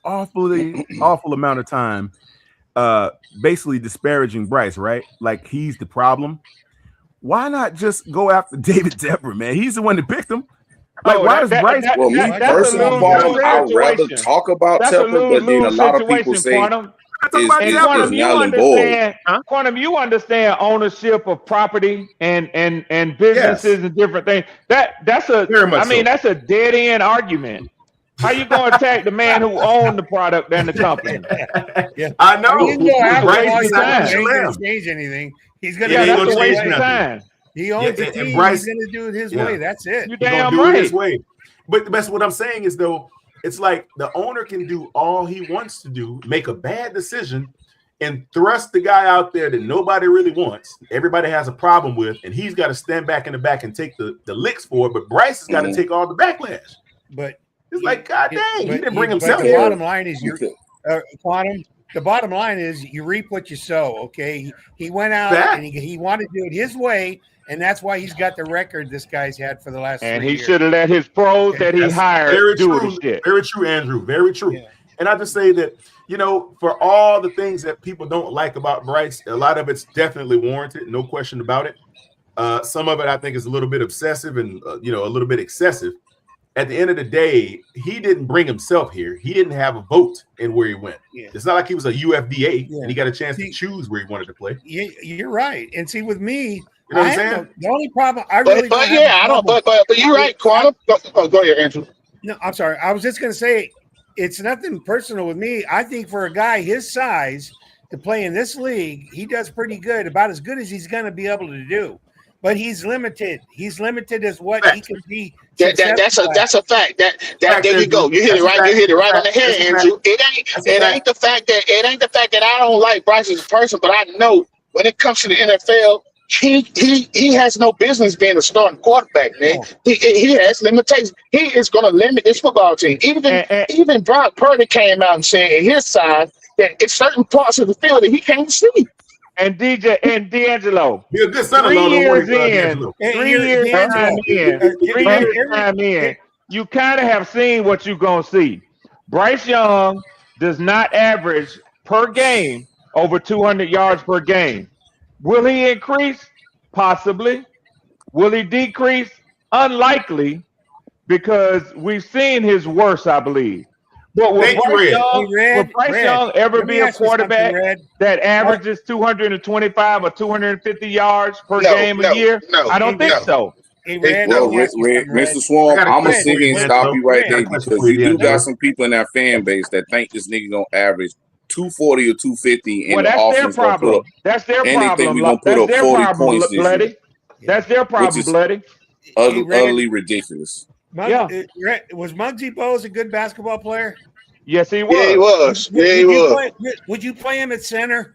awful amount of time basically disparaging Bryce, right? Like he's the problem. Why not just go after David Tepper, man? He's the one that picked him. Like, why does Bryce? Well, me personally, I'd rather talk about Tepper, but then a lot of people say Quantum, you understand ownership of property and businesses and different things. That's a dead end argument. How you going to attack the man who owned the product and the company? I know. He's not going to change anything. He's going to waste of time. He owns the team. Bryce, he's going to do it his way. That's it. You damn right. His way. But that's what I'm saying is, though, it's like the owner can do all he wants to do, make a bad decision, and thrust the guy out there that nobody really wants. Everybody has a problem with, and he's got to stand back in the back and take the licks for it. But Bryce has got to take all the backlash. But it's like, God dang, he didn't bring himself. The bottom line is Quantum. The bottom line is you reap what you sow. Okay, he went out and he wanted to do it his way, and that's why he's got the record this guy's had for the last. And 3 he years. should have let his pros that he hired do the shit. Very true, Andrew. Very true. Yeah. And I just say that, for all the things that people don't like about Bryce, a lot of it's definitely warranted, no question about it. Some of it I think is a little bit obsessive and a little bit excessive. At the end of the day, he didn't bring himself here. He didn't have a vote in where he went. Yeah. It's not like he was a UFDA and he got a chance to choose where he wanted to play. You're right. And see, with me, you know what I'm saying? The only problem but you're right, Quantum. Go ahead, Andrew. No, I'm sorry. I was just going to say, it's nothing personal with me. I think for a guy his size to play in this league, he does pretty good, about as good as he's going to be able to do. But he's limited. He's limited as what he can be. That's a fact. There you go. You hit it right. You hit it right on the head, Andrew. It ain't the fact that I don't like Bryce as a person, but I know when it comes to the NFL, he has no business being a starting quarterback, man. He has limitations. He is going to limit this football team. Even Brock Purdy came out and said in his side that it's certain parts of the field that he can't see. And D'Angelo, be a good son-in-law. 3 years in, 3 years time in, you kind of have seen what you're gonna see. Bryce Young does not average per game over 200 yards per game. Will he increase? Possibly. Will he decrease? Unlikely, because we've seen his worst, I believe. But will Bryce Young ever be a quarterback that averages 225 or 250 yards per game a year? I don't think so. Mr. Swarm, I'm gonna sit here and stop you right there because you do got some people in that fan base that think this nigga gonna average 240 or 250 and the offense gonna put up. That's their problem. We gonna put up 40 points this year. That's their problem, Bloody. Utterly ridiculous. Was Muggsy Bogues a good basketball player? Yes, he was. Yeah, he was. Would you play him at center?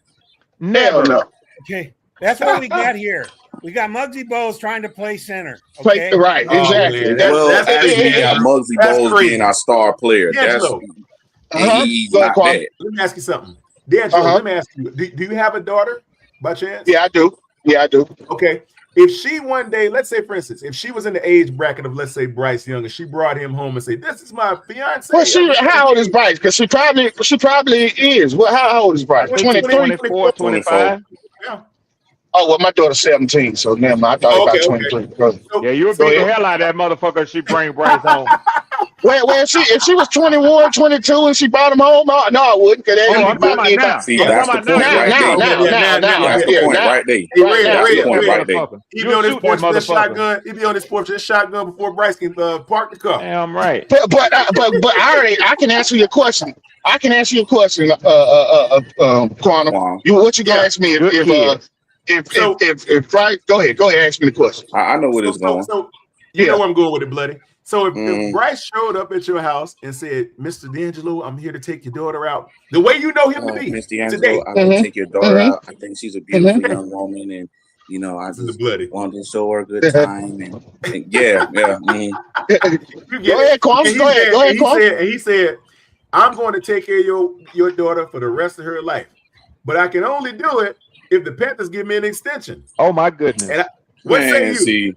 Never. No. Okay, that's what we got here. We got Muggsy Bogues trying to play center. Okay? Right, exactly. We got Muggsy Bogues being our star player. He's not bad. Let me ask you something. D'Angelo, let me ask you, do you have a daughter by chance? Yeah, I do. Okay. If she one day, let's say, for instance, if she was in the age bracket of, let's say, Bryce Young, and she brought him home and said, "This is my fiance." Well, how old is Bryce? Because she probably is. Well, how old is Bryce? 23, 24, 25. Yeah. Oh well, my daughter's 17, so never mind. I thought Okay, about okay. 23. Yeah, you would beat the hell out of that motherfucker if she bring Bryce home. Well, if she was 21, 22, and she brought him home, no, I wouldn't. Cause I'm talking about now. See, that's the point right there. That's the point right there. That's the point right there. He be on his porch with a shotgun. He be on his porch with a shotgun before Bryce can park the car. Damn right. But I can answer your question. I can answer your question, Quantum. What you gonna ask me if Bryce? Go ahead, ask me the question. I know where it's going. So you know where I'm going with it, bloody. So if Bryce showed up at your house and said, "Mr. D'Angelo, I'm here to take your daughter out," the way you know him to be, Miss D'Angelo, today, I can take your daughter out. I think she's a beautiful young woman, and you know, I just wanted to show her a good time. And yeah. Go ahead, Quantum. Go ahead, Quantum. He said, "I'm going to take care of your daughter for the rest of her life, but I can only do it if the Panthers give me an extension." Oh my goodness! And what say you? See,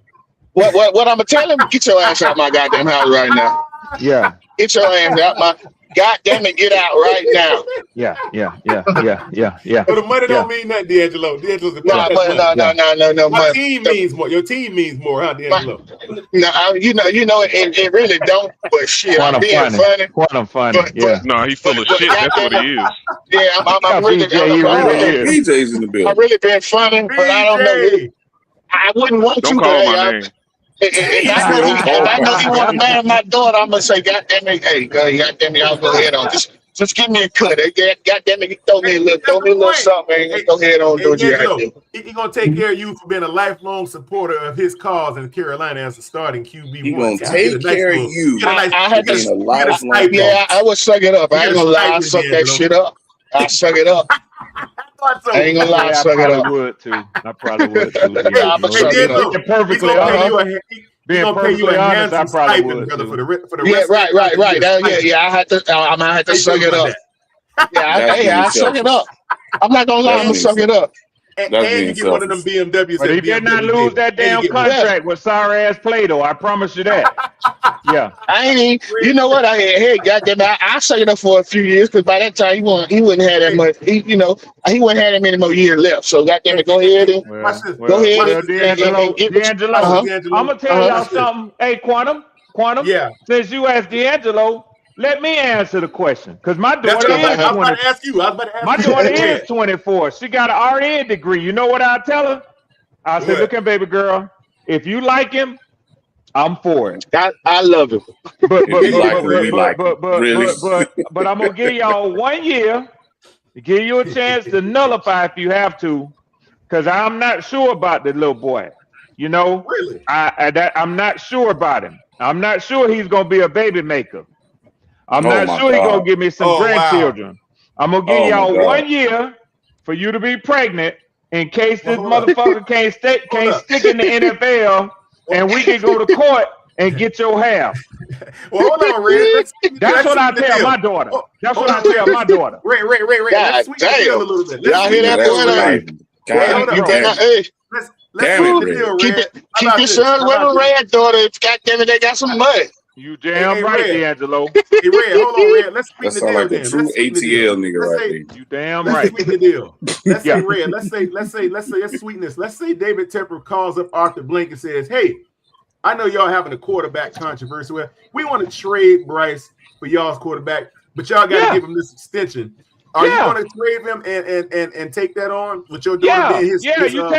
what I'm gonna tell him? Get your ass out my goddamn house right now. Yeah. Get your ass out my goddamn it! Get out right now. Yeah. So the money don't mean nothing, D'Angelo. D'Angelo's No. My team means more. Your team means more, huh, D'Angelo? No, you know, it really don't. But shit, I'm being funny. Quantum funny. No, he's full of shit. That's what he is. Yeah, I'm really. DJ's in the building. I'm really being funny, but I don't know. I wouldn't want Don't to. call my name. If I know he want to marry my daughter, I'm gonna say, goddamn it, hey, goddamn it, I'll go ahead on. Just give me a cut. Goddamn it, throw me a little something. Just go ahead on, do what you got to do. He gonna take care of you for being a lifelong supporter of his cause in Carolina as a starting QB. He gonna take care of you. I would suck it up. I ain't gonna lie, I suck that shit up. I suck it up. I ain't gonna lie, I suck it up. I probably would too. Yeah, I'm gonna suck it up. Perfectly honest. Being perfectly honest, I probably would. For the Yeah, right. Yeah, I'm gonna have to suck it up. Yeah, I suck it up. I'm not gonna lie, I'm gonna suck it up. And you get one of them BMWs. But he did not lose that damn contract with sorry ass Plato. I promise you that. Yeah. I ain't even, you know what? Goddamn it, I suck it up for a few years because by that time he wouldn't have that much. He wouldn't have that many more years left. So goddamn it, go ahead and go ahead. D'Angelo, I'm gonna tell y'all something. Hey, Quantum. Yeah. Since you asked D'Angelo, let me answer the question because my daughter is 20. My daughter is 24. She got an RN degree. You know what I tell her? I said, "Look here, baby girl. If you like him, I'm for it. I love him. But I'm gonna give y'all 1 year to give you a chance to nullify if you have to, because I'm not sure about the little boy. You know, really, I'm not sure about him. I'm not sure he's gonna be a baby maker. I'm not sure he's gonna give me some grandchildren. Wow. I'm gonna give y'all 1 year for you to be pregnant in case this motherfucker can't stick in the NFL, and we can go to court and get your half." Well, hold on, Red. That's what I tell my daughter. That's what I tell my daughter. Ray. Let's sweeten the deal a little bit. Y'all hear that? Let's sweeten the deal, Red. Keep your son with a Red daughter. Goddamn it, they got some money. You damn right, D'Angelo. Hey, Red, hold on, Red. Let's sweeten the deal. Like a true ATL nigga right there. You damn right. Let's sweeten the deal. Let's say, Red. Let's sweeten this. Let's say David Tepper calls up Arthur Blank and says, "Hey, I know y'all having a quarterback controversy. Well, we want to trade Bryce for y'all's quarterback, but y'all got to give him this extension. Are you going to trade him and take that on with your daughter being his? Yeah, you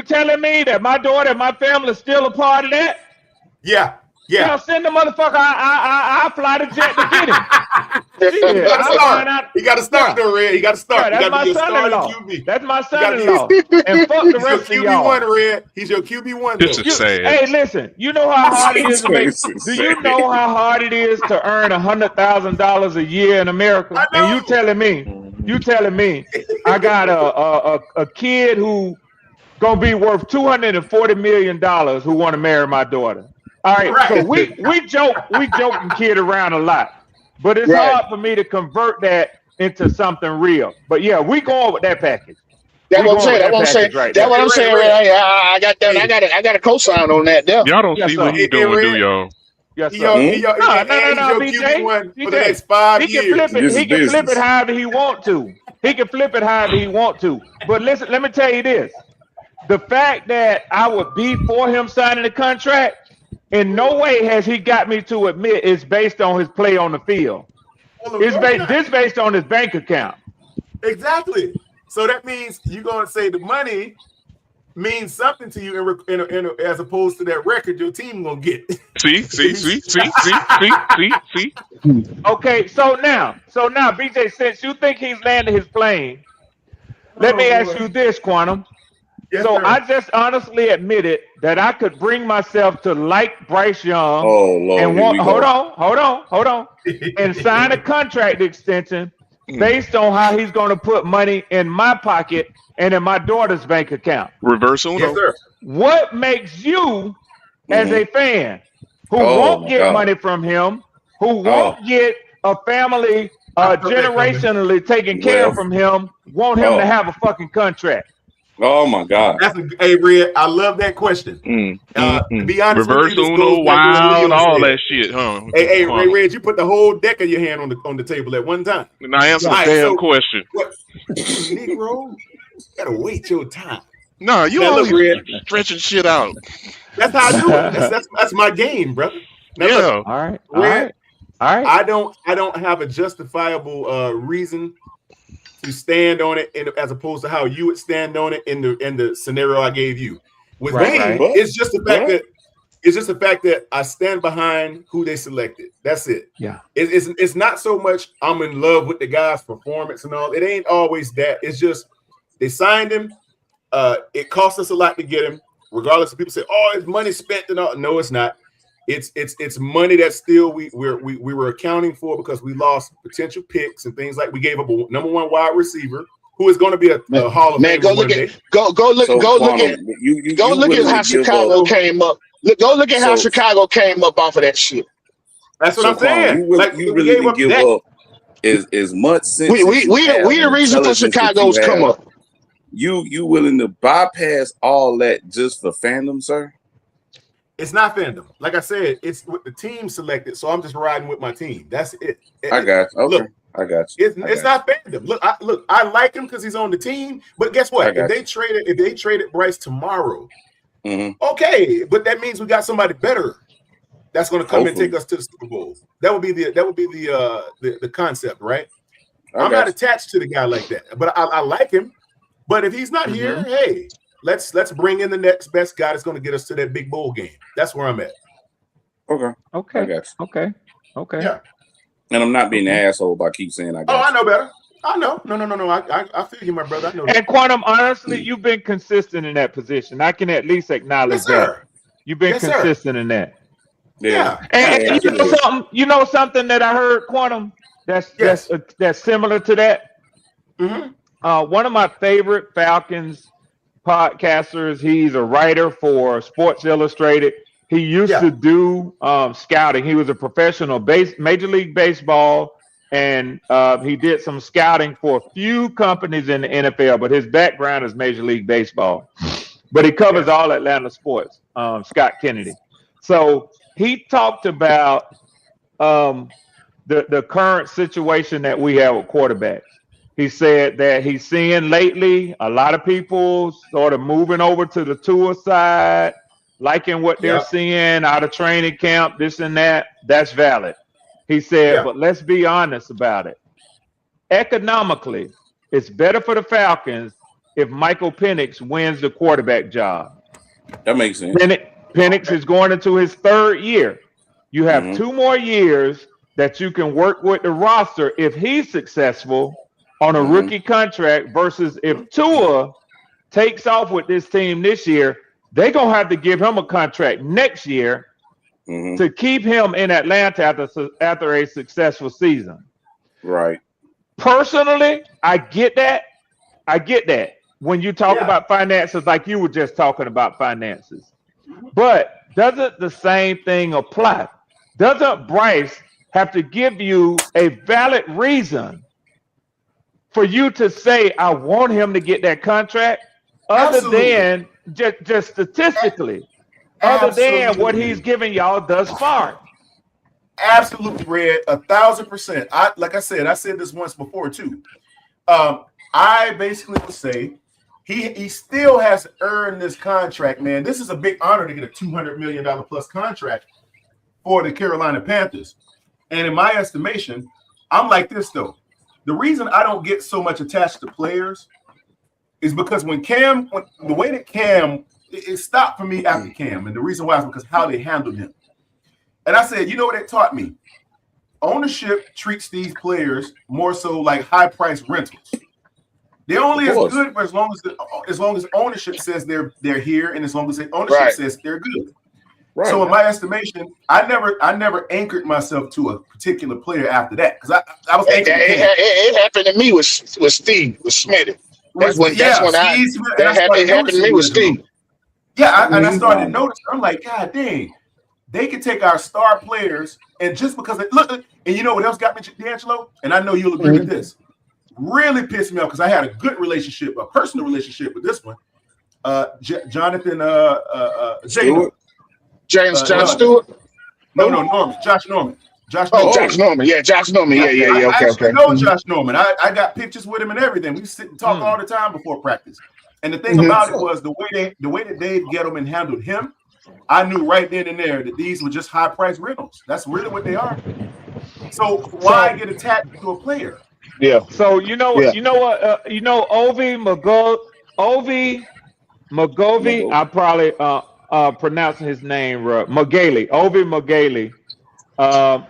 telling me that my daughter and my family is still a part of that? Yeah. You know, send the motherfucker. I fly the jet to get him. He got to start though, Red. He got to start. Yeah, that's my son-in-law. That's my son-in-law. And fuck the rest of y'all. QB1, Red. He's your QB1. This is sad. Hey, listen. You know how hard it is to make? Do you know how hard it is to earn $100,000 a year in America? And you telling me, I got a kid who gonna be worth $240 million who want to marry my daughter. All right. So we joke and kid around a lot, but it's hard for me to convert that into something real. But yeah, we going with that package. That's what I'm saying. That's what I'm saying. I got a cosign on that. There. Y'all don't see what he doing, do y'all? Yes, sir. No, BJ. For the next 5 years. He can flip it however he want to. But listen, let me tell you this. the fact that I would be for him signing the contract, in no way has he got me to admit it's based on his play on the field. It's based on his bank account. Exactly. So that means you're gonna say the money means something to you as opposed to that record your team gonna get. See. Okay, so now, BJ, since you think he's landed his plane, let me ask you this, Quantum. Yes, so sir. I just honestly admitted that I could bring myself to like Bryce Young and hold on, and sign a contract extension based on how he's going to put money in my pocket and in my daughter's bank account. Reverse Uno. Yes, sir. What makes you, as a fan, who won't get money from him, who won't get a family generationally taken care of from him, want him to have a fucking contract? Oh my God! Hey, Red, I love that question. To be honest, Reverse Uno, wild, all that shit, huh? Hey, Red, you put the whole deck of your hand on the table at one time. And I answer the damn question. Negro, you gotta wait your time. No, you always stretching shit out. That's how I do it. That's my game, brother. Now, yeah. Look, All right. Red, I don't have a justifiable reason to stand on it, as opposed to how you would stand on it in the scenario I gave you. With me, it's just the fact that I stand behind who they selected. That's it. Yeah. It's not so much I'm in love with the guy's performance and all. It ain't always that. It's just they signed him. It cost us a lot to get him. Regardless of people say, "Oh, it's money spent," and all. No, it's not. It's money that still we were accounting for because we lost potential picks and things like we gave up a number one wide receiver who is going to be a Hall of Fame one day. Go look at how Chicago came up. Go look at how Chicago came up off of that shit. That's what I'm saying. You really didn't give up as much sense. We the reason for Chicago's come up. You willing to bypass all that just for fandom, sir? It's not fandom. Like I said, it's what the team selected, so I'm just riding with my team. That's it. I got you. Okay. Look, I got you. It's not fandom. Look, I like him because he's on the team. But guess what? If they traded Bryce tomorrow, okay, but that means we got somebody better that's going to come and take us to the Super Bowl. That would be the concept, right? I'm not attached to the guy like that, but I like him. But if he's not here, hey. Let's bring in the next best guy that's going to get us to that big bowl game. That's where I'm at. Okay. Okay. I got you. Okay. Yeah. And I'm not being an asshole by keep saying I got I know better. I know. No. I feel you, my brother. I know. And Quantum, honestly, you've been consistent in that position. I can at least acknowledge that. You've been consistent in that. Yeah. And you know something that I heard, Quantum, that's similar to that. One of my favorite Falcons podcasters, he's a writer for Sports Illustrated. He used to do scouting. He was a professional Major League Baseball, and he did some scouting for a few companies in the NFL, but his background is Major League Baseball. But he covers all Atlanta sports, Scott Kennedy. So he talked about the current situation that we have with quarterbacks. He said that he's seeing lately a lot of people sort of moving over to the Tua side, liking what they're seeing out of training camp, this and that. That's valid. He said, but let's be honest about it. Economically, it's better for the Falcons if Michael Penix wins the quarterback job. That makes sense. Penix is going into his third year. You have 2 more years that you can work with the roster if he's successful on a rookie contract versus if Tua takes off with this team this year, they're going to have to give him a contract next year to keep him in Atlanta after a successful season. Right. Personally, I get that. When you talk about finances, like you were just talking about finances. But doesn't the same thing apply? Doesn't Bryce have to give you a valid reason for you to say, I want him to get that contract, other than just statistically, other than what he's giving y'all thus far? Absolutely, Red, 1,000%. Like I said this once before too. I basically would say he still has to earn this contract, man. This is a big honor to get a $200 million plus contract for the Carolina Panthers. And in my estimation, I'm like this though. The reason I don't get so much attached to players is because the way that Cam, it stopped for me after Cam. And the reason why is because how they handled him. And I said, you know what it taught me? Ownership treats these players more so like high-priced rentals. They're only as good for as long as ownership says they're here, and as long as the ownership says they're good. Right. So in my estimation, I never anchored myself to a particular player after that because I was anchored. It happened to me with Steve, with Smitty. It happened to me with Steve. Yeah, and I started to notice. I'm like, God dang, they can take our star players, and just because look, and you know what else got me, D'Angelo? And I know you'll agree with this. Really pissed me off because I had a good relationship, a personal relationship with this one. Jonathan Stewart. James Stewart? No, Norman. Josh Norman. Josh Norman. Yeah, Josh Norman. Yeah. Okay. I know Josh Norman. I got pictures with him and everything. We sit and talk all the time before practice. And the thing about it was the way that Dave Gettleman handled him, I knew right then and there that these were just high price rentals. That's really what they are. So why get attached to a player? Yeah. So you know what? Ovi Magovi. I probably pronouncing his name right. Ovi Magali.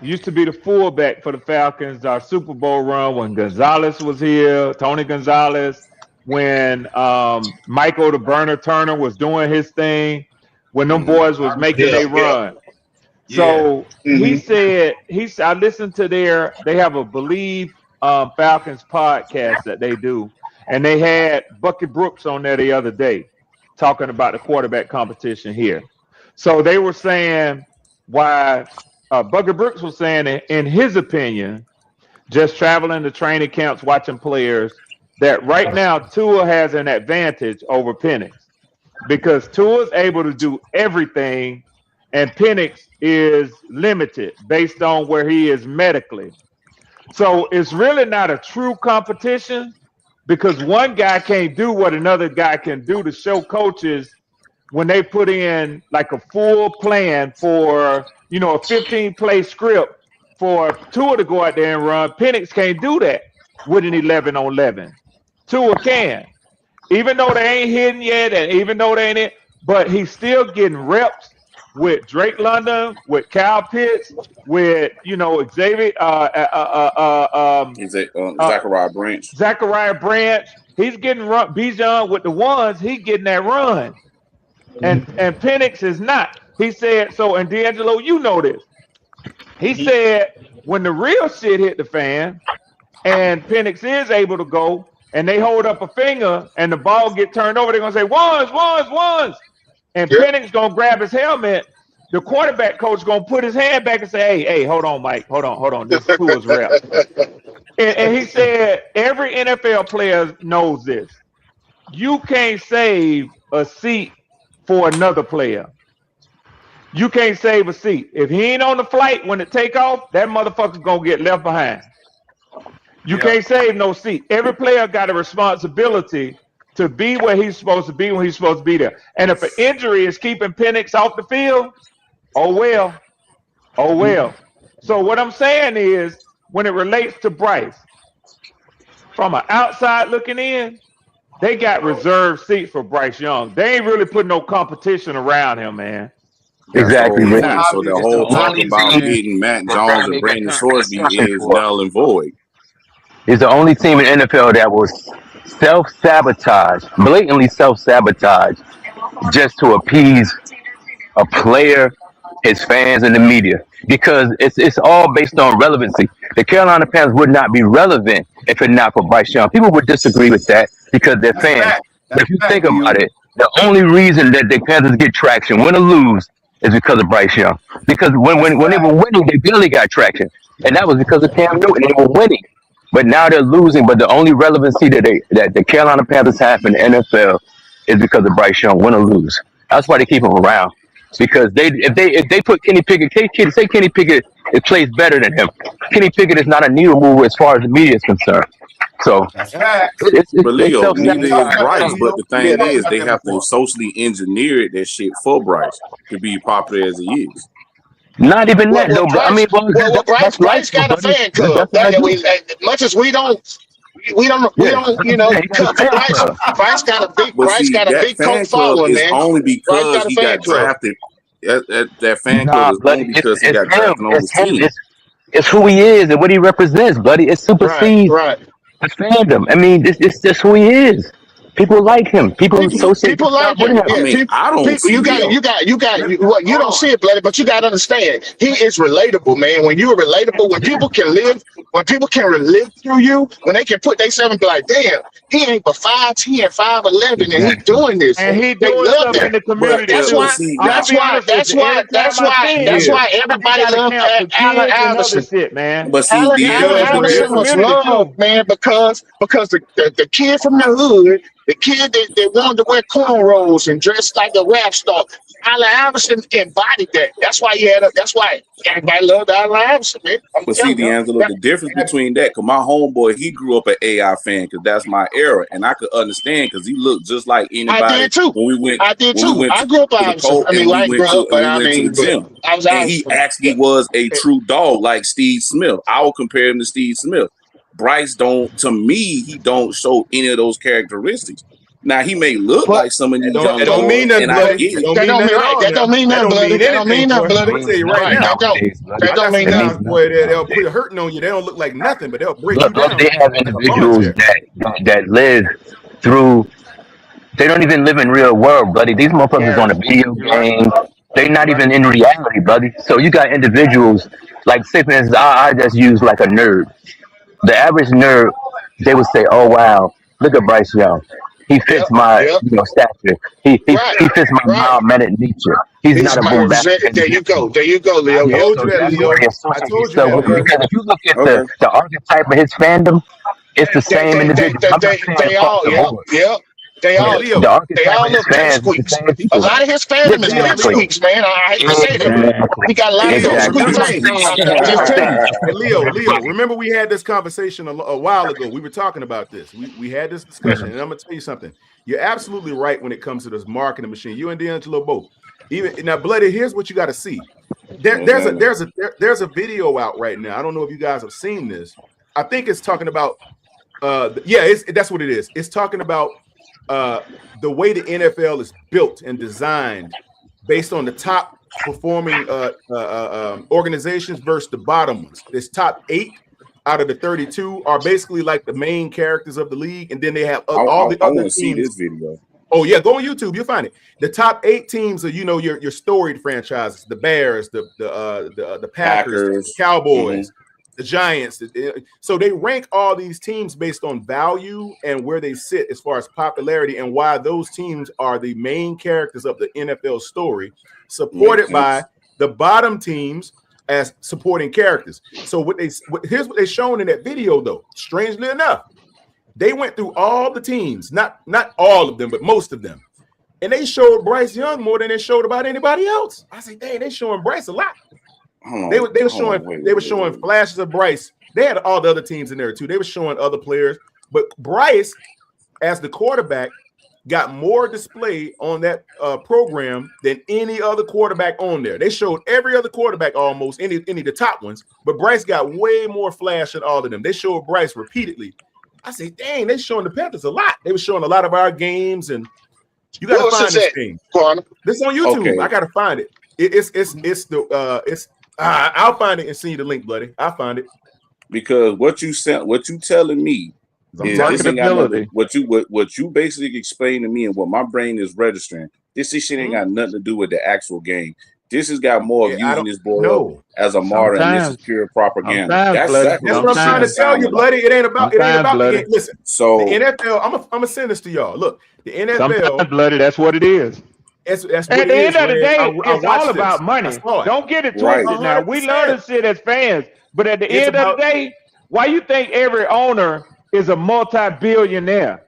Used to be the fullback for the Falcons. Our Super Bowl run when Gonzalez was here, Tony Gonzalez. When Michael the Burner Turner was doing his thing. When them boys was making their run. So he said, I listened to they have a Believe Falcons podcast that they do, and they had Bucky Brooks on there the other day talking about the quarterback competition here. So they were saying why Bucky Brooks was saying, in his opinion, just traveling to training camps, watching players, that right now Tua has an advantage over Penix because Tua is able to do everything and Penix is limited based on where he is medically. So it's really not a true competition because one guy can't do what another guy can do to show coaches when they put in like a full plan for, a 15-play script for Tua to go out there and run. Penix can't do that with an 11-on-11. Tua can. Even though they ain't hitting yet and even though they ain't it, but he's still getting reps with Drake London, with Kyle Pitts, with Xavier, Zachariah Branch. Zachariah Branch. He's getting run. Bijan with the ones. He's getting that run, and Penix is not. He said so. And D'Angelo, you know this. He said when the real shit hit the fan, and Penix is able to go, and they hold up a finger, and the ball get turned over, they're gonna say ones. And Penix gonna grab his helmet. The quarterback coach gonna put his hand back and say, "Hey, hold on, Mike. Hold on. This is Tua's rep." and he said every NFL player knows this. You can't save a seat for another player. You can't save a seat. If he ain't on the flight when it take off, that motherfucker's gonna get left behind. You can't save no seat. Every player got a responsibility to be where he's supposed to be when he's supposed to be there. And if an injury is keeping Penix off the field, oh well. So what I'm saying is, when it relates to Bryce, from an outside looking in, they got reserved seats for Bryce Young. They ain't really putting no competition around him, man. Exactly. So the whole talk about getting Matt Jones and Brandon Sorsby is null and void. He's the only team in NFL that was blatantly self-sabotage, just to appease a player, his fans, and the media. Because it's all based on relevancy. The Carolina Panthers would not be relevant if it not for Bryce Young. People would disagree with that because they're fans. But if you think about it, the only reason that the Panthers get traction, win or lose, is because of Bryce Young. Because when they were winning, they barely got traction. And that was because of Cam Newton. They were winning. But now they're losing. But the only relevancy that the Carolina Panthers have in the NFL is because of Bryce Young, win or lose. That's why they keep him around. because if they put Kenny Pickett, say Kenny Pickett plays better than him. Kenny Pickett is not a needle mover as far as the media is concerned. So But Leo, neither is Bryce. But the thing Yeah, is, they have to socially engineer that shit for Bryce to be popular as he is. Not even that, though. But I mean, Bryce got a fan club. Much as we don't, you know, Bryce got a big, cult following, man. Only because he got drafted. That fan club is only because he got drafted on the team. It's who he is and what he represents, buddy. It supersedes the fandom. I mean, it's just who he is. People like him. People associate people like him. with him. I mean, I don't. You don't see it, bloody, but you got to understand. He is relatable, man. When you're relatable, when people can live through you, when they can put themselves and be like, damn, he ain't but 5'10", 5'11", and he's doing this. And he doing stuff in the community. That's why everybody loves Allen Iverson. Shit, man. But see, Allen Iverson was loved, man, because the kid from the hood, the kid that wanted to wear cornrows and dress like a rap star, Allen Iverson embodied that. That's why everybody loved Allen Iverson, man. But see, D'Angelo, the difference between that, because my homeboy, he grew up an AI fan, because that's my era, and I could understand because he looked just like anybody. I did too. I grew up Iverson. I mean, I grew up, but I mean, I was and he actually was a true dog like Steve Smith. I would compare him to Steve Smith. Bryce to me, he don't show any of those characteristics. Now he may look like some of these young It don't mean nothing, bloody. That don't mean nothing, bloody. That don't mean nothing, bloody. I'm tell you right now. That don't mean nothing. Boy, they'll put a hurting on you. They don't look like nothing, but they'll break you down. They have individuals that live through. They don't even live in real world, buddy. These motherfuckers on a video game. They're not even in reality, buddy. So you got individuals like, say for instance, I just use like a nerd. The average nerd, they would say, "Oh wow, look at Bryce Young. He fits my stature. He fits my mild-mannered nature. He's not a boom bap." There you go, Leo. I told you that, Leo. Because if you look at the archetype of his fandom, it's the same individual. They all look squeaks. A lot of his fandom is squeaks, man. I hate to say that. He got a lot of those squeaks. Leo, remember we had this conversation a while ago. We were talking about this. We had this discussion, and I'm gonna tell you something. You're absolutely right when it comes to this marketing machine. You and D'Angelo both. Even now, bloody. Here's what you got to see. There's a video out right now. I don't know if you guys have seen this. I think it's talking about. That's what it is. It's talking about. The way the NFL is built and designed based on the top performing organizations versus the bottom ones. This top 8 out of the 32 are basically like the main characters of the league, and then they have all the other teams. See this video. Oh yeah, go on YouTube, you'll find it. The top 8 teams are your storied franchises: the Bears, the Packers, the Cowboys. The Giants. So they rank all these teams based on value and where they sit as far as popularity and why those teams are the main characters of the NFL story, supported by the bottom teams as supporting characters. So here's what they shown in that video, though. Strangely enough, they went through all the teams, not all of them, but most of them, and they showed Bryce Young more than they showed about anybody else. I say, dang, they showing Bryce a lot. They were showing flashes of Bryce. They had all the other teams in there too. They were showing other players, but Bryce, as the quarterback, got more display on that program than any other quarterback on there. They showed every other quarterback almost, any of the top ones, but Bryce got way more flash than all of them. They showed Bryce repeatedly. I say, dang, they showing the Panthers a lot. They were showing a lot of our games, and you got to find this thing. This on YouTube. Okay. I got to find it. I'll find it and send you the link, buddy. I'll find it. Because what you telling me is what you basically explained to me and what my brain is registering. This shit ain't got nothing to do with the actual game. This has got more of using this boy as a martyr, and this is pure propaganda. That's what I'm trying to tell you, bloody. It ain't about it. Listen, so the NFL, I'm gonna send this to y'all. Look, the NFL, sometimes, bloody. That's what it is. That's at the end of the day, it's all about money. Don't get it twisted. Now we love this shit as fans, but at the end of the day, why you think every owner is a multi-billionaire?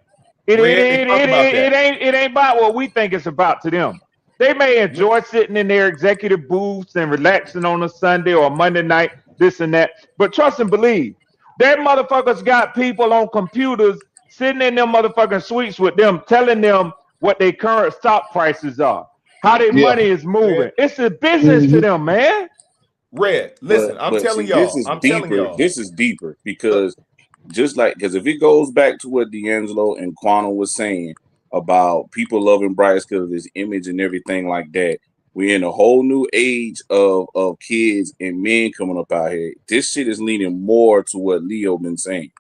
It ain't about what we think it's about to them. They may enjoy sitting in their executive booths and relaxing on a Sunday or a Monday night, this and that. But trust and believe, that motherfuckers got people on computers sitting in them motherfucking suites with them, telling them what their current stock prices are, how their money is moving. It's a business to them, man. Red, listen, I'm telling y'all. This is deeper because because if it goes back to what D'Angelo and Quantum was saying about people loving Bryce because of his image and everything like that, we're in a whole new age of kids and men coming up out here. This shit is leaning more to what Leo been saying.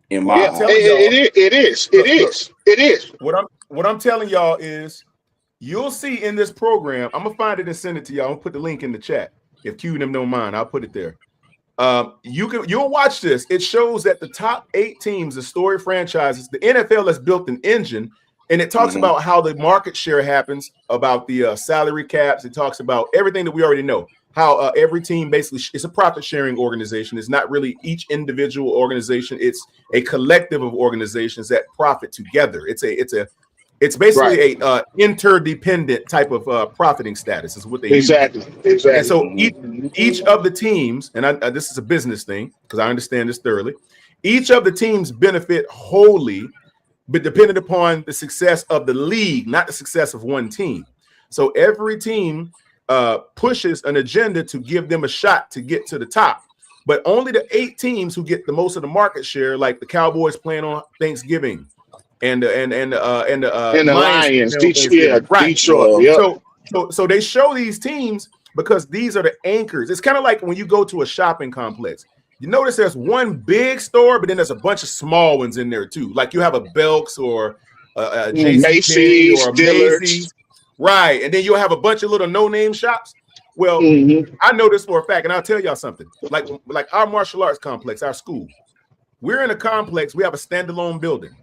In my it is. What I'm telling y'all is, you'll see in this program. I'm gonna find it and send it to y'all. I'm gonna put the link in the chat. If Q and them don't mind, I'll put it there. You'll watch this. It shows that the top 8 teams, the story franchises, the NFL has built an engine, and it talks about how the market share happens, about the salary caps. It talks about everything that we already know. How every team basically it's a profit sharing organization. It's not really each individual organization. It's a collective of organizations that profit together. It's basically a interdependent type of profiting status is what they exactly. And so each of the teams, and this is a business thing because I understand this thoroughly. Each of the teams benefit wholly, but dependent upon the success of the league, not the success of one team. So every team pushes an agenda to give them a shot to get to the top. But only the 8 teams who get the most of the market share, like the Cowboys playing on Thanksgiving, and the Lions, Detroit. So they show these teams because these are the anchors. It's kind of like when you go to a shopping complex. You notice there's one big store, but then there's a bunch of small ones in there too. Like you have a Belk's or a Macy's or a Macy's, right? And then you'll have a bunch of little no-name shops. Well, I know this for a fact, and I'll tell y'all something. Like our martial arts complex, our school, we're in a complex. We have a standalone building.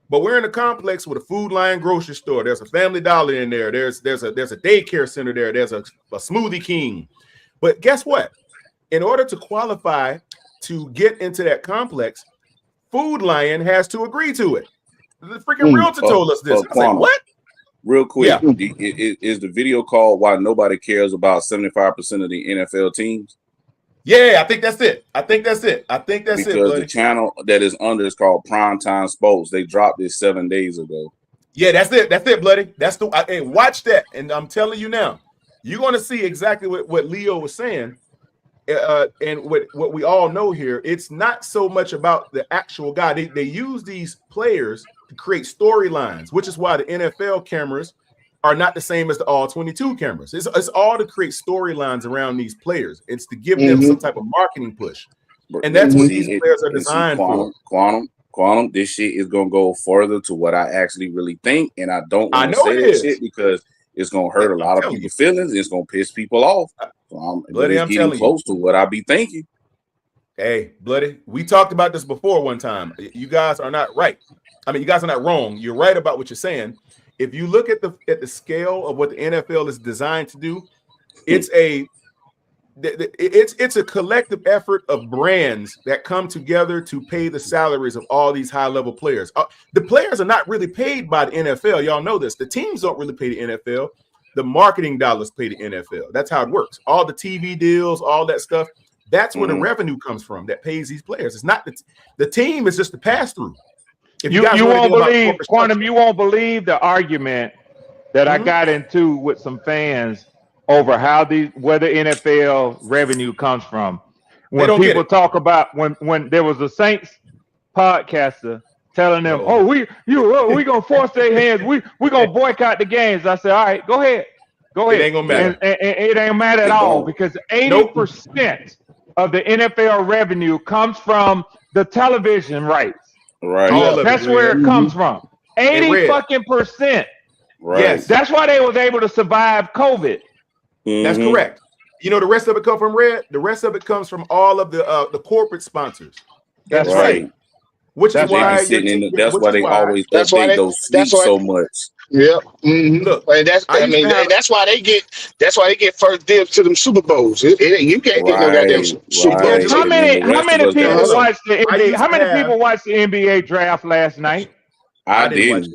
But we're in a complex with a Food Lion grocery store. There's a Family Dollar in there. There's a daycare center there. There's a Smoothie King. But guess what? In order to qualify to get into that complex, Food Lion has to agree to it. The freaking realtor told us this. I said, what? Real quick, is the video called "Why Nobody Cares About 75% of the NFL Teams"? Yeah, I think that's it. Because the channel that is under is called Primetime Sports. They dropped this 7 days ago. Yeah, that's it, bloody. That's hey, watch that. And I'm telling you now, you're going to see exactly what Leo was saying. And what we all know here, it's not so much about the actual guy. They use these players to create storylines, which is why the NFL cameras are not the same as the all 22 cameras. It's all to create storylines around these players. It's to give them some type of marketing push. And that's what these players are designed for. Quantum, this shit is going to go further to what I actually really think. And I don't want to say that shit because it's going to hurt a lot of people's feelings. It's going to piss people off. So I'm getting close to what I be thinking. Hey, bloody, we talked about this before one time. You guys are not right. I mean, you guys are not wrong. You're right about what you're saying. If you look at the scale of what the NFL is designed to do, it's a collective effort of brands that come together to pay the salaries of all these high-level players. The players are not really paid by the NFL. Y'all know this. The teams don't really pay the NFL. The marketing dollars pay the NFL. That's how it works. All the TV deals, all that stuff, that's where the revenue comes from that pays these players. It's not the team is just the pass-through. You won't believe, Quantum, you won't believe the argument that I got into with some fans over where the NFL revenue comes from. When people talk about when there was a Saints podcaster telling them, we gonna force their hands, we gonna boycott the games. I said, all right, go ahead. It ain't gonna matter. And it ain't matter at all because 80% of the NFL revenue comes from the television rights. Right. That's where it comes from. 80% Right. Yes. That's why they was able to survive COVID. That's correct. You know, the rest of it comes from Red. The rest of it comes from all of the corporate sponsors. That's right. Which is why that's why they always update those suites so much. Yep. Look, and that's why they get first dibs to them Super Bowls. You can't get no goddamn Super Bowls. How many people watched the NBA? How many people watched the NBA draft last night? I didn't.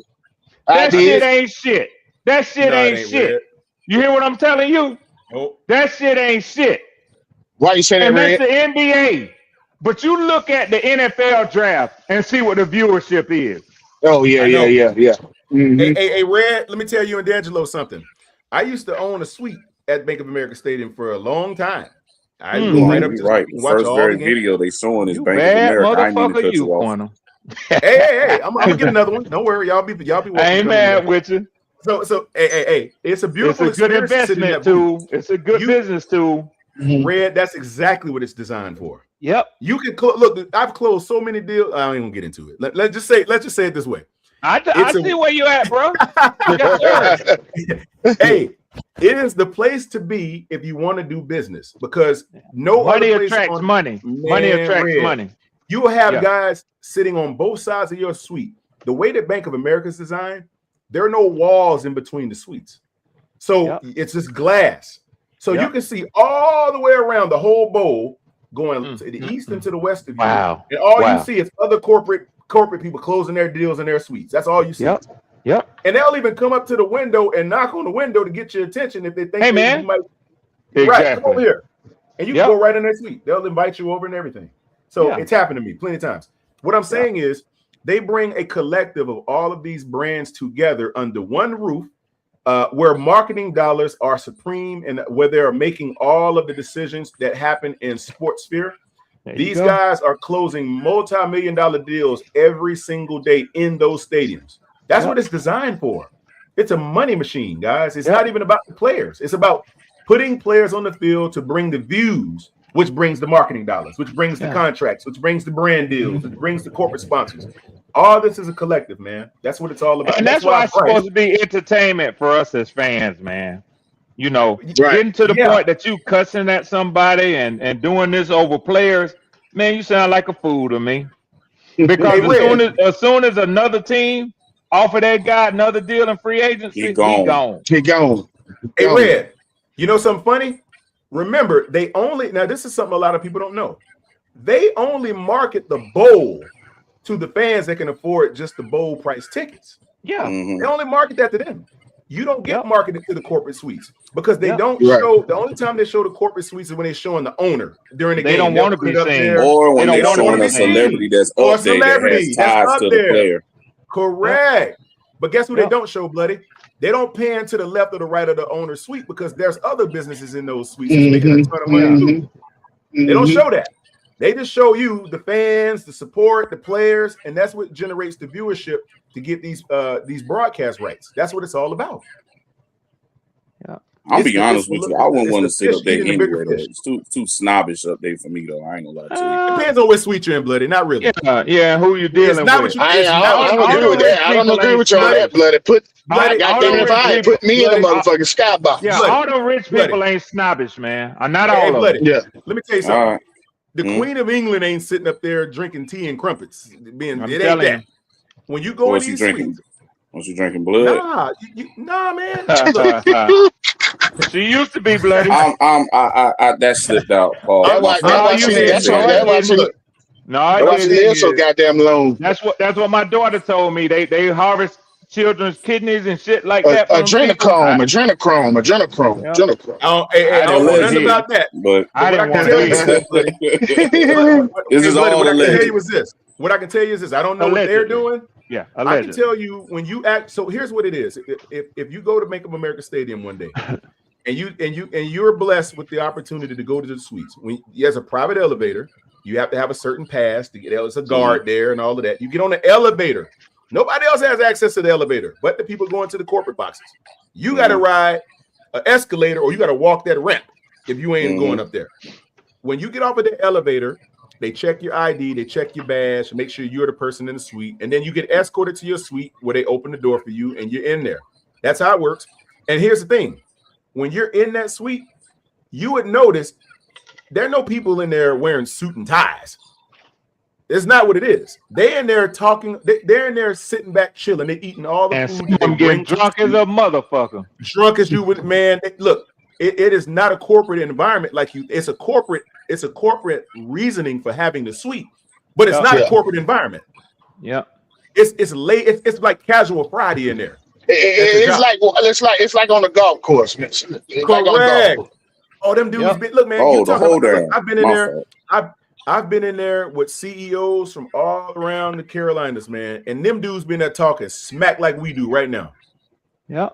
That shit ain't shit. That shit Nah, it ain't ain't shit. red. You hear what I'm telling you? Nope. That shit ain't shit. Why you say that, And Red? that's the NBA. But you look at the NFL draft and see what the viewership is. Oh yeah, I yeah, know. yeah, yeah. Mhm. Hey, Red, let me tell you and D'Angelo something. I used to own a suite at Bank of America Stadium for a long time. I Mm. go No, right up you're to right. the The watch first all the very games. video they showing is You Bank of bad America. I ain't mean to motherfucker, cut you you off. corner. Hey, I'm gonna get another one. Don't worry, y'all be I welcome ain't to come mad anyway. with you. So, hey, it's a It's beautiful a good experience to sit in investment that booth. tool. It's a good You business tool. Red, that's exactly what it's designed for. Yep. You can look. I've closed so many deals. I don't even get into it. Let's just say it this way. I see where you at, bro. Yes, sir. Hey, it is the place to be if you want to do business because no Money other place attracts money. Money Man, attracts Red, money. you will have Yeah. guys sitting on both sides of your suite. The way that Bank of America is designed, there are no walls in between the suites. So it's just glass. So you can see all the way around the whole bowl going to the east and to the west of you. Wow. And all Wow. you see is other corporate people closing their deals in their suites. That's all you see. Yep. And they'll even come up to the window and knock on the window to get your attention if they think Hey, maybe man. you might. Exactly. Right, come over here. And you Yep. can go right in their suite. They'll invite you over and everything. So Yeah. it's happened to me plenty of times. What I'm saying is they bring a collective of all of these brands together under one roof, where marketing dollars are supreme and where they're making all of the decisions that happen in sports sphere. These guys are closing multi-million-dollar deals every single day in those stadiums. That's what it's designed for. It's a money machine, guys. It's not even about the players. It's about putting players on the field to bring the views, which brings the marketing dollars, which brings the contracts, which brings the brand deals, which brings the corporate sponsors. All this is a collective, man. That's what it's all about. And that's why it's supposed to be entertainment for us as fans, man. You know, getting to the point that you cussing at somebody and doing this over players, man, you sound like a fool to me. Because as soon as another team offer that guy another deal in free agency, he gone. He gone. Hey, Red, you know something funny? Remember, now this is something a lot of people don't know. They only market the bowl to the fans that can afford just the bowl price tickets. Yeah. They only market that to them. You don't get marketed to the corporate suites because they don't show. The only time they show the corporate suites is when they're showing the owner during the game. They don't want to be seen. Or when they're showing a celebrity that's up there that has ties to the player. Correct. But guess who they don't show, Bloody? They don't pan to the left or the right of the owner's suite because there's other businesses in those suites that's making a ton of money too. They don't show that. They just show you the fans, the support, the players, and that's what generates the viewership to get these broadcast rights. That's what it's all about. I'll be honest with you. I wouldn't want to sit up there anywhere. It's too snobbish up there for me, though. I ain't gonna lie to you. Depends on what suite you're in, Bloody. Not really. Yeah, who you dealing with? I don't agree with that. I don't agree with you on that, Bloody. Goddamn, if I put me in a motherfucking skybox. Yeah, all the rich people ain't snobbish, man. Not all of them. Yeah. Let me tell you something. The Queen of England ain't sitting up there drinking tea and crumpets. It ain't that. When you go in these suites, was you drinking blood? Nah, man. She used to be bloody. That slipped out, Paul. That's why she lived so goddamn long. That's what my daughter told me. They harvest children's kidneys and shit like that. Adrenochrome. I don't know nothing about that. But I didn't want to. This is all alleged. What I can tell you is this. I don't know what they're doing. Yeah, I can tell you when you act. So here's what it is. If you go to Bank of America Stadium one day, and you're blessed with the opportunity to go to the suites, when has a private elevator, you have to have a certain pass to get. There's a guard there and all of that. You get on the elevator. Nobody else has access to the elevator, but the people going to the corporate boxes. You got to ride an escalator, or you got to walk that ramp if you ain't going up there. When you get off of the elevator, they check your ID, they check your badge, make sure you're the person in the suite, and then you get escorted to your suite where they open the door for you and you're in there. That's how it works. And here's the thing. When you're in that suite, you would notice there are no people in there wearing suit and ties. It's not what it is. They're in there talking, they're in there sitting back chilling, they're eating all the food. I'm getting drunk as a motherfucker. Drunk as you would, man. Look, it is not a corporate environment like you. It's a corporate reasoning for having the suite, but it's not a corporate environment. Yeah, it's late. It's like casual Friday in there. It's like on the golf course. It's like on the golf course. Oh, them dudes. Look, man. Oh, you the talking holder. about, I've been in there. I've been in there with CEOs from all around the Carolinas, man, and them dudes been there talking smack like we do right now. Yeah.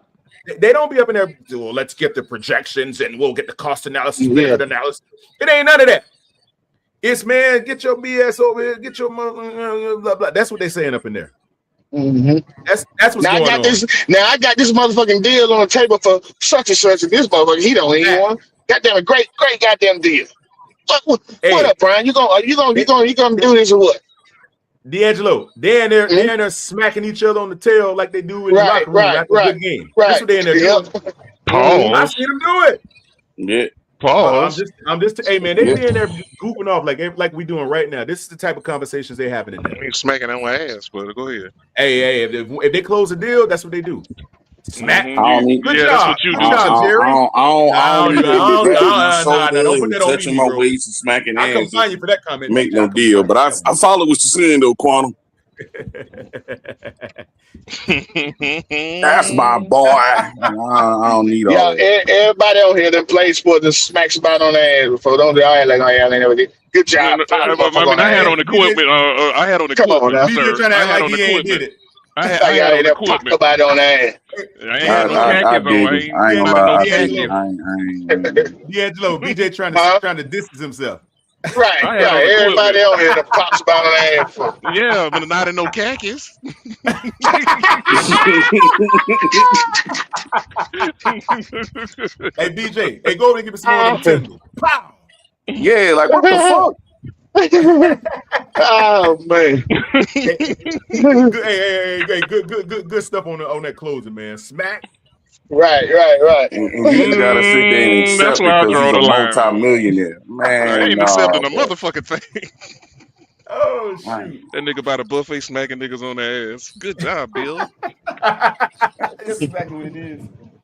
They don't be up in there. Well, let's get the projections and we'll get the cost analysis, benefit analysis. It ain't none of that. It's, man, get your BS over here, get your blah blah. That's what they saying up in there. Mm-hmm. That's what's going on. Now I got this motherfucking deal on the table for such and such, and this motherfucker he don't even want. Goddamn a great goddamn deal. What up, Brian? You gonna do this or what? D'Angelo, they're in there smacking each other on the tail like they do in the locker room after a good game. That's what they're in there doing. I see them do it. Yeah. Pause. I'm just. Hey man, they be in there goofing off like we doing right now. This is the type of conversations they having in there. Ain't smacking on my ass, but go ahead. Hey, if they close a deal, that's what they do. Smack. Good job. That's what you do. Good job, Jerry. Don't put that on me, my waist and smacking I'll come ass. find you for that comment. Make no deal, but I follow what you're saying though, Quantum. That's my boy. I don't need all that. Everybody on here that plays sports and smacks about on their ass before. Don't do all that like I never did. Good job. I had on equipment. I had on equipment. Come on now. He's trying to act like he ain't did it. I had on equipment. About on that. I ain't had no khakis on. I ain't D'Angelo, BJ trying to distance himself. Right. Everybody on here that pops about on ass. Yeah, but not in no khakis. Hey BJ, hey, go over and give me some more of them. Pow! Yeah, like what the fuck? Oh man! Good stuff on that closing, man. Smack. Right. And you gotta sit there and accept That's where I because draw he's the a line. multi-millionaire. Man, I ain't accepting a motherfucking thing. Oh shoot! That nigga by the buffet smacking niggas on the ass. Good job, Bill. That's exactly what it is.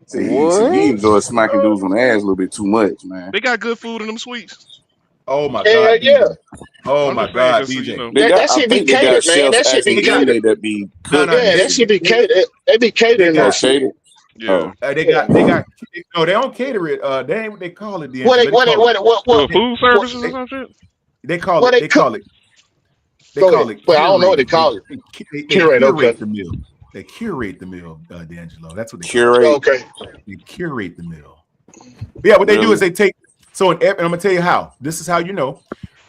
See, he enjoys smacking dudes on the ass a little bit too much, man. They got good food in them suites. Oh my god! Yeah. Oh my god, DJ. That shit be catered, man. That shit be catered. That be that shit be catered. They be catering that shit. Yeah. They got. No, they don't cater it. They ain't what they call it. What food services or some shit? They call it. They call it. Well, I don't know what they call it. They curate the meal. They curate the meal, D'Angelo. That's what they curate. Okay. They curate the meal. But yeah, what they do is they take. So, and I'm gonna tell you how. This is how you know.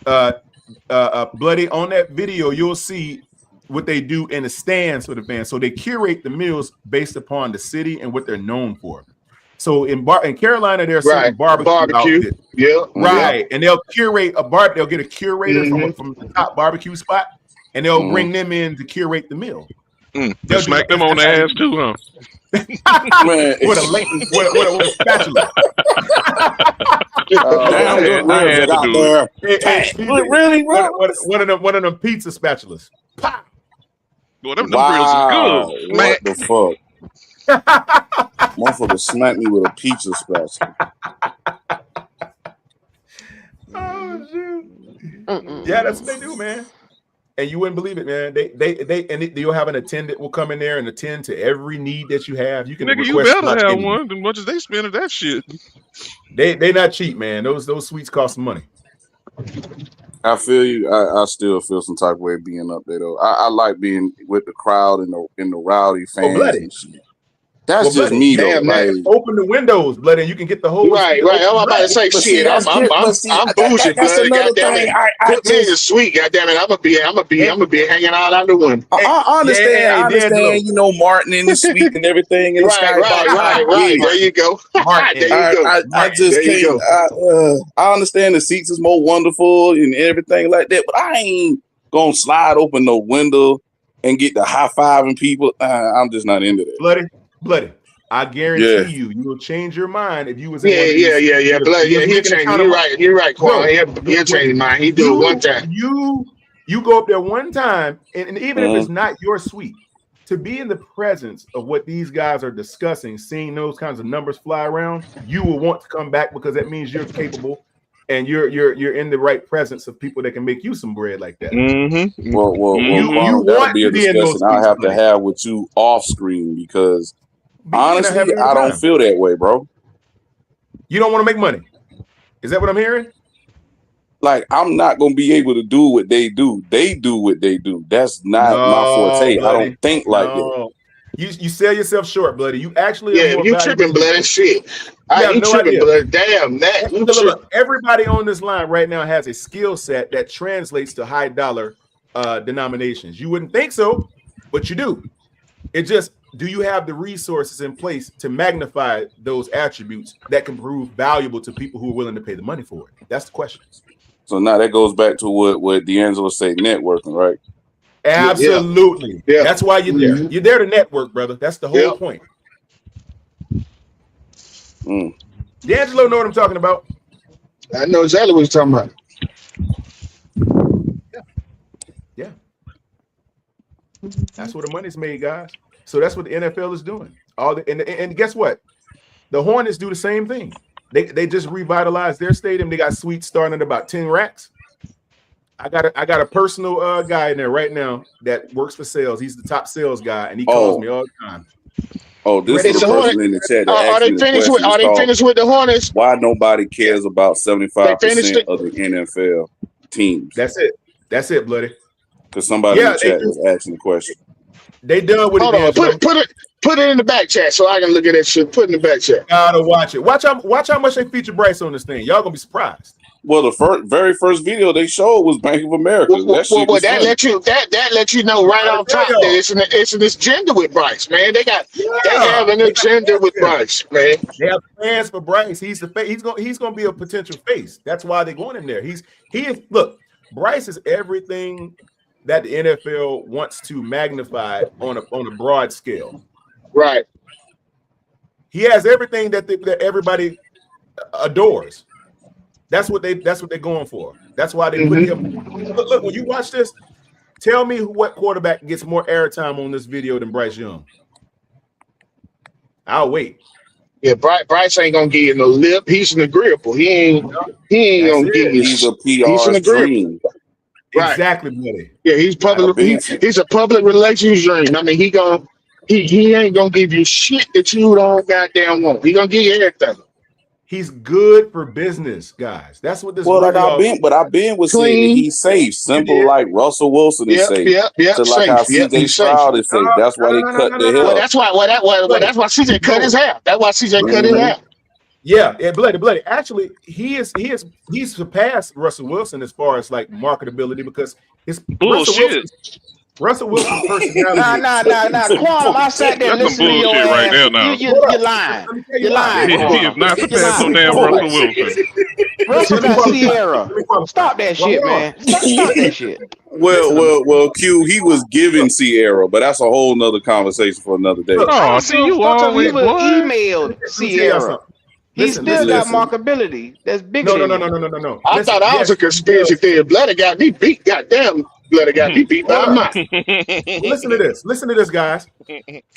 Bloody, on that video, you'll see what they do in the stands for the fans. So they curate the meals based upon the city and what they're known for. So in Carolina, there's certain barbecue. Yeah. Right. And they'll curate they'll get a curator from the top barbecue spot, and they'll bring them in to curate the meal. They'll smack them on the ass too, huh? Man, with a spatula. Damn good ribs out there. Really? One of them pizza spatulas. Pop. Boy, them ribs is good. What the fuck? Motherfucker smacked me with a pizza spatula. Oh shoot! Yeah, that's what they do, man. And you wouldn't believe it, man. You'll have an attendant will come in there and attend to every need that you have. You can nigga, you better have one. As much as they spend that shit. They not cheap, man. Those suites cost some money. I feel you. I still feel some type of way being up there though. I like being with the crowd and the rowdy fans and shit. That's just me though. Like, open the windows, blood, and you can get the whole right. I'm about to say shit. I'm bougie, blood. Goddamn, put me in the suite. Goddamn it, I'm gonna be hanging out under one. I understand. You know, Martin in the suite and everything. And right. There you go. I just can't. I understand the seats is more wonderful and everything like that, but I ain't gonna slide open no window and get the high fiving people. I'm just not into that. Bloody, I guarantee you will change your mind if you was in Bloody, he'll change. You're right, Quan. He'll change his mind. He do it one time. You go up there one time, and even if it's not your suite, to be in the presence of what these guys are discussing, seeing those kinds of numbers fly around, you will want to come back because that means you're capable and you're in the right presence of people that can make you some bread like that. Well, that'll be a discussion I'll have to have with you off screen because Honestly, I don't feel that way, bro. You don't want to make money. Is that what I'm hearing? Like, I'm not gonna be able to do what they do. They do what they do. That's not my forte. Buddy. I don't think like that. You sell yourself short, bloody. You actually you tripping, bloody shit. You tripping, bloody. Damn, that. Look, everybody on this line right now has a skill set that translates to high dollar denominations. You wouldn't think so, but you do. It just, do you have the resources in place to magnify those attributes that can prove valuable to people who are willing to pay the money for it? That's the question. So now that goes back to what D'Angelo said, networking, right? Absolutely. Yeah. That's why you're there. You're there to network, brother. That's the whole point. D'Angelo know what I'm talking about. I know exactly what you're talking about. Yeah. That's where the money's made, guys. So that's what the NFL is doing. And guess what? The Hornets do the same thing. They just revitalized their stadium. They got suites starting at about 10 racks. I got a personal guy in there right now that works for sales. He's the top sales guy, and he calls me all the time. Oh, this is the person in the chat that are they finished with the Hornets? Why nobody cares about 75% of the NFL teams? That's it, bloody. Because somebody in the chat was asking the question. They done with it. Put it in the back chat so I can look at that shit. Put it in the back chat. Gotta watch it. Watch how much they feature Bryce on this thing. Y'all gonna be surprised. Well, the very first video they showed was Bank of America. That let you know right off top that it's an agenda with Bryce, man. They have an agenda with Bryce, man. They have plans for Bryce. He's the face. He's gonna be a potential face. That's why they're going in there. He is. Look, Bryce is everything that the NFL wants to magnify on a broad scale. Right. He has everything that everybody adores. That's what they're going for. That's why they put him. Look, when you watch this, tell me what quarterback gets more airtime on this video than Bryce Young. I'll wait. Yeah, Bryce ain't gonna give you no lip. He's an agreeable. He ain't gonna give you. He's a PR dream. Right. Exactly, buddy. Yeah, he's public. He's a public relations dream. I mean, he ain't gonna give you shit that you don't goddamn want. He gonna give you everything. He's good for business, guys. That's what this. Well, like I've been with saying that he's safe, simple like Russell Wilson is safe. So like how CJ Stroud is safe. That's why they cut the hair. That's why CJ cut his hair. That's why CJ cut his hair. Yeah, bloody. Actually, he's surpassed Russell Wilson as far as like marketability because his bullshit. Russell Wilson's personality. Nah. Quantum, I sat there listening to your right ass. Now. You're lying. You're lying. He is not surpassed no damn Russell Wilson. Russell got Sierra. Stop that shit, man. Stop that shit. Well, Q, he was giving Sierra, but that's a whole nother conversation for another day. Oh, see, you always emailed Sierra. He still got marketability. That's big. No. I thought I was a conspiracy theory. Bloody got me beat. Goddamn, Bloody got me beat by a mouth. Listen to this, guys.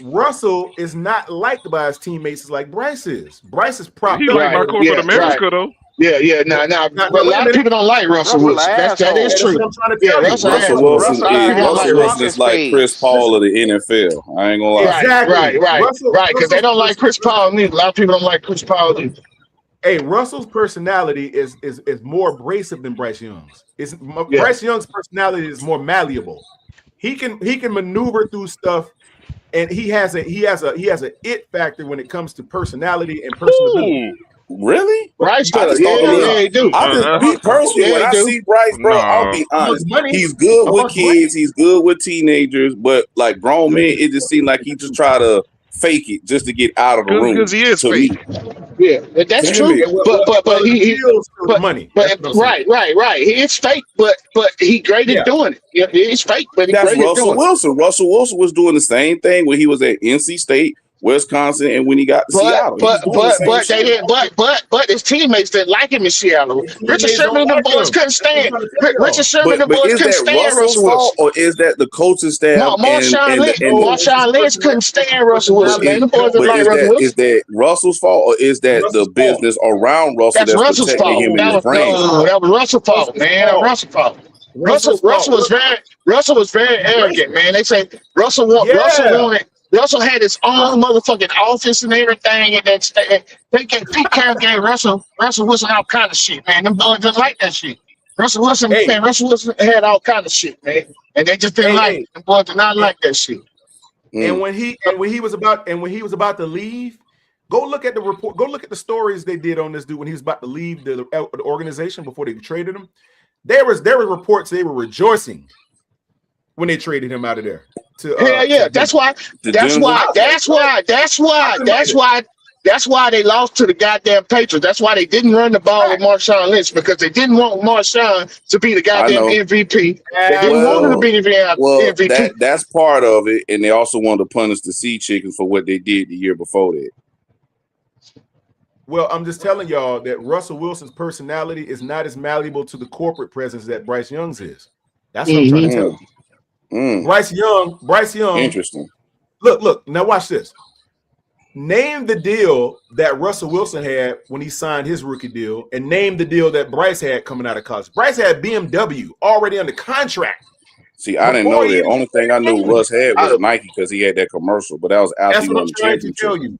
Russell is not liked by his teammates like Bryce is. Bryce is propped up. Like corporate America, though. Yeah. Nah. But a lot of people don't like Russell Wilson. That is true. Russell Wilson is like Chris Paul of the NFL. I ain't gonna lie. Right. Because they don't like Chris Paul neither. A lot of people don't like Chris Paul neither. Hey, Russell's personality is more abrasive than Bryce Young's. Bryce Young's personality is more malleable. He can maneuver through stuff, and he has a it factor when it comes to personality and personality. Really? Bryce does. Yeah, he do. I just be personally when I see Bryce, bro. I'll be honest. He's good with kids. He's good with teenagers, but like grown men, it just seems like he just try to fake it just to get out of the room. Because he is fake. Yeah, that's true. But he money. But right. He is fake, but he great at doing it. Yeah, he's fake, but he's great at doing it. Russell Wilson was doing the same thing when he was at NC State, Wisconsin, and when he got to Seattle. But his teammates didn't like him in Seattle. Richard Sherman and the boys couldn't stand. Russell Wilson. Or is that the coaching staff? Marshawn Lynch couldn't stand Russell Wilson. Man, the boys didn't like Russell Wilson. Is that Russell's fault, or is that the business around Russell that's protecting him and his brand? That was Russell's fault, man. That was Russell's fault. Russell was very arrogant, man. They say Russell wanted Russell had his own motherfucking office and everything, and Pete Carroll gave Russell Wilson all kind of shit, man. Them boys just like that shit. Russell Wilson had all kind of shit, man, and they just didn't like it. Them boys did not like that shit. And when he was about to leave, go look at the report. Go look at the stories they did on this dude when he was about to leave the organization before they traded him. There were reports they were rejoicing when they traded him out of there. That's why they lost to the goddamn Patriots. That's why they didn't run the ball with Marshawn Lynch, because they didn't want Marshawn to be the goddamn MVP. They didn't want him to be the MVP. That's part of it, and they also wanted to punish the Sea Chickens for what they did the year before that. Well, I'm just telling y'all that Russell Wilson's personality is not as malleable to the corporate presence that Bryce Young's is. That's what I'm trying to tell you. Bryce Young. Interesting. Look. Now watch this. Name the deal that Russell Wilson had when he signed his rookie deal, and name the deal that Bryce had coming out of college. Bryce had BMW already under contract. See, I didn't know that. Only thing I knew Russ had was Nike because he had that commercial, but that was after that's what I'm trying to tell you.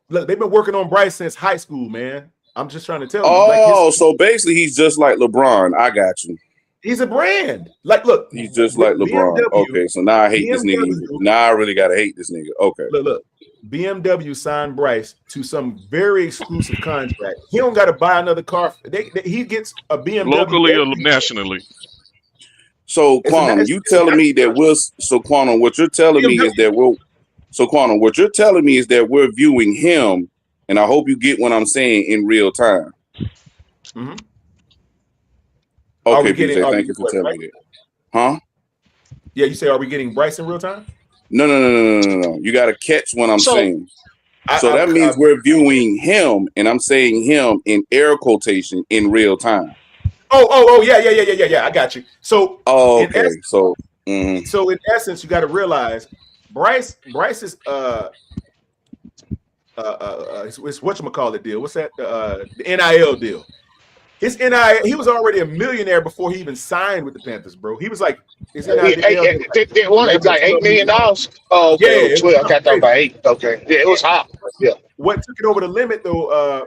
Look, they've been working on Bryce since high school, man. I'm just trying to tell you. Oh, so basically he's just like LeBron. I got you. He's a brand. Like, look. He's just like LeBron. Okay, so now I hate this nigga. Now I really gotta hate this nigga. Okay. Look. BMW signed Bryce to some very exclusive contract. He don't got to buy another car. He gets a BMW locally or nationally. So Quantum, you telling me that Quantum, what you're telling me is that we're viewing him, and I hope you get what I'm saying in real time. Mm-hmm. Okay, PJ, thank you for telling me that. Huh? Yeah, you say, are we getting Bryce in real time? No. You got to catch what I'm saying. That means we're viewing him, and I'm saying him in air quotation in real time. Yeah. I got you. So, okay. So in essence, you got to realize Bryce is it's whatchamacallit deal. What's that? The NIL deal. His NIL, he was already a millionaire before he even signed with the Panthers, bro. He was like, his NIL they wanted like $8 million. Oh, okay. Yeah, 12. I got that by 8. Okay. Yeah, it was hot. Yeah. What took it over the limit though,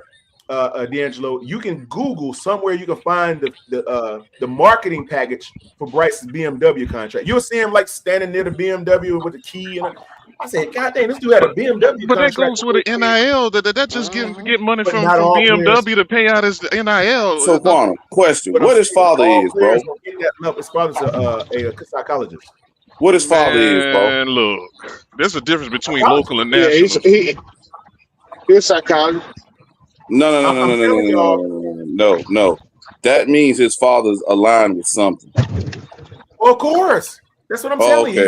D'Angelo, you can Google somewhere you can find the marketing package for Bryce's BMW contract. You'll see him like standing near the BMW with the key, and I said, God dang, this dude had a BMW but contract. That goes with the NIL. That just get money from BMW to pay out his NIL. So, Quantum, question: what his father is, bro? His father's a psychologist. What his father is, bro? And look, there's a difference between local and national. Yeah, he's a psychologist. No. That means his father's aligned with something. Well, of course. That's what I'm telling you.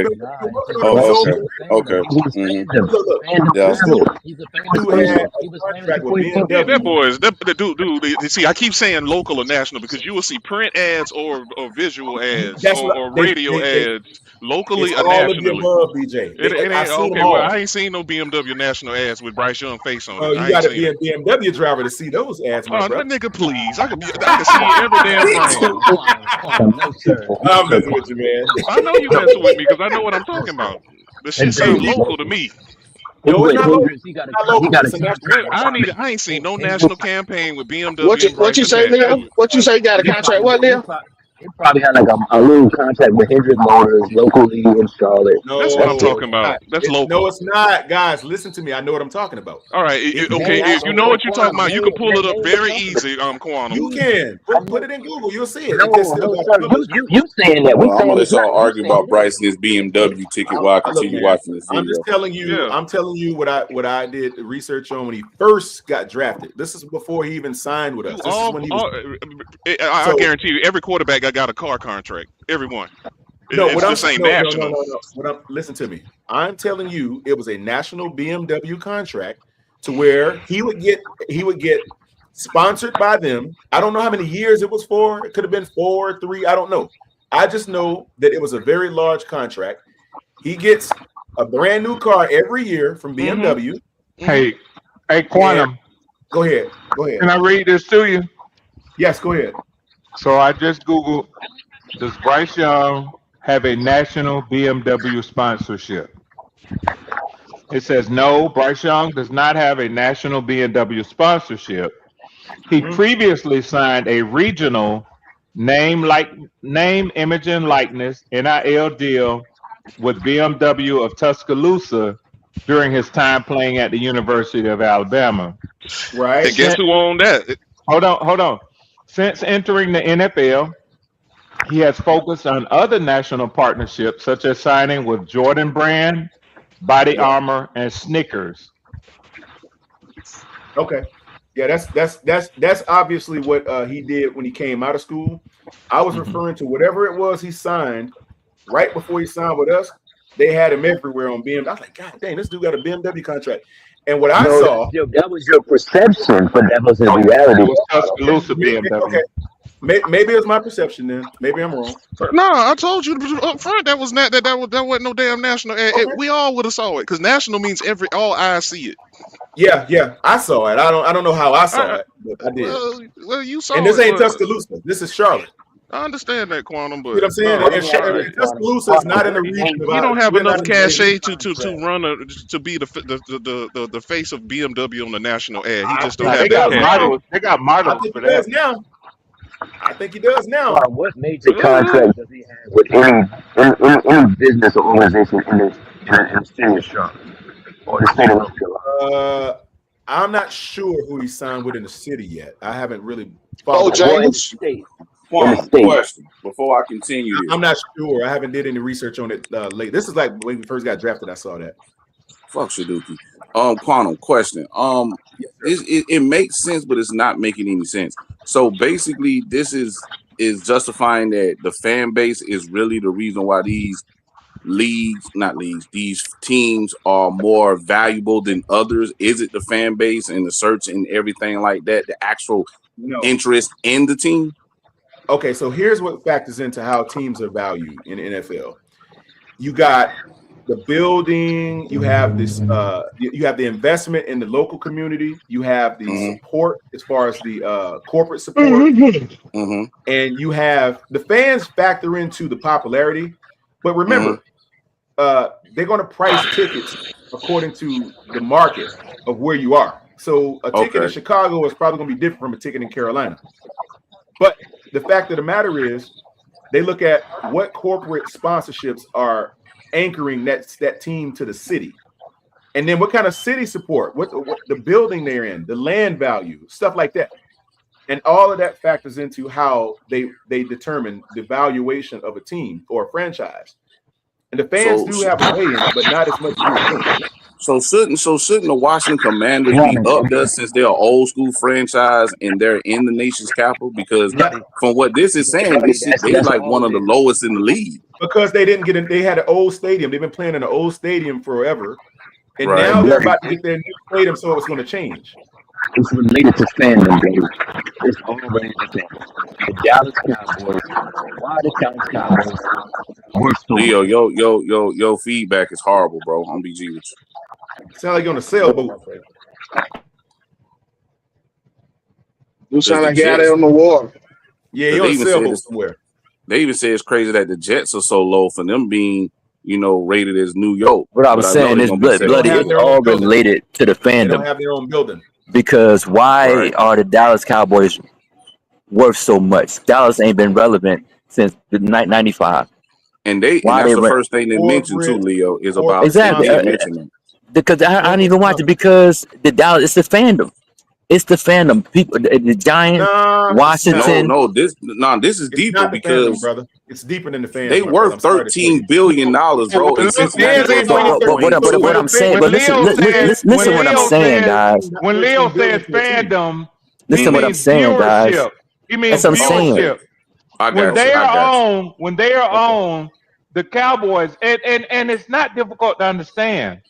Okay. That boys, that dude. See, I keep saying local or national because you will see print ads or visual ads or radio ads locally or nationally. I ain't seen no BMW national ads with Bryce Young face on it. Oh, you got to be a BMW driver to see those ads. Oh, that nigga, please! I can see every damn thing. I'm messing with you, man. I know you messing with me because I know what I'm talking about. This shit sounds local to me. No, it's not local. I ain't seen no national campaign with BMW. What you say, Leo? What you say? Got a contract? What, Leo? He probably had like a little contract with Hendrick Motors locally in Charlotte. No, that's what I'm talking about. That's local. No, it's not, guys. Listen to me. I know what I'm talking about. All right, okay. If you know what you're talking about, you can pull it up very easy. Quantum. You can put it in Google. You'll see it. You saying that? I'm gonna let y'all argue about Bryce and his BMW ticket while I continue watching this video. I'm just telling you. Yeah. I'm telling you what I did research on when he first got drafted. This is before he even signed with us. This is when he was, I guarantee you, every quarterback got a car contract. Everyone. Listen to me. I'm telling you, it was a national BMW contract to where he would get sponsored by them. I don't know how many years it was for. It could have been 4, 3. I don't know. I just know that it was a very large contract. He gets a brand new car every year from BMW. Hey, Quantum. Go ahead. Can I read this to you? Yes, go ahead. So I just Googled, does Bryce Young have a national BMW sponsorship? It says no. Bryce Young does not have a national BMW sponsorship. He previously signed a regional name, image, and likeness (NIL) deal with BMW of Tuscaloosa during his time playing at the University of Alabama. Right. And guess who owned that? Hold on. Since entering the NFL, he has focused on other national partnerships, such as signing with Jordan Brand, Body Armor, and Snickers. Okay. Yeah, that's obviously what he did when he came out of school. I was referring to whatever it was he signed right before he signed with us. They had him everywhere on BMW. I was like, God dang, this dude got a BMW contract. And what I saw, that was your perception, but that wasn't reality. It was Tuscaloosa BMW. Okay. Maybe it was my perception then. Maybe I'm wrong. No, I told you up front that was not that wasn't no damn national ad. Okay. We all would have saw it because national means all eyes see it. Yeah, I saw it. I don't know how I saw it, but I did. Well, you saw and this it, ain't but Tuscaloosa. This is Charlotte. I understand that, Quantum, but You know what I'm saying? And Tuscaloosa is not in the region. you don't have enough cachet to run to be the face of BMW on the national ad. He just don't have They that got cachet. models. They got I models think for he does that. now. I think he does now. What major contract does he have with any business or organization in the state of Charlotte or the state of North Carolina? I'm not sure who he signed with in the city yet. I haven't really Oh, followed. James. Question before I continue this. I'm not sure. I haven't did any research on it late. This is like when we first got drafted. I saw that. Fuck Shaduki. Quantum question. It makes sense, but it's not making any sense. So basically, this is justifying that the fan base is really the reason why these these teams are more valuable than others. Is it the fan base and the search and everything like that? The actual interest in the team? Okay, so here's what factors into how teams are valued in the NFL. You got the building, you have this, you have the investment in the local community, you have the support as far as the corporate support, and you have the fans factor into the popularity. But remember, they're going to price tickets according to the market of where you are. So a ticket in Chicago is probably going to be different from a ticket in Carolina. But the fact of the matter is, they look at what corporate sponsorships are anchoring that team to the city, and then what kind of city support, what the building they're in, the land value, stuff like that, and all of that factors into how they determine the valuation of a team or a franchise. And the fans do have a way in it, but not as much as you think. So shouldn't the Washington Commanders be up there since they're an old school franchise and they're in the nation's capital? Because from what this is saying, they're like one of the lowest in the league. Because they didn't get in, they had an old stadium. They've been playing in an old stadium forever, and now they're about to get their new stadium, so it's going to change. It's related to fandom, baby. It's all related to fandom. The Dallas Cowboys. Why the Dallas Cowboys? Leo, yo, feedback is horrible, bro. I'm BG with you. Sound like you're on a sailboat. You sound like you're out there on the water. Yeah, you're on a sailboat somewhere. They even say it's crazy that the Jets are so low for them being, rated as New York. What I was saying is bloody. It's all related to the fandom. They don't have their own building. Because why are the Dallas Cowboys worth so much? Dallas ain't been relevant since the 95. And that's the first thing they mentioned too, Leo, is about exactly. Because I don't even watch it because the Dallas, it's the fandom. It's the fandom. People, the Giants, Washington. This is deeper because fandom, brother. It's deeper than the fandom. They worth $13 billion, bro. But what I'm saying, but listen what I'm saying, guys. When Leo says fandom, listen what I'm saying, guys. He means that's what I'm saying. When they are on the Cowboys, and it's not difficult to understand.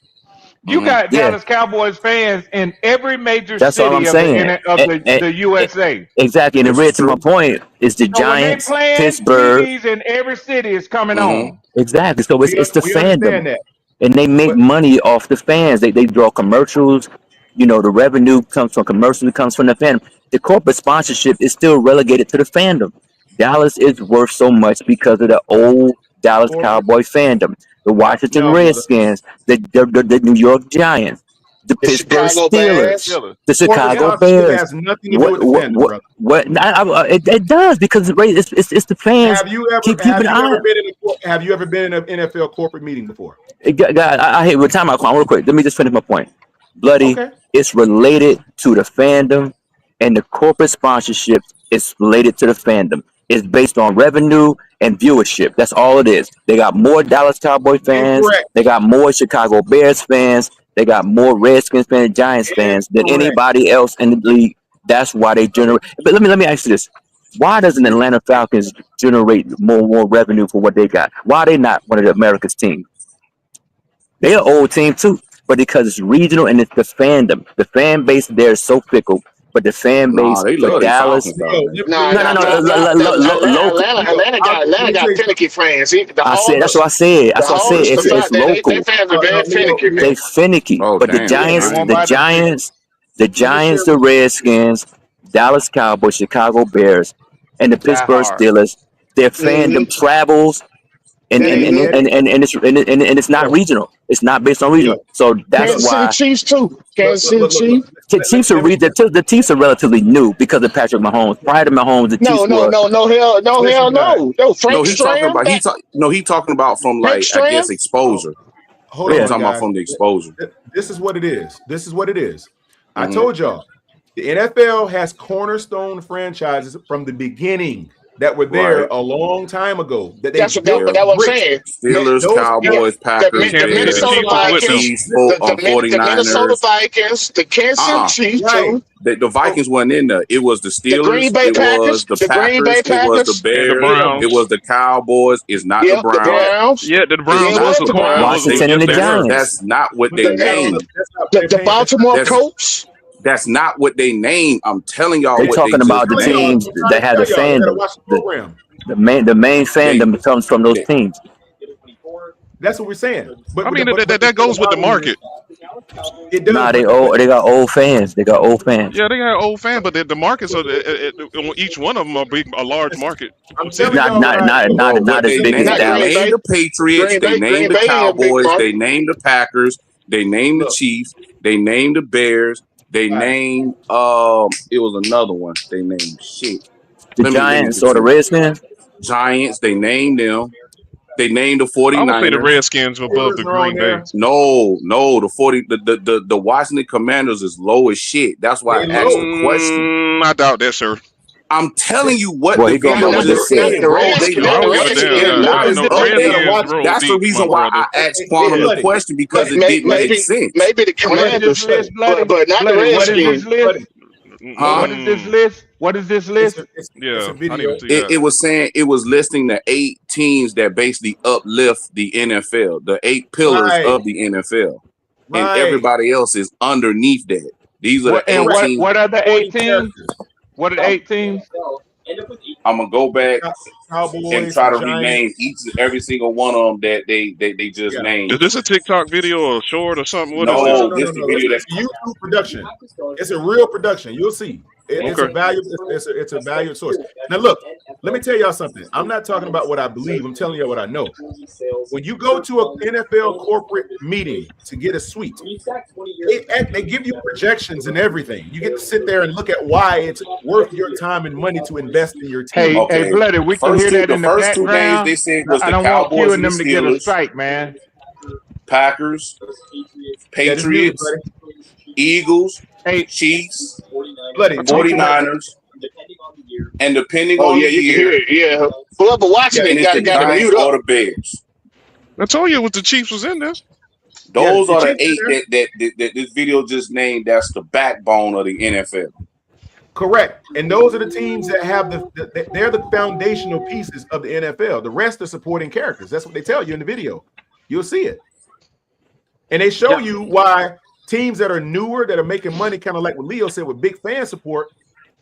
You got Dallas Cowboys fans in every major city of the USA. Exactly, and it read to my point is the Giants, Pittsburgh, TVs in every city is coming on. Exactly, so it's the fandom, and they make money off the fans. They draw commercials. The revenue comes from commercials. It comes from the fandom. The corporate sponsorship is still relegated to the fandom. Dallas is worth so much because of the old Dallas Cowboy fandom. the Washington No, brother. Redskins, the New York Giants, the Pittsburgh Chicago Steelers, Bears. the Chicago Corporate Bears. has nothing to do with the fandom, brother. It does because it's the fans. Have you ever Keep have an you eye. ever been in a have you ever been in an NFL corporate meeting before? I hate with time out real quick. Let me just finish my point. Bloody, Okay. it's related to the fandom, and the corporate sponsorship is related to the fandom. It's based on revenue and viewership. That's all it is. They got more Dallas Cowboy fans. Incorrect. They got more Chicago Bears fans. They got more Redskins fans, Giants fans than Incorrect. anybody else in the league. That's why they generate. But let me ask you this: why doesn't Atlanta Falcons generate more revenue for what they got? Why are they not one of the America's teams? They're an old team too, but because it's regional and it's the fandom, the fan base there is so fickle. But the fan base They for love Dallas, Atlanta got finicky fans. that's what I said. That's what I said. It's local. They fans are very finicky, man. They finicky. Oh, But the damn. Giants, They won't the Giants, the Redskins, Dallas Cowboys, Chicago Bears, and the Pittsburgh hard. Steelers, their fandom travels and it's not regional. It's not based on regional. So that's Kansas why City Chiefs too. Kansas City Chiefs. the Chiefs are relatively new because of Patrick Mahomes. Prior to Mahomes, the Chiefs No, were. hell no. No, Frank No, he's talking Stram. about he talking about from Frank like I Stram? guess exposure. Hold He's on, talking about guys. from the exposure. This is what it is. This is what it is. I Mhm. told y'all, the NFL has cornerstone franchises from the beginning that were there Right. a long time ago. That they That's what built that was bricks. saying. Steelers, Those- Cowboys, Packers, The Bears, Minnesota Vikings, Chiefs, the 49ers. Minnesota Vikings, the Kansas Uh-uh. City Chiefs Right. too. The Vikings wasn't in there. It was the Steelers. Green Bay it Packers, was the the Packers. Green Bay It was Packers, the and the Bears. Browns. It was the Cowboys. It's not Yeah, the Browns. the Browns, Yeah, the Browns Yeah, was the acquired. Browns. Washington and the Giants. That's not what But they that's named. not the Baltimore That's- Colts. That's not what they named. I'm telling y'all They're what talking they about the just named. teams that have the Tell y'all, you gotta fandom. watch the program. The main fandom comes from those teams. That's what we're saying. But I mean, that goes with the market. It does. Nah, they got old fans. They got old fans. Yeah, they got old fan, but the markets are each one of them are a large market. I'm telling Not y'all, right, not as They big as named, Dallas. they named the Patriots. Green They Bay- named Green the Bay ain't a big Cowboys. market. They named the Packers. They named the Chiefs. They named the Bears. They named it was another one. They named shit. The Let me Giants get or the you. Redskins. Giants. They named them. They named the I would say the 49ers. Redskins above the Steelers are on Green Bay. there. No, the Washington Commanders is low as shit. That's why I They asked low. the question. I doubt that, sir. I'm telling you what Boy, the he gonna video go just with the said, The bro. Redskins- They the low. Redskins- They're the not as No, the updated. Redskins roll That's the deep, reason my why brother. I asked Quantum the Bloody. question because it Maybe- didn't make sense. Maybe the Commanders, list, Bloody? but not the Bloody, what is Redskins. this list? Huh? What is this list? What is this list? It's Yeah, a I video. didn't even see that. It was saying it was listing the 8 teams that basically uplift the NFL, the 8 pillars Right. of the NFL, and Right. everybody else is underneath that. These are the 8 teams. What are the 8 teams? Characters. What are the 8 teams? I'm gonna go back Cowboys and try to Giants. rename every single one of them that they just Yeah. named. Is this a TikTok video or short or something? What is No, this? No, this the video It's a YouTube production. It's a real production. You'll see. It's a Okay. value. It's a valued source. Now look, let me tell y'all something. I'm not talking about what I believe. I'm telling you what I know. When you go to an NFL corporate meeting to get a suite, they give you projections and everything. You get to sit there and look at why it's worth your time and money to invest in your team. Hey, Bloody, we can hear that in the first 2 names background. they said was I the don't want Cowboys Q and and the them to get a Steelers, strike, man. Packers, Yeah, this music, Patriots, buddy. Eagles, Hey, Chiefs, Bloody. 49ers, and depending Oh on yeah, the you can hear year, it. Yeah, whoever watching and it it's the got to Giants mute or up. the Bears. I told you what the Chiefs was in there. Those Yeah, are the the Chiefs 8 that this video just named. That's the backbone of the NFL. Correct. And those are the teams that have they're the foundational pieces of the NFL. The rest are supporting characters. That's what they tell you in the video. You'll see it. And they show you why teams that are newer, that are making money, kind of like what Leo said, with big fan support,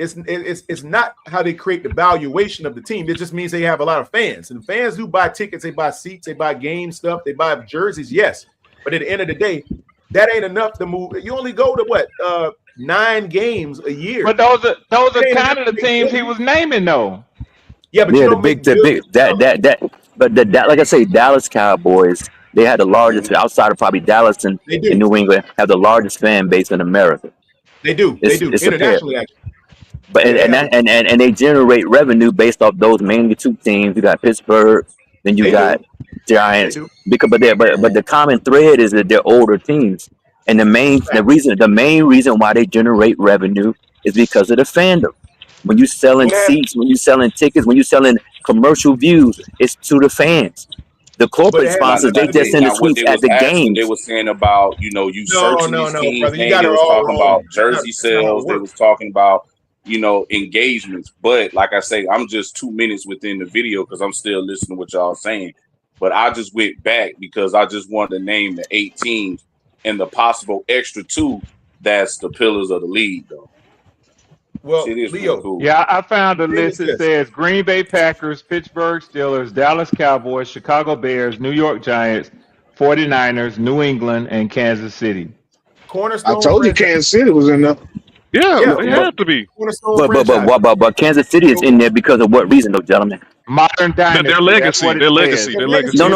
it's not how they create the valuation of the team. It just means they have a lot of fans. And fans do buy tickets, they buy seats, they buy game stuff, they buy jerseys, yes. But at the end of the day, that ain't enough to move. You only go to what 9 games a year. but those are It ain't kind of the enough to teams make he was naming, though. Yeah, but Yeah, you the don't big, make billions. like I say, Dallas Cowboys, They had the largest, outside of probably Dallas and New England, have the largest fan base in America. They do. It's Internationally, actually. But and they generate revenue based off those mainly two teams. You got Pittsburgh, then you got Giants. Because but the common thread is that they're older teams. And the main reason why they generate revenue is because of the fandom. When you're selling seats, when you're selling tickets, when you're selling commercial views, it's to the fans. The corporate sponsors, they just send the tweets at the games. They were saying about, you searching these teams. Brother, They was talking about jersey sales. They was talking about, engagements. But like I say, I'm just 2 minutes within the video because I'm still listening to what y'all saying. But I just went back because I just wanted to name the 8 teams and the possible extra 2 that's the pillars of the league, though. Well, Leo, cool. Yeah, I found a list that says Green Bay Packers, Pittsburgh Steelers, Dallas Cowboys, Chicago Bears, New York Giants, 49ers, New England, and Kansas City. Cornerstone. I told you Kansas City was in there. Yeah, they have to be. But Kansas City is in there because of what reason, though, gentlemen? Modern dynasty. Their legacy. Their legacy. No.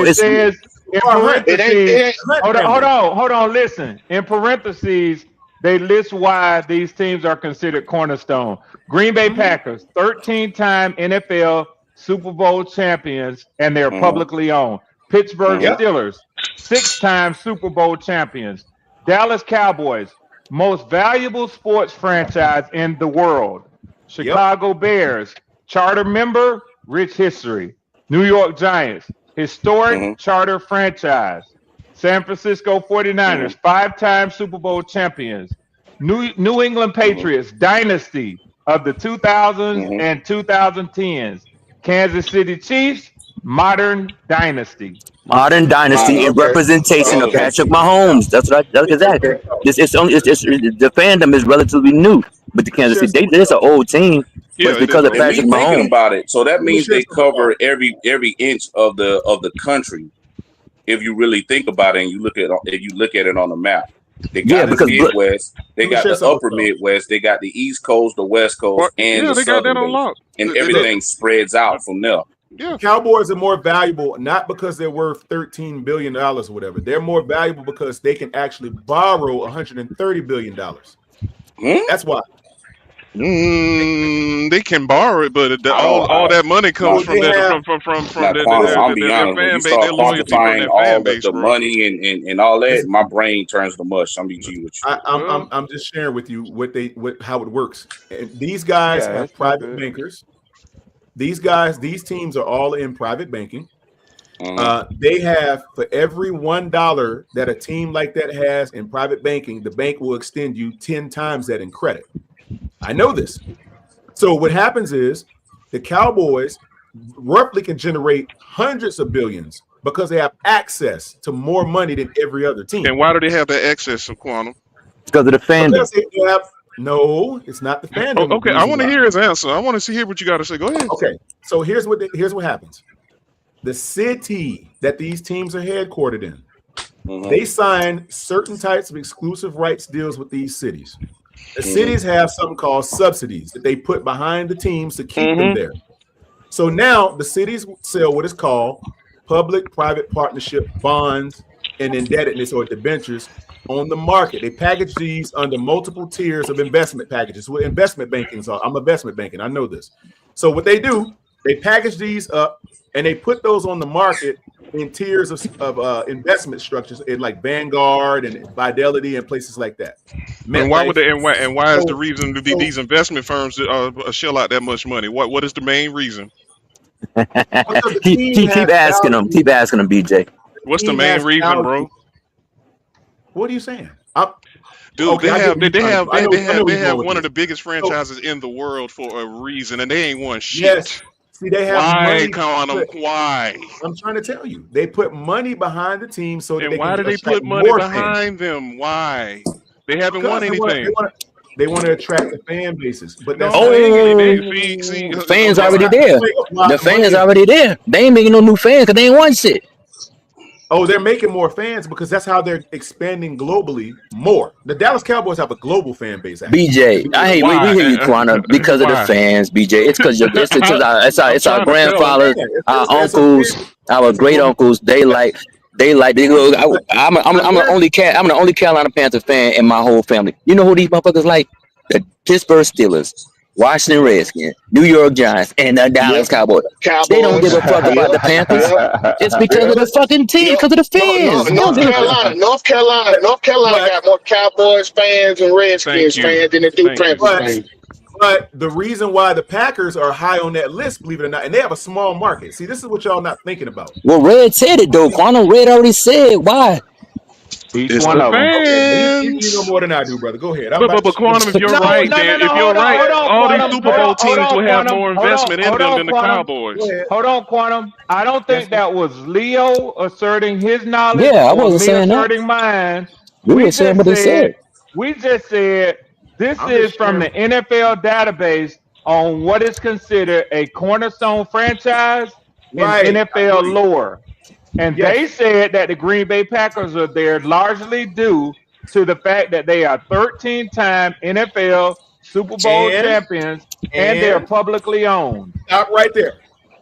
It says in parentheses. Hold on. Listen. In parentheses, they list why these teams are considered cornerstone. Green Bay Packers, 13-time NFL Super Bowl champions, and they're publicly owned. Pittsburgh Steelers, 6-time Super Bowl champions. Dallas Cowboys, most valuable sports franchise in the world. Chicago Bears, charter member, rich history. New York Giants, historic charter franchise. San Francisco 49ers, 5-time Super Bowl champions. New England Patriots, dynasty of the 2000s and 2010s. Kansas City Chiefs, modern dynasty. Modern dynasty in representation of Patrick Mahomes. That's exactly. The fandom is relatively new, but the Kansas City, they're an old team. But because of Patrick Mahomes. Thinking about it, so that means they cover every inch of the country. If you really think about it, and you look at it on the map, they got the Midwest, they got the upper Midwest, they got the East Coast, the West Coast, and the Southern Coast, and everything spreads out from there. Yeah, Cowboys are more valuable not because they're worth $13 billion or whatever. They're more valuable because they can actually borrow $130 billion. That's why. They can borrow it, but all that money comes from their fan base. They're loyalty from their fan base, the money and all that. My brain turns to mush. I'm with you. I'm just sharing with you how it works. And these guys have private bankers. These teams are all in private banking. They have, for every $1 that a team like that has in private banking, the bank will extend you 10 times that in credit. I know this. So what happens is the Cowboys roughly can generate hundreds of billions because they have access to more money than every other team. And why do they have that access, Quantum? Because of the fandom. No, it's not the fandom. Okay, I want to hear his answer. I want to hear what you got to say. Go ahead. Okay, so here's what happens. The city that these teams are headquartered in, they sign certain types of exclusive rights deals with these cities. The cities have something called subsidies that they put behind the teams to keep them there. So now the cities sell what is called public-private partnership bonds and indebtedness or debentures on the market. They package these under multiple tiers of investment packages. What investment banking are. I'm investment banking. I know this. So what they do, they package these up and they put those on the market in tiers of investment structures in like Vanguard and Fidelity and places like that. And why would they? And why is the reason to be these investment firms shell out that much money? What is the main reason? keep asking them. Keep asking them, BJ. What's the main reason, bro? What are you saying? Dude, okay, they have one of the biggest franchises in the world for a reason, and they ain't won shit. Yes. See, they have money. Why? I'm trying to tell you. They put money behind the team so that why do they put money behind them? Why? They haven't won anything. They want to attract the fan bases, but that's the fans already there. The fans already there. They ain't making no new fans because they ain't won shit. Oh, they're making more fans because that's how they're expanding globally more. The Dallas Cowboys have a global fan base. Actually. BJ, we hear you, Quanah, because of the fans, BJ. It's because it's our grandfathers, our uncles, our great uncles. They go. I'm the only Carolina Panther fan in my whole family. You know who these motherfuckers like? The Pittsburgh Steelers, Washington Redskins, New York Giants, and the Dallas Cowboys. They don't give a fuck about the Panthers. It's because of the fucking team, because of the fans. North Carolina got more Cowboys fans and Redskins fans than they do Panthers fans. But the reason why the Packers are high on that list, believe it or not, and they have a small market. See, this is what y'all not thinking about. Well, Red said it though. Quanah Red already said why. It's one of them. Okay, you know more than I do, brother. Go ahead. But Quanah, if you're right, all these Super Bowl teams will have more investment in them than the Cowboys. Hold on, Quanah. I don't think that was Leo asserting his knowledge. Yeah, I wasn't saying that. Asserting mine. We were saying what they said. We just said this is from the NFL database on what is considered a cornerstone franchise in NFL lore. And they said that the Green Bay Packers are there largely due to the fact that they are 13-time NFL Super Bowl champions and they're publicly owned. Stop right there.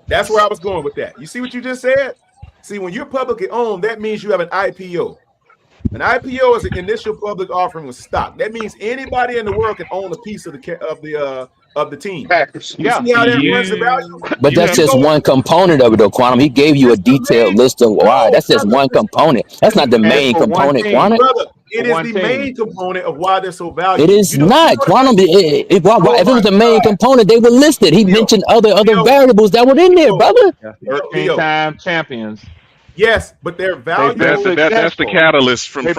That's where I was going with that. You see what you just said? See, when you're publicly owned, that means you have an IPO. An IPO is an initial public offering of stock. That means anybody in the world can own a piece of the team. Packers. You see how that runs the value? But that's just one component of it, though, Quanah. He gave you a detailed list of why. That's just one componment. That's not the main component, Quanah. Brother, it is the main component of why they're so valuable. It is not, Quanah. If it was the main component, they would list it. He mentioned other variables that were in there, brother. 13-time champions. Yes, but they're valuable. That's the catalyst that's the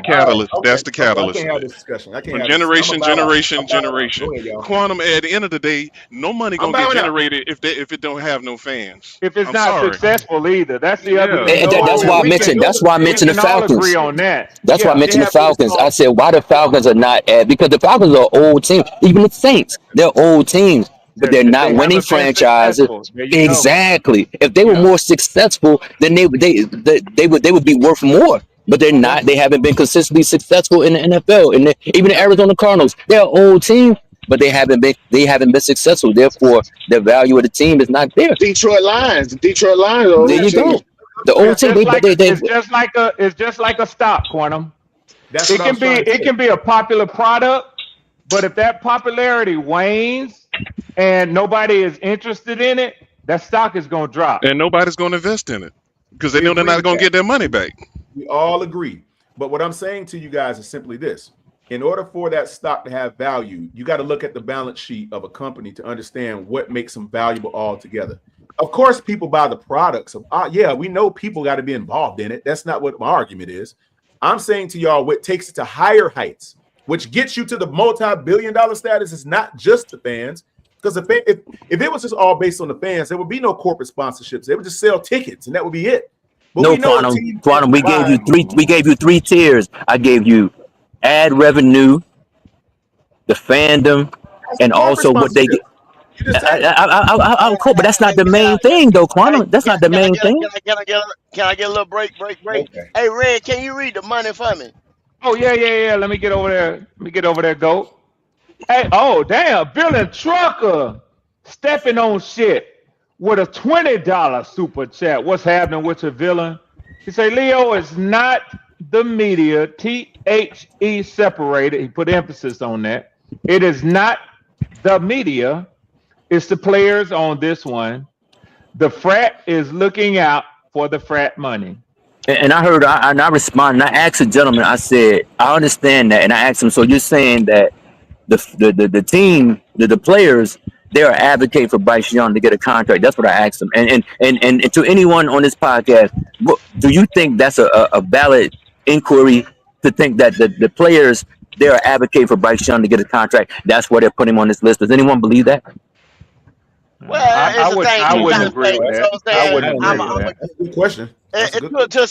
catalyst. Okay. That's the catalyst. I can't have this discussion. From generation. Quanah, at the end of the day, no money gonna get generated if it don't have no fans. If it's not successful either, that's the other thing. That's why I mentioned. That's why I mentioned the Falcons. Agree on that. That's why I mentioned the Falcons. I said why the Falcons are not because the Falcons are an old team. Even the Saints, they're old teams. But they're not winning franchises. Exactly. If they were more successful, then they would be worth more. But they're not. They haven't been consistently successful in the NFL. And even the Arizona Cardinals, they're an old team, but they haven't been successful. Therefore, the value of the team is not there. Detroit Lions. There you go. The old team. It's just like a stock, Quanah. It can be a popular product, but if that popularity wanes and nobody is interested in it, that stock is going to drop. And nobody's going to invest in it because they know they're not going to get their money back. We all agree. But what I'm saying to you guys is simply this. In order for that stock to have value, you got to look at the balance sheet of a company to understand what makes them valuable altogether. Of course, people buy the products. We know people got to be involved in it. That's not what my argument is. I'm saying to y'all what takes it to higher heights, which gets you to the multi-billion-dollar status is not just the fans. Because if it was just all based on the fans, there would be no corporate sponsorships. They would just sell tickets, and that would be it. But no, Quanah, we gave you three. We gave you 3 tiers. I gave you ad revenue, the fandom, and also what they get. I'm cool, but that's not the main thing, though, Quanah. That's not the main thing. Can I get a little break? Okay. Hey, Red, can you read the money for me? Oh yeah. Let me get over there. Go. Hey, oh damn, Villain Trucker stepping on shit with a $20 super chat. What's happening with your villain? He say Leo is not the media, THE separated. He put emphasis on that. It is not the media, it's the players on this one. The frat is looking out for the frat money. And I heard, and I responded, and I asked the gentleman, I said, I understand that. And I asked him, so you're saying that the team, the players, they are advocating for Bryce Young to get a contract. That's what I asked him. And to anyone on this podcast, do you think that's a valid inquiry to think that the players, they are advocating for Bryce Young to get a contract? That's why they're putting him on this list. Does anyone believe that? Well, I wouldn't agree with that. That's a good question. To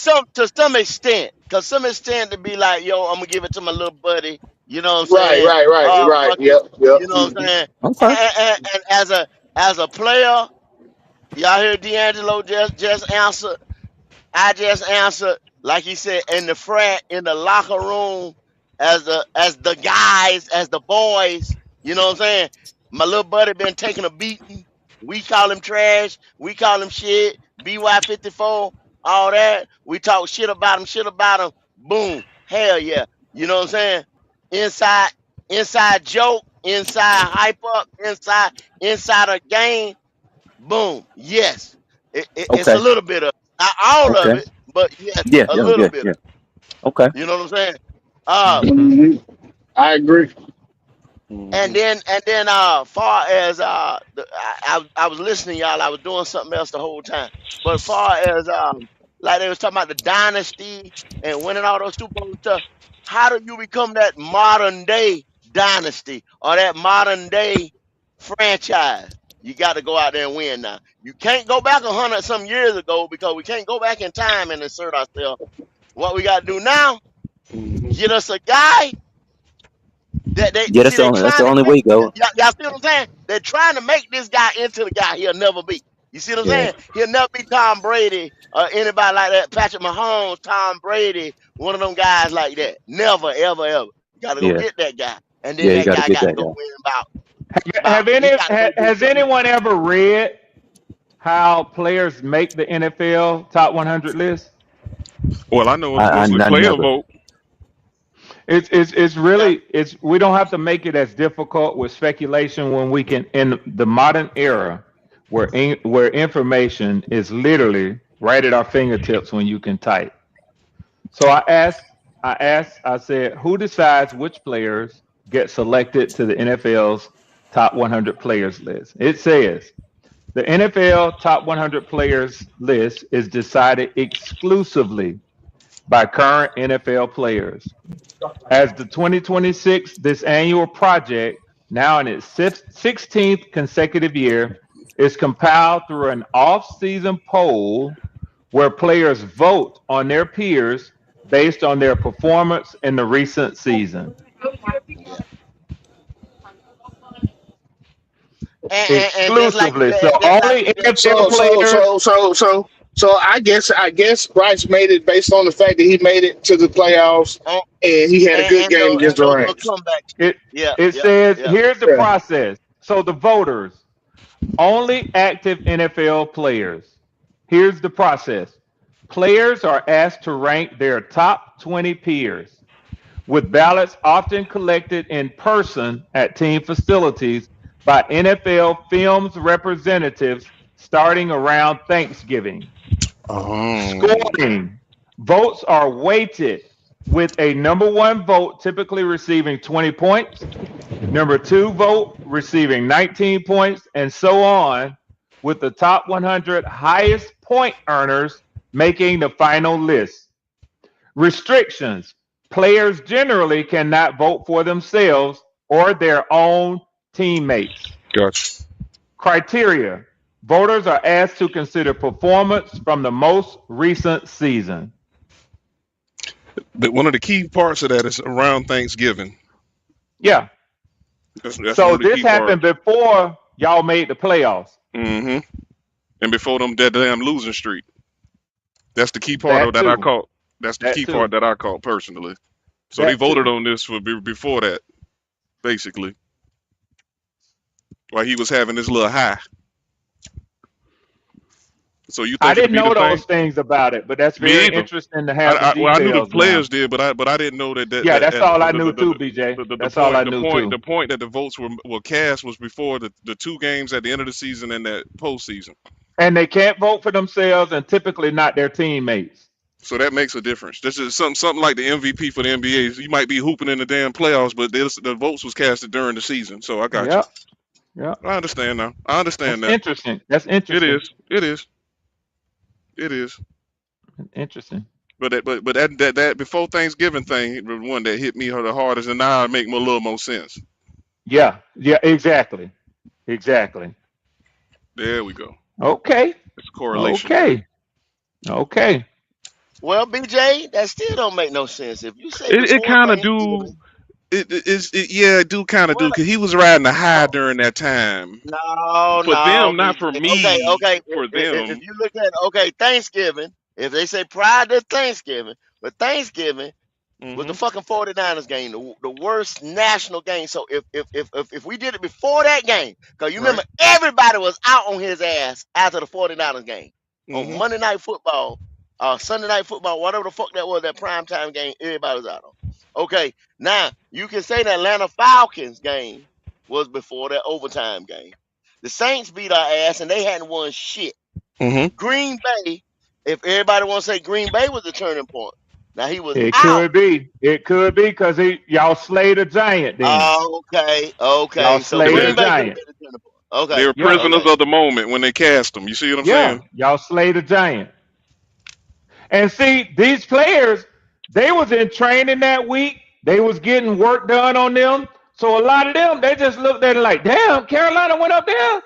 some extent, because some extent to be like, yo, I'm gonna give it to my little buddy. You know what I'm saying? Right. Yep. You know what I'm saying? Okay. And as a player, y'all hear D'Angelo just answer. I just answered, like he said, in the frat, in the locker room, as the guys, as the boys. You know what I'm saying? My little buddy been taking a beating. We call him trash. We call him shit. BY54, all that. We talk shit about him. Boom. Hell yeah. You know what I'm saying? Inside joke, inside hype up, inside a game. Boom. Yes. It's a Okay. little bit of, not all of Okay. it, but yes, Yeah. a Yeah. little Yeah. bit. Yeah. Okay. You know what I'm saying? Mhm. I agree. And then far as I was listening, y'all. I was doing something else the whole time. But far as like they was talking about the dynasty and winning all those Super Bowl stuff, how do you become that modern day dynasty or that modern day franchise? You got to go out there and win now. You can't go back 100 some years ago because we can't go back in time and insert ourselves. What we got to do now? Get us a guy that they Yeah. see they That's the trying to only get. way, go. Y'all see what I'm saying? They're trying to make this guy into the guy he'll never be. You see what I'm Yeah. saying? He'll never be Tom Brady or anybody like that. Patrick Mahomes, Tom Brady, one of them guys like that. Never, ever, ever. You got to go Yeah. get that guy, and then Yeah. You that got to guy get got to that go guy. win Has anyone ever read how players make the NFL top 100 list? Well, I know I it's a player never. vote. It's really we don't have to make it as difficult with speculation when we can in the modern era where information is literally right at our fingertips when you can type. So I said, who decides which players get selected to the NFL's top 100 players list? It says the NFL top 100 players list is decided exclusively by current NFL players. As the 2026, this annual project, now in its 16th consecutive year, is compiled through an off-season poll where players vote on their peers based on their performance in the recent season. Exclusively. So only NFL players. So I guess Bryce made it based on the fact that he made it to the playoffs and he had a good game against the Rams. It says here's the process. So the voters, only active NFL players. Here's the process. Players are asked to rank their top 20 peers, with ballots often collected in person at team facilities by NFL Films representatives starting around Thanksgiving. Scoring. Votes are weighted, with a number one vote typically receiving 20 points, number two vote receiving 19 points, and so on, with the top 100 highest point earners making the final list. Restrictions. Players generally cannot vote for themselves or their own teammates. Gotcha. Criteria. Voters are asked to consider performance from the most recent season. But one of the key parts of that is around Thanksgiving. Yeah. That's So one of the this key happened parts. before y'all made the playoffs. Mm-hmm. And before them that damn losing streak. That's the key part of that I caught. That's the key part that I caught personally. So they voted on this for before that, basically. While he was having this little high. So you think I didn't it'd be know the those things about it, but that's Me very either. interesting to have the Well, I knew the details players now. did, but I didn't know that. Yeah, that's all I knew too, BJ. That's all I knew too. The point that the votes were cast was before the two games at the end of the season and that postseason. And they can't vote for themselves and typically not their teammates. So that makes a difference. This is something like the MVP for the NBA. You might be hooping in the damn playoffs, but the votes was casted during the season. So I got you. Yeah. I understand now. I understand That's that. interesting. That's interesting. It is. Interesting. But that before Thanksgiving thing, the one that hit me the hardest, and now it make a little more sense. Yeah, exactly. There we go. Okay. It's a correlation. Okay. Well, BJ, that still don't make no sense. If you say It kind of do. It do kind of do because he was riding a high during that time. No, For them, not for me. Okay. For them. If you look at Thanksgiving, If they say prior to Thanksgiving, but Thanksgiving was the fucking 49ers game, the worst national game. So if we did it before that game, because you remember everybody was out on his ass after the 49ers game. On Monday Night Football, Sunday Night Football, whatever the fuck that was, that primetime game, everybody was out on. Okay, now you can say the Atlanta Falcons game was before that overtime game. The Saints beat our ass and they hadn't won shit. Green Bay, if everybody wants to say Green Bay was the turning point. Now he was It out. could be because y'all slayed a giant then. Okay. Y'all So slayed Green a Bay giant. could have been the turning point. Okay. They were prisoners of the moment when they cast them. You see what I'm saying? Y'all slayed a giant. And see, these players, they was in training that week. They was getting work done on them. So a lot of them, they just looked at it like, damn, Carolina went up there,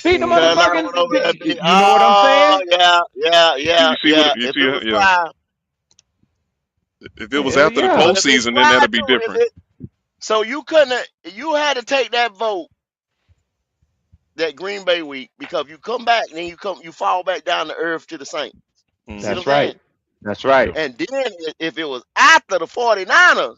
beat the motherfucking. You know what I'm saying? Yeah. You see, yeah. If it was after the postseason, then that'd be different. So you couldn't. You had to take that vote that Green Bay week because you come back and then you fall back down to earth to the Saints. That's right. That's right. And then if it was after the 49ers,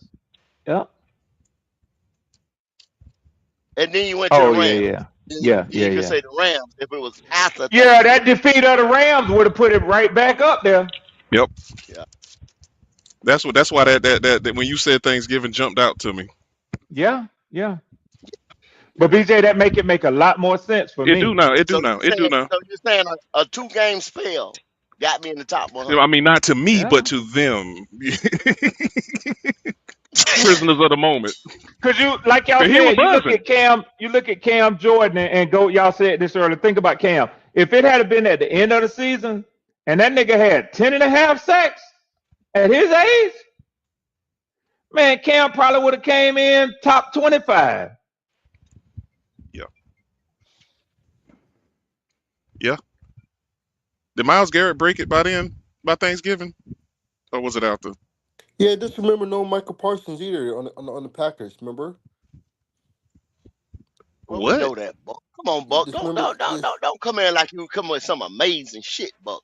and then you went to the Rams. Yeah. You could say the Rams if it was after. Yeah, that defeat of the Rams would have put it right back up there. Yep. Yeah. That's why that when you said Thanksgiving jumped out to me. Yeah. But BJ, that make a lot more sense for me. It do now. So you're saying a 2-game spell got me in the top 100. I mean, not to me, but to them. Prisoners of the moment. Because you, like y'all said, you look at Cam Jordan and go. Y'all said this earlier. Think about Cam. If it had been at the end of the season, and that nigga had 10.5 sacks at his age, man, Cam probably would have came in top 25. Yeah. Did Myles Garrett break it by Thanksgiving, or was it after? Yeah, just remember no Michael Parsons either on the Packers. Remember? Well, what? We know that, Buck. Come on, Buck. Don't come in like you come with some amazing shit, Buck.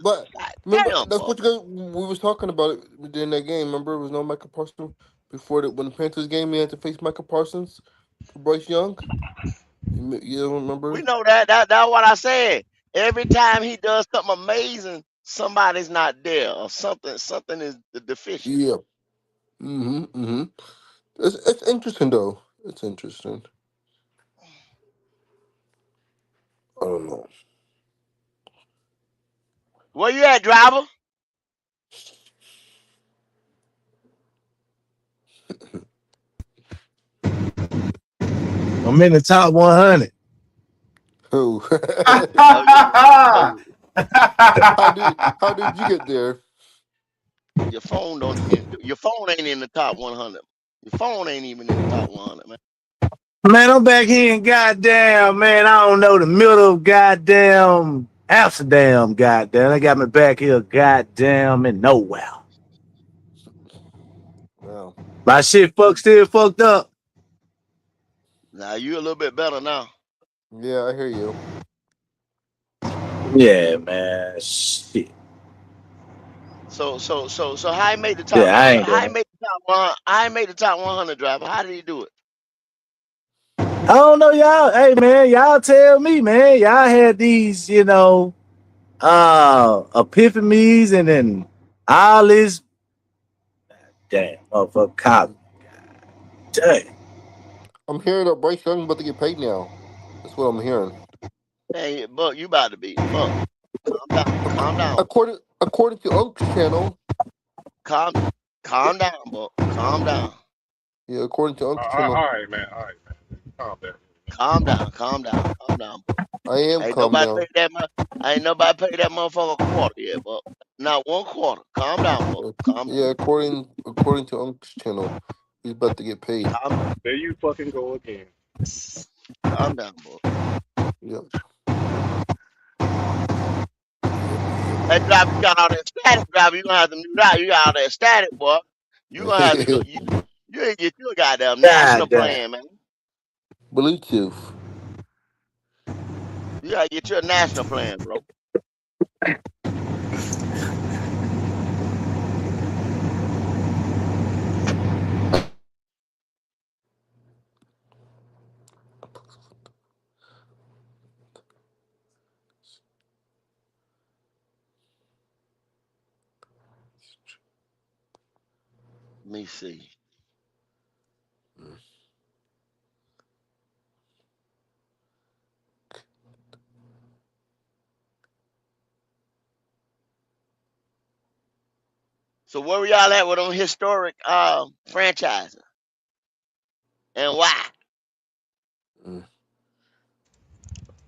But remember, that's what we was talking about it during that game. Remember, it was no Michael Parsons before when the Panthers game. We had to face Michael Parsons for Bryce Young. You don't remember? We know that. That's what I said. Every time he does something amazing, somebody's not there or something is deficient. Yeah. It's interesting though. It's interesting. I don't know. Where you at, driver? I'm in the top 100. Oh. How did you get there? Your phone ain't in the top 100. Your phone ain't even in the top 100, man. Man, I'm back here in goddamn, man, I don't know, the middle of goddamn Amsterdam, goddamn. They got me back here goddamn in nowhere. Wow. My shit still fucked up. Now you a little bit better now. Yeah, I hear you. Yeah, man. Shit. So how he made the top? Yeah, I made the top 100, driver. How did he do it? I don't know, y'all. Hey, man, y'all tell me, man. Y'all had these, epiphanies and then all this. Damn, motherfucker, cop. Dang. I'm hearing that Bryce Young about to get paid now. That's what I'm hearing. Hey, Buck, you about to be Buck. Calm down. According to Unc's channel. Calm down, Buck. Calm down. Yeah, according to Unc's channel. All right, man. Calm down. Calm down. I am calm down. Ain't nobody paid that motherfucker a quarter yet, Buck. Not one quarter. Calm down, Buck. Calm down. Yeah, according to Unc's channel, he's about to get paid. There you fucking go again. Calm down, Buck. Yep. Hey, driver, you got all that static, driver. You gonna have to mute out. You got all that static, boy. You gonna have to go. You ain't get your goddamn national plan, man. Bluetooth. You gotta get your national plan, bro. me see. So where were y'all at with on historic franchising? And why?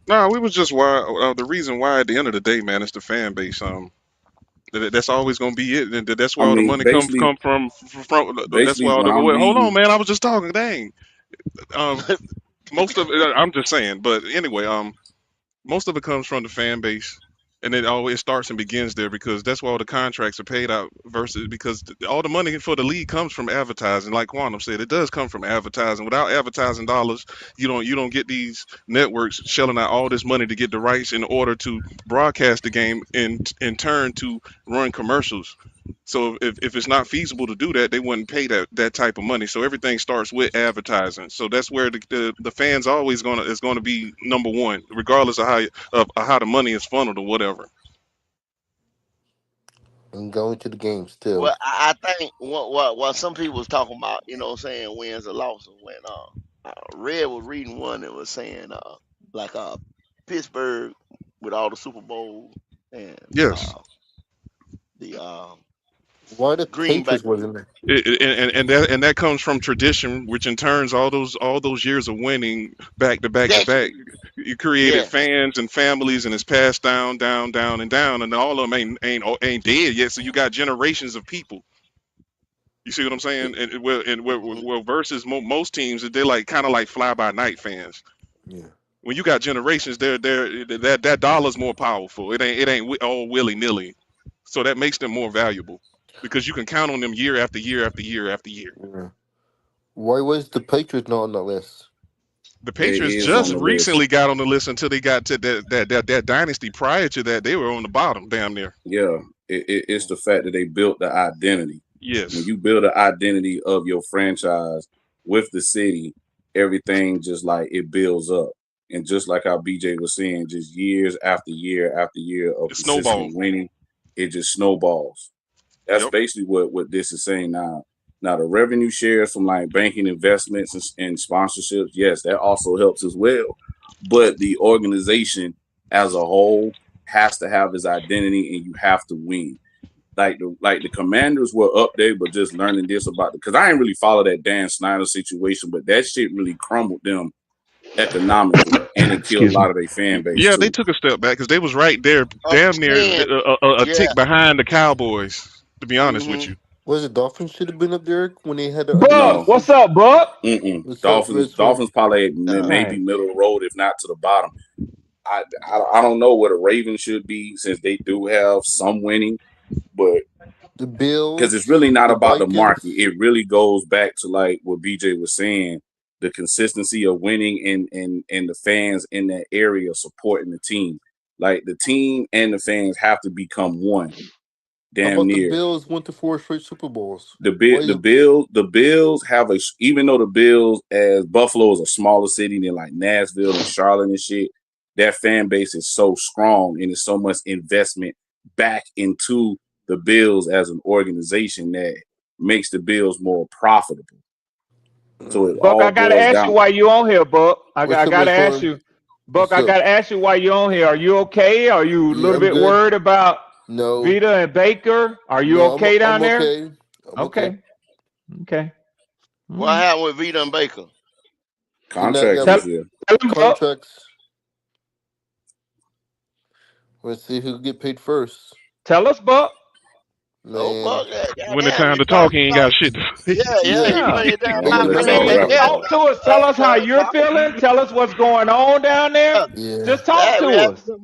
No, we was just why the reason why at the end of the day, man, it's the fan base. That's always gonna be it, and that's I where all the mean, money come from. That's where all the. when I'm Wait, hold on, reading, man. I was just talking. Dang. Most of it, I'm just saying, but anyway, most of it comes from the fan base, and it always starts and begins there because that's where all the contracts are paid out. Versus because all the money for the league comes from advertising. Like Quantum said, it does come from advertising. Without advertising dollars, you don't get these networks shelling out all this money to get the rights in order to broadcast the game and in turn to run commercials. So if it's not feasible to do that, they wouldn't pay that type of money. So everything starts with advertising. So that's where the fans always gonna be number one, regardless of how the money is funneled or whatever. And going to the game still. Well, I think what some people was talking about, saying wins or losses. When Red was reading one that was saying like Pittsburgh with all the Super Bowls and Yes. the Why the Green Bay. Patriots wasn't there? And that comes from tradition, which in turns all those years of winning back to back to back, you created fans and families, and it's passed down, and all of them ain't dead yet. So you got generations of people. You see what I'm saying? And versus most teams, they're like kind of like fly by night fans. Yeah. When you got generations, that dollar's more powerful. It ain't all willy nilly, so that makes them more valuable. Because you can count on them year after year after year after year. Yeah. Why was the Patriots not on the list? The Patriots just recently got on the list until they got to that dynasty. Prior to that, they were on the bottom, damn near. Yeah, it's the fact that they built the identity. Yes. When you build an identity of your franchise with the city, everything just like it builds up. And just like how BJ was saying, just years after year after year of consistent winning, it just snowballs. That's basically what this is saying now. Now, the revenue shares from like banking investments and sponsorships, yes, that also helps as well. But the organization as a whole has to have its identity, and you have to win. Like the Commanders were up there, but just learning this about because I ain't really follow that Dan Snyder situation, but that shit really crumbled them economically, and it killed a lot of their fan base. Yeah, too. they took a step back because they was right there, damn near a tick behind the Cowboys. To be honest with you, was it Dolphins should have been up there when they had? Buck, what's up, Buck? Dolphins probably maybe middle road, if not to the bottom. I don't know where the Ravens should be since they do have some winning, but the Bills, because it's really not about the market. It really goes back to like what BJ was saying. The consistency of winning and the fans in that area supporting the team. Like the team and the fans have to become one. Damn near. The Bills went to 4 straight Super Bowls. The Bills have even though the Bills, as Buffalo is a smaller city than like Nashville and Charlotte and shit, that fan base is so strong and there's so much investment back into the Bills as an organization that makes the Bills more profitable. So Buck, I gotta ask you why you on here, Buck. I gotta ask you, Buck. I gotta ask you why you on here. Are you okay? Are you a little bit worried about Vita and Baker? Are you okay down there? Okay. Okay. What happened with Vita and Baker? Contracts. Contracts. Let's see who get paid first. Tell us, Buck. When it's time to talk, he ain't got shit to say. Talk to us. Tell us how you're feeling. Tell us what's going on down there. Yeah. Just talk to us. Baker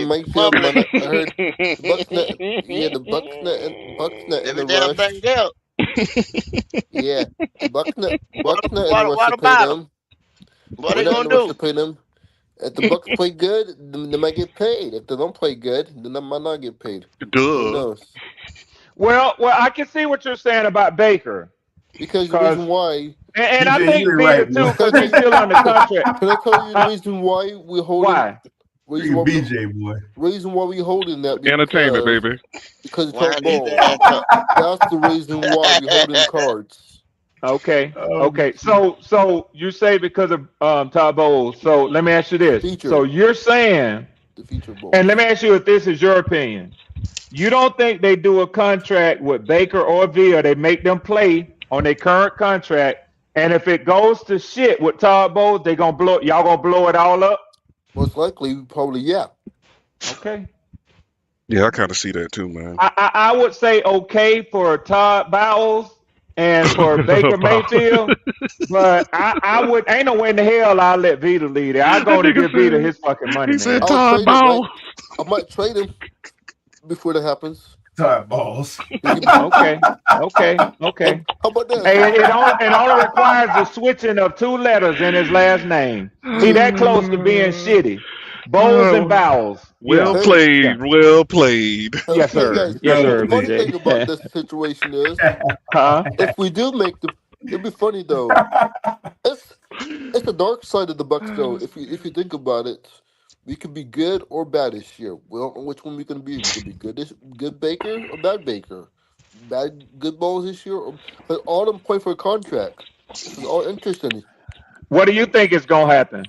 Mayfield. I heard Bucksnut. Yeah, the Bucksnut in the rush. Yeah, Bucksnut in the rush to pay them. What are they gonna do? To pay them. If the Bucks play good, then they might get paid. If they don't play good, then they might not get paid. Who knows? Well, I can see what you're saying about Baker. Because the reason why, and I think Vita too, because he's still on the contract. Can I tell you the reason why Reason why BJ boy. Reason why we holding that Entertainment, baby. because it's top ball. That's the reason why we holding cards. Okay. Okay. So you say because of Todd Bowles. So let me ask you this. So you're saying, the feature bowl. And let me ask you if this is your opinion. You don't think they do a contract with Baker or Villa? They make them play on their current contract, and if it goes to shit with Todd Bowles, they gonna blow. Y'all gonna blow it all up? Most likely, probably, yeah. Okay. Yeah, I kind of see that too, man. I would say okay for Todd Bowles and for Baker Mayfield, but I would ain't no way in the hell I'll let Vita lead it. I'm going to give Vita his fucking money, man. Todd Bowles. I might trade him before that happens. Todd Bowles. Okay. How about that? Hey, it only requires the switching of 2 letters in his last name. He that close to being shitty. Bowles and Bowles. Well played. Well played. Yes, sir. Yes, sir. The funny thing about this situation is, if we do make it'd be funny though. It's the dark side of the Bucks though. If you think about it, we could be good or bad this year. We don't know which one we can be. We could be good Baker or bad Baker. Good Bowles this year. But all of them play for a contract. It's all interesting. What do you think is gonna happen?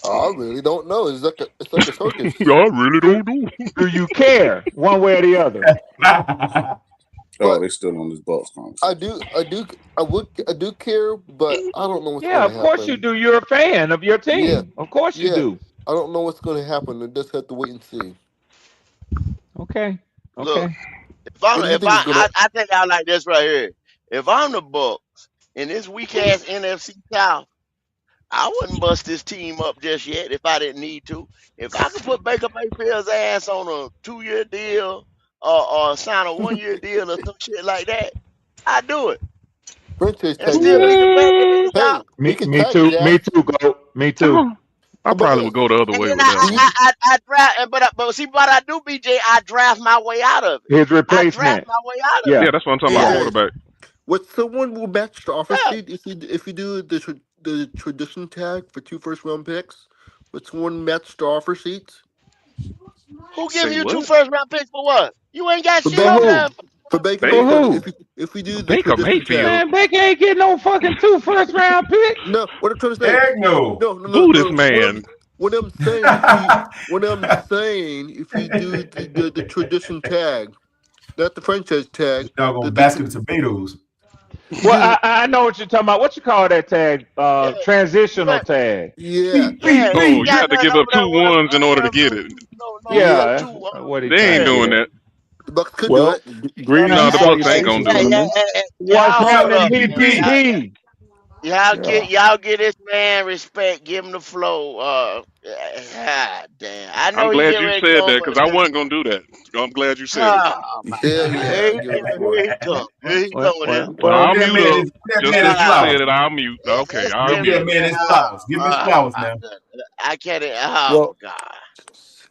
I really don't know. It's like a circus. I really don't know. Do you care one way or the other? Oh, they're still on this Bucks contract. I do care, but I don't know what's going to happen. Of course you do. You're a fan of your team. Yeah. Of course you do. I don't know what's going to happen. I just have to wait and see. Okay. Look, I think I like this right here. If I'm the Bucks in this weak ass NFC South, I wouldn't bust this team up just yet if I didn't need to. If I could put Baker Mayfield's ass on a 2-year deal or sign a 1-year deal or some shit like that, I'd do it. Me too, Go. Me too. I probably would go the other way with that. I draft, but see what I do, BJ. I draft my way out of it. His replacement. I draft my way out of it. it. Yeah, that's what I'm talking about. Quarterback. What someone will match the offer sheet if you do the tradition tag for 2 first-round picks? Would someone match the offer sheet? Who give you 2 first-round picks for what? You ain't got shit on there. For Baker, if we do the Baker Mayfield, man, Baker ain't getting no fucking 2 first-round picks. No, what I'm trying to say. Heck no. Who this man? What I'm saying, if you do the tradition tag, not the franchise tag, doggone basket of tomatoes. Well, I know what you're talking about. What you call that tag? Transitional tag. Yeah. Oh, you have to give up 2 ones in order to get it. Yeah. They ain't doing that. The Bucks could do it. The Bucks ain't gonna do it. What's happening, PPP? Y'all get this man respect. Give him the flow. Damn. I know. I'm glad you said that because I wasn't gonna do that. I'm glad you said it. Here he come. I'll mute up. Just as you said it, I'll mute. Okay, I'll mute. Man, his flowers. Give him his flowers now. I can't. Oh God.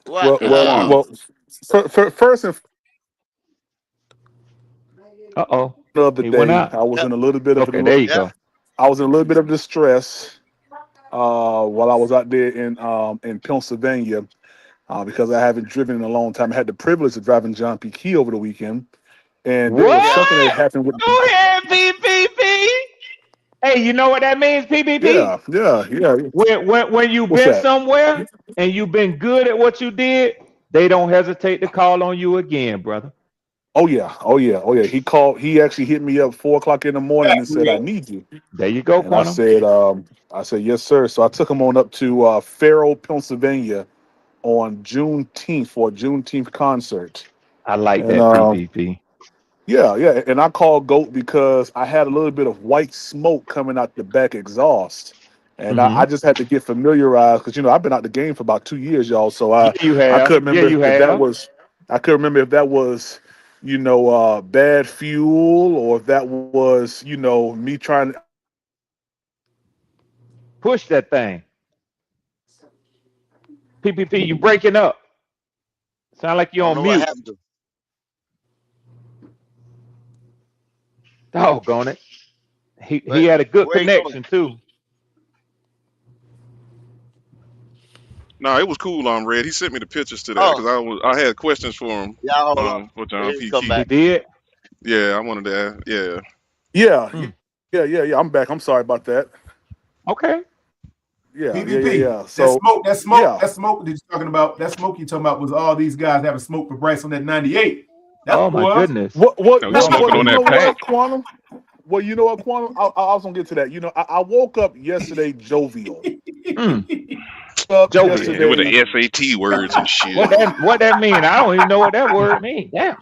Well. First and the other day, I was in a little bit of there you go. I was in a little bit of distress while I was out there in Pennsylvania because I haven't driven in a long time. I had the privilege of driving John P. Key over the weekend, and there was something that happened with. Go ahead, PPP. Hey, you know what that means, PPP? Yeah. When you've been somewhere and you've been good at what you did, they don't hesitate to call on you again, brother. Oh yeah. He actually hit me up 4:00 in the morning and said, "I need you." There you go, and I said, "Yes, sir." So I took him on up to Farrell, Pennsylvania, on Juneteenth for a Juneteenth concert. I like that, PPP. Yeah, and I called GOAT because I had a little bit of white smoke coming out the back exhaust, and I just had to get familiarized because I've been out the game for about 2 years, y'all. So I couldn't remember if that was. I couldn't remember if that was. Bad fuel, or if that was, me trying to push that thing. PPP, you breaking up. Sound like you're on mute. Doggone it. He had a good connection too. No, it was cool on Red. He sent me the pictures to that because I had questions for him. For John He PT. He did. Yeah, I wanted to ask. Yeah. I'm back. I'm sorry about that. Okay. Yeah. PvP. So that smoke that you're talking about, was all these guys having smoke for Bryce on that 98. That's Oh my goodness. What smoking on that pack. Quantum? Well, you know what, Quantum? I was gonna get to that. You know, I woke up yesterday jovial. Jovial with the SAT words and shit. What that mean? I don't even know what that word means. Yeah.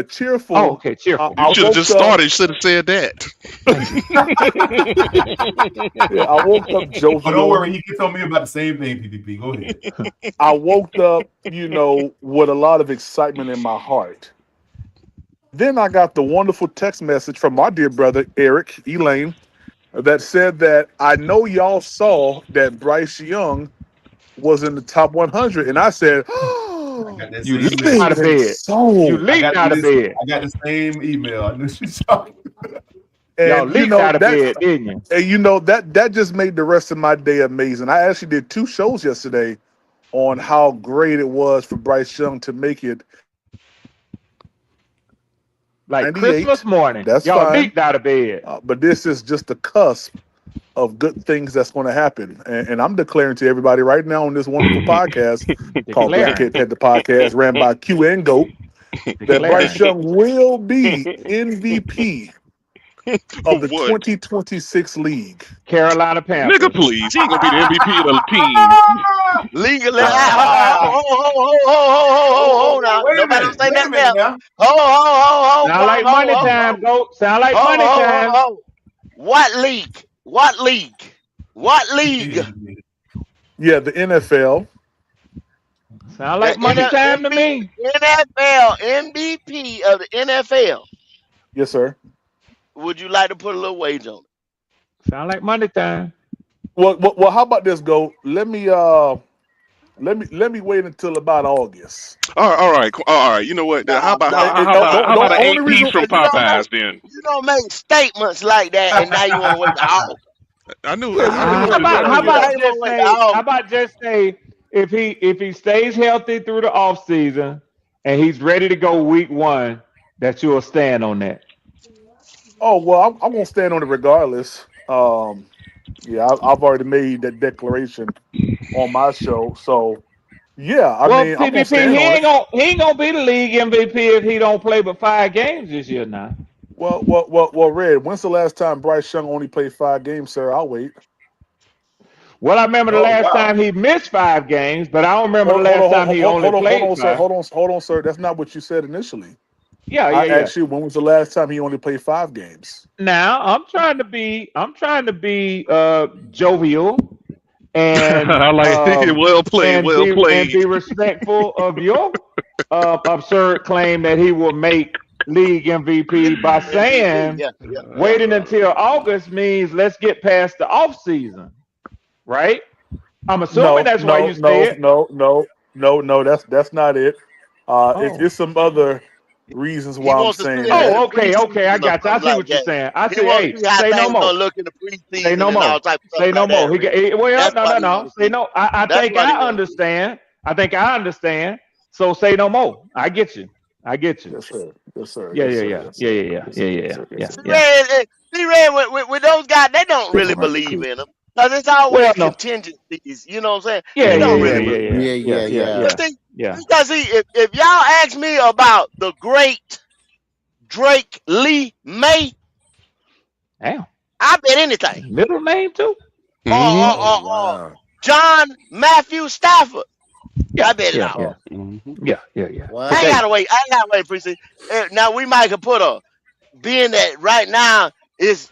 Cheerful. Oh, okay, cheerful. You should have just started. You should have said that. I woke up jovial. But don't worry, he can tell me about the same thing, PvP. Go ahead. I woke up, with a lot of excitement in my heart. Then I got the wonderful text message from my dear brother, Eric Elaine, that said that I know y'all saw that Bryce Young was in the top 100. And I said, you leaped out of bed. You leaped out of bed. I got the same email. I knew she saw it. Y'all leaped out of bed, didn't you? And that just made the rest of my day amazing. I actually did 2 shows yesterday on how great it was for Bryce Young to make it. Like Christmas morning. That's y'all fine. leaped out of bed. But this is just the cusp of good things that's going to happen. And I'm declaring to everybody right now on this wonderful podcast called Educate Head the Podcast, ran by Q and GOAT, that Bryce Young will be MVP of the 2026 league. Carolina Panthers. Nigga, please. He ain't going to be the MVP of the team. Legally. Hold on. Nobody say nothing else. Hold. Sound like money time, GOAT. Sound like money time. What league? What league? Yeah, the NFL. Sound like money time to me. NFL MVP of the NFL. Yes, sir. Would you like to put a little wage on it? Sound like money time. Well, how about this, GOAT? Let me wait until about August. All right. You know what? How about an 8 piece from Popeyes then? You don't make statements like that, and now you want to wait out. I knew. How about just say if he stays healthy through the off season and he's ready to go week 1, that you'll stand on that. Oh well, I'm gonna stand on it regardless. Yeah, I've already made that declaration on my show. So yeah, I mean, PvP, he ain't gonna be the league MVP if he don't play but 5 games this year now. Well, Red, when's the last time Bryce Young only played 5 games, sir? I'll wait. Well, I remember the last time he missed 5 games, but I don't remember the last time he only played 5. Hold on, sir. That's not what you said initially. Yeah. Actually, when was the last time he only played 5 games? Now I'm trying to be jovial and I like well played, and be respectful of your absurd claim that he will make league MVP by saying waiting until August means let's get past the off season, right? I'm assuming that's why you said no. That's not it. It's some other reasons why I'm saying. Oh, okay, I got you. I see what you're saying. I say, hey, say no more. Say no more. Say no more. No. Say no. I think I understand. So say no more. I get you. Yes, sir. Yeah. See, with those guys, they don't really believe in them. Because it's always contingencies. You know what I'm saying? Yeah. Because if y'all ask me about the great Drake Lee May, damn, I bet anything. Middle name too. John Matthew Stafford. I bet it all. Yeah. I ain't gotta wait, Precinct. Now we might could put being that right now is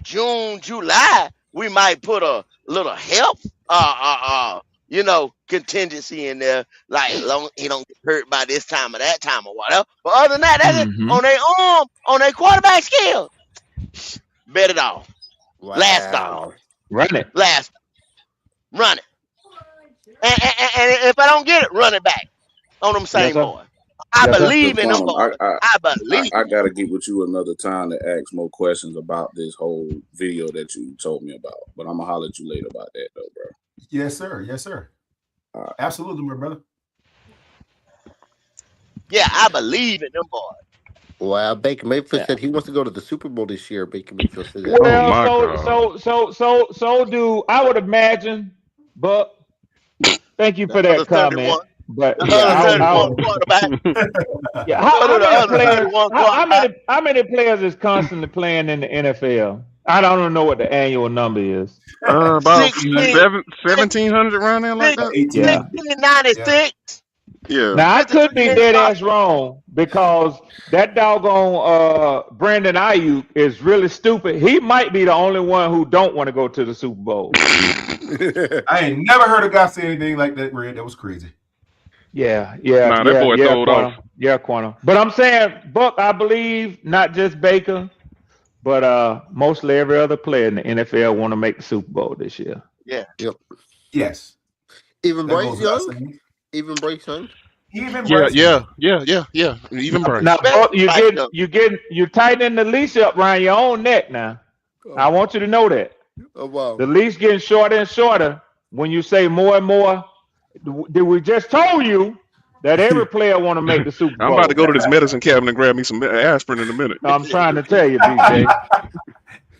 June, July, we might put a little help contingency in there, like long he don't get hurt by this time or that time or whatever. But other than that, that's it. On their arm, on their quarterback skill, bet it all. Wow. Last dollar. Run it. Run it. And if I don't get it, run it back on them same boys. I believe in them boys. I believe. I gotta get with you another time to ask more questions about this whole video that you told me about. But I'm gonna holler at you later about that, though, bro. Yes, sir. Yes, sir. Absolutely, my brother. Yeah, I believe in them boys. Well, Baker Mayfield said he wants to go to the Super Bowl this year. Baker Mayfield said that. Well, so do I would imagine, but thank you for that comment. But yeah, how many players is constantly playing in the NFL? I don't know what the annual number is. About 1,700 around there like that. 1696. Yeah. Now I could be dead ass wrong because that doggone Brandon Ayuk is really stupid. He might be the only one who don't want to go to the Super Bowl. I ain't never heard a guy say anything like that, Red. That was crazy. Yeah. Nah, that boy throwed off. Yeah, Quanah. But I'm saying, Buck, I believe not just Baker, but mostly every other player in the NFL want to make the Super Bowl this year. Yeah. Yep. Yes. Even Bryce Young. Even Bryce Young. Yeah. Even Bryce. Now, Buck, you're tightening the leash up around your own neck now. I want you to know that. Oh wow. The leash getting shorter and shorter when you say more and more. We just told you that every player want to make the Super Bowl. I'm about to go to this medicine cabinet and grab me some aspirin in a minute. I'm trying to tell you, BJ.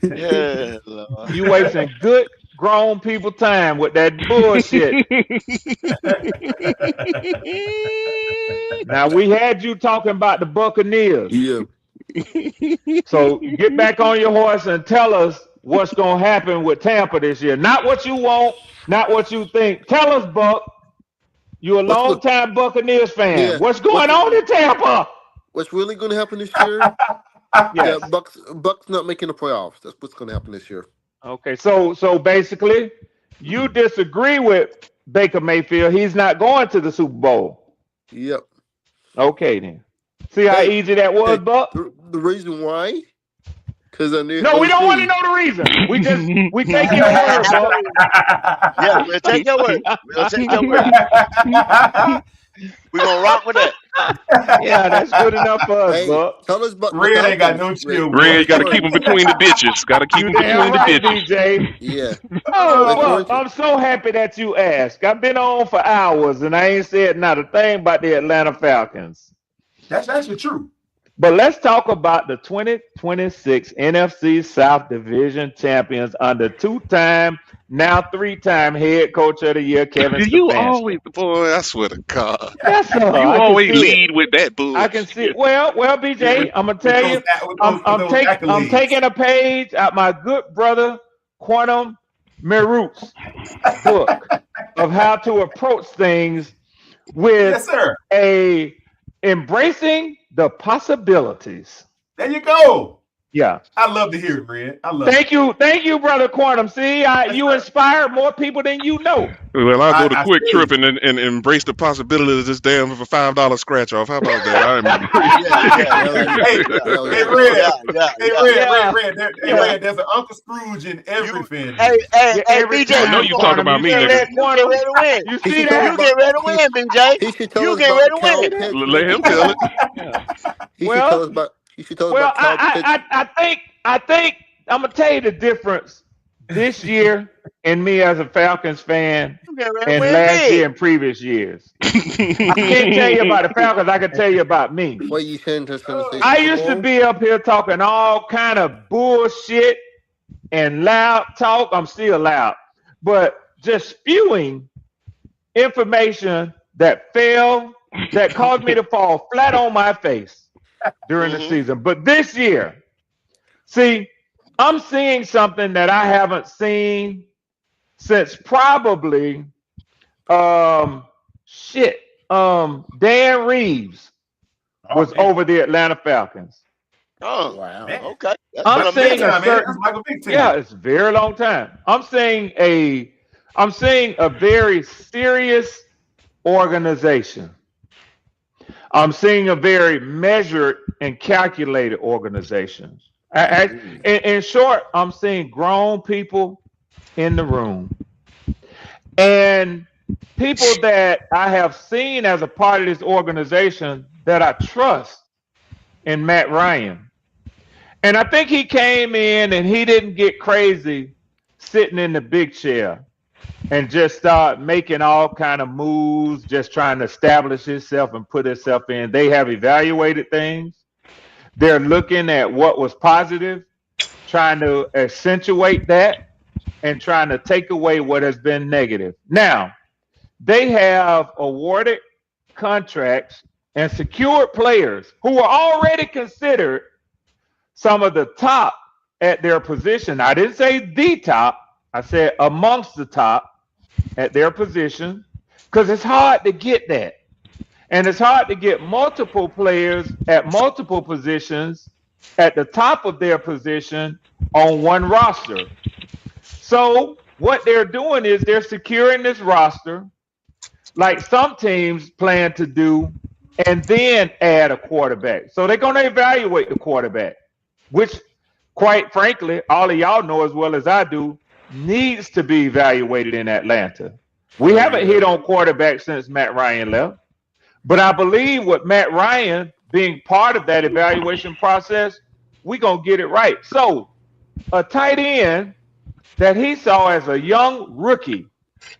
Yeah, Lord. You wasting good grown people time with that bullshit. Now we had you talking about the Buccaneers. Yeah. So get back on your horse and tell us what's gonna happen with Tampa this year. Not what you want, not what you think. Tell us, Buck. You're a long-time Buccaneers fan. Yeah. What's going on in Tampa? What's really going to happen this year? Yes. Yeah, Bucks not making the playoffs. That's what's going to happen this year. Okay, so basically, you disagree with Baker Mayfield. He's not going to the Super Bowl. Yep. Okay, then. See how easy that was, Buck? The reason why? Because I knew. No, we don't want to know the reason. We take your word, Buck. Yeah, we'll take your word. We'll take your word. We're gonna rock with that. Yeah, that's good enough for us, Buck. Tell us, Buck. Red ain't got no chill. Red, got to keep him between the ditches. Got to keep him between the ditches. DJ. Yeah. Oh, Buck, I'm so happy that you asked. I've been on for hours and I ain't said not a thing about the Atlanta Falcons. That's actually true. But let's talk about the 2026 NFC South Division champions under two-time, now three-time head coach of the year, Kevin Stefanski. You always, boy, I swear to God. Yes, sir. You always lead with that bullshit. I can see it. Well, BJ, I'm gonna tell you, I'm taking a page out my good brother Quantum Merut's book of how to approach things with embracing the possibilities. There you go. Yeah. I love to hear it, Red. I love Thank you, brother Quantum. See, you inspired more people than you know. Well, I'll go to Quick Trip and embrace the possibility of this damn of a $5 scratch off. How about that? Red. There's an Uncle Scrooge in every fan. Hey, BJ. I know you talking about me, nigga. You get ready to win. You see that? You get ready to win, BJ. You get ready to win. Let him tell it. He should tell us about. You should tell us about. I think I'm gonna tell you the difference this year in me as a Falcons fan and last year and previous years. I can't tell you about the Falcons. I can tell you about me. What you saying? I used to be up here talking all kind of bullshit and loud talk. I'm still loud, but just spewing information that caused me to fall flat on my face during the season. But this year, see, I'm seeing something that I haven't seen since probably Dan Reeves was over the Atlanta Falcons. Oh wow. Okay. I'm saying it's a very long time. I'm seeing a very serious organization. I'm seeing a very measured and calculated organization. In short, I'm seeing grown people in the room and people that I have seen as a part of this organization that I trust in Matt Ryan. And I think he came in and he didn't get crazy sitting in the big chair. and just start making all kind of moves, just trying to establish itself and put itself in. They have evaluated things. They're looking at what was positive, trying to accentuate that, and trying to take away what has been negative. Now, they have awarded contracts and secured players who are already considered some of the top at their position. I didn't say the top. I said amongst the top at their position, because it's hard to get that. And it's hard to get multiple players at multiple positions at the top of their position on one roster. So what they're doing is they're securing this roster like some teams plan to do, and then add a quarterback. So they're going to evaluate the quarterback, which, quite frankly, all of y'all know as well as I do, needs to be evaluated in Atlanta. We haven't hit on quarterback since Matt Ryan left, but I believe with Matt Ryan being part of that evaluation process, we're going to get it right. So a tight end that he saw as a young rookie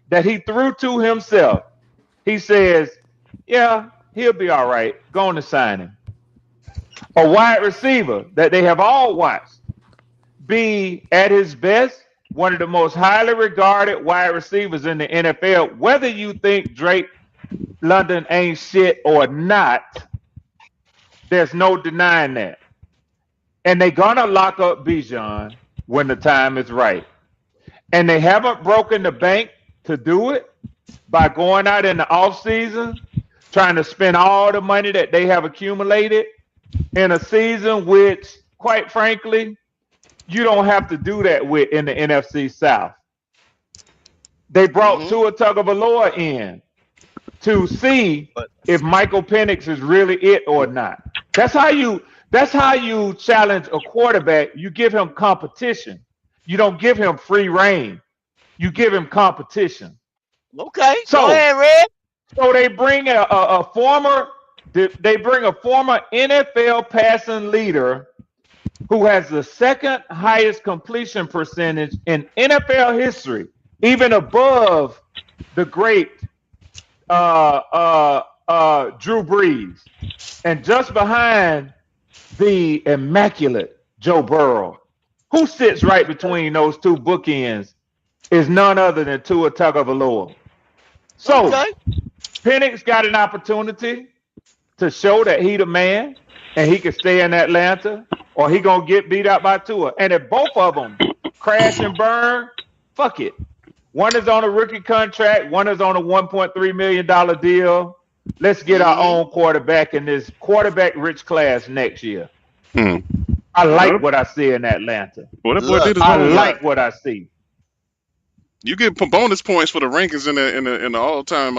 that he threw to himself, he says, yeah, he'll be all right. Go on to sign him. A wide receiver that they have all watched be at his best, one of the most highly regarded wide receivers in the NFL, whether you think Drake London ain't shit or not, there's no denying that. And they're going to lock up Bijan when the time is right. And they haven't broken the bank to do it by going out in the offseason, trying to spend all the money that they have accumulated in a season which, quite frankly, you don't have to do that with in the NFC South. They brought Tua Tagovailoa in to see if Michael Penix is really it or not. That's how you challenge a quarterback. You give him competition. You don't give him free reign. You give him competition. Okay, so, go ahead, Red. So they bring a former NFL passing leader who has the second highest completion percentage in NFL history, even above the great Drew Brees, and just behind the immaculate Joe Burrow. Who sits right between those two bookends is none other than Tua Tagovailoa. So Penix got an opportunity to show that he the man and he can stay in Atlanta, or he gonna get beat out by Tua. And if both of them crash and burn, fuck it. One is on a rookie contract, one is on a $1.3 million deal. Let's get our own quarterback in this quarterback-rich class next year. I like what I see in Atlanta. Well, that boy did his I own like thing. what I see. You get bonus points for the rankings in the all-time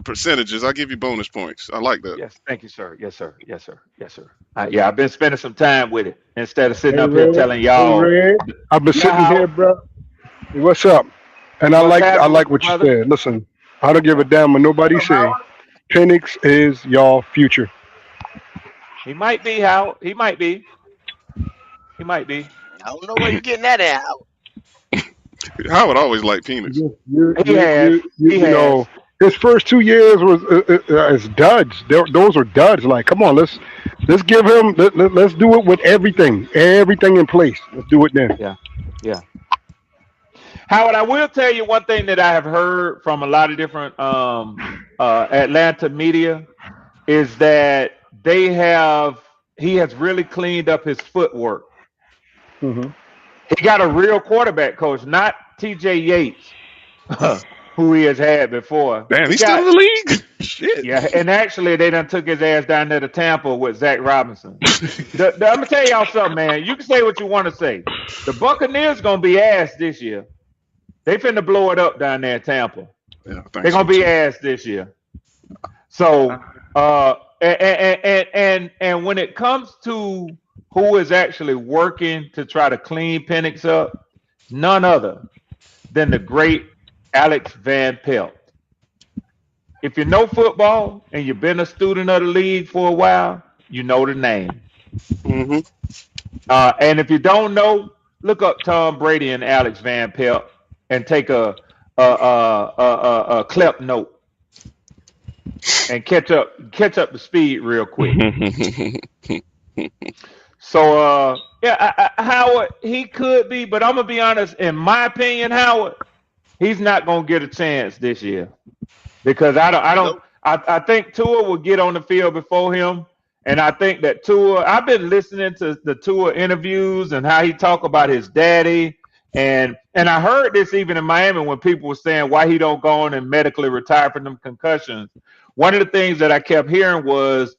percentages. I give you bonus points. I like that. Yes, thank you, sir. Yes, sir. Yes, sir. Yes, sir. Yeah, I've been spending some time with it instead of sitting up here telling y'all. Red, I've been sitting here, bro. Hey, what's up? And I like what you said. Listen, I don't give a damn what nobody say. Penix is y'all future. He might be, Howard. He might be. He might be. I don't know where you're getting that at, Howard. Howard always liked Penix. You know, his first 2 years was as duds. Those are duds. Like, come on, let's give him. Let's do it with everything in place. Let's do it then. Yeah. Howard, I will tell you one thing that I have heard from a lot of different Atlanta media is that he has really cleaned up his footwork. Mm-hmm. He got a real quarterback coach, not T.J. Yates, who he has had before. Damn, he's still in the league? Shit. Yeah, and actually they done took his ass down there to Tampa with Zach Robinson. I'm going to tell y'all something, man. You can say what you want to say. The Buccaneers going to be ass this year. They finna blow it up down there in Tampa. Yeah, they're going to be ass this year. So, and when it comes to who is actually working to try to clean Penix up, none other than the great Alex Van Pelt. If you know football and you've been a student of the league for a while, you know the name. And if you don't know, look up Tom Brady and Alex Van Pelt and take a clip note and catch up the speed real quick. So Howard, he could be, but I'm gonna be honest. In my opinion, Howard, he's not gonna get a chance this year because I think Tua will get on the field before him, and I think that Tua. I've been listening to the Tua interviews and how he talk about his daddy, and I heard this even in Miami when people were saying why he don't go on and medically retire from them concussions. One of the things that I kept hearing was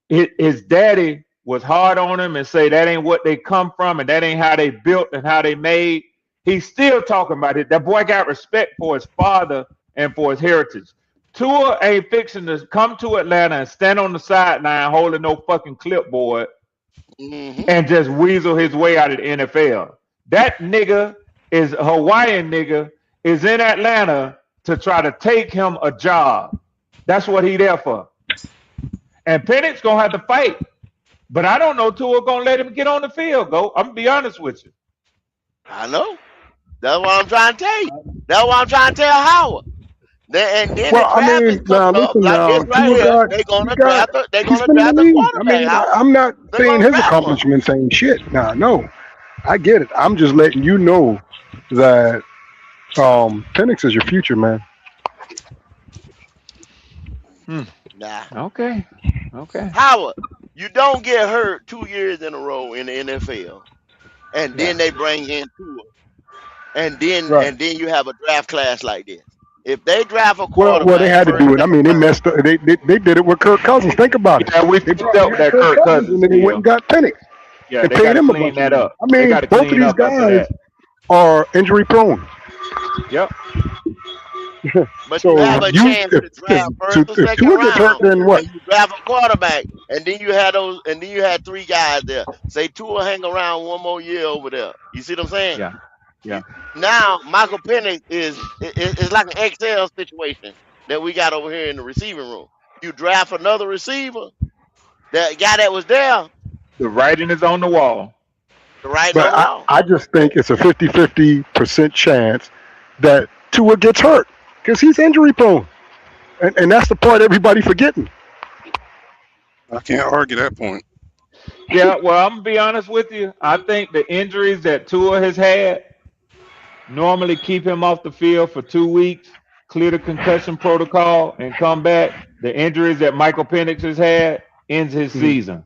his daddy was hard on him and say that ain't what they come from and that ain't how they built and how they made. He's still talking about it. That boy got respect for his father and for his heritage. Tua ain't fixing to come to Atlanta and stand on the sideline holding no fucking clipboard and just weasel his way out of the NFL. That nigga is a Hawaiian nigga is in Atlanta to try to take him a job. That's what he there for. And Penix gonna have to fight. But I don't know Tua gonna let him get on the field, I'm gonna be honest with you. I know. That's what I'm trying to tell you. That's what I'm trying to tell Howard. Then well, I mean, now listen, now they're gonna draft the quarterback. I'm not saying his accomplishments ain't shit. Nah, no, I get it. I'm just letting you know that Penix is your future, man. Nah. Okay. Howard, you don't get hurt 2 years in a row in the NFL, and then they bring in Tua, and then you have a draft class like this. If they draft a quarterback, well, they had to do it. I mean, they messed up. They did it with Kirk Cousins. Think about it. Yeah, we felt that Kirk Cousins, and then they went and got Penix. Yeah, they paid him a bunch. That up. I mean, both of these guys are injury prone. Yep. But so you have a chance to draft first or second round. Hurt, then what? You draft a quarterback, and then you had three guys there. Say Tua hang around one more year over there. You see what I'm saying? Yeah. Now Michael Penix is like an XL situation that we got over here in the receiving room. You draft another receiver, that guy that was there. The writing is on the wall. I just think it's a 50% chance that Tua gets hurt because he's injury prone, and that's the part everybody forgetting. I can't argue that point. Yeah, well, I'm gonna be honest with you. I think the injuries that Tua has had normally keep him off the field for 2 weeks, clear the concussion protocol, and come back. The injuries that Michael Penix has had ends his season.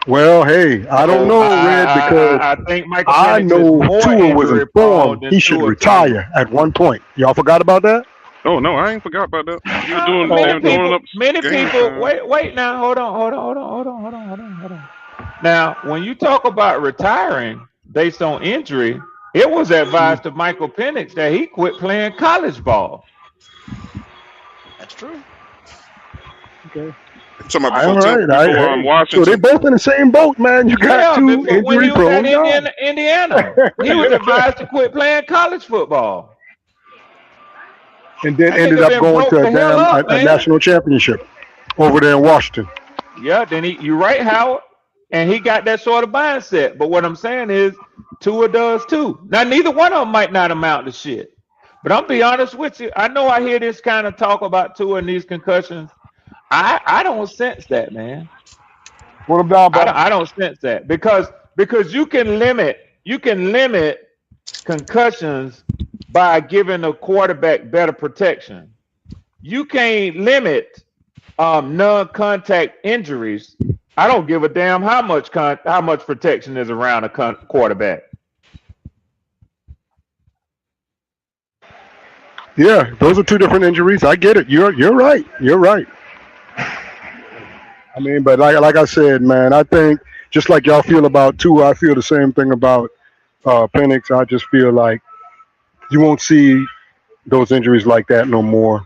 Well, hey, I don't know, Red, because I think Michael I Penix know is more Tua was injury informed prone he should retire at one point. Y'all forgot about that? Oh no, I ain't forgot about that. You were doing many people. Wait now. Hold on. Now, when you talk about retiring based on injury, it was advised to Michael Penix that he quit playing college ball. That's true. Okay. So they both in the same boat, man. You got two injury prone guys. Indiana, he was advised to quit playing college football, and then ended up going to a national championship over there in Washington. Yeah, then you're right, Howard, and he got that sort of mindset. But what I'm saying is, Tua does too. Now, neither one of them might not amount to shit. But I'm be honest with you. I know I hear this kind of talk about Tua and these concussions. I don't sense that, man. What about? I don't sense that because you can limit concussions by giving a quarterback better protection. You can't limit non-contact injuries. I don't give a damn how much protection is around a quarterback. Yeah, those are two different injuries. I get it. You're right. You're right. I mean, but like I said, man, I think just like y'all feel about Tua, I feel the same thing about Penix. I just feel like you won't see those injuries like that no more.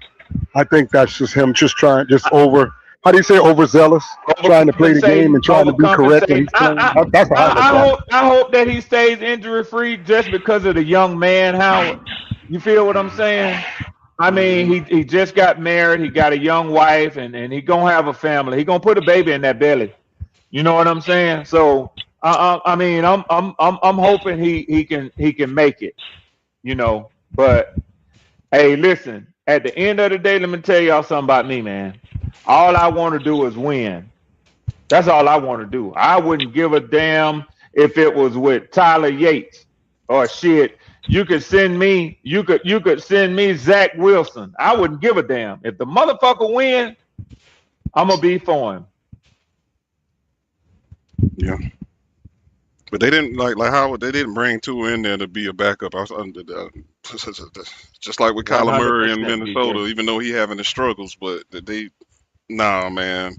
I think that's just him how do you say overzealous? Trying to play the game and trying to be correct when he's playing. That's I hope that he stays injury free just because of the young man, Howard. You feel what I'm saying? I mean, he just got married. He got a young wife, and he gonna have a family. He gonna put a baby in that belly. You know what I'm saying? So, I mean, I'm hoping he can make it. You know, But hey, listen, at the end of the day, let me tell y'all something about me, man. All I want to do is win. That's all I want to do. I wouldn't give a damn if it was with Tyler Yates or shit. You could send me Zach Wilson. I wouldn't give a damn. If the motherfucker win, I'm gonna be for him. Yeah. But they didn't like Howard. They didn't bring Tua in there to be a backup. Just like with Kyler Murray in Minnesota, BJ. Even though he having his struggles, but nah, man.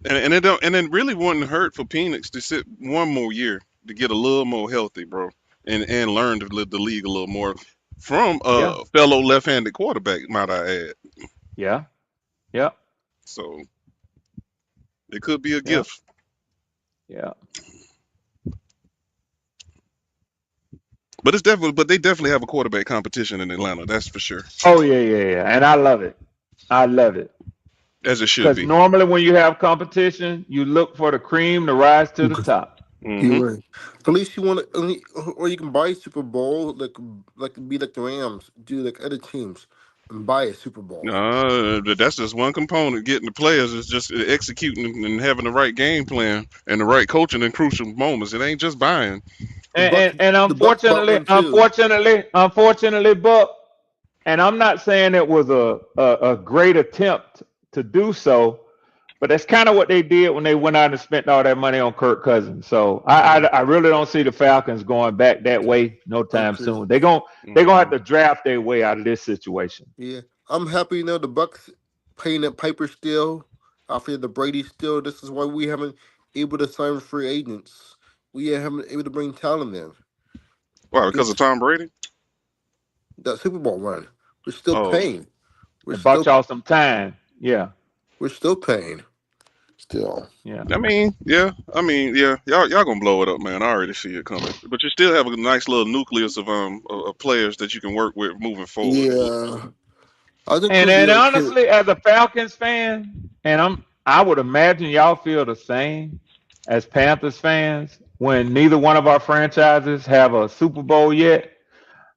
And it really wouldn't hurt for Penix to sit one more year to get a little more healthy, bro, and learn the league a little more from a fellow left-handed quarterback, might I add. Yeah. So it could be a gift. Yeah. But they definitely have a quarterback competition in Atlanta. That's for sure. Oh yeah, and I love it. As it should be. Because normally when you have competition, you look for the cream to rise to the top. You're right. At least you want to, or you can buy a Super Bowl, like be like the Rams, do like other teams, and buy a Super Bowl. That's just one component. Getting the players is just executing and having the right game plan and the right coaching in crucial moments. It ain't just buying. And unfortunately, Buck, and I'm not saying it was a great attempt to do so, but that's kind of what they did when they went out and spent all that money on Kirk Cousins. So I really don't see the Falcons going back that way no time soon. They're gonna have to draft their way out of this situation. Yeah, I'm happy the Bucks paying that Piper still after the Brady still. This is why we haven't able to sign free agents. We haven't able to bring talent in. Why? Because of Tom Brady? That Super Bowl run. We're still paying. Bought y'all some time. Yeah. We're still paying. Still. Yeah. Y'all gonna blow it up, man. I already see it coming. But you still have a nice little nucleus of players that you can work with moving forward. Yeah. And honestly, as a Falcons fan, and I would imagine y'all feel the same as Panthers fans when neither one of our franchises have a Super Bowl yet.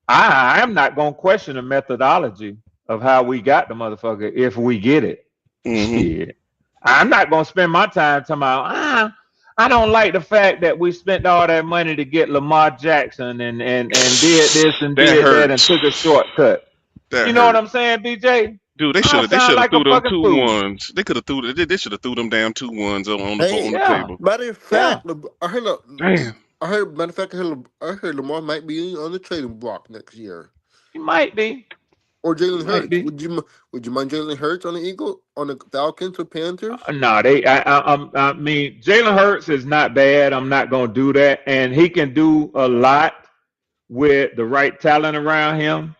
I'm not gonna question the methodology of how we got the motherfucker if we get it. Shit. I'm not gonna spend my time talking about I don't like the fact that we spent all that money to get Lamar Jackson and did this and did that and took a shortcut. You know what I'm saying, BJ? Dude, they should have threw them 2-1s. They could have they should have threw them damn 2-1s on the table. Matter of fact, I heard Lamar might be on the trading block next year. He might be. Or Jalen Hurts. Would you mind Jalen Hurts on the Falcons or Panthers? No, I mean Jalen Hurts is not bad. I'm not gonna do that, and he can do a lot with the right talent around him.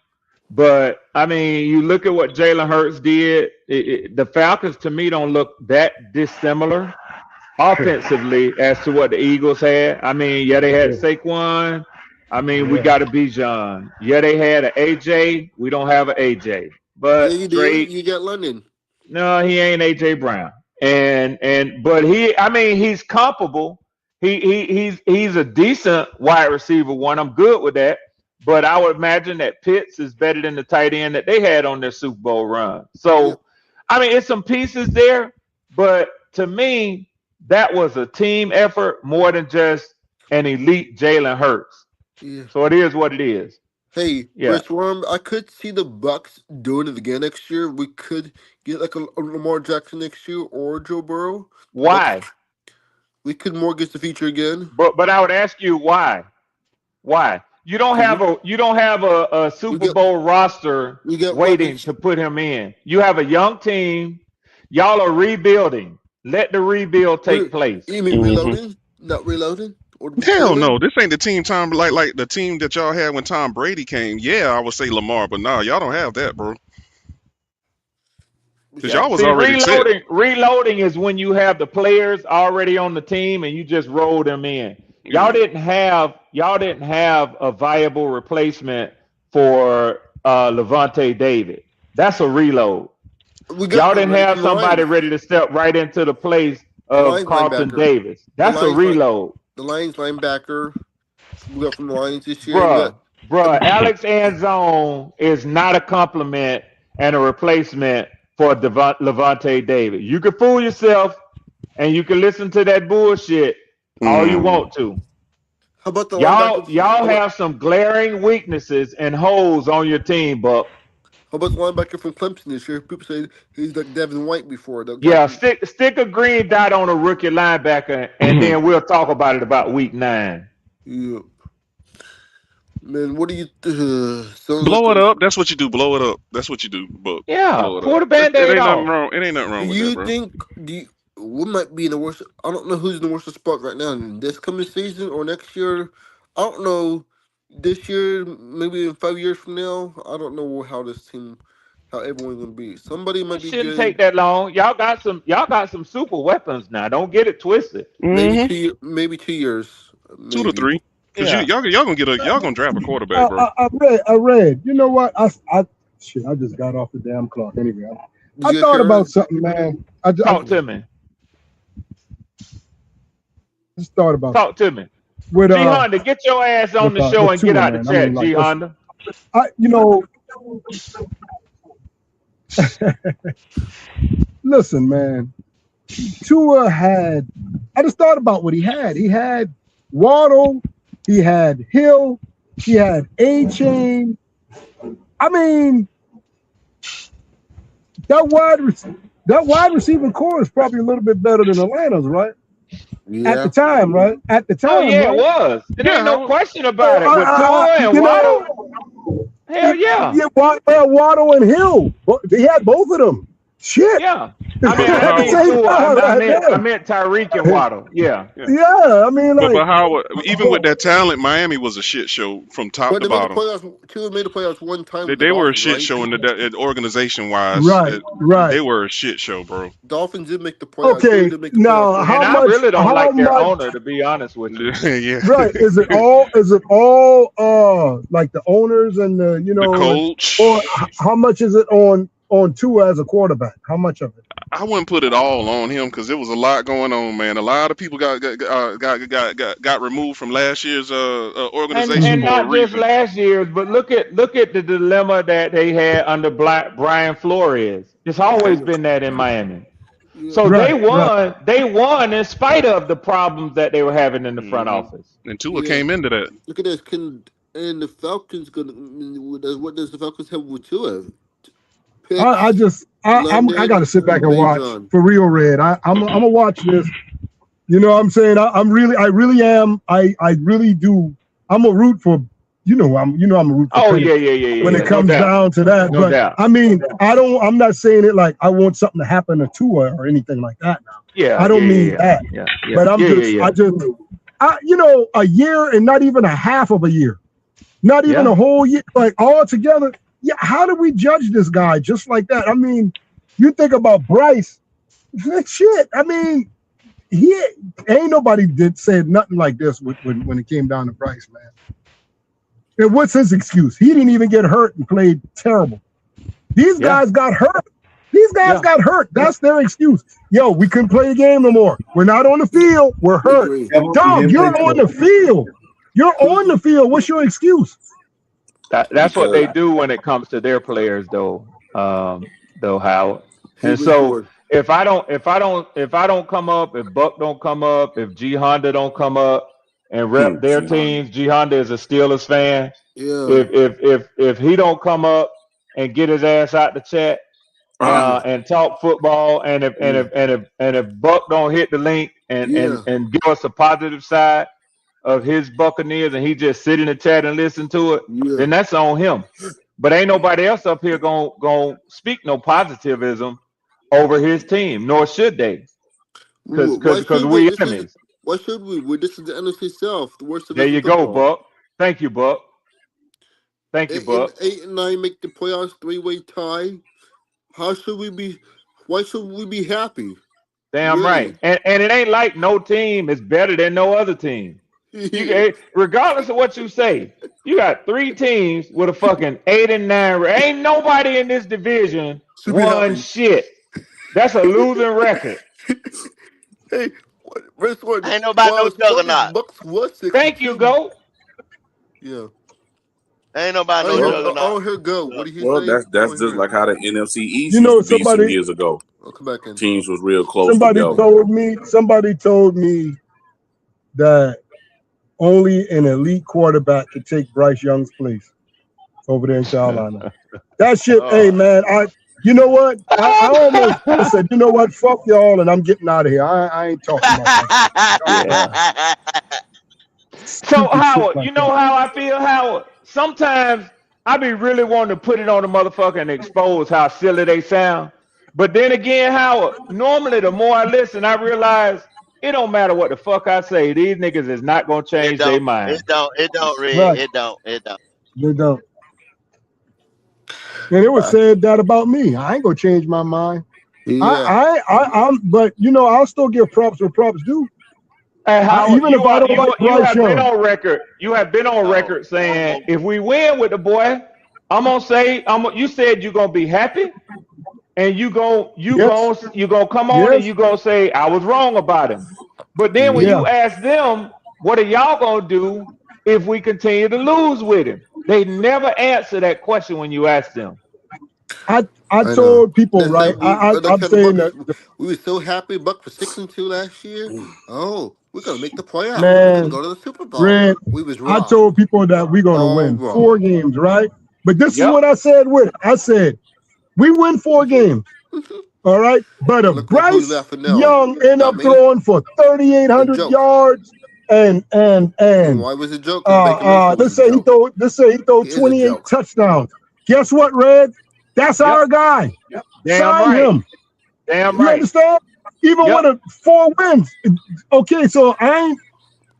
But I mean, you look at what Jalen Hurts did. The Falcons, to me, don't look that dissimilar offensively as to what the Eagles had. I mean, they had Saquon. I mean, we got a Bijan. They had an AJ. We don't have an AJ. But you got London. No, he ain't AJ Brown. But he's comparable. He's a decent wide receiver one. I'm good with that. But I would imagine that Pitts is better than the tight end that they had on their Super Bowl run. So, I mean, it's some pieces there. But to me, that was a team effort more than just an elite Jalen Hurts. Yeah. So it is what it is. Hey, Rich Worm, I could see the Bucks doing it again next year. We could get like a Lamar Jackson next year or Joe Burrow. Why? We could mortgage the future again. But I would ask you why? Why? You don't have a Super Bowl roster waiting to put him in. You have a young team. Y'all are rebuilding. Let the rebuild take place. You mean reloading? Not reloading? Hell no, this ain't the team Tom like the team that y'all had when Tom Brady came. Yeah, I would say Lamar, but nah, y'all don't have that, bro. Because y'all was already set. Reloading is when you have the players already on the team and you just roll them in. Y'all didn't have a viable replacement for Levante David. That's a reload. Y'all didn't have somebody ready to step right into the place of Carlton Davis. That's a reload. The Lions linebacker we got from the Lions this year. Bro, Alex Anzone is not a compliment and a replacement for Levante David. You can fool yourself and you can listen to that bullshit all you want to. How about the Y'all have some glaring weaknesses and holes on your team, Buck. How about the linebacker from Clemson this year? People say he's like Devin White before. Yeah, stick a green dot on a rookie linebacker, and then we'll talk about it about week 9. Yeah. Man, what do you blow it up? That's what you do. Blow it up. That's what you do. But yeah, pull the Band-Aid Band-Aid off. off. Wrong. It ain't nothing wrong with that, bro. We might be in the worst? I don't know who's in the worst spot right now. This coming season or next year, I don't know. This year, maybe in 5 years from now, I don't know how everyone's gonna be. Somebody might be. Shouldn't take that long. Y'all got some super weapons now. Don't get it twisted. Maybe 2 years. 2 to 3. Because y'all gonna draft a quarterback, bro. I read. You know what? I just got off the damn clock anyway. I thought about something, man. Talk to me. Just thought about. Talk to me. With G Honda, get your ass on the show and get out the chat, G Honda. Listen, man. Tua had. I just thought about what he had. He had Waddle. He had Hill. He had A-Chain. I mean, that wide receiving core is probably a little bit better than Atlanta's, right? Yeah. At the time, right? At the time, right? It was. There ain't no question about it. With Tua and Waddle, hell yeah. Yeah, Waddle and Hill. They had both of them. Shit. Yeah. I meant Tyreek and Waddle. Yeah. Yeah. I mean, like, but how? Even with that talent, Miami was a shit show from top to bottom. Tua made the playoffs one time. They were a shit show in the organization wise. Right. They were a shit show, bro. Dolphins did make the playoffs. Okay. Now, I really don't like their owner, to be honest with you. Yeah. Right. Is it all like the owners and the the coach, or how much is it on Tua as a quarterback? How much of it? I wouldn't put it all on him because there was a lot going on, man. A lot of people got removed from last year's organization. And not just last year's, but look at the dilemma that they had under Brian Flores. It's always been that in Miami. So they won in spite of the problems that they were having in the front office. And Tua came into that. Look at this. And the Falcons what does the Falcons have with Tua? I got to sit back and watch for real, Red. I'm gonna watch this. You know what I'm saying? I really am. I really do. I'm a root for. I'm a root for. Oh yeah. When it comes down to that, no doubt. I mean, I'm not saying it like I want something to happen to Tua or anything like that. Now. Yeah. I don't mean that. Yeah. But a year and not even a half of a year, not even a whole year, like all together. Yeah, how do we judge this guy just like that? I mean, you think about Bryce, shit. I mean, he ain't nobody said nothing like this when it came down to Bryce, man. And what's his excuse? He didn't even get hurt and played terrible. These guys got hurt. These guys got hurt. That's their excuse. Yo, we couldn't play the game no more. We're not on the field. We're hurt. Dog, you're on the field. You're on the field. What's your excuse? That's what they do when it comes to their players, though, Howard. And so if I don't come up, if Buck don't come up, if G Honda don't come up and rep their teams, G Honda is a Steelers fan. Yeah. If he don't come up and get his ass out the chat and talk football, and if Buck don't hit the link and give us a positive side of his Buccaneers and he just sit in the chat and listen to it, then that's on him. But ain't nobody else up here gonna speak no positivism over his team, nor should they. Because we enemies. Why should we? This is the NFC South, the worst of There you go, Buck. Thank you, Buck. Thank you, Buck. 8 and 9 make the playoffs, 3-way tie. How should we be? Why should we be happy? Damn right. And it ain't like no team is better than no other team. Regardless of what you say, you got 3 teams with a fucking 8 and 9. Ain't nobody in this division won shit. That's a losing record. Hey, ain't nobody no juggernaut. Bucks was 6. Thank you, Go. Yeah. Ain't nobody no juggernaut. Oh, here go. What do you Well, say? that's just like how the NFC East You know, used to be some somebody years ago. I'll come back in. Teams was real close somebody together. told me that only an elite quarterback could take Bryce Young's place over there in Carolina. That shit, hey man, you know what? I almost said, you know what? Fuck y'all, and I'm getting out of here. I ain't talking about that. So Howard, you know how I feel, Howard? Sometimes I be really wanting to put it on the motherfucker and expose how silly they sound. But then again, Howard, normally the more I listen, I realize it don't matter what the fuck I say. These niggas is not gonna change their mind. It don't, Red. Right. It don't. They don't. And it was said that about me. I ain't gonna change my mind. Yeah. I'm but you know, I'll still give props where props due. Hey, Howard, Even if I don't like you Bryce have been Young. on record. You have been on record saying if we win with the boy, I'm gonna say you said you're gonna be happy, and you gonna come on and you gonna say I was wrong about him. But then when you ask them, what are y'all gonna do if we continue to lose with him? They never answer that question when you ask them. I told people, right? I'm saying that we were so happy Buck for 6-2 last year. Oh, we're gonna make the playoffs. Man, We're gonna go to the Super Bowl. Red, We was wrong. I told people that we're gonna win 4 games, right? But this is what I said with it. I said we win 4 games. All right. But if Bryce Young end up throwing for 3,800 yards and why was it a joke? let's say he throw 28 touchdowns. Guess what, Red? That's our guy. Damn Sign right. him. Damn You right. understand? Even with 4 wins. Okay, so I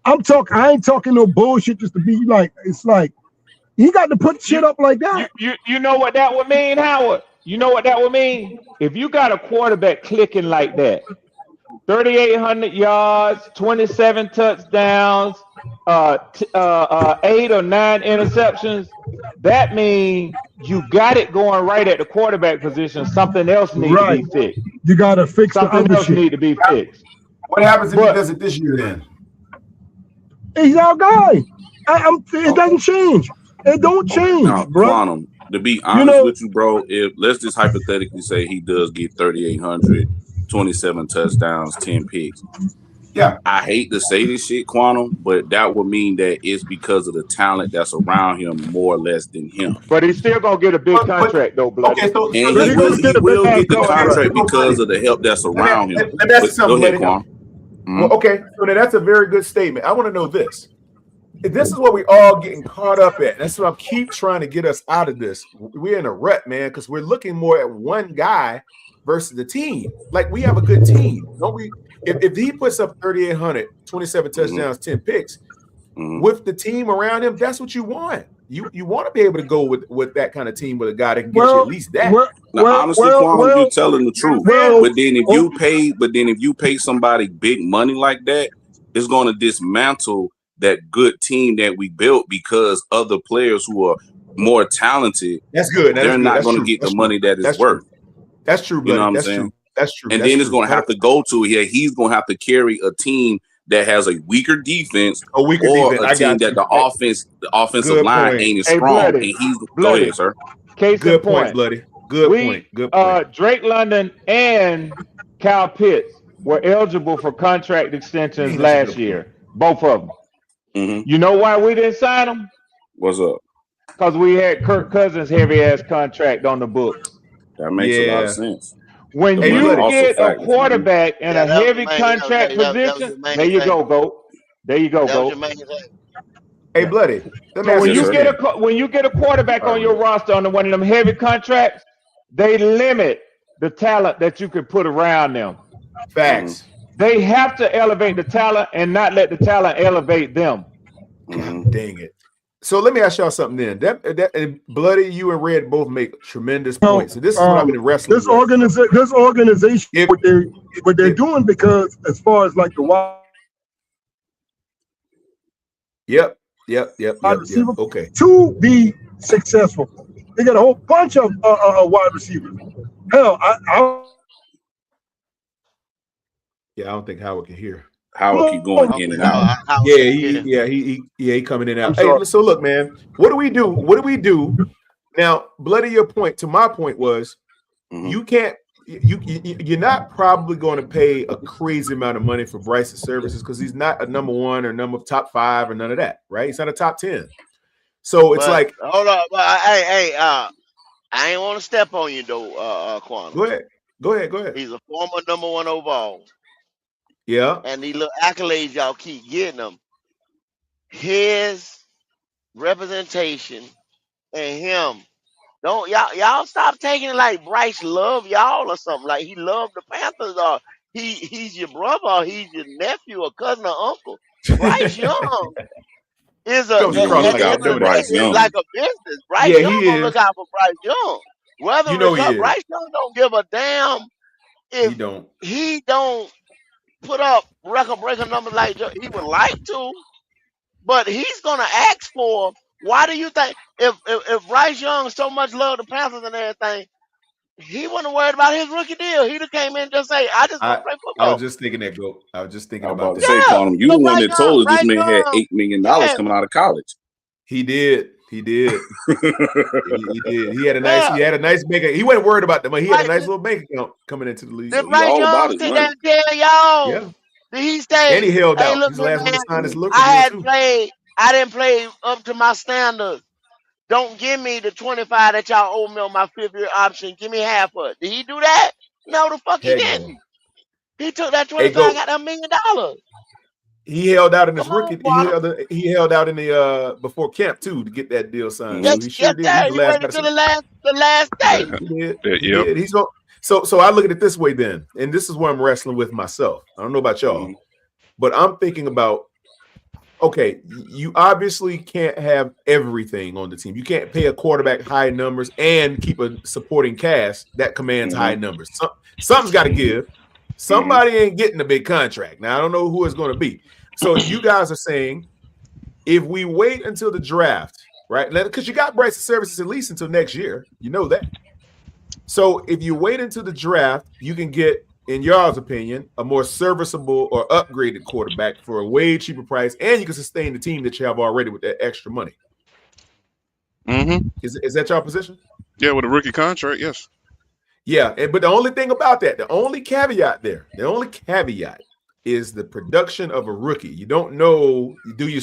ain't talking no bullshit just to be like, it's like he got to put shit up like that. You know what that would mean, Howard? You know what that would mean? If you got a quarterback clicking like that, 3,800 yards, 27 touchdowns, 8 or 9 interceptions, that means you got it going right at the quarterback position. Something else needs to be fixed. You got to fix something else need to be fixed. What happens if he does it this year then? He's our guy. It doesn't change. It don't change, Now, bro. Quantum, to be honest with you, bro, if let's just hypothetically say he does get 3,800, 27 touchdowns, 10 picks. Yeah. I hate to say this shit, Quantum, but that would mean that it's because of the talent that's around him more or less than him. But he's still gonna get a big contract though, blood. Okay, so And he will get the contract because of the help that's around him. Let me ask you something, Go ahead, buddy. Quantum. Well, okay, so that's a very good statement. I want to know this. This is what we all getting caught up at. That's what I keep trying to get us out of this. We're in a rut, man, because we're looking more at one guy versus the team. Like, we have a good team, don't we? If he puts up 3,800, 27 touchdowns, 10 picks, with the team around him, that's what you want. You want to be able to go with that kind of team with a guy that can get you at least that. Honestly, Quantum, you're telling the truth. But then if you pay somebody big money like that, it's going to dismantle that good team that we built because other players who are more talented, that's good. They're not going to get the money that it's worth. That's true, buddy. You know what I'm That's saying? true. That's true. And That's then it's true. going to have to go to he's going to have to carry a team that has a weaker defense, or defense. a I team got that you. the offensive Good line point. ain't as Hey, strong. Bloody. And he's Bloody. go ahead, sir. Case Good in point, point, Bloody. Good point. Good point. Drake London and Kyle Pitts were eligible for contract extensions last year, both of them. You know why we didn't sign them? What's up? Because we had Kirk Cousins' heavy ass contract on the books. That makes a lot of sense. When The you money also get a factors, quarterback in a that was heavy the main- contract that was the position, main there you thing. go, Goat. There you go, That was Goat. your main thing. Hey, Bloody. Let me So ask when you you this. get a quarterback on your roster on one of them heavy contracts, they limit the talent that you can put around them. Facts. They have to elevate the talent and not let the talent elevate them. Dang it. So let me ask y'all something then. That and Bloody, you and Red both make tremendous points. So this is what I've been wrestling This with. organization, what they're doing, because as far as like the wide Yep. receiver, Okay. to be successful, they got a whole bunch of wide receivers. Hell, Yeah, I don't think Howard can hear. Howard keep going in and out. He coming in and out. Hey, so look, man, what do we do? What do we do? Now, Bloody, your point to my point was you can't. You're not probably going to pay a crazy amount of money for Bryce's services because he's not a number 1 or top 5 or none of that, right? He's not a top 10. So it's like, hold on, I ain't want to step on you though, Quantum. Go ahead. He's a former number 1 overall. Yeah. And these little accolades y'all keep getting him. His representation and him. Don't y'all stop taking it like Bryce love y'all or something. Like he loved the Panthers or he's your brother or he's your nephew or cousin or uncle. Bryce Young is like a business. Bryce Young gonna look out for Bryce Young. Whether Bryce Young don't give a damn if he don't put up record-breaking numbers like he would like to, but he's gonna ask for. Why do you think if Bryce Young so much love the Panthers and everything, he wasn't worried about his rookie deal? He'd have came in and just say, "I just want to play football." I was just thinking that, Go. I was just thinking about that. You the one that told us this man had $8 million coming out of college. He did. He did. he did. He had a nice bank. He wasn't worried about the money. He had a nice little bank account coming into the league. Did Bryce Young sit there and tell y'all? Yeah. Did he say? And he held out. Look, His last one to sign his look. I didn't play up to my standards. Don't give me the 25 that y'all owe me on my 5th-year option. Give me half of it. Did he do that? No, the fuck he didn't. He took that 25, got $1 million. He held out in his rookie. He held out in the before camp too to get that deal signed. He sure did. He waited till the last day. He did. He's going. So I look at it this way then, and this is where I'm wrestling with myself. I don't know about y'all, but I'm thinking about. Okay, you obviously can't have everything on the team. You can't pay a quarterback high numbers and keep a supporting cast that commands high numbers. Something's got to give. Somebody ain't getting a big contract. Now, I don't know who it's going to be. So you guys are saying if we wait until the draft, right? Because you got Bryce's services at least until next year. You know that. So if you wait until the draft, you can get, in y'all's opinion, a more serviceable or upgraded quarterback for a way cheaper price, and you can sustain the team that you have already with that extra money. Is that your position? Yeah, with a rookie contract, yes. Yeah, but the only thing about that, the only caveat is the production of a rookie. You don't know. Do you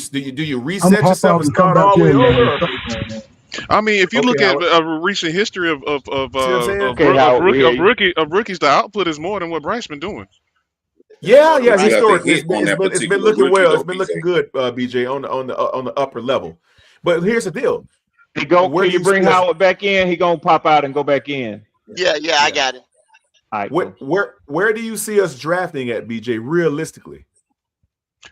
reset yourself and start all the way over? I mean, if you look at a recent history of rookies, the output is more than what Bryce been doing. Yeah. Historically, it's been looking well. It's been looking good, BJ, on the upper level. But here's the deal: Can you bring Howard back in? He gonna pop out and go back in. Yeah, I got it. All right, where do you see us drafting at, BJ? Realistically.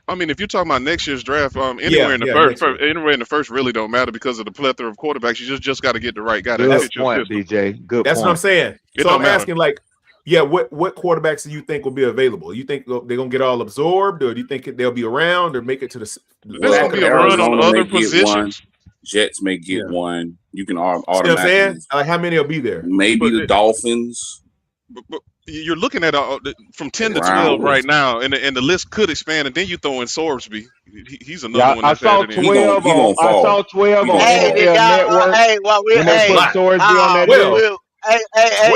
I mean, if you're talking about next year's draft, anywhere in the first really don't matter because of the plethora of quarterbacks. You just got to get the right guy. Good point, BJ. Good. That's what I'm saying. So I'm asking, what quarterbacks do you think will be available? You think they're gonna get all absorbed, or do you think they'll be around or make it to the? There's gonna be a run on other positions. Jets may get one. You can automatically. You know what I'm saying? Like, how many will be there? Maybe the Dolphins. But you're looking at from 10 to 12 right now, and the list could expand. And then you throw in Sorsby. He's another one. I saw 12 on NFL Network. Hey, when they put Sorsby on that deal. Hey,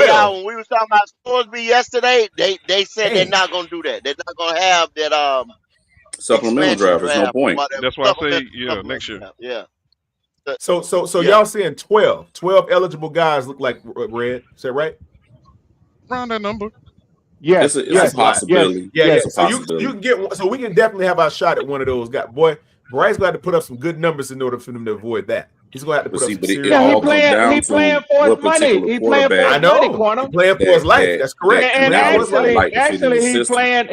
y'all, when we were talking about Sorsby yesterday, they said they're not going to do that. They're not going to have that supplemental draft. There's no point. That's why I say next year. Yeah. So y'all saying 12 eligible guys look like Red? Is that right? Around that number. Yes, it's a possibility. Yes. So you can get. So we can definitely have our shot at one of those guys. Boy, Bryce got to put up some good numbers in order for them to avoid that. He's going to have to put up some serious. He playing for his money. He playing for his money, Quantum. He playing for his life. That's correct. And actually,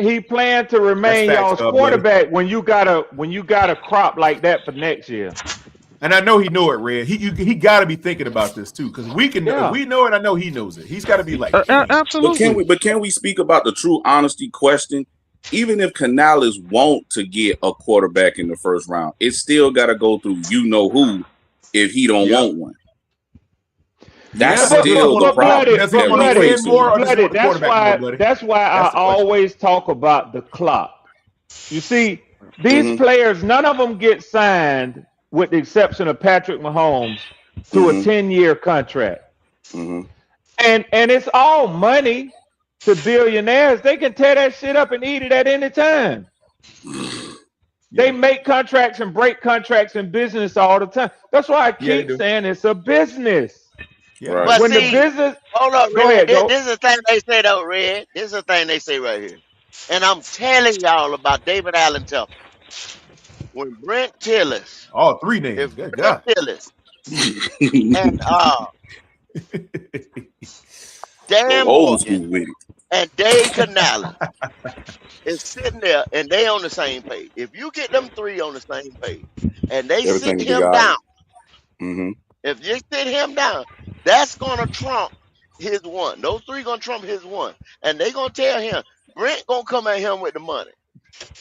he playing to remain y'all's quarterback when you got a crop like that for next year. And I know he know it, Red. He got to be thinking about this too, because we know it. I know he knows it. He's got to be like, absolutely. But can we speak about the true honesty question? Even if Canales want to get a quarterback in the first round, it's still got to go through who if he don't want one. That's still the problem. That's why I always talk about the clock. You see, these players, none of them get signed, with the exception of Patrick Mahomes, to a 10-year contract. And it's all money to billionaires. They can tear that shit up and eat it at any time. They make contracts and break contracts in business all the time. That's why I keep saying it's a business. Yeah. But when see, the business, hold up, go Red. ahead. This is the thing they say though, Red. This is the thing they say right here. And I'm telling y'all about David Allen Temple. When Brent Tillis, all three names, if good Brent God. Tillis and Dan Morgan and Dave Canales is sitting there and they on the same page. If you get them three on the same page and they Everything sit will be him all down, right. if you sit him down, that's gonna trump his one. Those three gonna trump his one, and they gonna tell him Brent gonna come at him with the money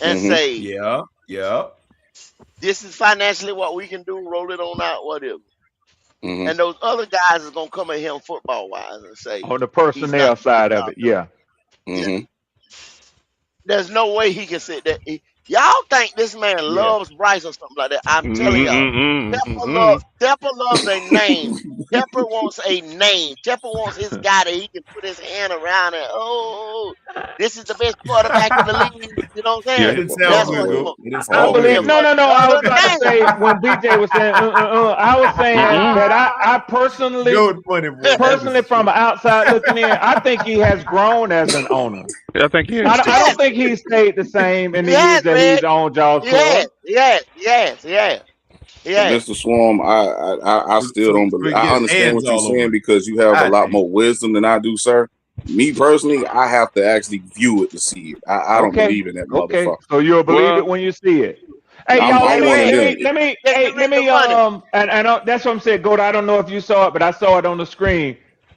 and say, yeah, this is financially what we can do. Roll it on out, whatever. And those other guys is gonna come at him football wise and say, on the personnel side of it, yeah. There's no way he can sit there. Y'all think this man loves Bryce or something like that? I'm telling y'all, Tepper loves a name. Tepper wants a name. Tepper wants his guy that he can put his hand around and this is the best quarterback in the league. You know what I'm saying? Yeah, it didn't sound good. I believe. No. I was about to say when BJ was saying, I was saying that I personally, from outside looking in, I think he has grown as an owner. I think he is. I don't think he stayed the same in the years that he's owned y'all's club. Yes. Mr. Swarm, I still don't believe. I understand what you're saying because you have a lot more wisdom than I do, sir. Me personally, I have to actually view it to see it. I don't believe in that motherfucker. So you'll believe it when you see it. Hey, y'all, let me, and that's what I'm saying. Goat, I don't know if you saw it, but I saw it on the screen.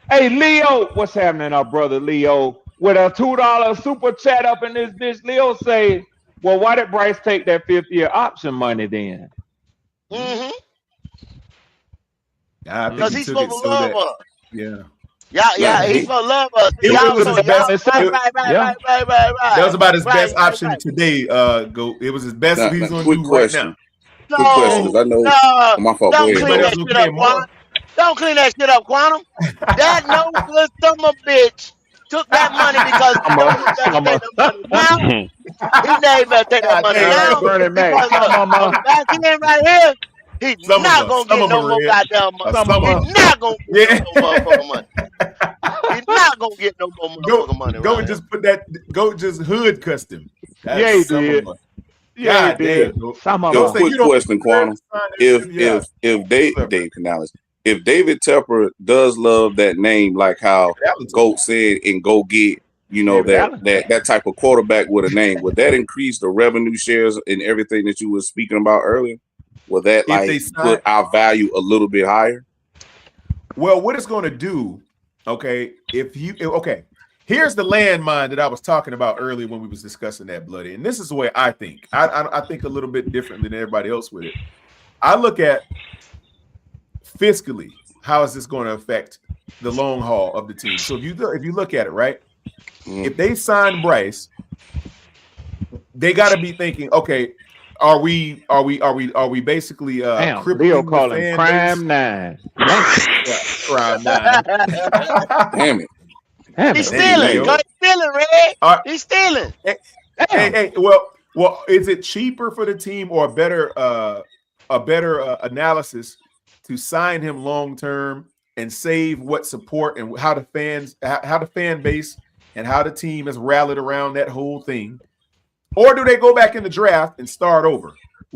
Hey, Leo, what's happening, our brother Leo? With a $2 super chat up in this bitch, Leo say, well, why did Bryce take that 5th-year option money then? Because he's supposed to love us. Yeah. Yeah, he's supposed to love us. That was about his best Right. option today. Go. It was his best Now, he's now, going to quick do question. right No, Quick question, 'cause I know my fault. Go don't ahead, clean bro. that shit up, Quantum. Don't clean that shit up, Quantum. That no good summer bitch took that money because he know he better take the money now. He know he better take that money now because on the back end right here, he's not gonna get no more goddamn money. He's not gonna get no more motherfucking money. He's not gonna get no more motherfucking money. Go and just put that. Go just hood custom. Yeah, he did. Yeah, he did. Yo, quick question, Quantum. If Dave Canales, if David Tepper does love that name, like how Goat said, and go get, that type of quarterback with a name, would that increase the revenue shares and everything that you were speaking about earlier? Will that put our value a little bit higher? Well, what it's going to do, here's the landmine that I was talking about earlier when we was discussing that, Bloody. And this is the way I think. I think a little bit different than everybody else with it. I look at fiscally, how is this going to affect the long haul of the team? So if you look at it, right, if they sign Bryce, they got to be thinking, okay, are we basically Leo calling Prime 9. Prime 9. Damn it. He's stealing. He's stealing, Red. He's stealing. Hey, well, is it cheaper for the team or a better analysis to sign him long term and save what support and how the fan base and how the team has rallied around that whole thing? Or do they go back in the draft and start over?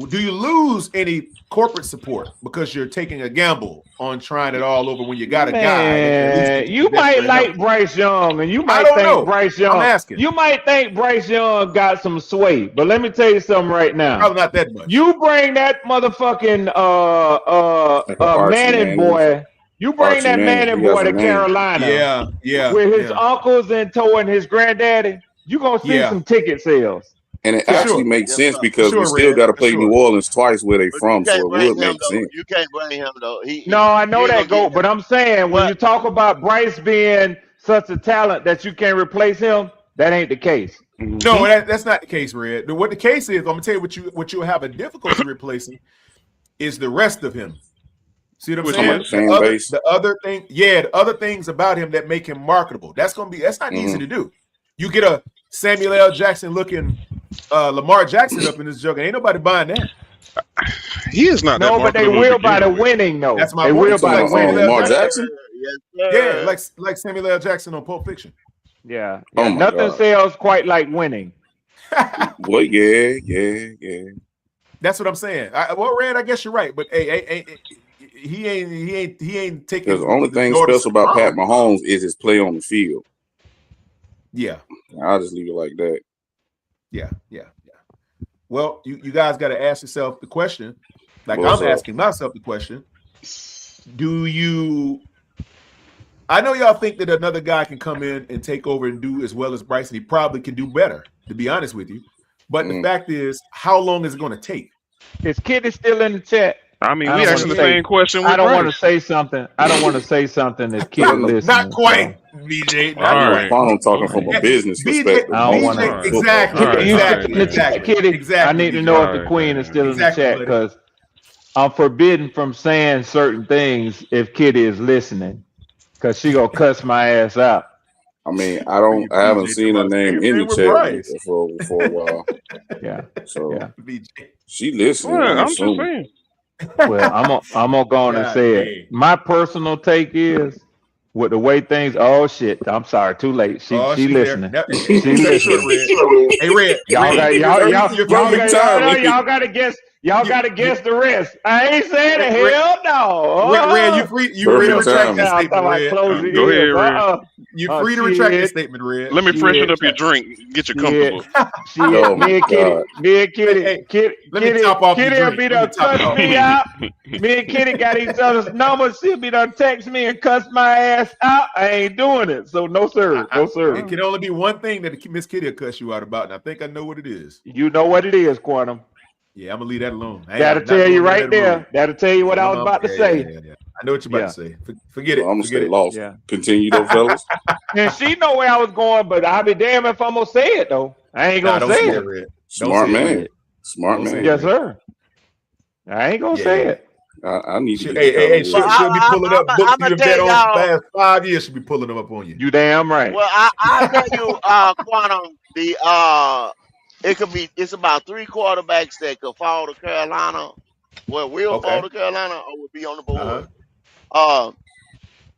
Do you lose any corporate support because you're taking a gamble on trying it all over when you got a guy? You might like Bryce Young, and you might think Bryce Young. I'm asking. You might think Bryce Young got some sway, but let me tell you something right now. Probably not that much. You bring that motherfucking Manning boy. You bring that Manning boy to Carolina. Yeah. With his uncles and towing his granddaddy, you gonna see some ticket sales. And it actually makes sense because we still got to play New Orleans twice where they from, so it would make sense. You can't bring him though. No, I know that, Goat, but I'm saying when you talk about Bryce being such a talent that you can't replace him, that ain't the case. No, that's not the case, Red. What the case is, I'm gonna tell you what you'll have a difficulty replacing is the rest of him. See what I'm saying? The other things about him that make him marketable. That's not easy to do. You get a Samuel L. Jackson looking Lamar Jackson up in this joke. Ain't nobody buying that. He is not. No, but they will by the winning, though. That's my they point. will by the winning. Lamar Jackson. Yeah, like Samuel L. Jackson on Pulp Fiction. Yeah. Oh Nothing sells quite like winning. Well, yeah. That's what I'm saying. Well, Rand, I guess you're right, but hey, he ain't taking. Because the only thing special about Pat Mahomes is his play on the field. Yeah, I'll just leave it like that. Yeah. Well, you guys got to ask yourself the question, like What's I'm up? asking myself the question. I know y'all think that another guy can come in and take over and do as well as Bryce, and he probably can do better, to be honest with you. But the fact is, how long is it going to take? Is Kitty still in the chat? I mean, we asking the same question. I don't want to say something. I don't want to say something that Kitty listens. Not quite, BJ. I'm talking from a business perspective. I don't want to. Exactly. Kitty, I need to know if the queen is still in the chat because I'm forbidden from saying certain things if Kitty is listening because she gonna cuss my ass out. I mean, I haven't seen her name in the chat for a while. Yeah. So she listening. I'm just saying. Well, I'm gonna go on and say it. My personal take is with the way things. Oh shit! I'm sorry. Too late. She listening. She listening. Hey, Red. Y'all gotta guess. Y'all gotta guess the rest. I ain't saying it. Hell no. Red, you free to retract your statement, Red. Go ahead, Red. You're free to retract your statement, Red. Let me freshen up your drink. Get you comfortable. Me and Kitty will be done cuss me out. Me and Kitty got each other's numbers. She'll be done text me and cuss my ass out. I ain't doing it. So no sir. It can only be one thing that Miss Kitty will cuss you out about, and I think I know what it is. You know what it is, Quantum. Yeah, I'm gonna leave that alone. That'll tell you right there. That'll tell you what I was about to say. Yeah. I know what you're about to say. Forget it. I'm gonna stay lost. Yeah. Continue though, fellas. And she know where I was going, but I'll be damned if I'm gonna say it though. I ain't gonna say it. Smart man. Smart man. Yes, sir. I ain't gonna say it. I need to. Hey, she'll be pulling up books you bet on the past 5 years. She'll be pulling them up on you. You damn right. Well, I'll tell you, Quantum, it's about 3 quarterbacks that could fall to Carolina. Well, will fall to Carolina or will be on the board.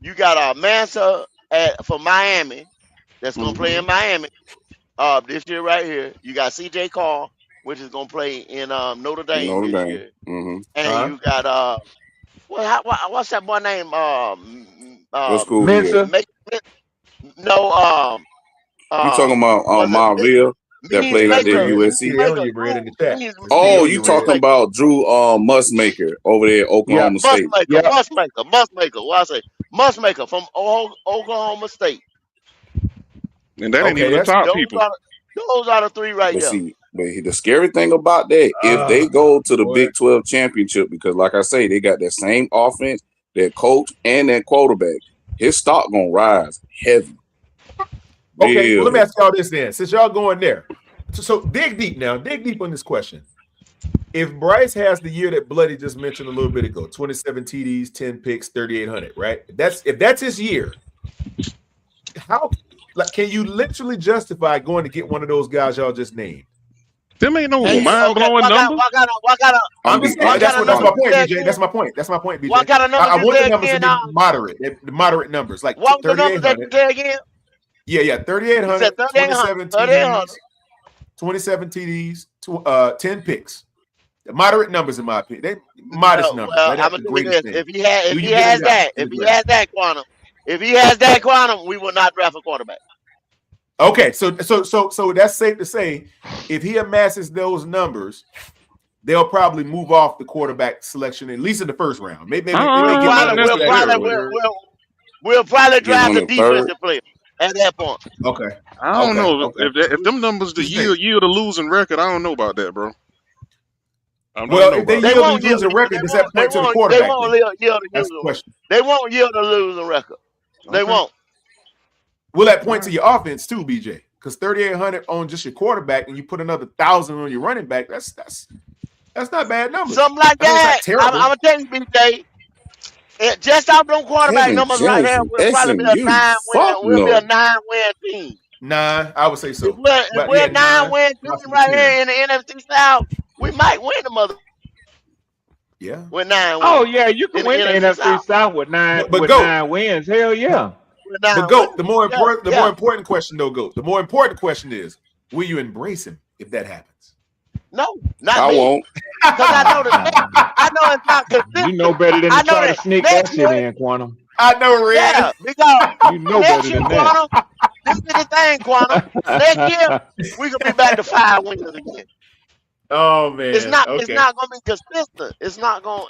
You got Mansa for Miami that's gonna play in Miami this year right here. You got CJ Carr, which is gonna play in Notre Dame this year. And you got what's that boy name? What school? Mensa. No, you talking about Marville that played out there at USC? Oh, you talking about Drew Musmaker over there at Oklahoma State? Musmaker. What I say? Musmaker from Oklahoma State. And that ain't even the top people. Those are the 3 right there. See, but the scary thing about that, if they go to the Big 12 championship, because like I say, they got that same offense, that coach, and that quarterback, his stock gonna rise heavy. Okay, well, let me ask y'all this then. Since y'all going there, so dig deep now. Dig deep on this question. If Bryce has the year that Bloody just mentioned a little bit ago, 27 TDs, 10 picks, 3,800, right? If that's his year, how can you literally justify going to get one of those guys y'all just named? Them ain't no mind-blowing numbers. That's my point, BJ. That's my point. That's my point, BJ. What kind of numbers? I want the numbers to be moderate. The moderate numbers, like what was the numbers that you said again? Yeah, 3,800, 27 TDs, 10 picks. The moderate numbers, in my opinion. They modest numbers. Well, I'm gonna do this. If he has that quantum, we will not draft a quarterback. Okay, so that's safe to say. If he amasses those numbers, they'll probably move off the quarterback selection at least in the first round. Maybe we'll probably draft the defensive player at that point. Okay, I don't know if them numbers yield a losing record. I don't know about that, bro. Well, if they yield a losing record, does that point to the quarterback? They won't yield a losing record. They won't. Will that point to your offense too, BJ? because 3,800 on just your quarterback, and you put another 1,000 on your running back. That's not bad numbers. Something like that. I'm gonna tell you, BJ. Just off them quarterback Kevin numbers right there, Johnson, we'll probably be a SMU. 9-win. Fuck We'll be no. a 9-win team. Nah, I would say so. If we're a 9-win team right here in the NFC South, we might win the mother. Yeah. With 9 wins. Oh yeah, you can win the NFC South with nine wins. Hell yeah. But GOAT, the more important question though, GOAT. The more important question is, will you embrace him if that happens? No, not I me. won't. Because I know it's not consistent. You know better than to try to sneak that shit in, Quantum. I know, Red. Yeah, because You know next better year, than that. Quantum, this is the thing, Quantum. Next year, we're gonna be back to 5 wins again. Oh man, It's not okay. gonna be consistent. It's not gonna.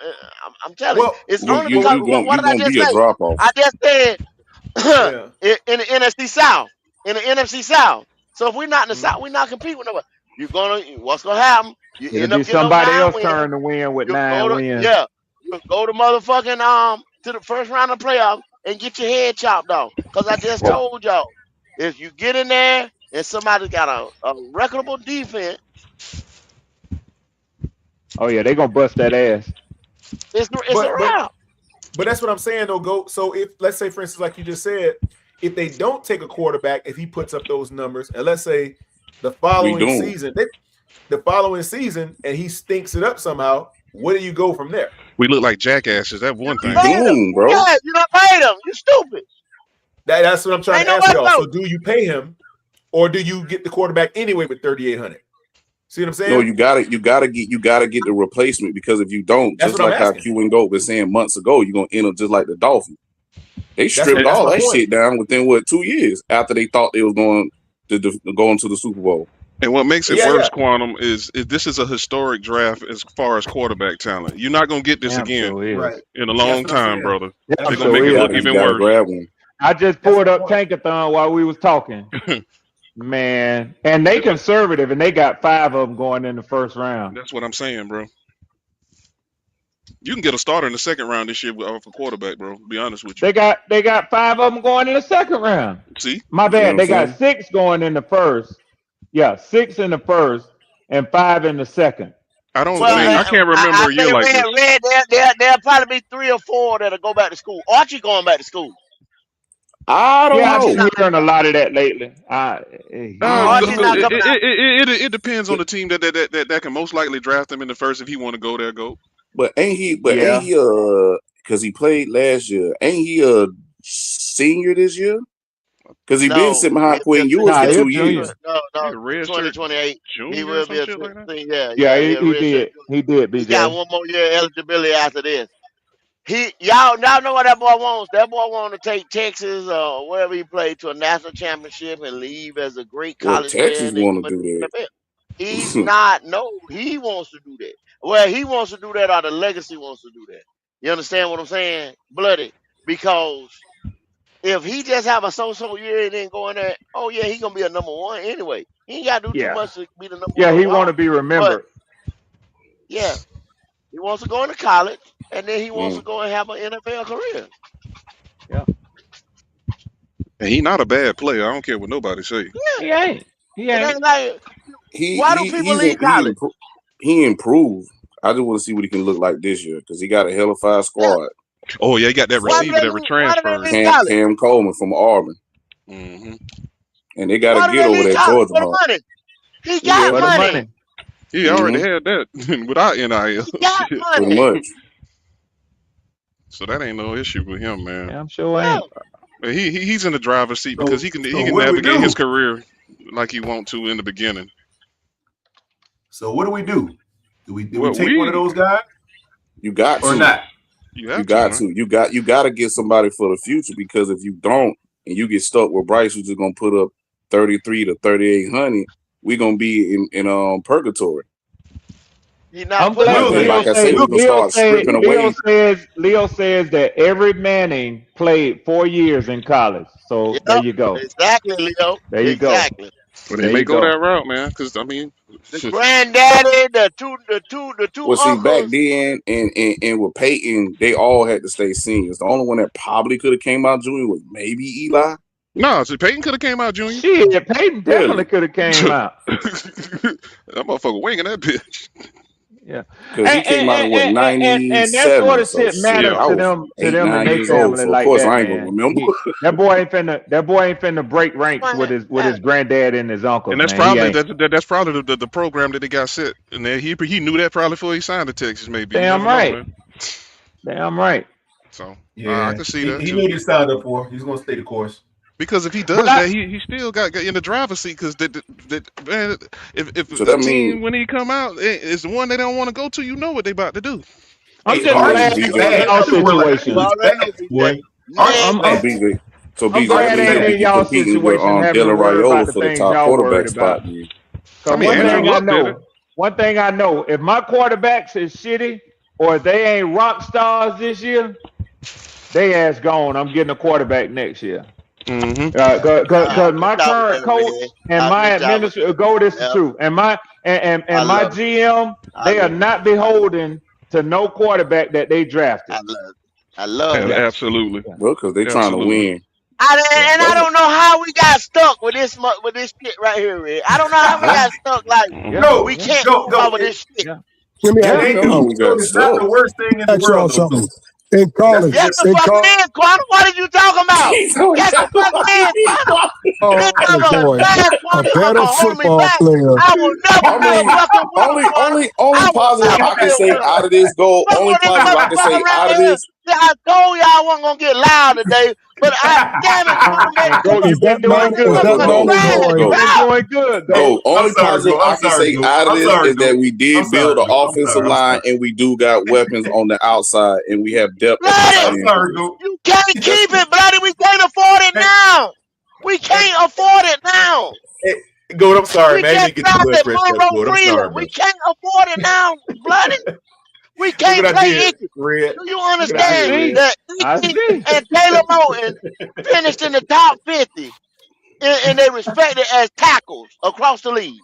I'm telling you, it's only You because gonna what did I just be a say? drop off. I just said in the NFC South. In the NFC South. So if we're not in the South, we're not competing with nobody. What's gonna happen? You It'll end be up getting somebody those 9 else wins. turn to win with 9 wins. Yeah, you go to motherfucking to the first round of playoffs and get your head chopped off. Because I just told y'all, if you get in there and somebody's got a reputable defense, Oh yeah, they gonna bust that ass. it's a wrap. But that's what I'm saying though, GOAT. So if let's say, for instance, like you just said, if they don't take a quarterback, if he puts up those numbers, and let's say the following season, and he stinks it up somehow, where do you go from there? We look like jackasses. That's one thing. Boom, bro. Yeah, you don't pay them. You stupid. That's what I'm trying Ain't to ask nobody y'all. know. So do you pay him, or do you get the quarterback anyway with 3,800? See what I'm saying? No, you gotta get the replacement, because if you don't, That's just what I'm like how asking. Q and GOAT was saying months ago, you're gonna end up just like the Dolphins. They stripped that's all my that point. shit down within 2 years after they thought they was going to go into the Super Bowl. And what makes it Yeah, worse, yeah. Quantum, is this is a historic draft as far as quarterback talent. You're not gonna get this Damn again sure is. Right. in a That's long what I'm time, saying. brother. Damn They're sure gonna make it is. look You even gotta worse. grab one. I just pulled up Tankathon while we was talking. Man, and they conservative, and they got 5 of them going in the first round. That's what I'm saying, bro. You can get a starter in the second round this year off a quarterback, bro. To be honest with you. They got 5 of them going in the second round. See? My You know bad. what They I'm got 6 going in the first. Yeah, 6 in the first and 5 in the second. I don't Well, think I can't remember I a year say like this. there'll probably be 3 or 4 that'll go back to school. Archie going back to school. I don't Yeah, I've know. been hearing a lot of that lately. Archie's not coming out. It depends on the team that can most likely draft him in the first if he want to go there. Go. But ain't he Yeah. because he played last year, ain't he a senior this year? Because he been sitting behind Quinn Ewers Nah, for he a 2 years. No, Yeah, red shirt 2028. He junior or will some be a shit like that. thing. Yeah, Yeah, he he did. He did, He got BJ. 1 more year eligibility after this. Y'all know what that boy wants. That boy want to take Texas or wherever he played to a national championship and leave as a great Well, college player. Texas And then want to do that. he's not. No, he wants to do that. Well, he wants to do that, or the legacy wants to do that. You understand what I'm saying, Bloody? Because if he just have a so-so year and then go in there, oh yeah, he gonna be a number 1 anyway. He ain't gotta do Yeah. too much to be the number 1. Yeah, he overall. want to be remembered. Yeah, he wants to go into college and then he wants to go and have an NFL career. And he not a bad player. I don't care what nobody say. Yeah, He ain't. He it ain't. ain't like He why do he people he's leave college? he improved. I just want to see what he can look like this year, because he got a hell of a squad. Oh yeah, he got that Why do receiver they that leave? Why do they transferred. leave college? Cam Coleman from Auburn, Mm-hmm. and they got Why to do get they over leave that college? Georgia For the hump. money. He got For the money. money. He already Mhm. had that without NIL. He got Shit. Pretty money. much. So that ain't no issue with him, man. Yeah, I'm sure ain't. No. But he's in the driver's seat So- because he can so what do we navigate do? his career like he want to in the beginning. So what do we do? Do we Well, take one of those guys You got or to. not? You You have got to, man. to. You got to get somebody for the future, because if you don't, and you get stuck with Bryce, who's just gonna put up 33 to 3,800, we gonna be in purgatory. He not I'm putting glad up And Leo like I says, said, we're gonna start stripping away. Leo says that every Manning played 4 years in college. So there Yep. you go. Exactly, Leo. There you go. Exactly. But There they may you go go. that route, man. Because I mean, The granddaddy, the two Well, see, back uncles. then and with Peyton, they all had to stay seniors. The only one that probably could have came out junior was maybe Eli. No, so Peyton could have came out, Junior. Shit, Peyton definitely could have came out. That motherfucker winging that bitch. Yeah, Because he came out in what, 97? and that sort of So shit matters I to was them, 8, and 9 their years old. family So of like course that, I ain't gonna man. remember. That boy ain't finna break ranks with his granddad and his uncles, And that's man. He probably ain't. that's probably the program that they got set. And then he knew that probably before he signed to Texas. Maybe you Damn never know, right. man. Damn right. So Yeah, I can see that he too. knew what he signed up for. He's gonna stay the course. Because if he does that, he still got in the driver's seat. Because man, if So a that team means when he come out is the one they don't want to go to, you know what they about to do. I'm Hey, just Arch glad is ain't bad. in y'all Everywhere like situation. that is bad, boy. Arch is I'm bad. BJ. So I'm BJ, that glad means ain't you'll in be y'all competing with situation having to Dylan worry about Raiola the for the things top y'all worried quarterback about. spot. Then. Cause I mean, Andrew Luck did it. one thing I know, if my quarterbacks is shitty or if they ain't rock stars this year, they ass gone. I'm getting a quarterback next year. Mm-hmm. Cause my current coach and my administrator, this is true, and my GM, they are not beholden to no quarterback that they drafted. I love Yeah, it. absolutely. Well, because they trying to win. I don't know how we got stuck with this shit right here, Red. I don't know how we got stuck. Like we can't move on with this shit. Let me Yeah, ask I you know how we got It's not the stuck. worst thing in the ask y'all world, though. something. In college, Yes, the fuck it is, Quantum. What are you talking about? Yes, the fuck it is, Quantum. This oh mother boy, bad a Quantum better gonna hold me football back. player. I will never I be a mean, fucking winner, Quantum. only I will positive never I be can a say winner. out of this goal. Look Only on this positive I can motherfucker say around out of here. this. Yeah, I told you I wasn't gonna get loud today, but damn it, Quantum, And go, Is you've that been doing man? Is good, that bro. Go, Manning go, boy? You've go. been doing good, Go. bro. Only positive I can say out of this is that we did build an offensive line and we do got weapons on the outside and we have depth at the tight end position. You can't keep it, buddy. We can't afford it now. We can't afford it now. Goat, I'm sorry, We man. I just didn't get your blood drafted pressure up, Monroe Goat. I'm Freeland. sorry, We bro. can't afford it now, bloody. We Look can't what I play did, Icky. Red. Do you Look what I understand did, Red. that I Icky see. and Taylor Moton finished in the top 50 and they respected as tackles across the league?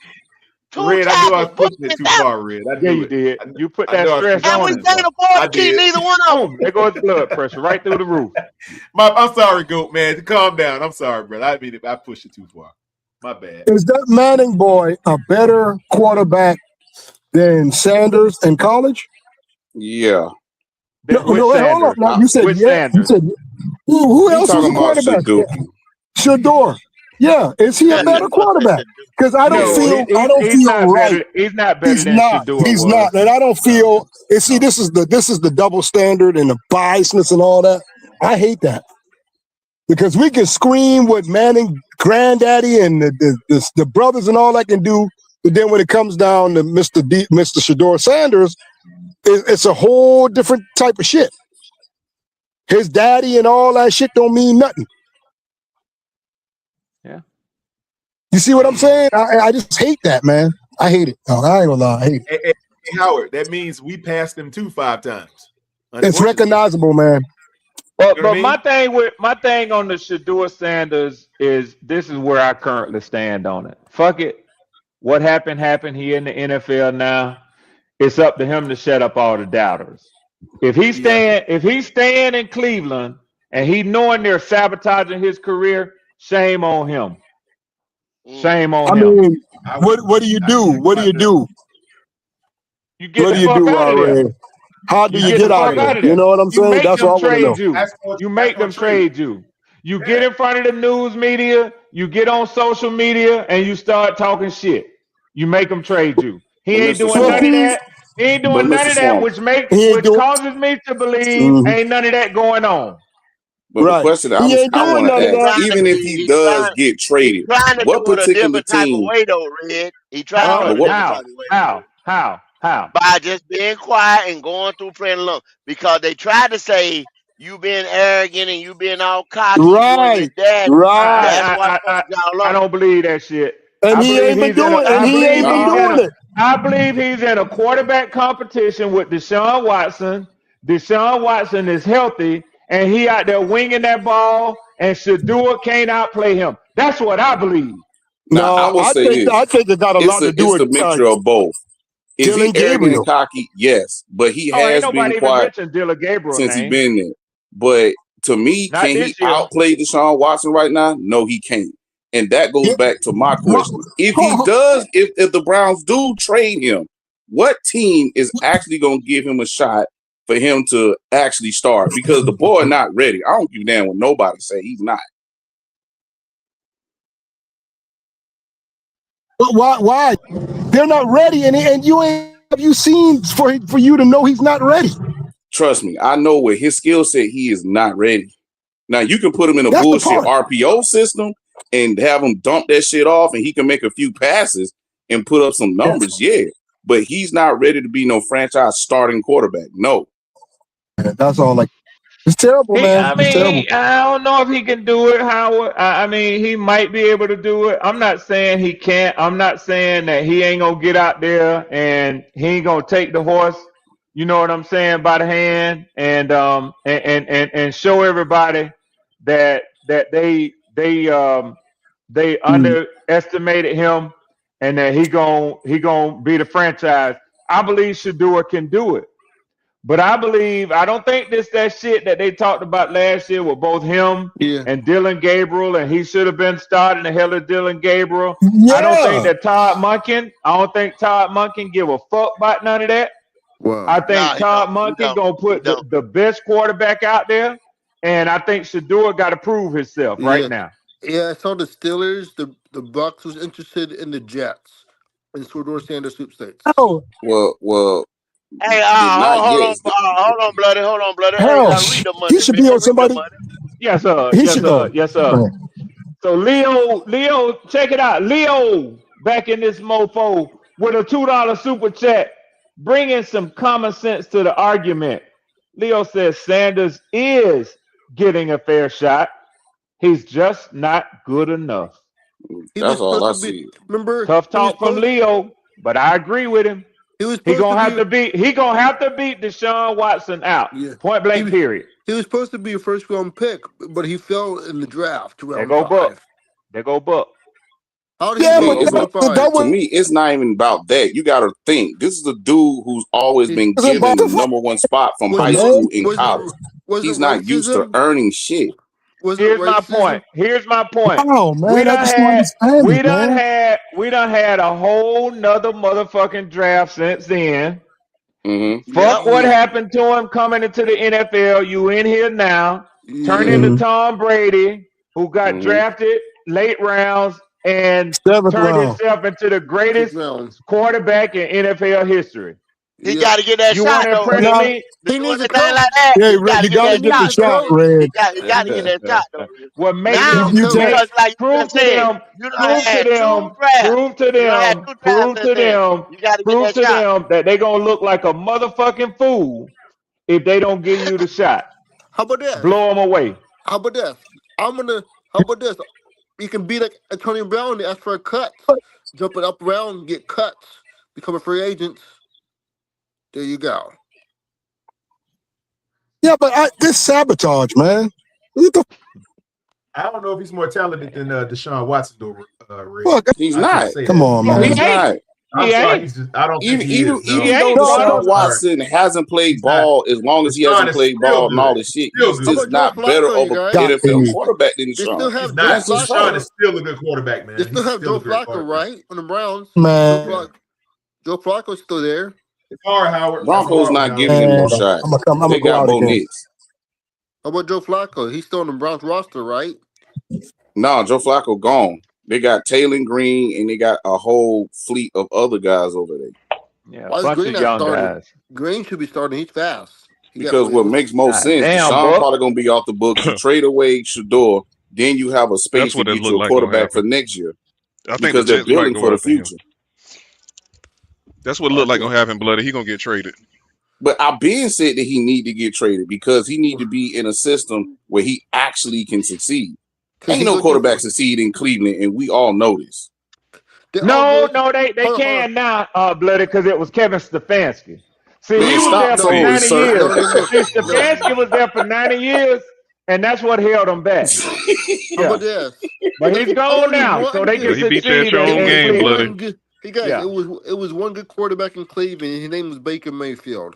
Two Red, I knew I tackles, was put pushing it it too down. far, Red. I Yeah, knew you it. did. You put I that know I was stress pushing And on we it him. too can't far. afford I to keep did. neither one of them. Boom. There goes blood pressure right through the roof. I'm sorry, Goat, man. Calm down. I'm sorry, brother. I mean, I pushed it too far. My bad. Is that Manning boy a better quarterback than Sanders in college? Yeah. No, With wait, hold on. Sanders. Now, you said With yeah. You Sanders. said who He else was a talking about quarterback? Shaduki. Shador. Yeah, is he a better quarterback? Because I don't No, Yeah. feel he's not right. better. He's not better He's than not. Shador He's was. not, and I don't feel. And see, this is the double standard and the biasness and all that. I hate that because we can scream what Manning, granddaddy, and the brothers and all that can do, but then when it comes down to Mr. Shador Sanders, it's a whole different type of shit. His daddy and all that shit don't mean nothing. Yeah. You see what I'm saying? I just hate that, man. I hate it. No, I ain't gonna lie. I hate it. Hey, Howard, that means we passed them 5 times. It's recognizable, man. But You know what I mean? my thing on the Shador Sanders is this is where I currently stand on it. Fuck it. What happened happened. He in the NFL now. It's up to him to shut up all the doubters. If he's staying in Cleveland and he knowing they're sabotaging his career, shame on him. Shame on him. mean, what do you do? What do you do? You get What the do you fuck do, out of there. RA? How do you Get get the out fuck of there? You know what I'm You saying? make That's them what I want to know. trade you. You make them trade you. You get in front of the news media, you get on social media, and you start talking shit. You make them trade you. He But ain't Mr. doing none of Swamp. that. He ain't But doing none Mr. of that, Swamp. which causes me to believe ain't none of that going on. But the question that I want to ask, even if he does get traded, Trying to what do it a particular different type of team? way, though, Red. He trying to do it a different type of way. How? By just being quiet and going through playing along. Because they tried to say you being arrogant and you being all cocky, you and your dad. That's why I don't believe that shit. And he ain't been doing it. I believe he's in a quarterback competition with Deshaun Watson. Deshaun Watson is healthy, and he out there winging that ball, and Shador can't outplay him. That's what I believe. Now, I will say this. I think it got a lot to do with it's the mixture of both. Is he Dylan arrogant Gabriel. and cocky? Yes, but he ain't has nobody been even quiet mentioned Dylan Gabriel since he name. been there. But To me, Not can he this year. outplay Deshaun Watson right now? No, he can't. And that goes back to my question. If he does, if the Browns do trade him, what team is actually going to give him a shot for him to actually start? Because the boy not ready. I don't give a damn what nobody say. He's not. But why? They're not ready, and you ain't have you seen for you to know he's not ready. Trust me, I know with his skill set, he is not ready. Now you can put him in a bullshit RPO system and have him dump that shit off, and he can make a few passes and put up some numbers. Yeah, but he's not ready to be no franchise starting quarterback. No, that's all. Like, it's terrible, man. I mean, I don't know if he can do it, Howard. I mean, he might be able to do it. I'm not saying he can't. I'm not saying that he ain't gonna get out there and he ain't gonna take the horse. You know what I'm saying, by the hand, and show everybody that they underestimated him, and that he gon' be the franchise. I believe Shador can do it, but I don't think that shit that they talked about last year with both him and Dylan Gabriel, and he should have been starting the hell of Dylan Gabriel. Yeah. I don't think Todd Monken give a fuck about none of that. Wow. I think Todd Monken gonna put the best quarterback out there, and I think Shador got to prove himself right now. Yeah, I saw the Steelers. The Bucs was interested in the Jets, and Shador Sanders sweepstakes. Oh, well. Hey, hold on, bloody. Hell, Read the money. he should be on somebody. Yes, sir. He Yes, should sir. go. Yes, sir. So Leo, check it out. Leo back in this mofo with a $2 super chat, bringing some common sense to the argument. Leo says Sanders is getting a fair shot. He's just not good enough. That's all I see. Remember, Tough talk from Leo, but I agree with him. He gonna have to beat Deshaun Watson out. Point blank. Period. He was supposed to be a first round pick, but he fell in the draft to round There go 5. Buck. There go Buck. How did he To me, it's not even about that. You got to think. This is a dude who's always been given the number one spot from high school in college. He's not used to earning shit. Here's my point. Oh man, We done had a whole nother motherfucking draft since then. Fuck what happened to him coming into the NFL. You in here now, turn into Tom Brady, who got drafted late rounds and turned himself into the greatest quarterback in NFL history. He got to get that shot, though. He needs a thing like that. Yeah, Red, you gotta get the shot, Red. He got to get that shot, though. Well, maybe prove to them that they're gonna look like a motherfucking fool if they don't give you the shot. How about that? Blow them away. How about this? How about this? You can be like Antonio Brown and ask for a cut, jump it up around, get cuts, become a free agent. There you go. Yeah, but this sabotage, man. I don't know if he's more talented than Deshaun Watson, though. Look, he's not. Come on, man. He's not. I'm sorry, he's just, I don't think he is. Even though Deshaun Watson hasn't played ball as long as he hasn't played ball and all this shit, he's just not better of a NFL quarterback than Deshaun. Deshaun is still a good quarterback, man. They still have Joe Flacco, right? On the Browns. Man. Joe Flacco's still there. It's hard, Howard. Broncos not giving him no shot. They got Bo Nix. How about Joe Flacco? He's still on the Browns roster, right? No, Joe Flacco gone. They got Taylor Green and they got a whole fleet of other guys over there. Yeah, a bunch of young guys. Green should be starting. He's fast. Because what makes most sense, Deshaun probably going to be off the books. You trade away Shador, then you have a space to get you a quarterback for next year. Because they're building for the future. That's what it looked like gonna happen, Bloody. He gonna get traded. But I've been said that he need to get traded because he need to be in a system where he actually can succeed. Ain't no quarterback succeed in Cleveland, and we all know this. No, they can now, Bloody, because it was Kevin Stefanski. See, he was there for 90 years. See, Stefanski was there for 90 years, and that's what held him back. How about this? But he's gone now, so they can he beat that your own game, Bloody. Hey guys, it was one good quarterback in Cleveland. His name was Baker Mayfield.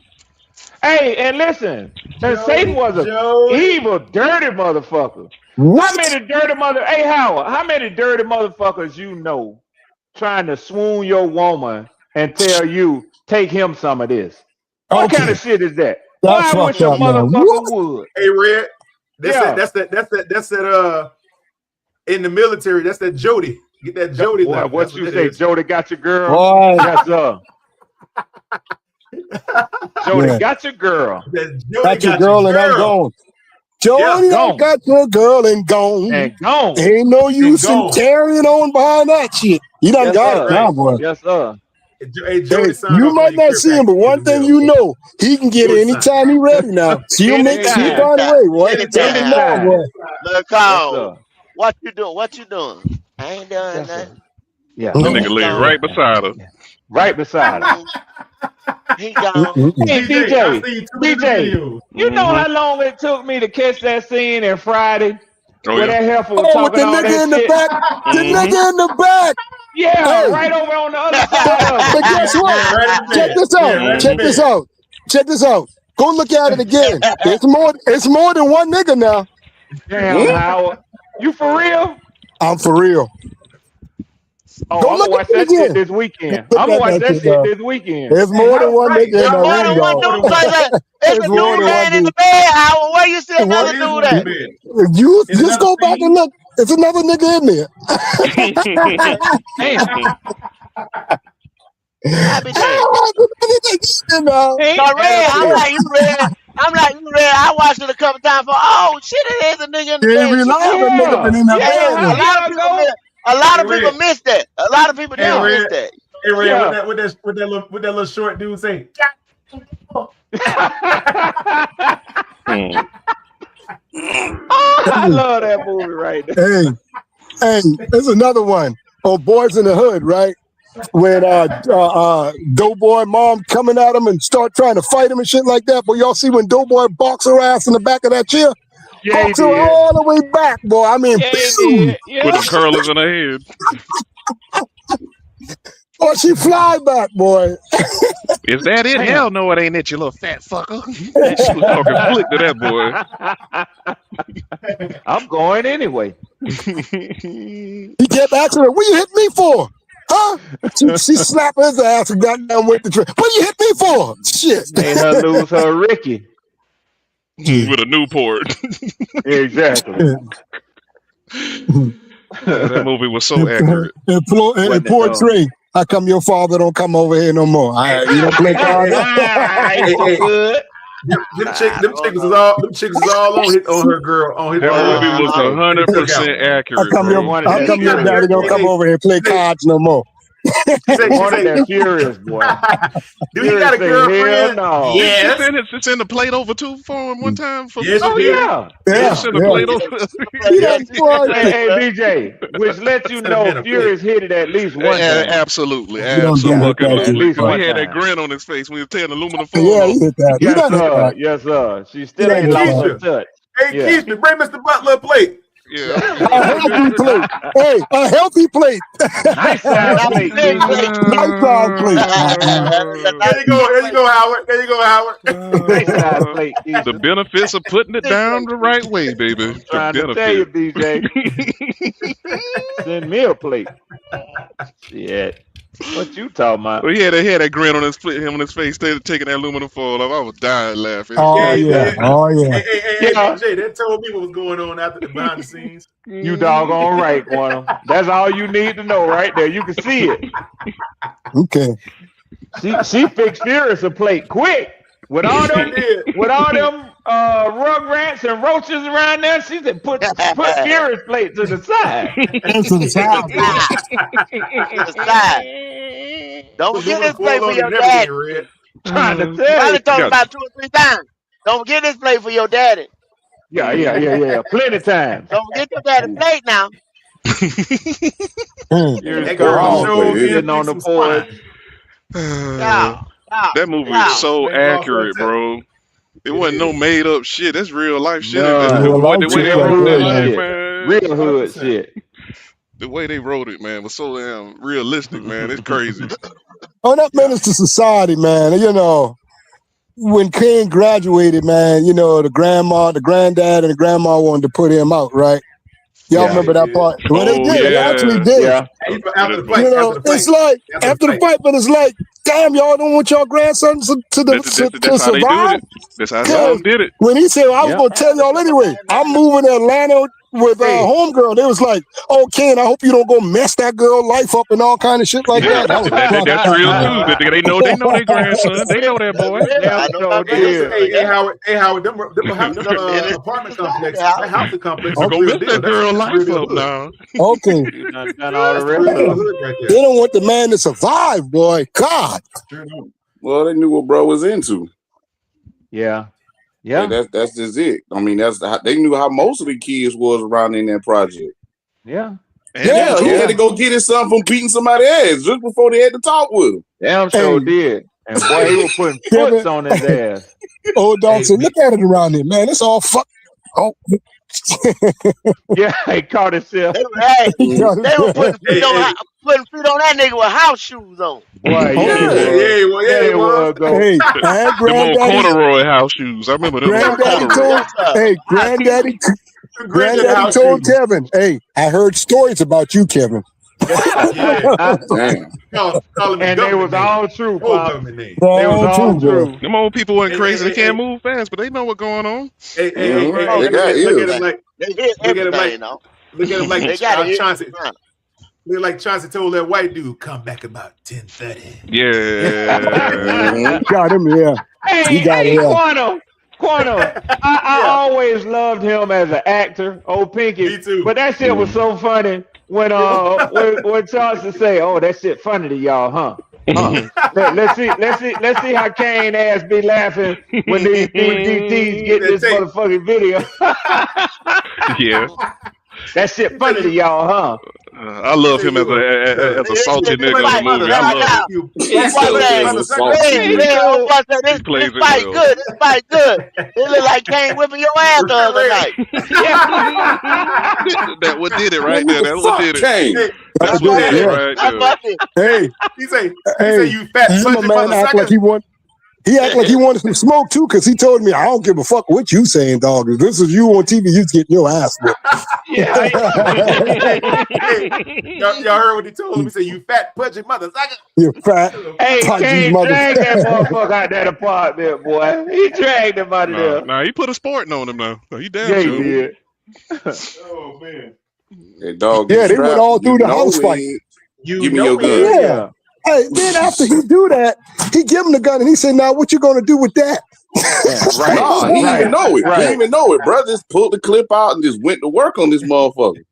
Hey, and listen, and Satan was an evil, dirty motherfucker. What? How many dirty Hey, Howard, how many dirty motherfuckers you know trying to swoon your woman and tell you take him some of this? What kind of shit is that? That's Why wish a motherfucker would? Hey, Red. That's that in the military. That's that Jody. Get that Jody Boy, level. what you say? Jody got your girl. Boy. Yes, sir. Jody Yeah. got your girl. Got your girl and I'm gone. Jody, I gone. got your girl and gone. And gone. Ain't no use in gone. carrying on behind that shit. You done Yes, got sir. it now, boy. Yes, sir. Hey, Jody Hey, signed you off might on your not see career him, but package one in the thing mail, you okay? know, he can get it Jody signed. anytime he ready now. She'll Anytime. find a way, boy. Anytime. Tell me now, Anytime. boy. Look, Yes, Cole, sir. what you doing? What you doing? I ain't doing Yes, sir. nothing. Yeah. That Oh, nigga he laid gone. right beside her. Right beside her. He gone. Hey, DJ, I DJ. seen too many DJ. videos. You know how long it took me to catch that scene in Friday Oh where yeah. that heifer was Oh, with the talking all nigga that in the shit? back. The nigga in the back. Yeah, Hey, right over on the other side of but it. guess what? Man, right in the Check bed. this Man, out. right in the Check this bed. out. Check this out. Go look at it again. It's more than one nigga now. Damn, Howard. You for real? I'm for real. Oh, Go I'm look gonna at watch it that shit again. this weekend. Look I'm gonna at watch that that shit, shit dog. this weekend. There's more than one Right. nigga in It's that more room, than one dog. dude. It's There's a more dude than one laying in dude. the bed, Howard. Where you see And another It is dude one in the at? bed. you In just another go back and scene, look. There's another nigga in there. Damn. I be damned. You know. Ain't So Red, I'm Hey, like you, Red. I'm like you, Red. I watched it a couple times. For oh shit, it is a nigga in the Can't bed. Shit, realize that nigga been yeah. in that Yeah, bed a with him. lot of yeah, people go. miss. A lot hey, of people Red. miss that. A lot of people Hey, didn't Yeah. miss Red. that. Hey, Red. Yeah. What that little short dude say? Oh, I love that movie right there. Hey, there's another one on Boys in the Hood, right? When Doughboy mom coming at him and start trying to fight him and shit like that. But y'all see when Doughboy box her ass in the back of that chair? Yeah, he Box her did. all the way back, boy. I mean, Yeah, he pew! did. Put Yeah. them curlers in her head. Or she fly back, boy. Is that it? Damn. Hell no, it ain't it, you little fat fucker. She was talking flick to that boy. I'm going anyway. He kept asking her, what you hit me for? Huh? She slapped his ass and got down with the tree. What you hit me for? Shit. Made her lose her Ricky. With a Newport. Exactly. That movie was so accurate. And poor Trey. How come your father don't come over here no more? You don't play cards? Them chicks is all on her girl. On his That movie was 100% accurate, bro. How come your daddy don't come over here and play cards no more? Wanted that Furious, boy. Do he got a girlfriend? No. Yes. She sent a plate over too for him one time. Yes, Oh, she did. yeah. Yeah, She sent a plate over. Hey, DJ, which lets you know Furious hit it at least one time. Absolutely. don't get it, Absolutely. At least one He had that time. grin on his face when he was tearing aluminum foil Yeah, off. he hit that. He Yes, done hit sir. that. Yes, sir. She still He ain't done lost hit her touch. Hey, Yeah. Keith, bring Mr. Butler a plate. Yeah. A healthy plate. Hey, a healthy plate. Nice size plate, Nice size plate. There you go, Howard. There you go, Howard. Nice size plate. The benefits of putting it down the right way, baby. The Trying to tell you, DJ. Send me a plate. Shit. What you talking about? Well, he had that grin on his face, taking that aluminum foil off. I was dying laughing. Oh, yeah. Oh, yeah. Hey, Jay, that told me what was going on after the behind the scenes. You doggone right, Quantum. That's all you need to know right there. You can see it. Okay. She fixed Furious a plate quick. With all them rugrats and roaches around there, she said put Furious plate to the side. To the side. To the side. Don't forget this plate for your dad. Trying to I tell you. done told him about 2 or 3 times. Don't forget this plate for your daddy. Yeah. Plenty times. Don't forget your daddy plate now. That girl sitting on the board. That movie is so accurate, bro. It wasn't no made up shit. That's real life shit. No, That's the way they wrote that shit, man. Real hood shit. The way they wrote it, man, was so damn realistic, man. It's crazy. Oh, that menace to society, man. You know, when King graduated, man, you know, the granddad, and the grandma wanted to put him out, right? Y'all remember that part? Well, they did. They actually did. Yeah. After the fight, You know, it's like after the fight, but it's like, damn, y'all don't want your grandsons to That's how they survive. did it. That's how some did it. When he said, I was gonna tell y'all anyway, I'm moving to Atlanta with homegirl. They was like, "Oh, Ken, I hope you don't go mess that girl life up and all kind of shit like that." That was That's real too. They know their grandson. They know that boy. Hey Howard, them apartment complex, that housing complex. Go mess that girl life up now. Okay. They don't want the man to survive, boy. God. Well, they knew what bro was into. Yeah. That's just it. I mean, they knew how most of the kids was around in that project. Yeah. He had to go get his son from beating somebody's ass just before they had to talk with him. Damn sure did. And boy, he was putting foots on his ass. Old dog said, "Look at it around here, man. It's all fuck." Oh. Yeah, he caught himself. They were putting feet on that nigga with house shoes on. Boy, Hey, Them old corduroy house shoes. I remember them. Granddaddy told Kevin, "Hey, I heard stories about you, Kevin." Damn. And they was all true, Pop. They was all true. Them old people went crazy. They can't move fast, but they know what's going on. Look at him like Chauncey. Look like Chauncey told that white dude, "Come back about 10:30." Yeah. Got him, yeah. Hey, Quantum. I always loved him as an actor, old Pinky. Me too. But that shit was so funny when Chauncey say, "Oh, that shit funny to y'all, huh?" Let's see how Kane ass be laughing when these DTs get this motherfucking video. Yeah. That shit funny to y'all, huh? I love him as a salty nigga in the movie. I love him. This fight good. It look like Kane whipping your ass the other night. That what did it right there. That's what did it. Kane. That's what did it right there. Hey, he say you fat my man act like he want. He act like he wanted some smoke too, because he told me, "I don't give a fuck what you saying, dog. If this is you on TV, you getting your ass whipped." Y'all heard what he told him? He said, "You fat pudgy motherfucker." You fat. Hey, pudgy Kane mother. dragged that motherfucker out that apartment, boy. He dragged him out of there. Nah, he put a sporting on him now. He damn Yeah, sure. he did. Oh man. That dog. Yeah, they went all through the house fight. Give me your gun. Yeah. Hey, then after he do that, he give him the gun and he said, "Now what you gonna do with that?" Right. No, he didn't even know it. He didn't even know it, bro. Just pulled the clip out and just went to work on this motherfucker.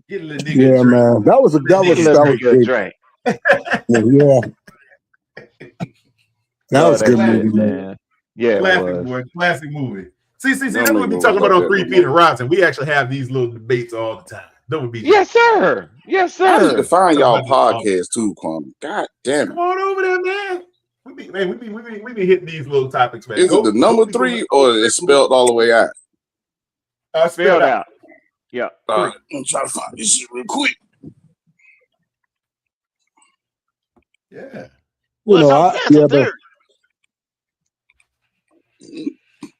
Yeah, man. That was good. Drink. Yeah. That was a good movie, man. Yeah, classic movie. See, that's what we be talking about on 3 Feet and Rotten. We actually have these little debates all the time. Yes, sir. Yes, I need sir. to find y'all podcast too, Kwame. God damn it. Come on over there, man. We be hitting these little topics, man. Is it the number 3 or is it spelled all the way out? Spelled out. Yeah. All right. I'm trying to find this shit real quick. Yeah.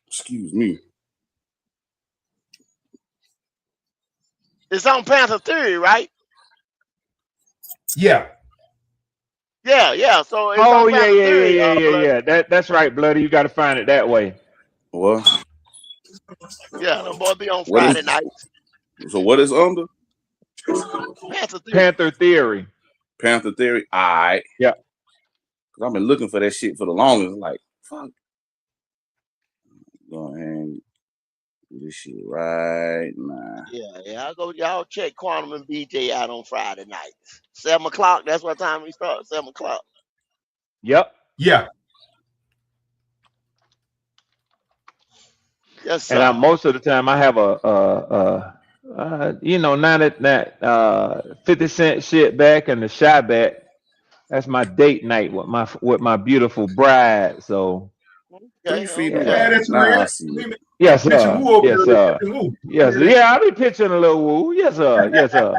Excuse me. It's on Panther Theory, right? Yeah. Yeah. So it's Oh on Panther Theory, yeah. That's right, Bloody. You got to find it that way. What? Yeah, the boy be on Friday night. So what is under? Panther Theory. Panther Theory. All right. Yeah. Cause I've been looking for that shit for the longest. Like, fuck. Go ahead and do this shit right now. Yeah. Y'all check Quantum and BJ out on Friday night. 7 o'clock. That's what time we start. 7 o'clock. Yep. Yeah. Yes, sir. And most of the time I have now that 50 Cent shit back and the shy back, that's my date night with my beautiful bride. So 3 feet Yeah, away. that's Nah, right. I see it. yes, Picture sir. woo over Yes, there. sir. Woo. Yes, yeah, I'll be pitching a little woo. Yes, sir. Yes, sir.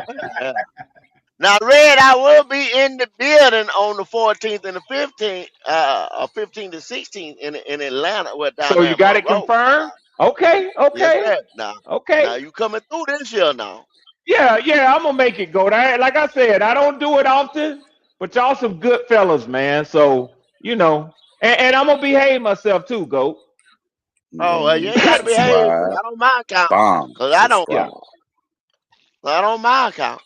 Now, Red, I will be in the building on the 14th and the 15th, 15th to 16th in Atlanta. So you got it confirmed? Okay. Yes, now Okay. you coming through this year now. Yeah, I'm gonna make it go. Like I said, I don't do it often, but y'all some good fellas, man. So and I'm gonna behave myself too, Goat. Oh, well, you ain't got to behave. Not on my account. Because I don't. Not on my account.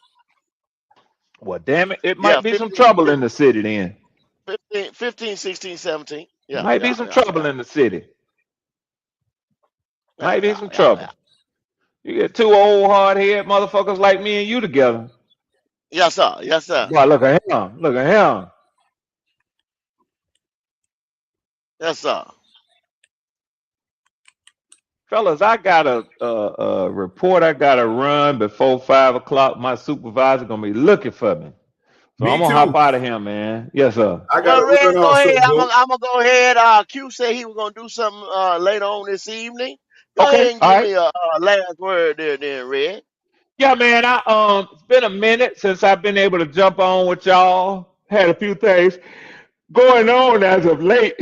Well, damn it. It might be some trouble in the city then. 15, 16, 17. Yeah. Might be some trouble in the city. Might be some trouble. You get two old hard-head motherfuckers like me and you together. Yes, sir. Yes, sir. Boy, look at him. Look at him. Yes, sir. Fellas, I got a report I got to run before 5 o'clock. My supervisor going to be looking for me. So I'm going to hop out of here, man. Yes, sir. Well, Red, go ahead. I'm going to go ahead. Q said he was going to do something later on this evening. Go ahead and give me a last word there, then, Red. Yeah, man. It's been a minute since I've been able to jump on with y'all. Had a few things going on as of late.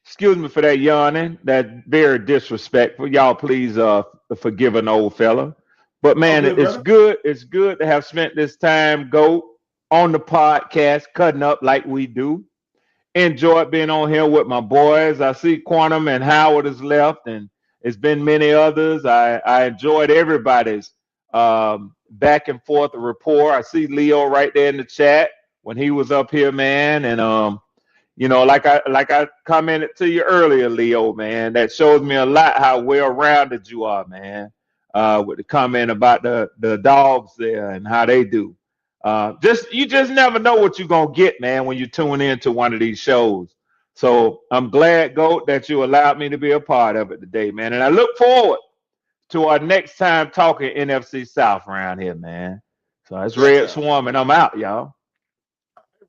Excuse me for that yawning. That's very disrespectful. Y'all, please forgive an old fella. But man, it's good. It's good to have spent this time on the podcast, cutting up like we do. Enjoyed being on here with my boys. I see Quantum and Howard has left, and it's been many others. I enjoyed everybody's back and forth rapport. I see Leo right there in the chat when he was up here, man, and you know, like I commented to you earlier, Leo, man, that shows me a lot how well-rounded you are, man. With the comment about the dogs there and how they do. You just never know what you're gonna get, man, when you tune into one of these shows. So I'm glad, Goat, that you allowed me to be a part of it today, man. And I look forward to our next time talking NFC South around here, man. So it's Red Swarm, and I'm out, y'all.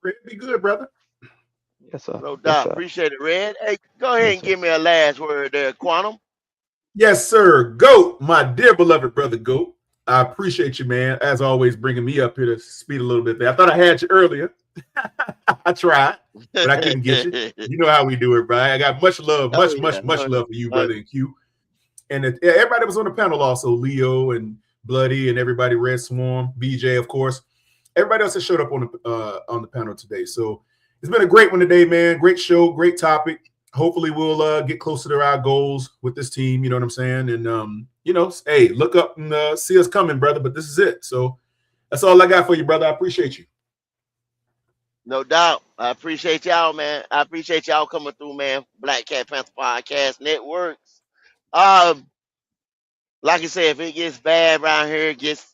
Red, be good, brother. Yes, sir. No doubt. Appreciate it, Red. Hey, go ahead and give me a last word there, Quantum. Yes, sir. Goat, my dear beloved brother Goat. I appreciate you, man. As always, bringing me up here to speed a little bit there. I thought I had you earlier. I tried, but I couldn't get you. You know how we do it, Brian. I got much love, much love for you, brother, and Q. And everybody was on the panel also, Leo and Bloody and everybody, Red Swarm, BJ, of course. Everybody else that showed up on the panel today. So it's been a great one today, man. Great show, great topic. Hopefully we'll get closer to our goals with this team. You know what I'm saying? And, you know, hey, look up and see us coming, brother. But this is it. So that's all I got for you, brother. I appreciate you. No doubt. I appreciate y'all, man. I appreciate y'all coming through, man. Black Cat Panther Podcast Networks. Like I said, if it gets bad around here, it gets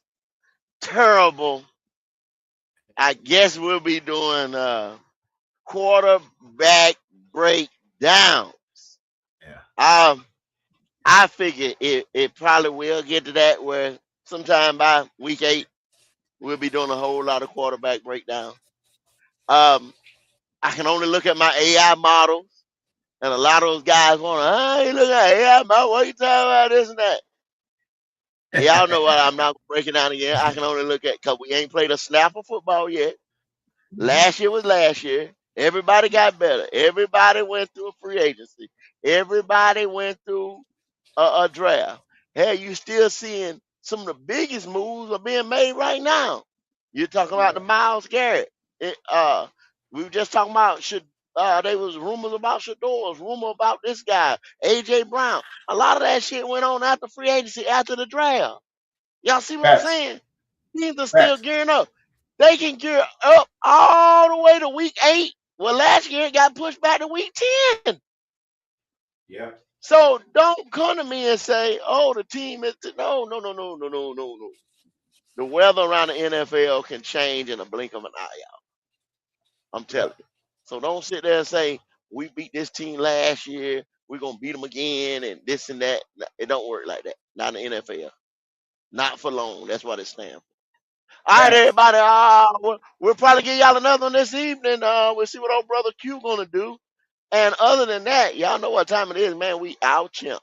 terrible, I guess we'll be doing quarterback breakdowns. Yeah. I figure it probably will get to that where sometime by week 8 we'll be doing a whole lot of quarterback breakdown. I can only look at my AI models, and a lot of those guys want to, hey, look at AI model, what you talking about, this and that. Y'all know what, I'm not breaking down again. I can only look at, because we ain't played a snap of football yet. Last year was last year. Everybody got better. Everybody went through a free agency. Everybody went through a draft. Hey, you still seeing some of the biggest moves are being made right now. You're talking about the Myles Garrett. We were just talking about there was rumors about Shador's, rumor about this guy, AJ Brown. A lot of that shit went on after free agency, after the draft. Y'all see what I'm saying? Teams are still gearing up. They can gear up all the way to week 8. Well, last year it got pushed back to week 10. Yeah. So don't come to me and say, "Oh, the team is no." The weather around the NFL can change in a blink of an eye, y'all. I'm telling you. So don't sit there and say we beat this team last year, we're gonna beat them again, and this and that. It don't work like that. Not in the NFL. Not for long. That's what it stands for. All right, everybody. We'll probably give y'all another one this evening. We'll see what old brother Q gonna do. And other than that, y'all know what time it is, man. We out here.